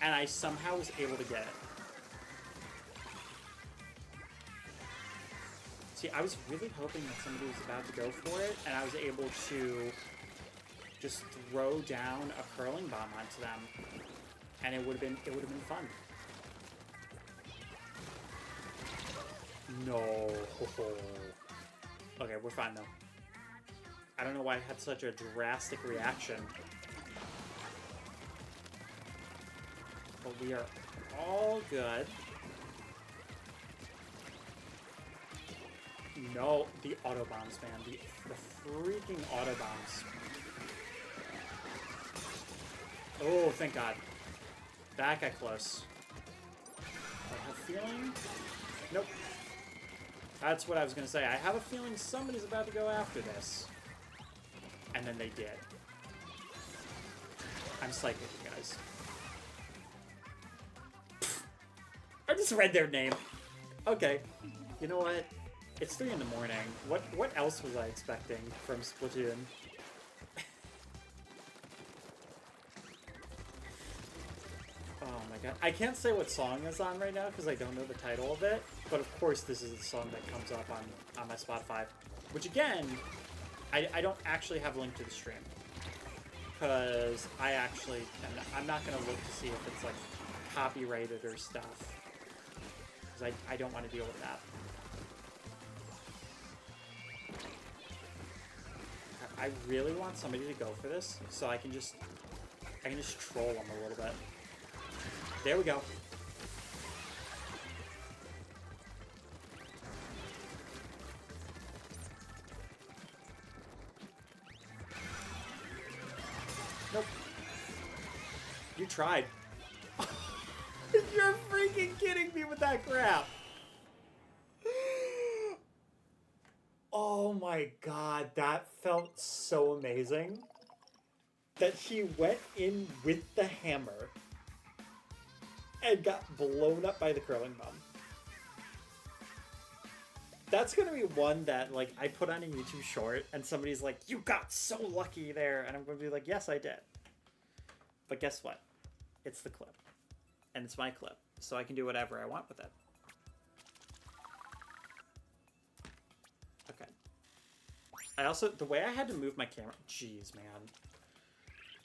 and I somehow was able to get it. See, I was really hoping that somebody was about to go for it, and I was able to just throw down a curling bomb onto them, and it would have been fun. No. Okay, we're fine though. I don't know why I had such a drastic reaction. But we are all good. No, the auto bombs, man. The freaking auto bombs. Oh, thank God. That got close. I have a feeling... Nope. That's what I was going to say. I have a feeling somebody's about to go after this. And then they did. I'm psychic, you guys. I just read their name. Okay. You know what? It's 3 in the morning. What else was I expecting from Splatoon? Oh my god. I can't say what song is on right now because I don't know the title of it. But of course this is the song that comes up on my Spotify. Which again... I don't actually have a link to the stream because I'm not going to look to see if it's like copyrighted or stuff because I don't want to deal with that. I really want somebody to go for this so I can just troll them a little bit. There we go. Nope. You tried. You're freaking kidding me with that crap. Oh my god, that felt so amazing. That he went in with the hammer and got blown up by the curling bomb. That's gonna be one that, like, I put on a YouTube short and somebody's like, you got so lucky there. And I'm gonna be like, yes, I did. But guess what? It's the clip. And it's my clip. So I can do whatever I want with it. Okay. I also, the way I had to move my camera, jeez, man.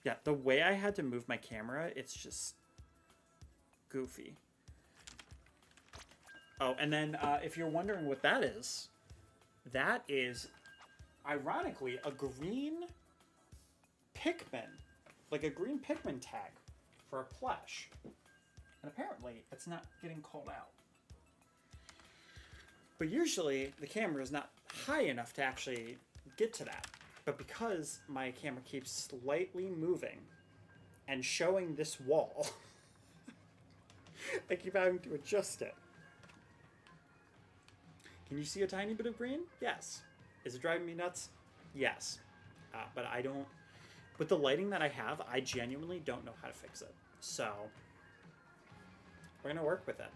Yeah, the way I had to move my camera, it's just goofy. Oh, and then if you're wondering what that is, ironically, a green Pikmin. Like a green Pikmin tag for a plush. And apparently, it's not getting called out. But usually, the camera is not high enough to actually get to that. But because my camera keeps slightly moving and showing this wall, I keep having to adjust it. Can you see a tiny bit of green? Yes. Is it driving me nuts? Yes. But I don't... With the lighting that I have, I genuinely don't know how to fix it. So, we're going to work with it.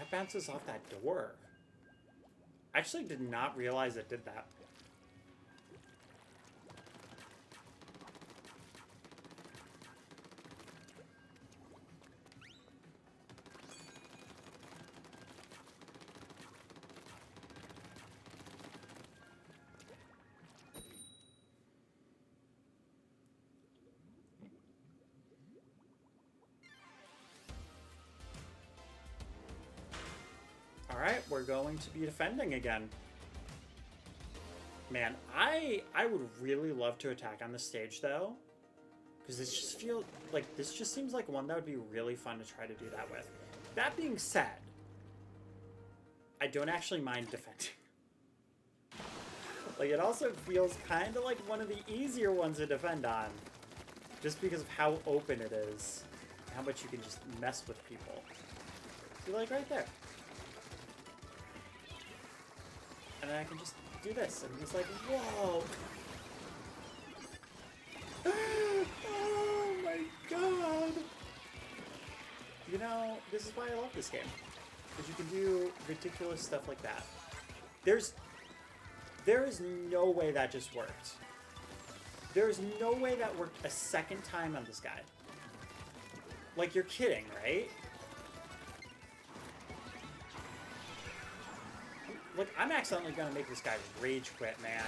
That bounces off that door. I actually did not realize it did that. Alright, we're going to be defending again. Man, I would really love to attack on the stage, though. Because this just seems like one that would be really fun to try to do that with. That being said, I don't actually mind defending. Like, it also feels kind of like one of the easier ones to defend on. Just because of how open it is. How much you can just mess with people. See, like, right there. And then I can just do this, and he's like, whoa! Oh my god! You know, this is why I love this game. Because you can do ridiculous stuff like that. There is no way that just worked. There is no way that worked a second time on this guy. Like, you're kidding, right? Look, I'm accidentally gonna make this guy rage quit, man.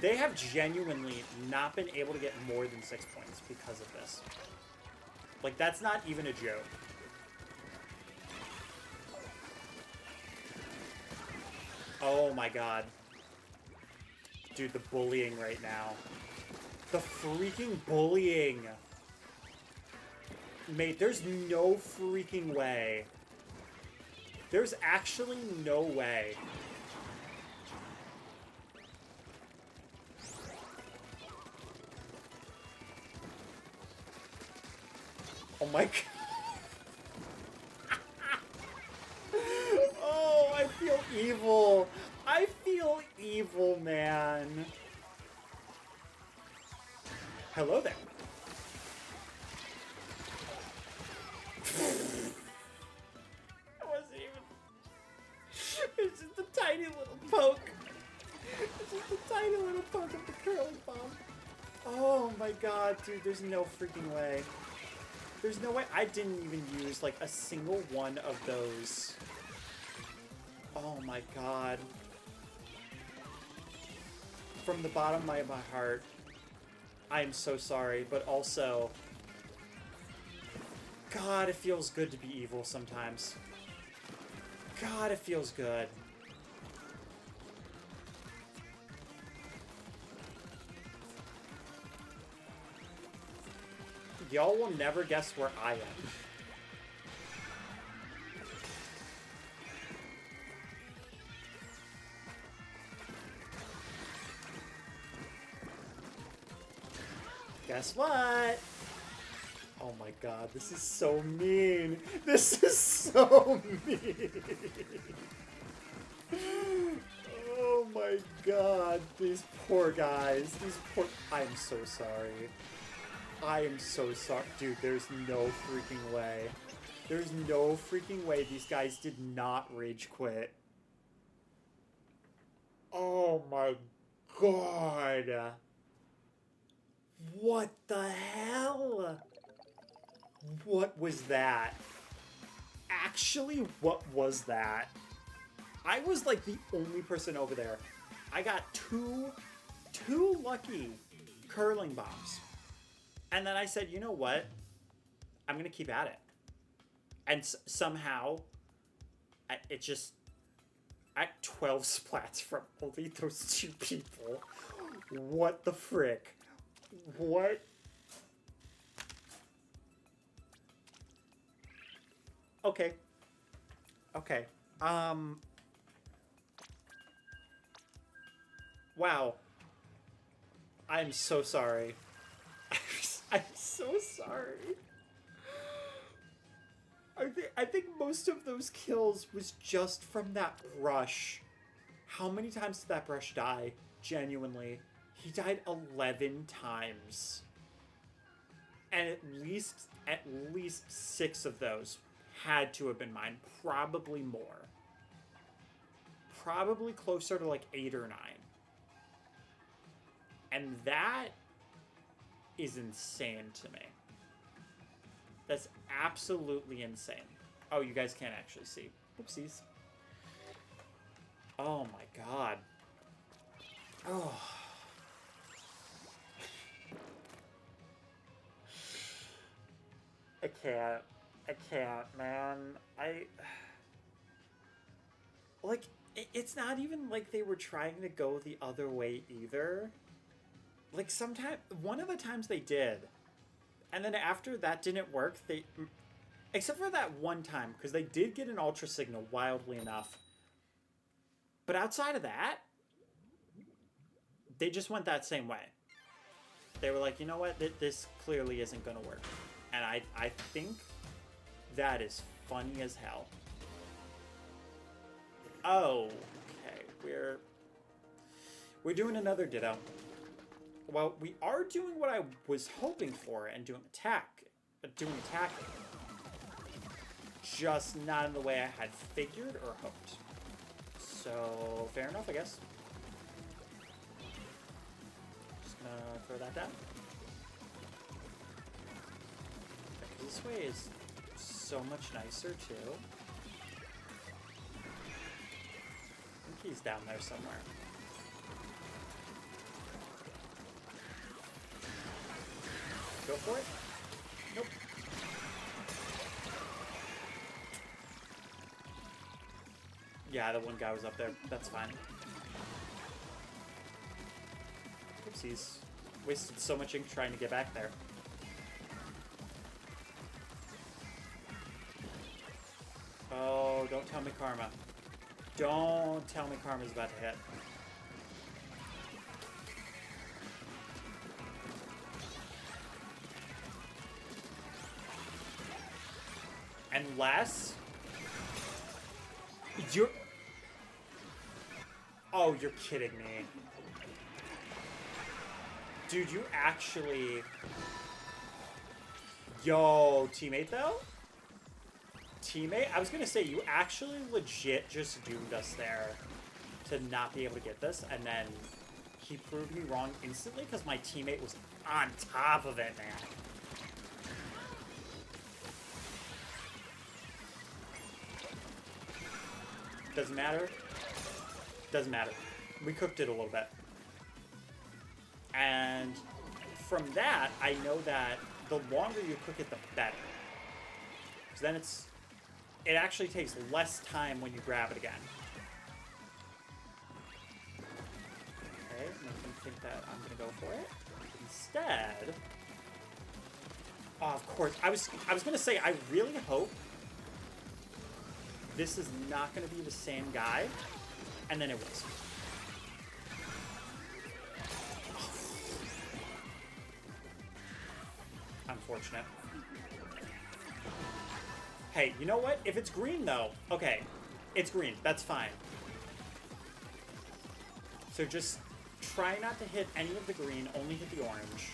They have genuinely not been able to get more than 6 points because of this. Like, that's not even a joke. Oh my god. Dude, the bullying right now. The freaking bullying. Mate, there's no freaking way. There's actually no way. Oh my god. Oh, I feel evil. I feel evil, man. Hello there. It wasn't even... It's just a tiny little poke. It's just a tiny little poke of the curling bomb. Oh my god, dude, there's no freaking way. There's no way. I didn't even use, like, a single one of those. Oh my god. From the bottom of my heart, I am so sorry, but also... God, it feels good to be evil sometimes. God, it feels good. Y'all will never guess where I am. Guess what? Oh my god, this is so mean. This is so mean. Oh my god, these poor guys. These poor... I'm so sorry. I am so sorry. Dude, there's no freaking way. There's no freaking way these guys did not rage quit. Oh my god. What the hell? What was that? Actually, what was that? I was like the only person over there. I got two lucky curling bombs. And then I said, you know what? I'm going to keep at it. And somehow, it just... At 12 splats from only those two people. What the frick? What? Okay. Okay. Wow. I'm so sorry. I'm so sorry. I think most of those kills was just from that brush. How many times did that brush die? Genuinely. He died 11 times. And at least 6 of those had to have been mine. Probably more. Probably closer to like 8 or 9. And that is insane to me. That's absolutely insane. Oh, you guys can't actually see. Oopsies. Oh my god. Oh. I can't, man. Like, it's not even like they were trying to go the other way either. Like, one of the times they did. And then after that didn't work, except for that one time, because they did get an Ultra Signal, wildly enough. But outside of that, they just went that same way. They were like, you know what, this clearly isn't going to work. And I think that is funny as hell. Oh, okay, we're doing another Ditto. Well, we are doing what I was hoping for and doing attacking. Just not in the way I had figured or hoped. So, fair enough, I guess. Just gonna throw that down. This way is so much nicer, too. I think he's down there somewhere. Go for it. Nope. Yeah, the one guy was up there. That's fine. Oopsies. Wasted so much ink trying to get back there. Oh, don't tell me Karma. Don't tell me Karma's about to hit. Unless... Oh, you're kidding me. Dude, you actually... Yo, teammate, though? Teammate? I was gonna say, you actually legit just doomed us there to not be able to get this, and then he proved me wrong instantly because my teammate was on top of it, man. Doesn't matter. Doesn't matter. We cooked it a little bit. And from that, I know that the longer you cook it, the better. Because then it actually takes less time when you grab it again. Okay, I'm going to think that I'm going to go for it. Instead... Oh, of course. I was going to say, I really hope this is not going to be the same guy. And then it was. Unfortunate. Hey, you know what? If it's green, though, okay. It's green. That's fine. So just try not to hit any of the green, only hit the orange.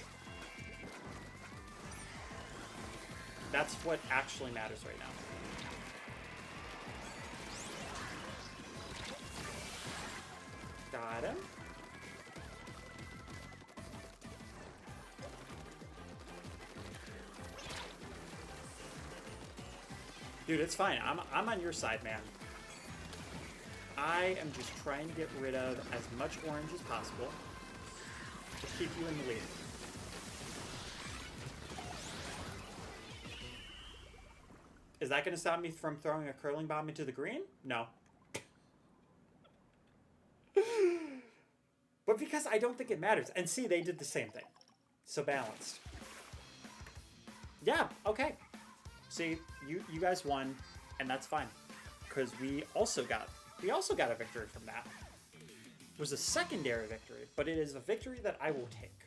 That's what actually matters right now. Got him. Dude, it's fine. I'm on your side, man. I am just trying to get rid of as much orange as possible to keep you in the lead. Is that going to stop me from throwing a curling bomb into the green? No. But because I don't think it matters. And see, they did the same thing. So balanced. Yeah, okay. See, you guys won, and that's fine. Because we also got a victory from that. It was a secondary victory, but it is a victory that I will take.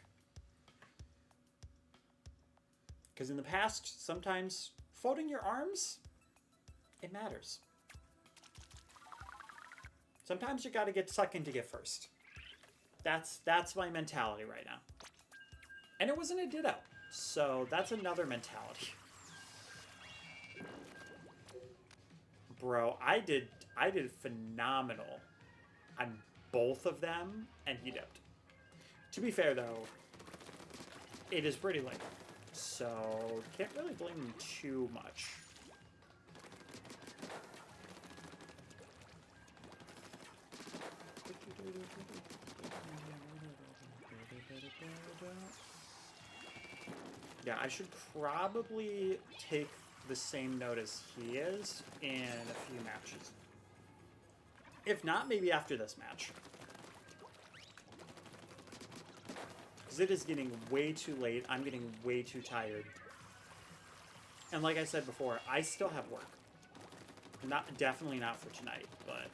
Because in the past, sometimes folding your arms, it matters. Sometimes you gotta get second to get first. That's my mentality right now. And it wasn't a ditto. So that's another mentality. Bro, I did phenomenal on both of them, and he dipped. To be fair, though, it is pretty late, so can't really blame him too much. Yeah, I should probably take the same note as he is in a few matches. If not, maybe after this match. Because it is getting way too late. I'm getting way too tired. And like I said before, I still have work. Definitely not for tonight, but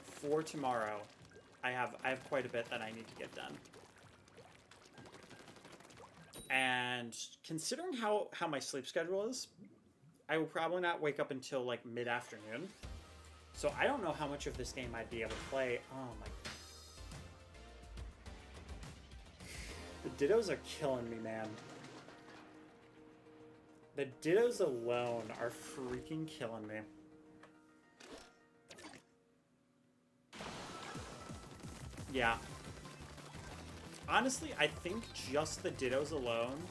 for tomorrow, I have quite a bit that I need to get done. And considering how my sleep schedule is, I will probably not wake up until like mid-afternoon. So I don't know how much of this game I'd be able to play. Oh my. The Dittos are killing me, man. The Dittos alone are freaking killing me. Yeah. Honestly, I think just the Dittos alone,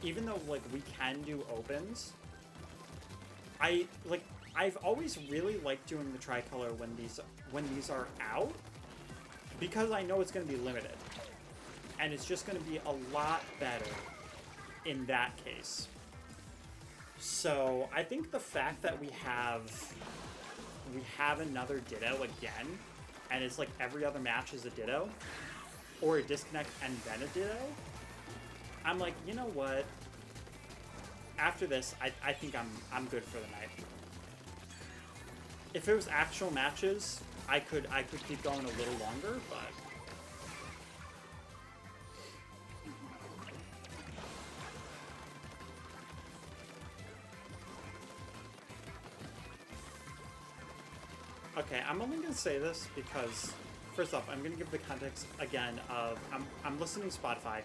even though like we can do opens, I've always really liked doing the tricolor when these are out, because I know it's going to be limited, and it's just going to be a lot better in that case. So I think the fact that we have another Ditto again, and it's like every other match is a Ditto, or a disconnect and then a Ditto, I'm like, you know what? After this, I think I'm good for the night. If it was actual matches, I could keep going a little longer, but okay, I'm only gonna say this because first off, I'm gonna give the context again of I'm listening to Spotify.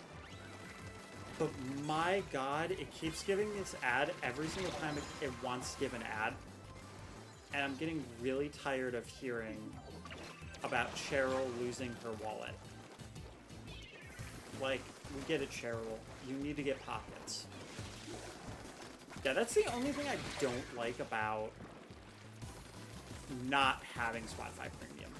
But my god, it keeps giving this ad every single time it wants to give an ad. And I'm getting really tired of hearing about Cheryl losing her wallet. Like, we get it, Cheryl. You need to get pockets. Yeah, that's the only thing I don't like about not having Spotify Premium.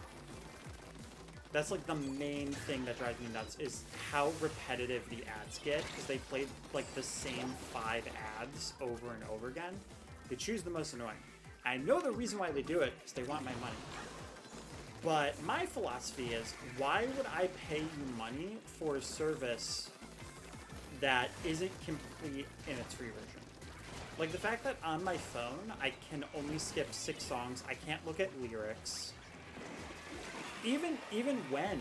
That's like the main thing that drives me nuts is how repetitive the ads get, because they play like the same 5 ads over and over again. They choose the most annoying. I know the reason why they do it is they want my money. But my philosophy is, why would I pay you money for a service that isn't complete in its free version? Like the fact that on my phone I can only skip 6 songs, I can't look at lyrics. Even when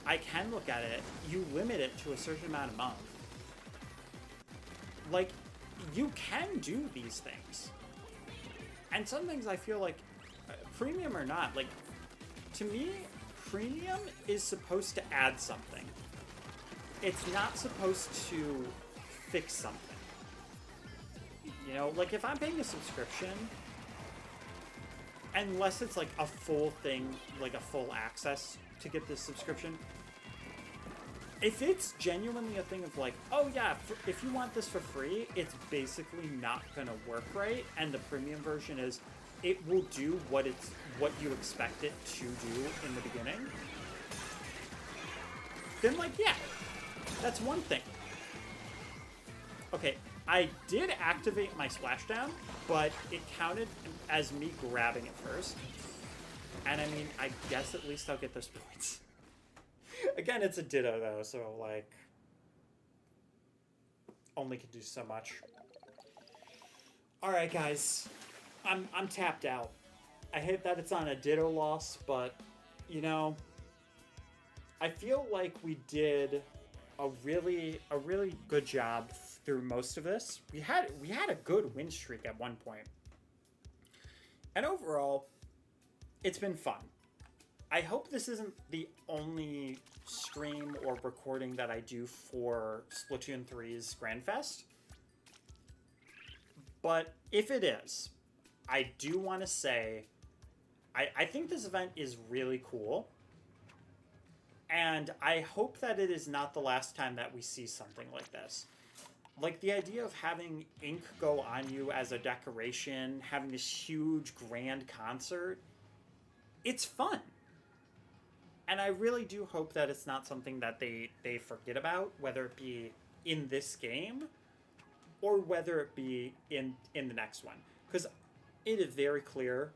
I can look at it, you limit it to a certain amount a month. Like, you can do these things. And some things I feel like, premium or not, like, to me, premium is supposed to add something. It's not supposed to fix something. You know, like if I'm paying a subscription, unless it's like a full thing, like a full access to get this subscription, if it's genuinely a thing of like, oh yeah, if you want this for free, it's basically not gonna work right, and the premium version is, it will do what you expect it to do in the beginning, then like, yeah, that's one thing. Okay, I did activate my splashdown, but it counted as me grabbing it first. And I mean, I guess at least I'll get those points. Again, it's a Ditto though, so like, only can do so much. All right, guys, I'm tapped out. I hate that it's on a Ditto loss, but you know, I feel like we did a really good job through most of this. We had a good win streak at one point, and overall, it's been fun. I hope this isn't the only stream or recording that I do for Splatoon 3's Grandfest. But if it is, I do want to say, I think this event is really cool. And I hope that it is not the last time that we see something like this. Like, the idea of having ink go on you as a decoration, having this huge, grand concert, it's fun. And I really do hope that it's not something that they forget about, whether it be in this game or whether it be in the next one. Because it is very clear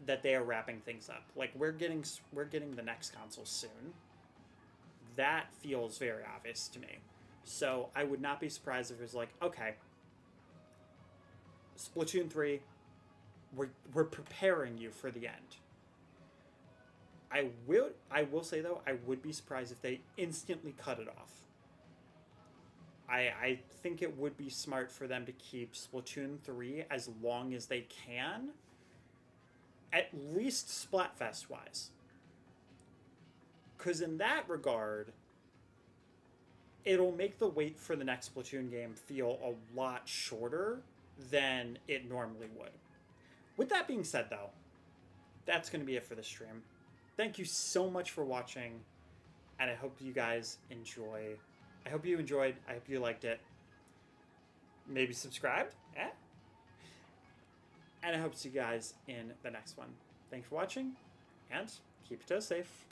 that they are wrapping things up. Like, we're getting the next console soon. That feels very obvious to me. So I would not be surprised if it was like, okay, Splatoon 3, we're preparing you for the end. I will say though, I would be surprised if they instantly cut it off. I think it would be smart for them to keep Splatoon 3 as long as they can, at least Splatfest wise. Because in that regard, it'll make the wait for the next Splatoon game feel a lot shorter than it normally would. With that being said though, that's going to be it for the stream. Thank you so much for watching, and I hope you guys enjoy. I hope you enjoyed. I hope you liked it. Maybe subscribed. And I hope to see you guys in the next one. Thanks for watching, and keep your toes safe.